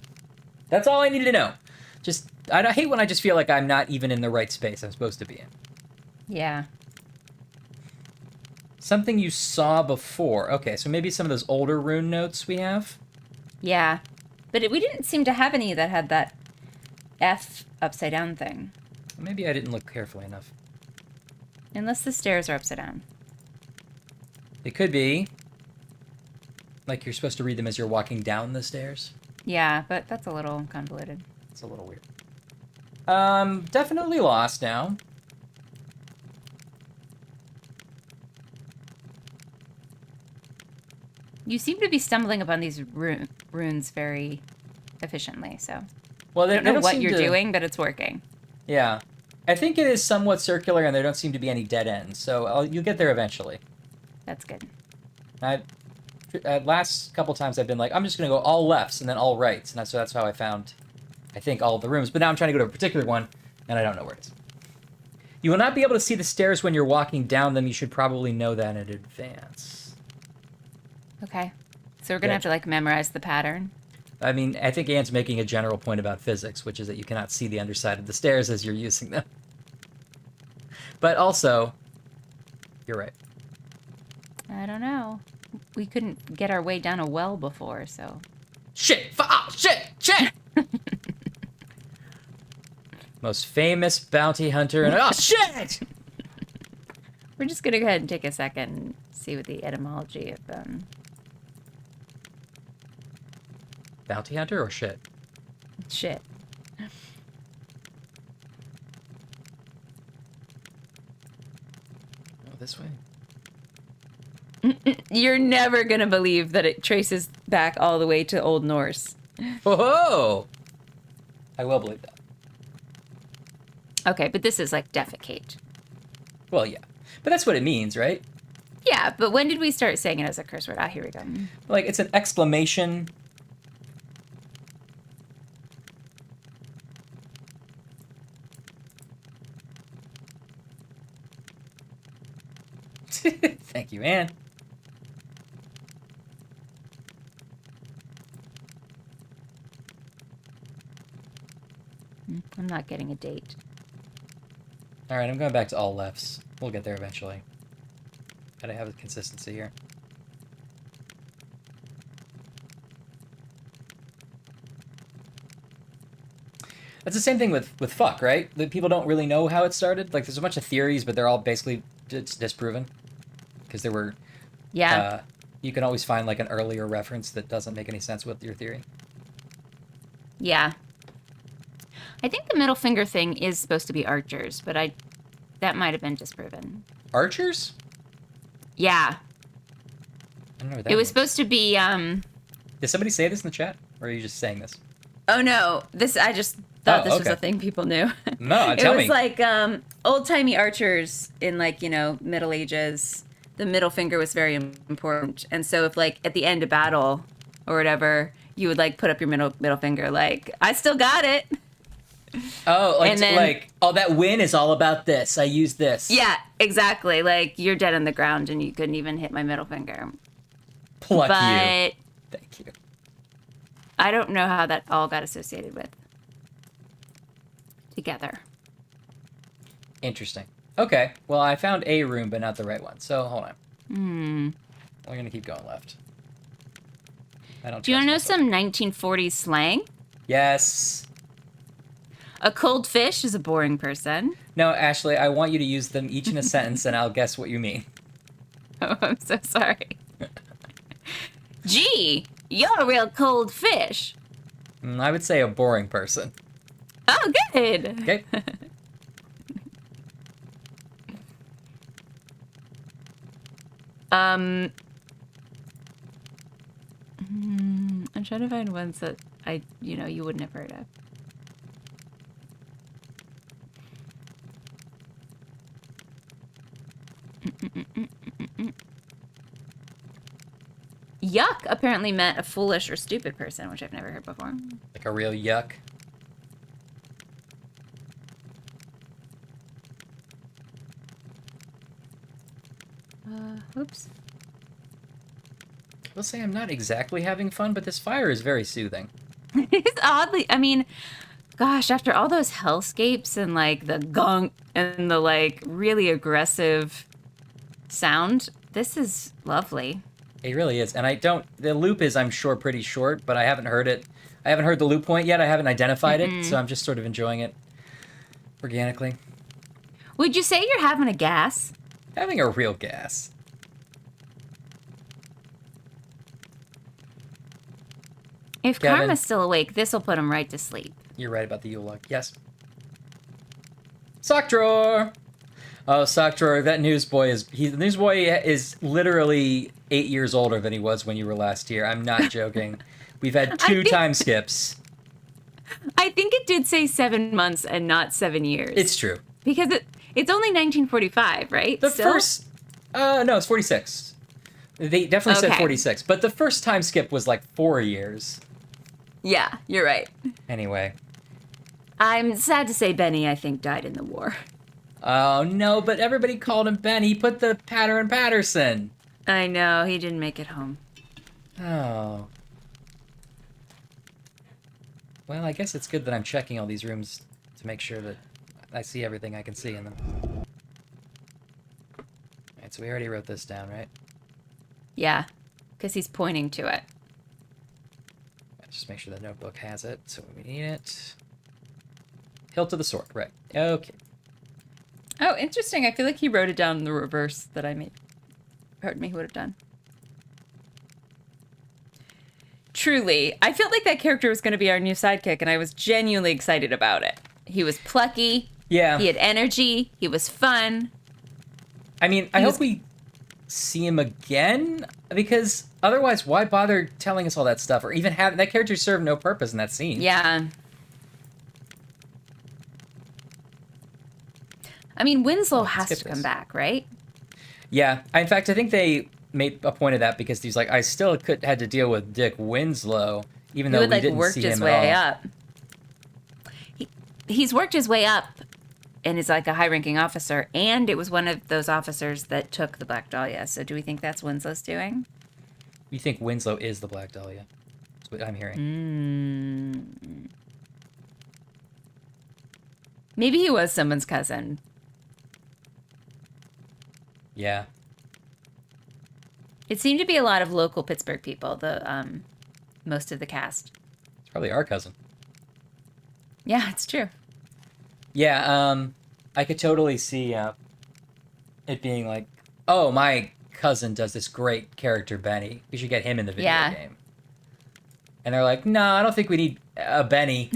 That's all I needed to know. Just, I hate when I just feel like I'm not even in the right space I'm supposed to be in. Yeah. Something you saw before. Okay, so maybe some of those older rune notes we have? Yeah. But we didn't seem to have any that had that F upside down thing. Maybe I didn't look carefully enough. Unless the stairs are upside down. It could be. Like you're supposed to read them as you're walking down the stairs. Yeah, but that's a little convoluted. It's a little weird. Definitely lost now. You seem to be stumbling upon these runes very efficiently, so... Well, I don't know what you're doing, but it's working. Yeah. I think it is somewhat circular, and there don't seem to be any dead ends, so you'll get there eventually. That's good. Last couple times I've been like, I'm just going to go all lefts and then all rights, and so that's how I found, I think, all of the rooms. But now I'm trying to go to a particular one, and I don't know where it is. You will not be able to see the stairs when you're walking down them. You should probably know that in advance. Okay. So we're going to have to, like, memorize the pattern. I mean, I think Anne's making a general point about physics, which is that you cannot see the underside of the stairs as you're using them. But also, you're right. I don't know. We couldn't get our way down a well before, so... Shit! Shit! Most famous bounty hunter and... Oh, shit! We're just gonna go ahead and take a second and see what the etymology of, Bounty hunter or shit? shit. Oh, this way? You're never gonna believe that it traces back all the way to Old Norse. Whoa! I will believe that. Okay, but this is like defecate. Well, yeah. But that's what it means, right? Yeah, but when did we start saying it as a curse word? Ah, here we go. Like, it's an exclamation. Thank you, Anne. I'm not getting a date. All right, I'm going back to all lefts. We'll get there eventually. Gotta have a consistency here. That's the same thing with fuck, right? That people don't really know how it started. Like, there's a bunch of theories, but they're all basically disproven. Because there were... Yeah. You can always find, like, an earlier reference that doesn't make any sense with your theory. Yeah. I think the middle finger thing is supposed to be archers, but that might have been disproven. Archers? Yeah. I don't know what that It was means. supposed to be, Did somebody say this in the chat? Or are you just saying this? Oh no, I just thought this was okay. a thing people knew. No, tell me. It was like old-timey archers in like, Middle Ages. The middle finger was very important. And so if like at the end of battle or whatever, you would like put up your middle finger like, I still got it. Oh, like, And then- like, oh, that win is all about this. I use this. Yeah, exactly. Like you're dead on the ground and you couldn't even hit my middle finger. Pluck you. But Thank you. I don't know how that all got associated with together. Interesting. Okay, well, I found a room, but not the right one. So, hold on. We're going to keep going left. I don't Do you want to know trust myself. some 1940s slang? Yes. A cold fish is a boring person. No, Ashley, I want you to use them each in a sentence, and I'll guess what you mean. Oh, I'm so sorry. Gee, you're a real cold fish. I would say a boring person. Oh, good. Okay? I'm trying to find ones that you wouldn't have heard of. Yuck apparently meant a foolish or stupid person, which I've never heard before. Like a real yuck. Oops. I will say I'm not exactly having fun, but this fire is very soothing. It's oddly, I mean, gosh, after all those hellscapes and like the gunk and the like really aggressive sound, this is lovely. It really is. And the loop is, I'm sure, pretty short, but I haven't heard it. I haven't heard the loop point yet. I haven't identified it, so I'm just sort of enjoying it organically. Would you say you're having a gas? Having a real gas. If Kevin? Karma's still awake, this will put him right to sleep. You're right about the Yule log. Yes. Sock drawer! Oh, sock drawer, that newsboy the newsboy is literally 8 years older than he was when you were last here. I'm not joking. We've had two time skips. I think it did say 7 months and not 7 years. It's true. Because it's only 1945, right? The Still? first... no, it's 46. They definitely said Okay. 46. But the first time skip was like 4 years. Yeah, you're right. Anyway. I'm sad to say Benny, I think, died in the war. Oh, no, but everybody called him Ben. He put the Patter and Patterson. I know, he didn't make it home. Oh. Well, I guess it's good that I'm checking all these rooms to make sure that I see everything I can see in them. Alright, so we already wrote this down, right? Yeah, because he's pointing to it. Just make sure the notebook has it, so we need it. Hilt of the sword, right. Okay. Oh, interesting. I feel like he wrote it down in the reverse that I heard me would have done. Truly, I felt like that character was going to be our new sidekick, and I was genuinely excited about it. He was plucky. Yeah. He had energy. He was fun. I mean, I hope we see him again, because otherwise, why bother telling us all that stuff, or even have that character serve no purpose in that scene? Yeah. I mean, Winslow has to come back, right? Yeah. In fact, I think they made a point of that because he's like, I still had to deal with Dick Winslow, even though we didn't worked see his him way at all. up. He's worked his way up and is like a high-ranking officer, and it was one of those officers that took the Black Dahlia. So do we think that's Winslow's doing? You think Winslow is the Black Dahlia? That's what I'm hearing. Maybe he was someone's cousin. Yeah. It seemed to be a lot of local Pittsburgh people, most of the cast. It's probably our cousin. Yeah, it's true. Yeah, I could totally see it being like, oh, my cousin does this great character, Benny. We should get him in the video game. And they're like, no, I don't think we need a Benny.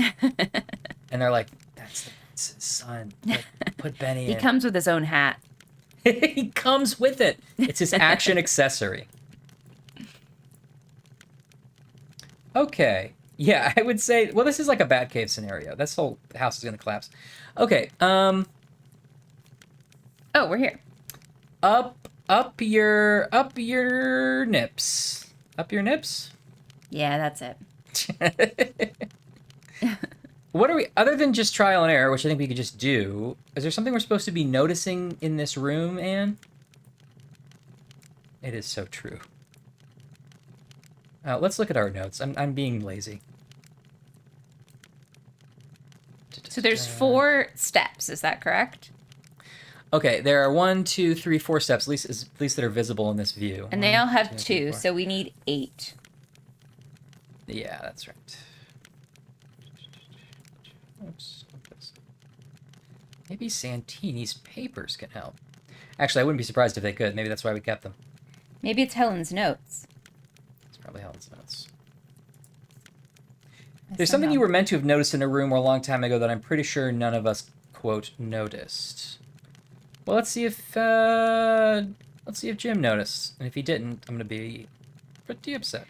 And they're like, that's his son. Like, put Benny in. He comes with his own hat. He comes with it. It's his action accessory. Okay. Yeah, I would say, well, this is like a Batcave scenario. This whole house is going to collapse. Okay. Oh, we're here. Up your nips. Up your nips? Yeah, that's it. What are we, other than just trial and error, which I think we could just do, is there something we're supposed to be noticing in this room, Anne? It is so true. Let's look at our notes. I'm being lazy. So there's 4 steps, is that correct? Okay, there are 1, 2, 3, 4 steps, at least that are visible in this view. And they all have 2, so we need 8. Yeah, that's right. Oops. Maybe Santini's papers can help. Actually, I wouldn't be surprised if they could. Maybe that's why we kept them. Maybe it's Helen's notes. It's probably Helen's notes. There's something you were meant to have noticed in a room a long time ago that I'm pretty sure none of us, quote, noticed. Well, let's see if Jim noticed. And if he didn't, I'm going to be pretty upset.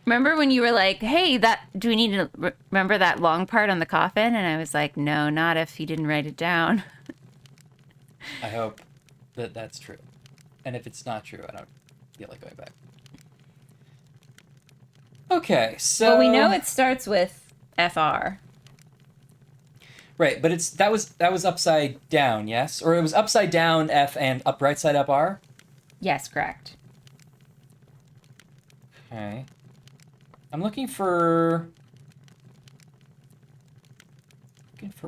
Remember when you were like, hey, do we need to remember that long part on the coffin? And I was like, no, not if he didn't write it down. I hope that that's true. And if it's not true, I don't feel like going back. Okay, so... Well, we know it starts with FR. Right, but that was upside down, yes? Or it was upside down F and right side up R? Yes, correct. Okay. I'm looking for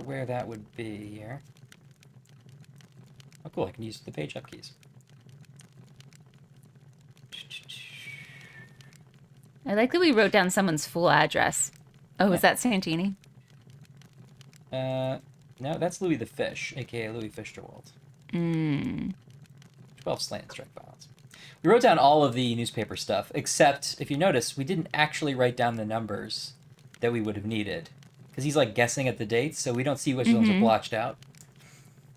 where that would be here. Oh, cool, I can use the page up keys. I like that we wrote down someone's full address. Oh, is that Santini? No, that's Louis the Fish, a.k.a. Louis Fichterwald. 12 slant and strike violence. We wrote down all of the newspaper stuff, except, if you notice, we didn't actually write down the numbers that we would have needed. Because he's, like, guessing at the dates, so we don't see which ones are blotched out.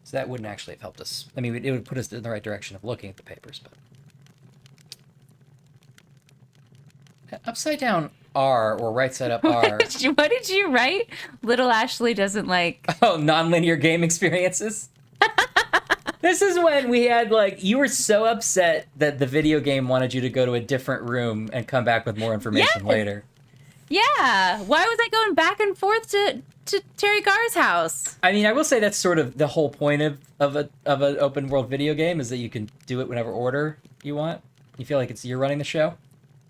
So that wouldn't actually have helped us. I mean, it would put us in the right direction of looking at the papers, but... Upside down R, or right side up R. What did you write? Little Ashley doesn't like... Oh, non-linear game experiences? This is when we had, like, you were so upset that the video game wanted you to go to a different room and come back with more information later. Yeah. Why was I going back and forth to Terry Garr's house? I mean, I will say that's sort of the whole point of an open world video game, is that you can do it whenever order you want. You feel like you're running the show.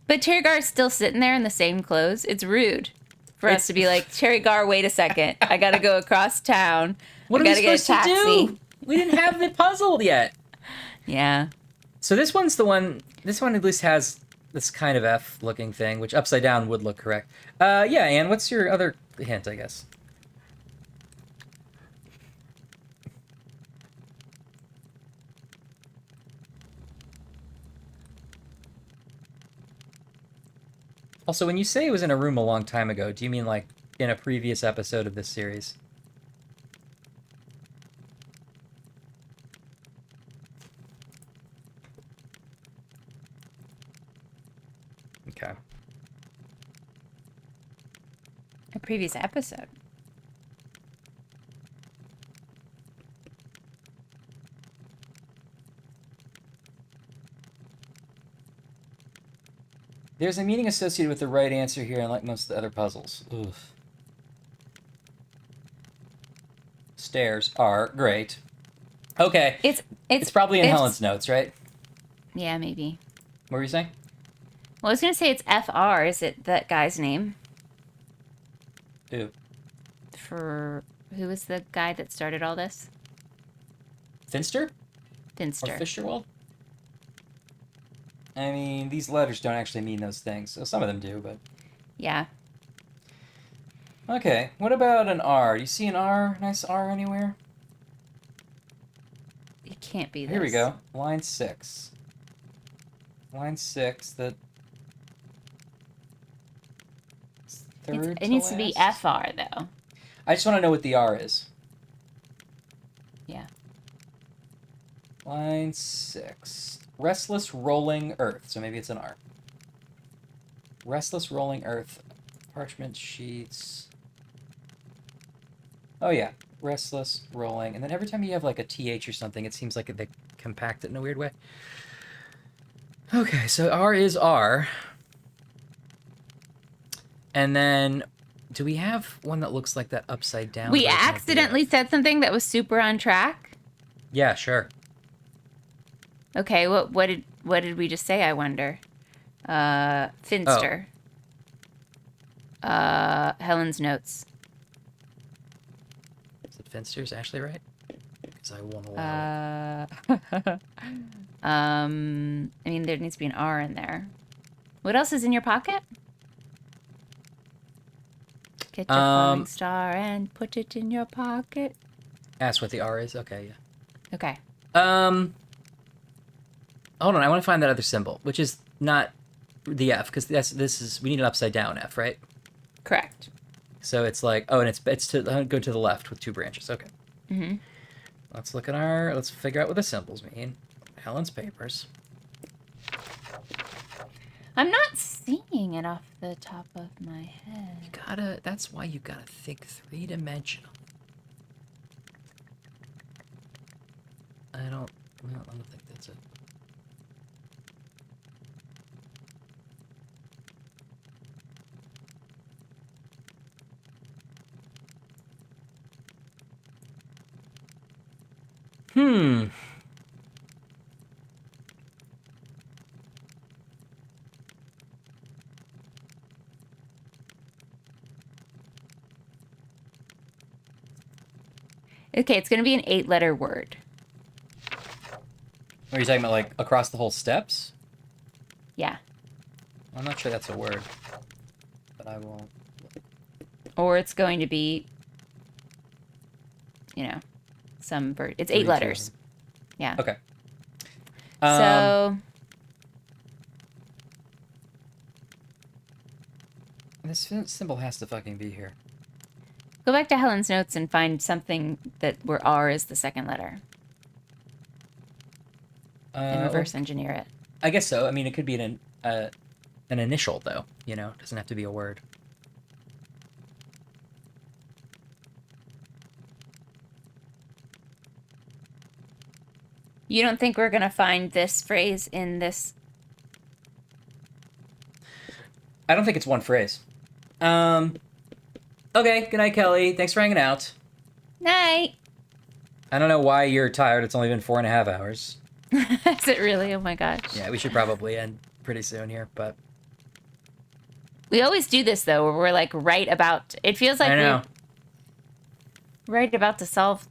But Terry Gar's still sitting there in the same clothes. It's rude for us to be like, Cherry Gar, wait a second. I got to go across town. What I are we gotta get a supposed to taxi. do? We didn't have it puzzled yet. Yeah. So this one's the one. This one at least has this kind of F-looking thing, which upside down would look correct. Yeah, Anne, what's your other hint, I guess? Also, when you say it was in a room a long time ago, do you mean like in a previous episode of this series? Okay. A previous episode. There's a meaning associated with the right answer here, unlike most of the other puzzles. Oof. Stairs are great. Okay. It's probably in Helen's notes, right? Yeah, maybe. What were you saying? Well, I was gonna say it's FR. Is it that guy's name? Who? For who was the guy that started all this? Finster? Or Finster. Fisherwald? I mean, these letters don't actually mean those things. So some of them do, but... Yeah. Okay, what about an R? Do you see an R? Nice R anywhere? It can't be this. Here we go. Line 6. Line 6, the... third It needs to be last? FR, though. I just want to know what the R is. Yeah. Line 6. Restless Rolling Earth. So maybe it's an R. Restless Rolling Earth. Parchment sheets. Oh, yeah. Restless Rolling. And then every time you have like a TH or something, it seems like they compact it in a weird way. Okay, so R is R. And then, do we have one that looks like that upside down? We version of the accidentally said something that was super on track. Yeah, sure. Okay, what did we just say? I wonder. Finster. Helen's notes. Is it Finster's Ashley right? Because I won't allow it. I mean, there needs to be an R in there. What else is in your pocket? Get your falling star and put it in your pocket. Ask what the R is? Okay, yeah. Okay. Hold on, I want to find that other symbol, which is not the F, because we need an upside down F, right? Correct. So it's like, oh, and it's to go to the left with 2 branches. Okay. Mm-hmm. Let's figure out what the symbols mean. Helen's papers. I'm not seeing it off the top of my head. That's why you gotta think 3-dimensional. I don't think that's it. Okay, it's going to be an 8-letter word. Are you talking about like across the whole steps? Yeah. I'm not sure that's a word, but I won't. Or it's going to be, some bird. It's 8 letters. Yeah. Okay. So this symbol has to fucking be here. go back to Helen's notes and find something where R is the second letter. And reverse engineer it. I guess so. I mean, it could be an initial, though. It doesn't have to be a word. You don't think we're going to find this phrase in this? I don't think it's one phrase. Okay, good night, Kelly. Thanks for hanging out. Night. I don't know why you're tired. It's only been 4.5 hours. Is it really? Oh my gosh. Yeah, we should probably end pretty soon here, but... We always do this though, where we're like right about. It feels like I know. we're right about to solve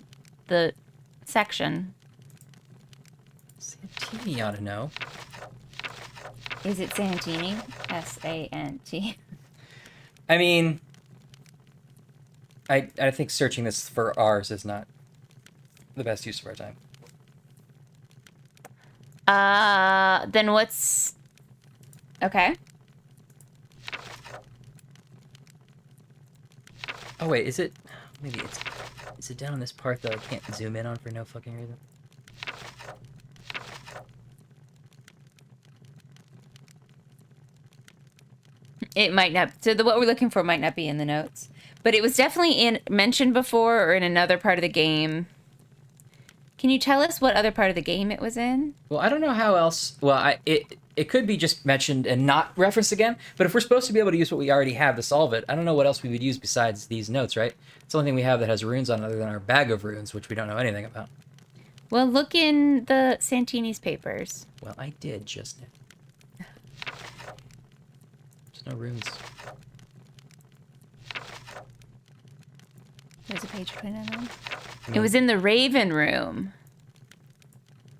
the section. Santini ought to know. Is it Santini? S-A-N-T. I mean, I think searching this for R's is not the best use of our time. Then what's... Okay. Oh wait, is it? Maybe it's. Is it down in this part that I can't zoom in on for no fucking reason? It might not. So what we're looking for might not be in the notes, but it was definitely mentioned before or in another part of the game. Can you tell us what other part of the game it was in? Well, I don't know how else. Well, it could be just mentioned and not referenced again. But if we're supposed to be able to use what we already have to solve it, I don't know what else we would use besides these notes, right? It's the only thing we have that has runes on, other than our bag of runes, which we don't know anything about. Well, look in the Santini's papers. Well, I did just now. There's no runes. There's a page 29. It was in the Raven room.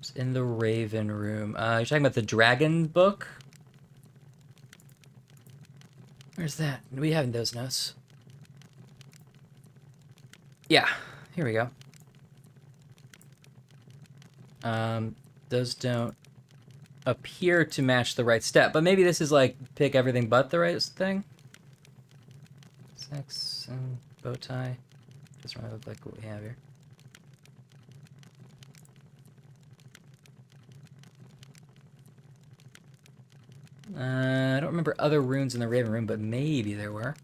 It's in the Raven room. You're talking about the Dragon book? Where's that? Do we have those notes? Yeah, here we go. Those don't appear to match the right step, but maybe this is like pick everything but the right thing. Sex and bow tie. Doesn't really look like what we have here. I don't remember other runes in the Raven room, but maybe there were.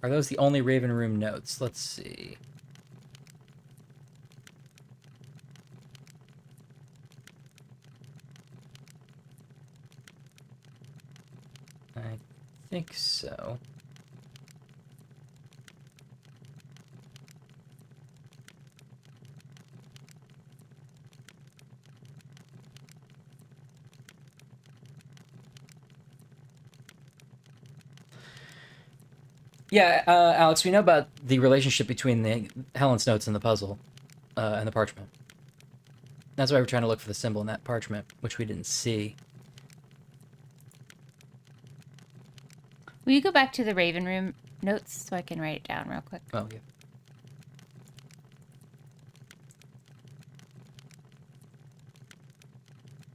Are those the only Raven room notes? Let's see. I think so. Yeah, Alex, we know about the relationship between the Helen's notes and the puzzle, and the parchment. That's why we're trying to look for the symbol in that parchment, which we didn't see. Will you go back to the Raven room notes so I can write it down real quick? Oh,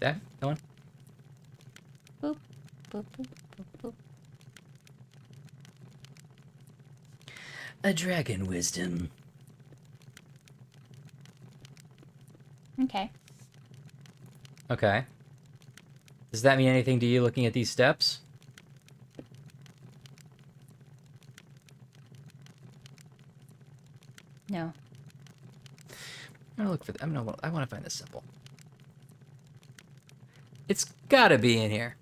yeah. That one? Boop, boop, boop, boop, boop. A dragon wisdom. Okay. Okay. Does that mean anything to you looking at these steps? No. I'm gonna look for. I want to find this symbol. It's gotta be in here.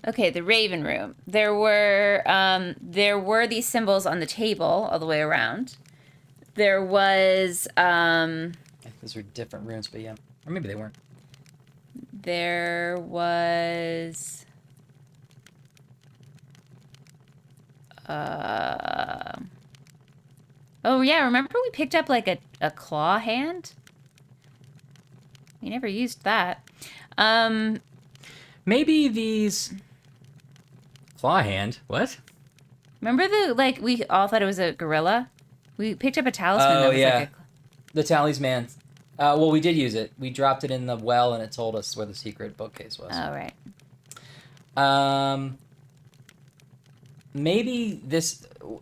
Okay, the Raven room. There were these symbols on the table all the way around. There was I think those are different runes, but yeah, or maybe they weren't. there was oh yeah, remember we picked up like a claw hand? We never used that. Maybe these claw hand. What? Remember we all thought it was a gorilla? We picked up a talisman that was yeah. like The talisman. Well, we did use it. We dropped it in the well, and it told us where the secret bookcase was. Oh, right. Maybe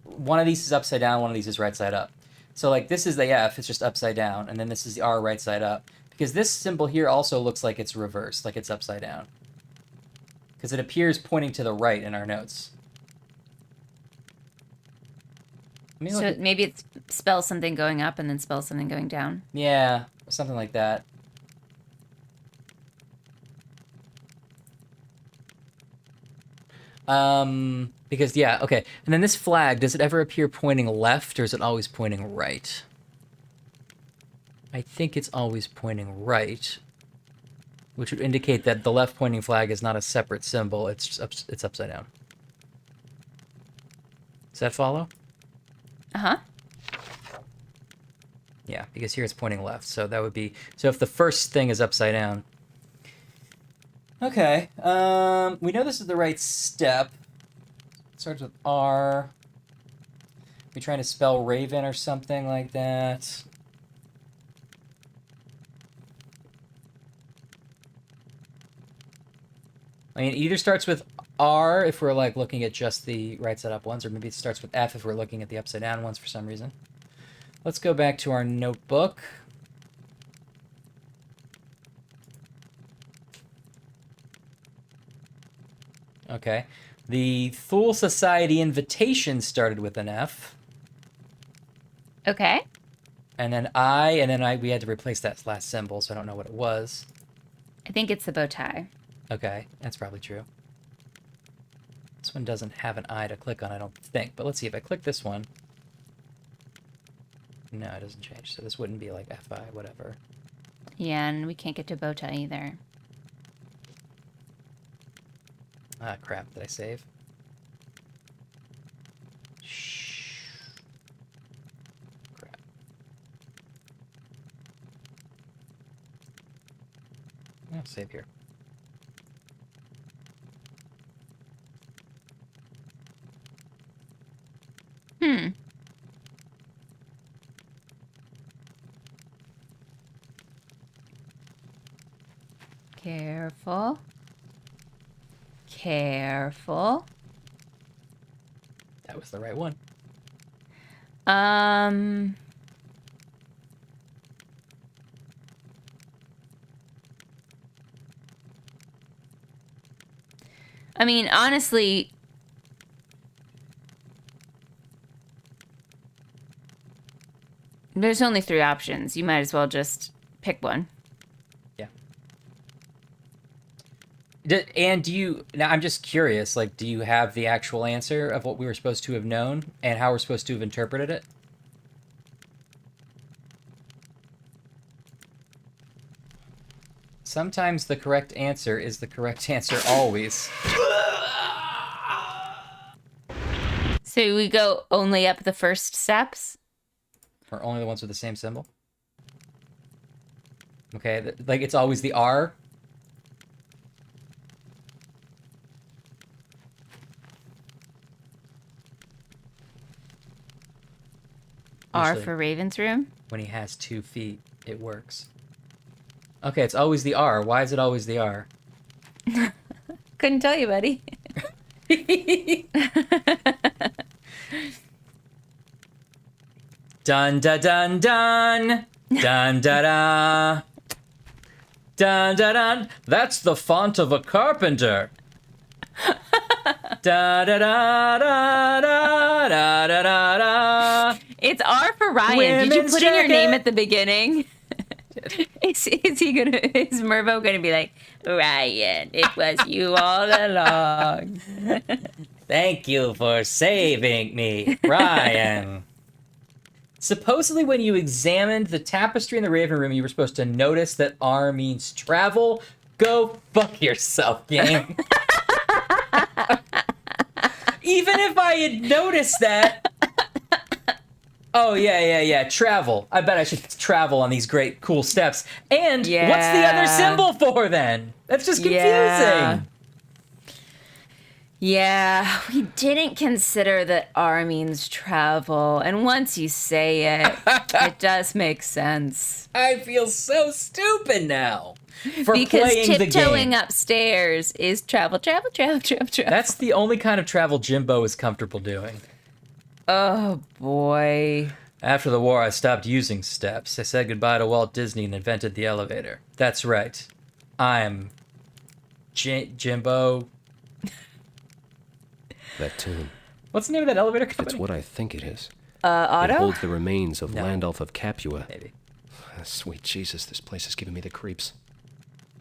one of these is upside down, one of these is right side up. So, like, this is the F, it's just upside down, and then this is the R right side up. Because this symbol here also looks like it's reversed, like it's upside down. Because it appears pointing to the right in our notes. So maybe it spells something going up and then spells something going down. Yeah, something like that. Because, yeah, okay. And then this flag, does it ever appear pointing left, or is it always pointing right? I think it's always pointing right. which would indicate that the left pointing flag is not a separate symbol. It's upside down. Does that follow? Uh-huh. Yeah, because here it's pointing left, so that would be... So if the first thing is upside down... Okay, we know this is the right step. It starts with R. We trying to spell Raven or something like that. I mean, it either starts with R if we're like looking at just the right side up ones, or maybe it starts with F if we're looking at the upside down ones for some reason. Let's go back to our notebook. Okay. The Thule Society invitation started with an F. Okay. And then I, we had to replace that last symbol, so I don't know what it was. I think it's the bow tie. Okay, that's probably true. This one doesn't have an I to click on, I don't think. But let's see, if I click this one... No, it doesn't change, so this wouldn't be like FI, whatever. Yeah, and we can't get to bow tie either. Ah, crap, did I save? Shh. Crap. I'll save here. Careful. Careful. That was the right one. I mean, honestly, there's only 3 options. You might as well just pick one. Yeah. And do you... Now, I'm just curious, like, do you have the actual answer of what we were supposed to have known and how we're supposed to have interpreted it? Sometimes the correct answer is the correct answer always. So we go only up the first steps? Or only the ones with the same symbol? Okay, like it's always the R? R Usually, for Raven's room? when he has 2 feet, it works. Okay, it's always the R. Why is it always the R? Couldn't tell you, buddy. Dun da dun dun! Dun da da! Dun da dun! That's the font of a carpenter! Da da da da da da da da da! It's R for Ryan. Did you Women's put in your name jacket. at the beginning? Is Mervo gonna be like, Ryan, it was you all along? Thank you for saving me, Ryan. Supposedly, when you examined the tapestry in the Raven Room, you were supposed to notice that R means travel. Go fuck yourself, game. Even if I had noticed that... Oh, yeah, travel. I bet I should travel on these great, cool steps. And what's the other symbol for, then? That's just confusing. Yeah, we didn't consider that R means travel. And once you say it, it does make sense. I feel so stupid now for Because playing the game. tiptoeing upstairs is travel. That's the only kind of travel Jimbo is comfortable doing. Oh, boy. After the war, I stopped using steps. I said goodbye to Walt Disney and invented the elevator. That's right. I'm Jimbo. That tune. What's the name of that elevator company? It's what I think it is. Otto? It holds the remains of No. Landulf of Capua. Maybe. Sweet Jesus, this place is giving me the creeps.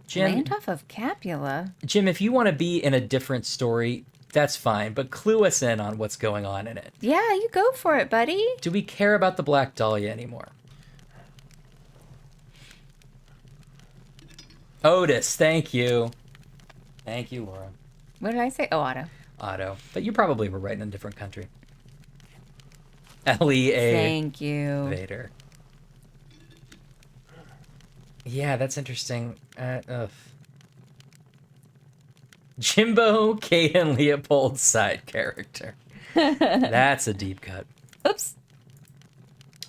Jim, Landulf of Capua. Jim, if you want to be in a different story, that's fine, but clue us in on what's going on in it. Yeah, you go for it, buddy. Do we care about the Black Dahlia anymore? Otis, thank you. Thank you, Laura. What did I say? Oh, Otto. Otto. But you probably were right in a different country. L-E-A. Thank you. Vader. Yeah, that's interesting. Jimbo, Kate, and Leopold's side character. That's a deep cut. Oops.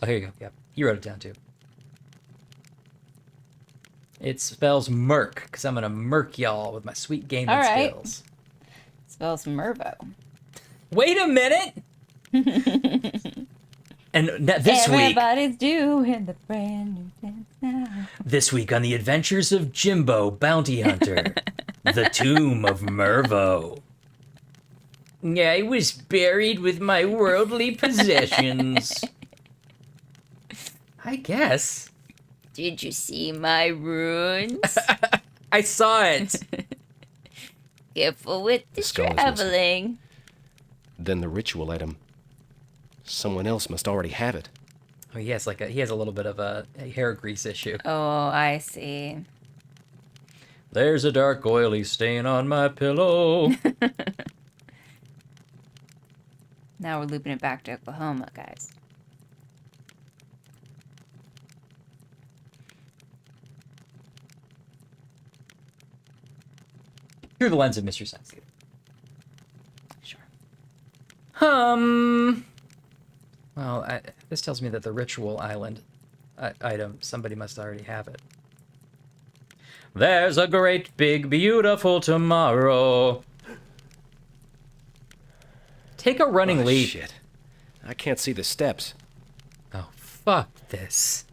Oh, here you go. Yep. You wrote it down, too. It spells murk, because I'm going to murk y'all with my sweet gaming skills. Spells Mervo. Wait a minute! And this week... Everybody's doing the brand new dance now. This week on the adventures of Jimbo, Bounty Hunter. The Tomb of Mervo. I was buried with my worldly possessions. I guess. Did you see my runes? I saw it. Careful with the skull is traveling. Then the ritual item. Someone else must already have it. Oh, he has he has a little bit of a hair grease issue. Oh, I see. There's a dark oily stain on my pillow. Now we're looping it back to Oklahoma, guys. Through the lens of Mystery Science Theater. Sure. Well, this tells me that the ritual island item, somebody must already have it. There's a great, big, beautiful tomorrow. Take a running leap. Shit. I can't see the steps. Oh, fuck this.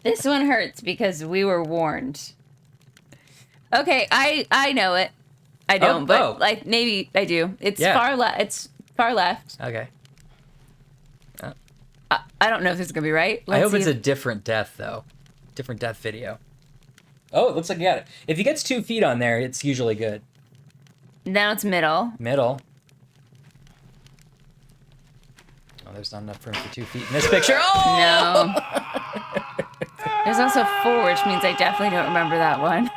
This one hurts because we were warned. Okay, I know it. I don't, but like maybe I do. It's far left. It's far left. Okay. I don't know if this is gonna be right. I hope it's a different death though. Different death video. Oh, it looks like you got it. If he gets 2 feet on there, it's usually good. Now it's middle. Middle. Oh, there's not enough room for 2 feet in this picture. Oh! No. There's also 4, which means I definitely don't remember that one.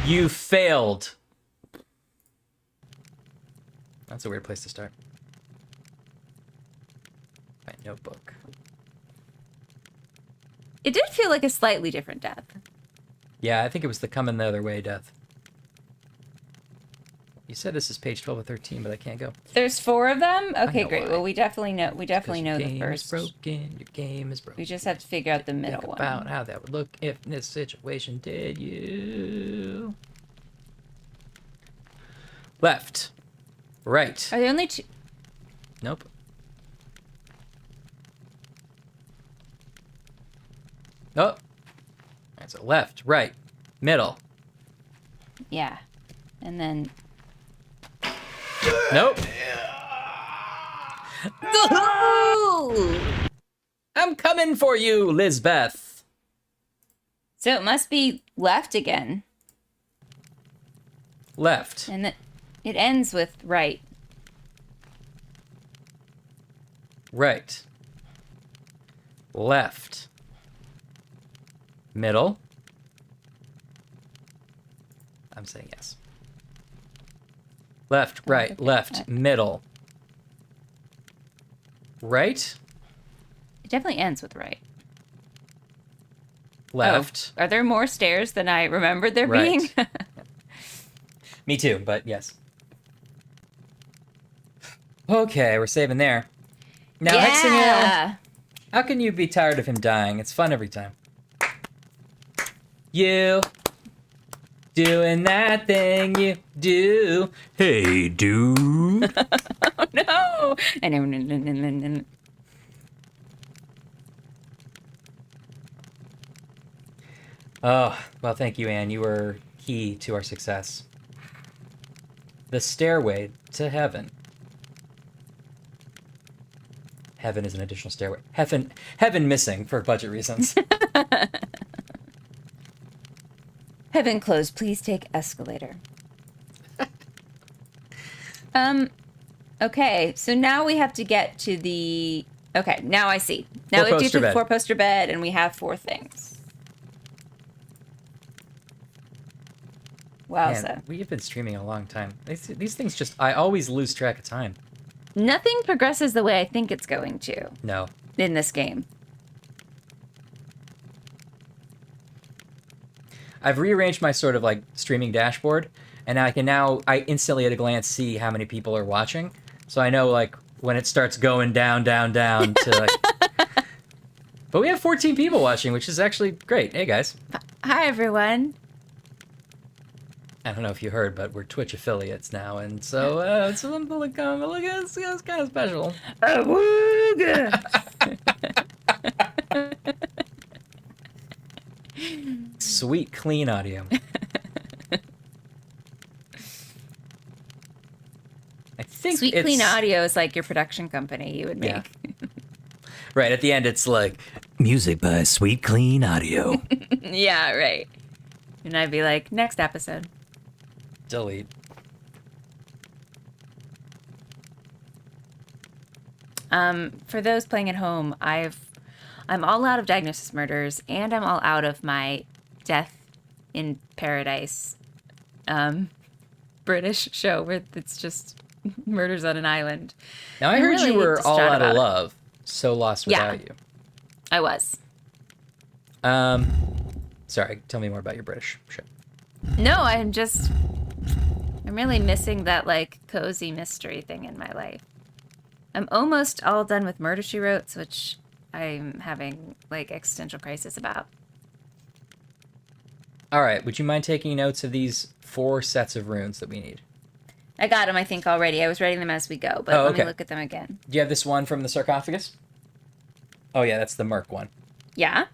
You failed. That's a weird place to start. My notebook. It did feel like a slightly different death. Yeah, I think it was the coming the other way death. You said this is page 12 of 13, but I can't go. There's 4 of them? Okay, know great. why. Well, we definitely know the first. Your game is broken. Your game is broken. We just have to figure out the middle Think one. about how that would look if this situation did you. Left. Right. Are there only 2? Nope. Oh. All right, so left, right, middle. Yeah. And then... Nope. I'm coming for you, Lizbeth. So it must be left again. Left. And it ends with right. Right. Left. Middle. I'm saying yes. Left, right, okay. left, middle. Right, It definitely ends with right. left. Oh, are there more stairs than I remembered there Right. being? Me too, but yes. Okay, we're saving there. Now, Hexingale, how can you be tired of him dying? It's fun every time. You doing that thing you do. Hey, dude. Oh no! And Oh, well, thank you, Anne. You were key to our success. The stairway to heaven. Heaven is an additional stairway. Heaven missing for budget reasons. Heaven closed. Please take escalator. Okay, so now we have to get to the... Okay, now I see. Now we have to get to the four-poster bed, and we have 4 things. Wowza. Man, we have been streaming a long time. These things just... I always lose track of time. Nothing progresses the way I think it's going to. No. In this game. I've rearranged my sort of like streaming dashboard, and I instantly at a glance see how many people are watching. So I know like when it starts going down to like... But we have 14 people watching, which is actually great. Hey guys. Hi everyone. I don't know if you heard, but we're Twitch affiliates now, and so it's kind of special. Sweet, clean audio. I think Sweet Clean Audio is like your production company you would make. Yeah. Right, at the end it's like, music by Sweet Clean Audio. Yeah, right. And I'd be like, next episode. Delete. For those playing at home, I'm all out of Diagnosis Murders, and I'm all out of my Death in Paradise British show where it's just murders on an island. Now, I heard you were all out of love, so lost without you. I was. Sorry, tell me more about your British show. No, I'm really missing that, like, cozy mystery thing in my life. I'm almost all done with Murder, She Wrote, which I'm having, like, existential crisis about. All right, would you mind taking notes of these 4 sets of runes that we need? I got them, I think, already. I was writing them as we go, but let me look at them again. Do you have this one from the sarcophagus? Oh, yeah, that's the Merc one. Yeah.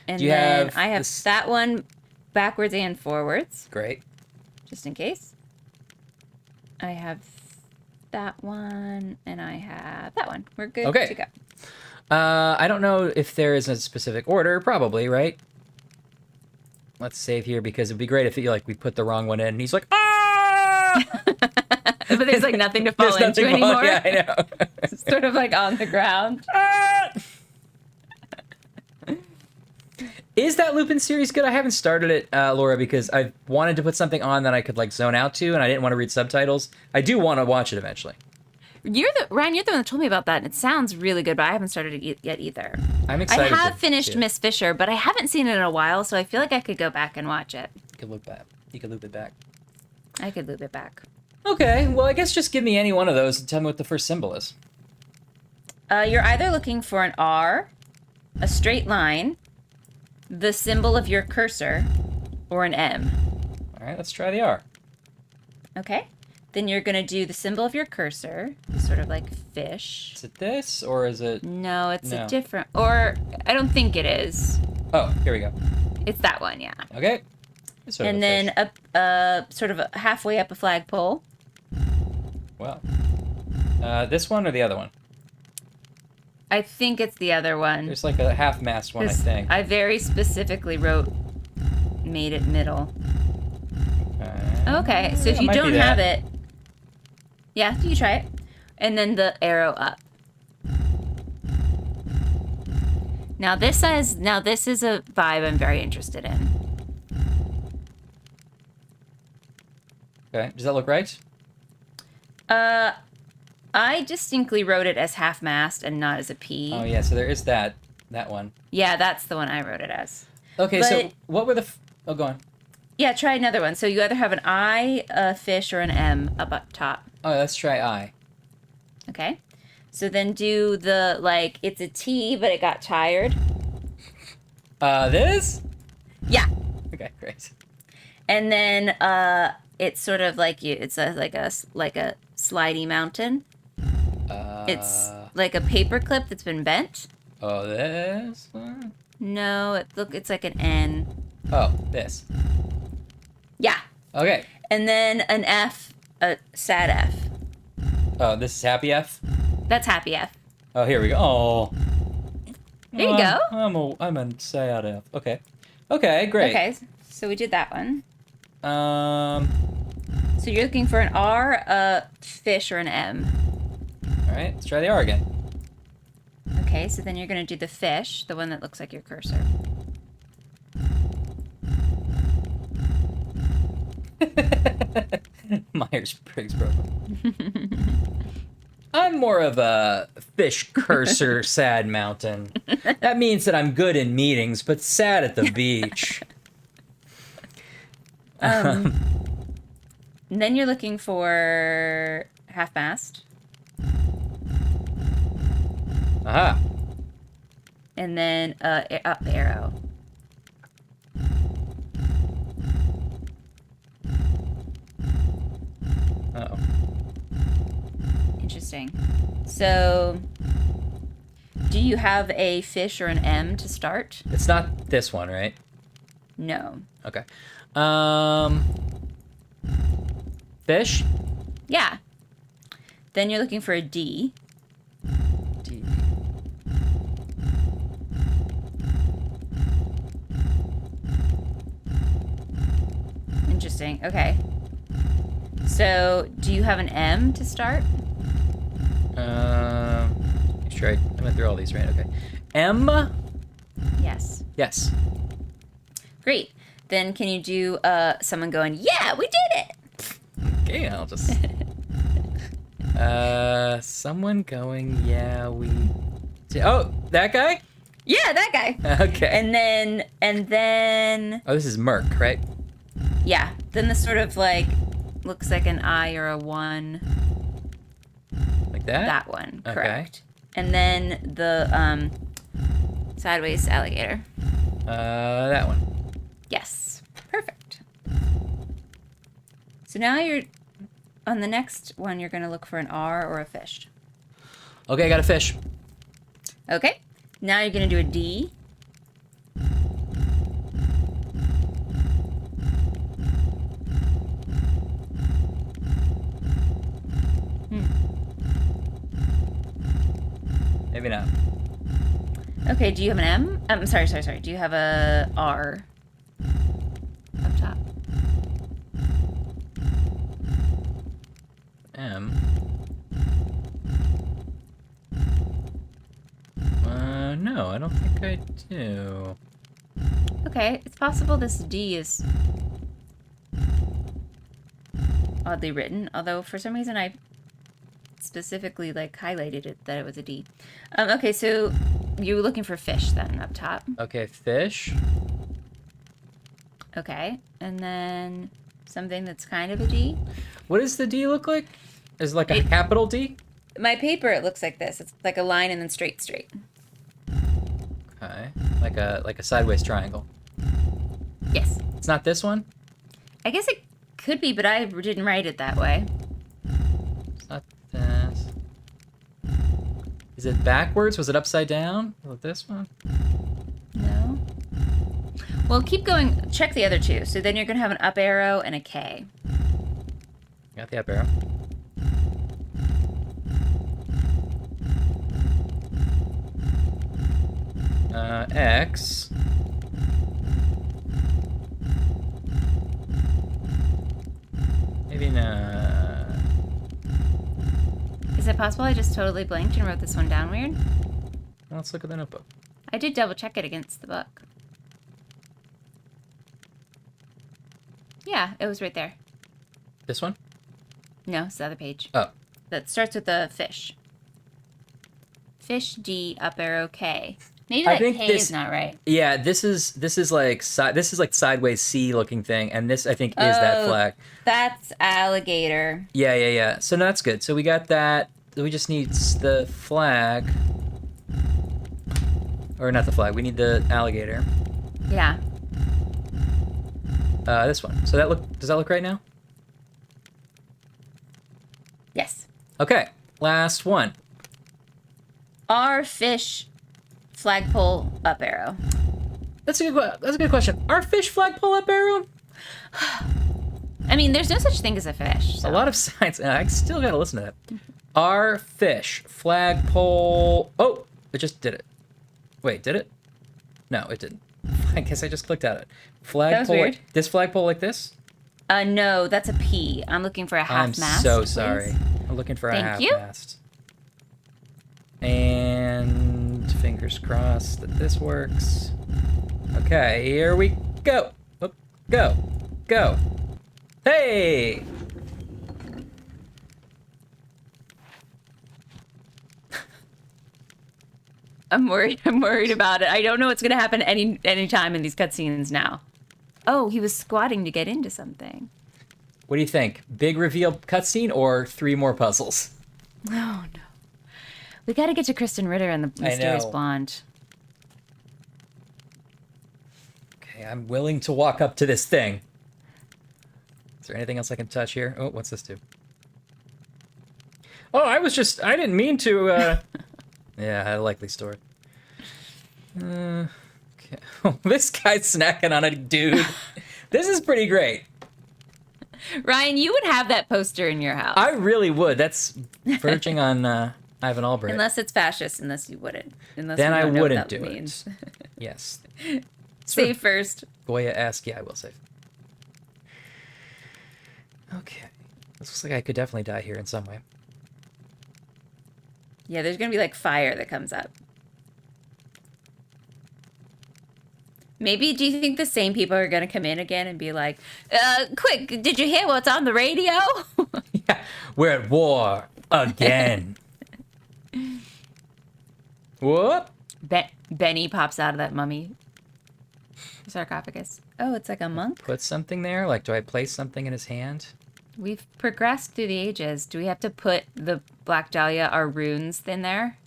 And then I have that one backwards and forwards. Great. Just in case. I have that one, and I have that one. We're good to go. I don't know if there is a specific order. Probably, right? Let's save here because it'd be great if we put the wrong one in and he's like, ah! But there's like nothing to fall into anymore. Yeah, I know. It's sort of like on the ground. Ah! Is that Lupin series good? I haven't started it, Laura, because I wanted to put something on that I could like zone out to, and I didn't want to read subtitles. I do want to watch it eventually. Ryan, you're the one that told me about that, and it sounds really good, but I haven't started it yet either. I'm excited. I have finished Miss Fisher, but I haven't seen it in a while, so I feel like I could go back and watch it. You could loop back. You could loop it back. I could loop it back. Okay, well, I guess just give me any one of those and tell me what the first symbol is. You're either looking for an R, a straight line, the symbol of your cursor, or an M. All right, let's try the R. Okay. Then you're going to do the symbol of your cursor, sort of like fish. Is it this, or is it... No, it's a different... Or, I don't think it is. Oh, here we go. It's that one, yeah. Okay. And then up, sort of halfway up a flagpole. Wow. This one or the other one? I think it's the other one. There's like a half-mast one, I think. I very specifically made it middle. Okay, so if you don't have it... Yeah, you try it. And then the arrow up. Now this is a vibe I'm very interested in. Okay, does that look right? I distinctly wrote it as half-mast and not as a P. Oh yeah, so there is that one. Yeah, that's the one I wrote it as. Okay, so what were the... Oh, go on. Yeah, try another one. So you either have an I, a fish, or an M up top. Oh, let's try I. Okay. So then do the, like, it's a T, but it got tired. This? Yeah. Okay, great. And then it's sort of like it's like a slidey mountain. It's like a paper clip that's been bent. Oh, this one? No, it's like an N. Oh, this. Yeah. Okay. And then an F, a sad F. Oh, this is happy F? That's happy F. Oh, here we go. Oh. There you go. I'm a sad F. Okay. Okay, great. Okay, so we did that one. So So you're looking for an R, a fish, or an M. All right, let's try the R again. Okay, so then you're going to do the fish, the one that looks like your cursor. Myers-Briggs problem. I'm more of a fish cursor sad mountain. That means that I'm good in meetings, but sad at the beach. And then you're looking for half-mast. Aha. And then up arrow. Uh-oh. Interesting. So, do you have a fish or an M to start? It's not this one, right? No. Okay. Fish? Yeah. Then you're looking for a D. D. Interesting. Okay. So, do you have an M to start? Make sure I went through all these, right? Okay. M? Yes. Yes. Great. Then can you do someone going, yeah, we did it? Okay, I'll just... someone going, yeah, we... Oh, that guy? Yeah, that guy. Okay. And then, Oh, this is Merc, right? yeah. Then the sort of like, looks like an I or a 1. Like that? That one, Okay. correct. And then the sideways alligator. That one. Yes, perfect. So now you're, on the next one, you're gonna look for an R or a fish. Okay, I got a fish. Okay, now you're gonna do a D. Maybe not. Okay, do you have an M? I'm sorry. Do you have a R up top? M. No, I don't think I do. Okay, it's possible this D is oddly written, although for some reason I specifically like highlighted it that it was a D. Okay, so you're looking for fish then up top. Okay, fish. Okay, and then something that's kind of a D. What does the D look like? Is it like a capital D? My paper, it looks like this. It's like a line and then straight. Okay, like a sideways triangle. Yes. It's not this one? I guess it could be, but I didn't write it that way. It's not this. Is it backwards? Was it upside down? Was it this one? No. Well, keep going. Check the other two. So then you're going to have an up arrow and a K. Got the up arrow. X. Maybe not. Is it possible I just totally blanked and wrote this one down weird? Let's look at the notebook. I did double check it against the book. Yeah, it was right there. This one? No, it's the other page. Oh. That starts with a fish. Fish D up arrow K. Maybe I that think K this- is not right. Yeah, this is like sideways C looking thing, and this I think is that Oh. flag. That's alligator. Yeah. So that's good. So we got that. We just need the flag, or not the flag. We need the alligator. Yeah. This one. So does that look right now? Yes. Okay. Last one. R fish flagpole up arrow. That's a good question. Are fish flagpole up arrow? I mean, there's no such thing as a fish. So. A lot of science. I still gotta listen to that. Are fish flagpole? Oh, it just did it. Wait, did it? No, it didn't. I guess I just clicked at it. Flagpole. That was weird. This flagpole like this? No, that's a P. I'm looking for a half I'm mast. so please. sorry. I'm looking for a Thank half you. mast. And fingers crossed that this works. Okay, here we go. Oh, go. Go. Hey! I'm worried. I'm worried about it. I don't know what's gonna happen any time in these cutscenes now. Oh, he was squatting to get into something. What do you think? Big reveal cutscene or 3 more puzzles? Oh no. We gotta get to Kristen Ritter and the mysterious know. blonde. Okay, I'm willing to walk up to this thing. Is there anything else I can touch here? Oh, what's this do? Oh, I didn't mean to, Yeah, a likely story. Okay. This guy's snacking on a dude. This is pretty great. Ryan, you would have that poster in your house. I really would. That's verging on Ivan Albright. Unless it's fascist, unless you wouldn't. Unless Then we I don't know what wouldn't that do means. it. Yes. Say first. Goya-esque, yeah, I will say. Okay. This looks like I could definitely die here in some way. Yeah, there's gonna be like fire that comes up. Maybe, do you think the same people are gonna come in again and be like, quick, did you hear what's on the radio? Yeah, we're at war again. Whoop. Benny pops out of that mummy sarcophagus. Oh, it's like a monk? Put something there? Like, do I place something in his hand? We've progressed through the ages. Do we have to put the Black Dahlia, our runes, in there?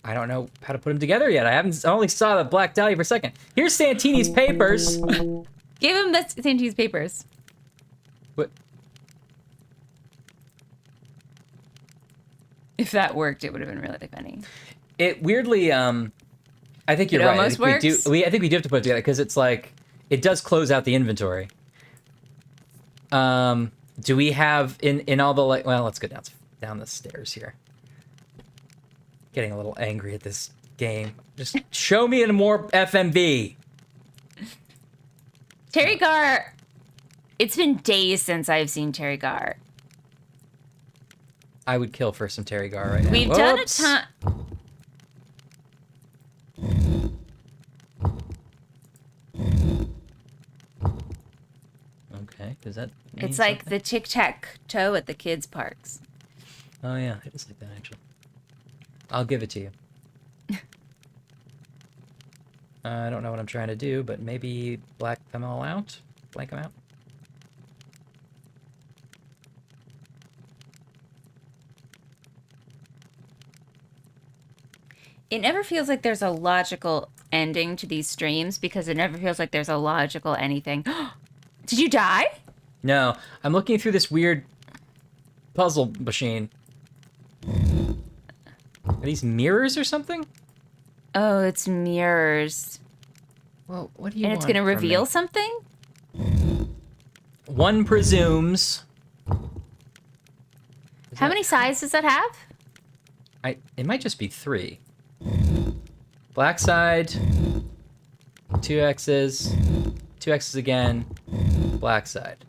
I don't know how to put them together yet. I only saw the Black Dahlia for a second. Here's Santini's papers. Give him the Santini's papers. What? If that worked, it would have been really funny. It weirdly, I think you're It right. almost works? I think we do have to put it together because it's like, it does close out the inventory. Do we have in all the like? Well, let's go down the stairs here. Getting a little angry at this game. Just show me more FMV. Terry Gar. It's been days since I've seen Terry Gar. I would kill for some Terry Gar right now. We've done a Whoops. ton. Okay, does that? It's like the tic-tac-toe at the kids' parks. Oh yeah, it is like that actually. I'll give it to you. I don't know what I'm trying to do, but maybe black them all out? Blank them out? It never feels like there's a logical ending to these streams because it never feels like there's a logical anything. Did you die? No, I'm looking through this weird puzzle machine. Are these mirrors or something? Oh, it's mirrors. Well, what do you And want it's going to from reveal me? something? One presumes. How many sides does that have? It might just be 3. Black side, 2 X's, 2 X's again, black side.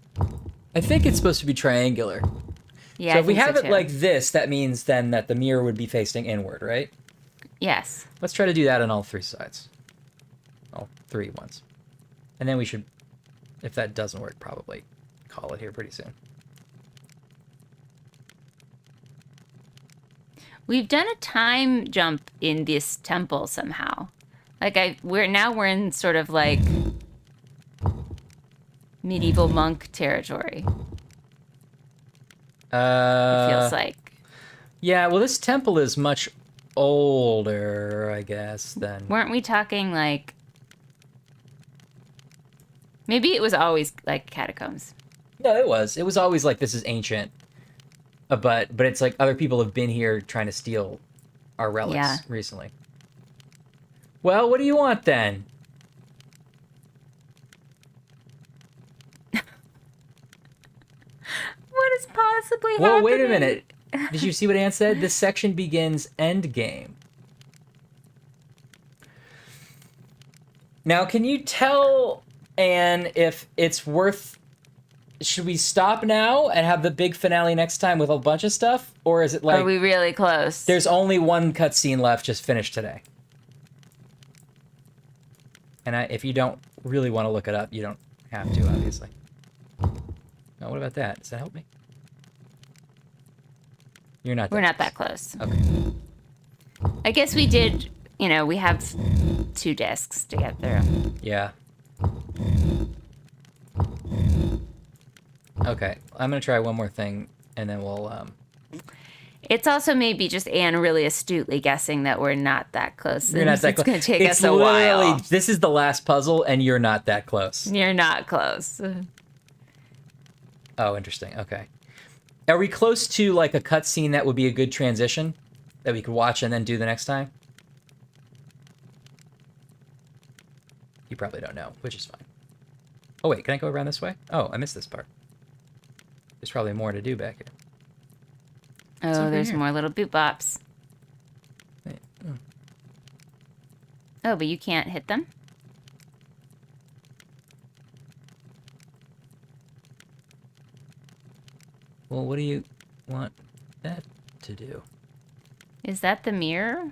I think it's supposed to be triangular. Yeah, So I if we think have so it too. like this, that means then that the mirror would be facing inward, right? Yes. Let's try to do that on all 3 sides. All 3 ones. And then we should, if that doesn't work, probably call it here pretty soon. We've done a time jump in this temple somehow. Like we're in sort of like medieval monk territory. It feels like. Yeah, well, this temple is much older, I guess, than... Weren't we talking like... Maybe it was always like catacombs. No, it was. It was always like, this is ancient. But it's like other people have been here trying to steal our relics recently. Well, what do you want then? What is possibly happening? Well, wait a minute. Did you see what Anne said? This section begins endgame. Now, can you tell Anne if it's worth should we stop now and have the big finale next time with a bunch of stuff? Or is it like... Are we really close? There's only one cutscene left, just finished today. And if you don't really want to look it up, you don't have to, obviously. Oh, what about that? Does that help me? You're not. We're not that close. Okay. I guess we did. You know, we have 2 discs to get through. Yeah. Okay, I'm gonna try one more thing, and then we'll. It's also maybe just Anne really astutely guessing that we're not that close. You're not that close. It's going to take it's us a while. This is the last puzzle, and you're not that close. You're not close. Oh, interesting. Okay. Are we close to like a cutscene that would be a good transition that we could watch and then do the next time? You probably don't know, which is fine. Oh wait, can I go around this way? Oh, I missed this part. There's probably more to do back here. Oh, there's more little boop bops. Wait, Oh, but you can't hit them? Well, what do you want that to do? Is that the mirror?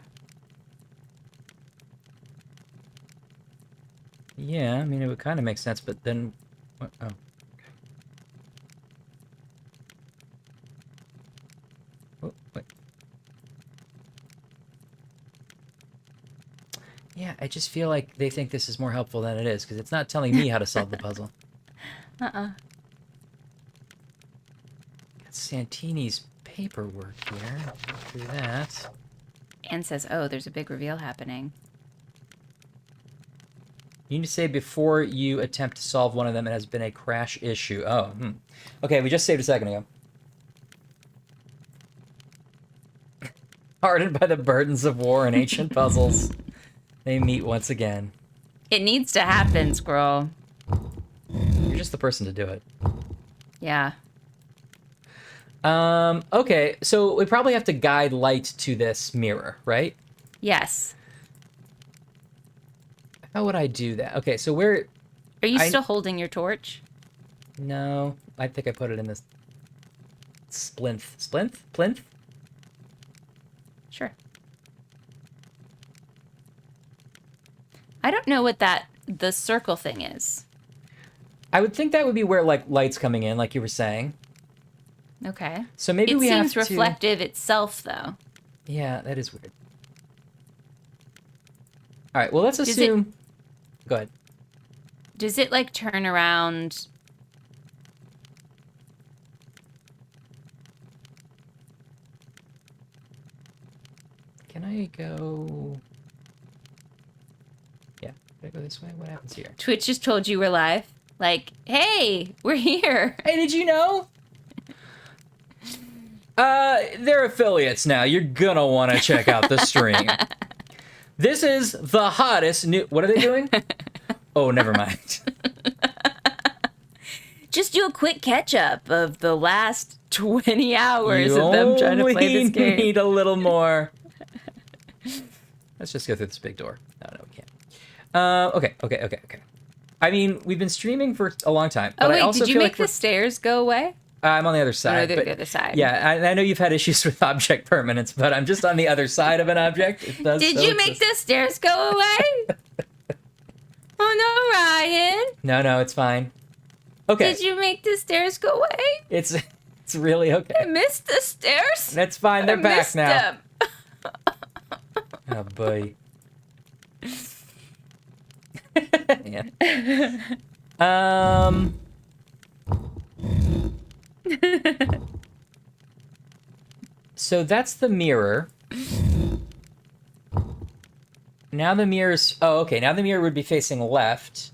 Yeah, I mean, it would kind of make sense, but then... What? Oh. Oh, wait. Yeah, I just feel like they think this is more helpful than it is, because it's not telling me how to solve the puzzle. Uh-uh. Got Santini's paperwork here. Do that. Anne says, oh, there's a big reveal happening. You need to say before you attempt to solve one of them, it has been a crash issue. Oh, Okay, we just saved a second ago. Hardened by the burdens of war and ancient puzzles, they meet once again. It needs to happen, Squirrel. You're just the person to do it. Yeah. Okay, so we probably have to guide light to this mirror, right? Yes. How would I do that? Okay, so where... Are you still holding your torch? No, I think I put it in this... Plinth? Sure. I don't know what the circle thing is. I would think that would be where, like, light's coming in, like you were saying. Okay. So maybe we have to... It seems reflective itself, though. Yeah, that is weird. All right, well, let's assume... Go ahead. Does it, like, turn around... Can I go... Yeah, can I go this way? What happens here? Twitch just told you we're live. Like, hey, we're here. Hey, did you know? They're affiliates now. You're gonna want to check out the stream. This is the hottest new... What are they doing? Oh, never mind. Just do a quick catch-up of the last 20 hours of them trying to play this game. You need a little more. Let's just go through this big door. No, we can't. Okay. I mean, we've been streaming for a long time. But Oh, wait, I also did you feel make like the stairs go away? I'm on the other side. No, they're the other side. Yeah, I know you've had issues with object permanence, but I'm just on the other side of an object. It does Did you make the stairs go away? Oh, no, Ryan. No, it's fine. Okay. Did you make the stairs go away? It's really okay. I missed the stairs. That's fine. They're back now. Them. Oh, boy. Yeah. So that's the mirror. Now the mirror's... Oh, okay. Now the mirror would be facing left.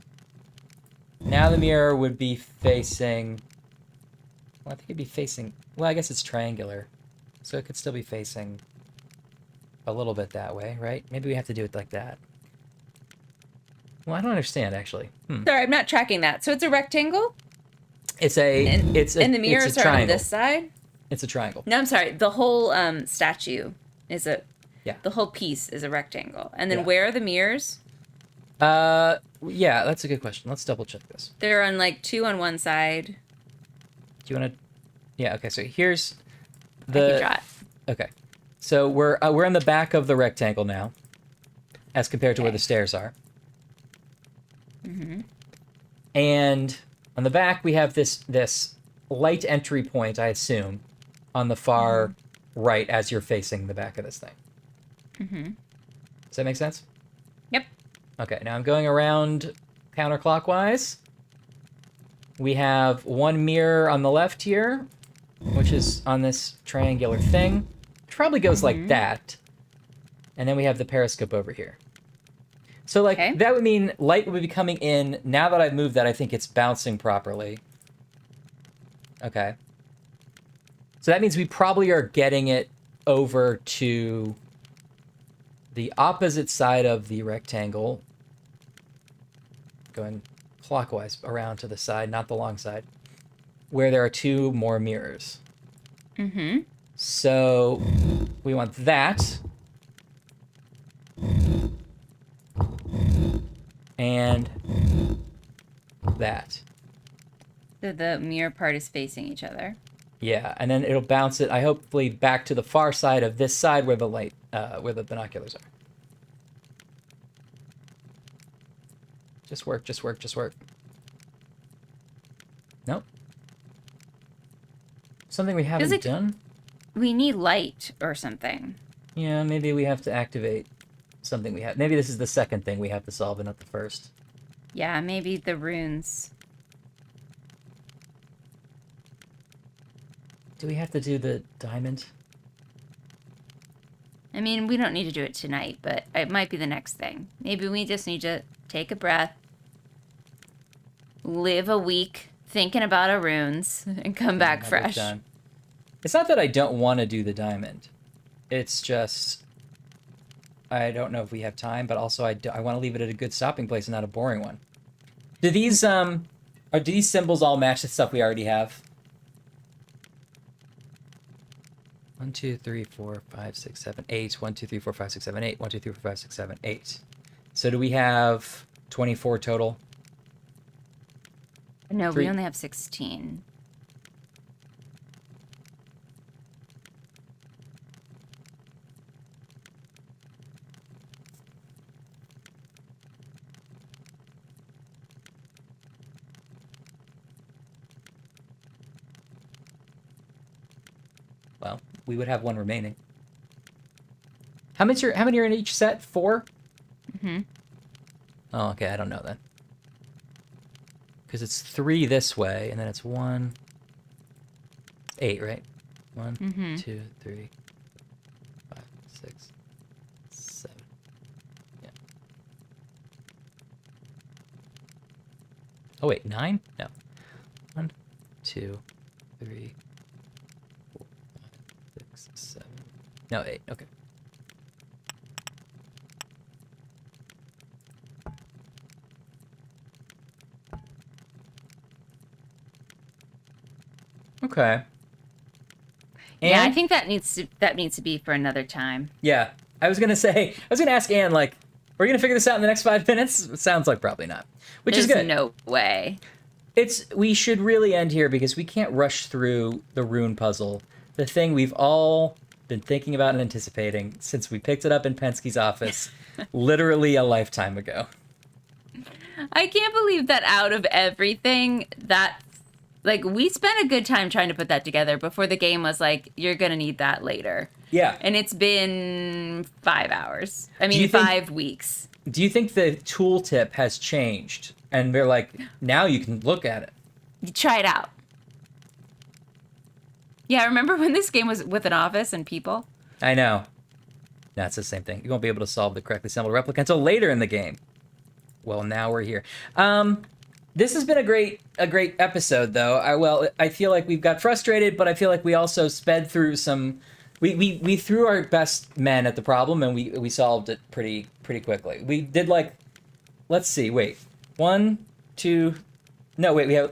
Now the mirror would be facing... Well, I think it'd be facing... Well, I guess it's triangular. So it could still be facing a little bit that way, right? Maybe we have to do it like that. Well, I don't understand, actually. Sorry, I'm not tracking that. So it's a rectangle? It's a... And the mirrors are on this side? It's a triangle. No, I'm sorry. The whole statue is a... Yeah. The whole piece is a rectangle. And then where are the mirrors? Yeah, that's a good question. Let's double check this. There are on like 2 on one side Do you want to? Yeah. Okay. So here's I can the. draw it. Okay. So we're in the back of the rectangle now, as compared to where the stairs are. Mm-hmm. And on the back we have this light entry point, I assume, on the far right as you're facing the back of this thing. Mm-hmm. Does that make sense? Yep. Okay. Now I'm going around counterclockwise. We have one mirror on the left here, which is on this triangular thing. Which probably goes like that. And then we have the periscope over here. So, like, that would mean light would be coming in. Now that I've moved that, I think it's bouncing properly. Okay. So that means we probably are getting it over to the opposite side of the rectangle. Going clockwise around to the side, not the long side, where there are two more mirrors. Mm-hmm. So we want that. And that. So the mirror part is facing each other. Yeah, and then it'll bounce it, hopefully back to the far side of this side where the light, where the binoculars are. Just work, just work, just work. Nope. Something we haven't done? We need light or something. Yeah, maybe we have to activate something we have. Maybe this is the second thing we have to solve and not the first. Yeah, maybe the runes. Do we have to do the diamond? I mean, we don't need to do it tonight, but it might be the next thing. Maybe we just need to take a breath, live a week thinking about our runes, and come back fresh. Done. It's not that I don't want to do the diamond. It's just I don't know if we have time, but also I want to leave it at a good stopping place and not a boring one. Do these do these symbols all match the stuff we already have? 1, 2, 3, 4, 5, 6, 7, 8. 1, 2, 3, 4, 5, 6, 7, 8. 1, 2, 3, 4, 5, 6, 7, 8. So do we have 24 total? No, we only have 16. Well, we would have one remaining. How many are in each set? 4? Mm-hmm. Oh, okay, I don't know then. Because it's 3 this way, and then it's 1... 8, right? 1, 2, 3, 5, 6, 7. Yeah. Oh, wait, 9? No. 1, 2, 3, 4, 5, 6, 7. No, 8. Okay. Okay. Yeah, I think that needs to be for another time. Yeah. I was gonna ask Anne, like, are we gonna figure this out in the next 5 minutes? It sounds like probably not. Which is good. No way. We should really end here because we can't rush through the rune puzzle. The thing we've all been thinking about and anticipating since we picked it up in Penske's office literally a lifetime ago. I can't believe that out of everything that, like, we spent a good time trying to put that together before the game was like, you're going to need that later. Yeah. And it's been 5 hours. I mean, 5 weeks. Do you think the tooltip has changed? And they're like, now you can look at it. You try it out. Yeah, remember when this game was with an office and people? I know. That's the same thing. You won't be able to solve the correctly assembled replica until later in the game. Well, now we're here. This has been a great episode, though. I feel like we've got frustrated, but I feel like we also sped through some. We threw our best men at the problem, and we solved it pretty quickly. We did like, let's see, wait, 1, 2, no, wait, we have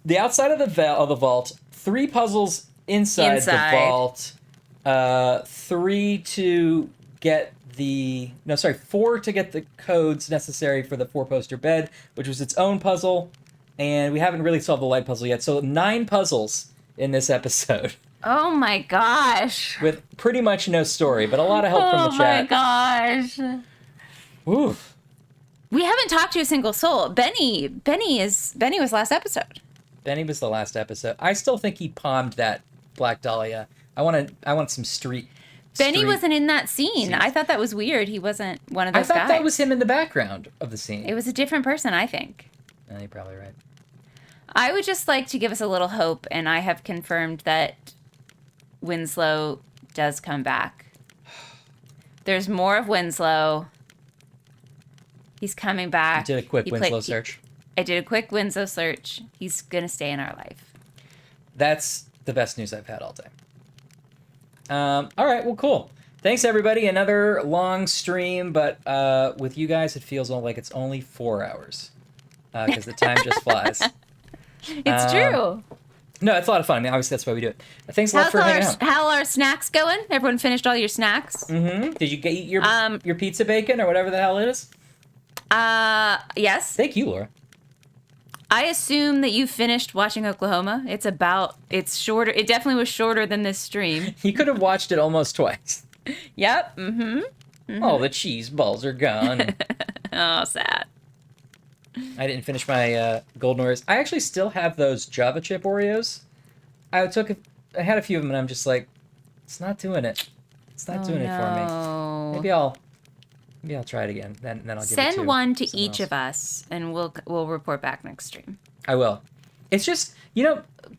the outside of the vault, 3 puzzles inside the vault, 3 to get 4 to get the codes necessary for the 4-poster bed, which was its own puzzle, and we haven't really solved the light puzzle yet. So 9 puzzles in this episode. Oh my gosh. With pretty much no story, but a lot of help from the chat. Oh my gosh. Oof. We haven't talked to a single soul. Benny was last episode. Benny was the last episode. I still think he palmed that Black Dahlia. I want some street. Benny wasn't in that scene. I thought that was weird. He wasn't one of those guys. I thought that was him in the background of the scene. It was a different person, I think. You're probably right. I would just like to give us a little hope, and I have confirmed that Winslow does come back. There's more of Winslow. He's coming back. You did a quick Winslow search. I did a quick Winslow search. He's going to stay in our life. That's the best news I've had all day. All right, well, cool. Thanks, everybody. Another long stream, but with you guys, it feels like it's only 4 hours because the time just flies. It's true. No, it's a lot of fun. I mean, obviously, that's why we do it. Thanks a lot for hanging out. How are snacks going? Everyone finished all your snacks? Mm-hmm. Did you eat your pizza bacon or whatever the hell it is? Yes. Thank you, Laura. I assume that you finished watching Oklahoma. It's shorter. It definitely was shorter than this stream. You could have watched it almost twice. Yep. Mm-hmm. All the cheese balls are gone. Oh, sad. I didn't finish my golden Oreos. I actually still have those Java chip Oreos. I had a few of them, and I'm just like, it's not doing it. It's not doing it for me. Maybe I'll try it again. Then I'll give it to Send one to each else. of us, and we'll report back next stream. I will. It's just,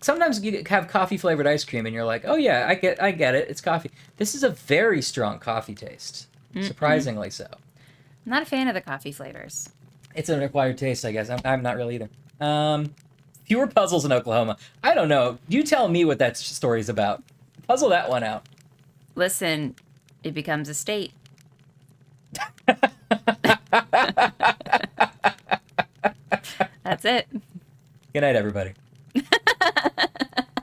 sometimes you have coffee flavored ice cream, and you're like, oh yeah, I get it. It's coffee. This is a very strong coffee taste, surprisingly so. I'm not a fan of the coffee flavors. It's an acquired taste, I guess. I'm not really either. Fewer puzzles in Oklahoma. I don't know. You tell me what that story's about. Puzzle that one out. Listen, it becomes a state. That's it. Good night, everybody.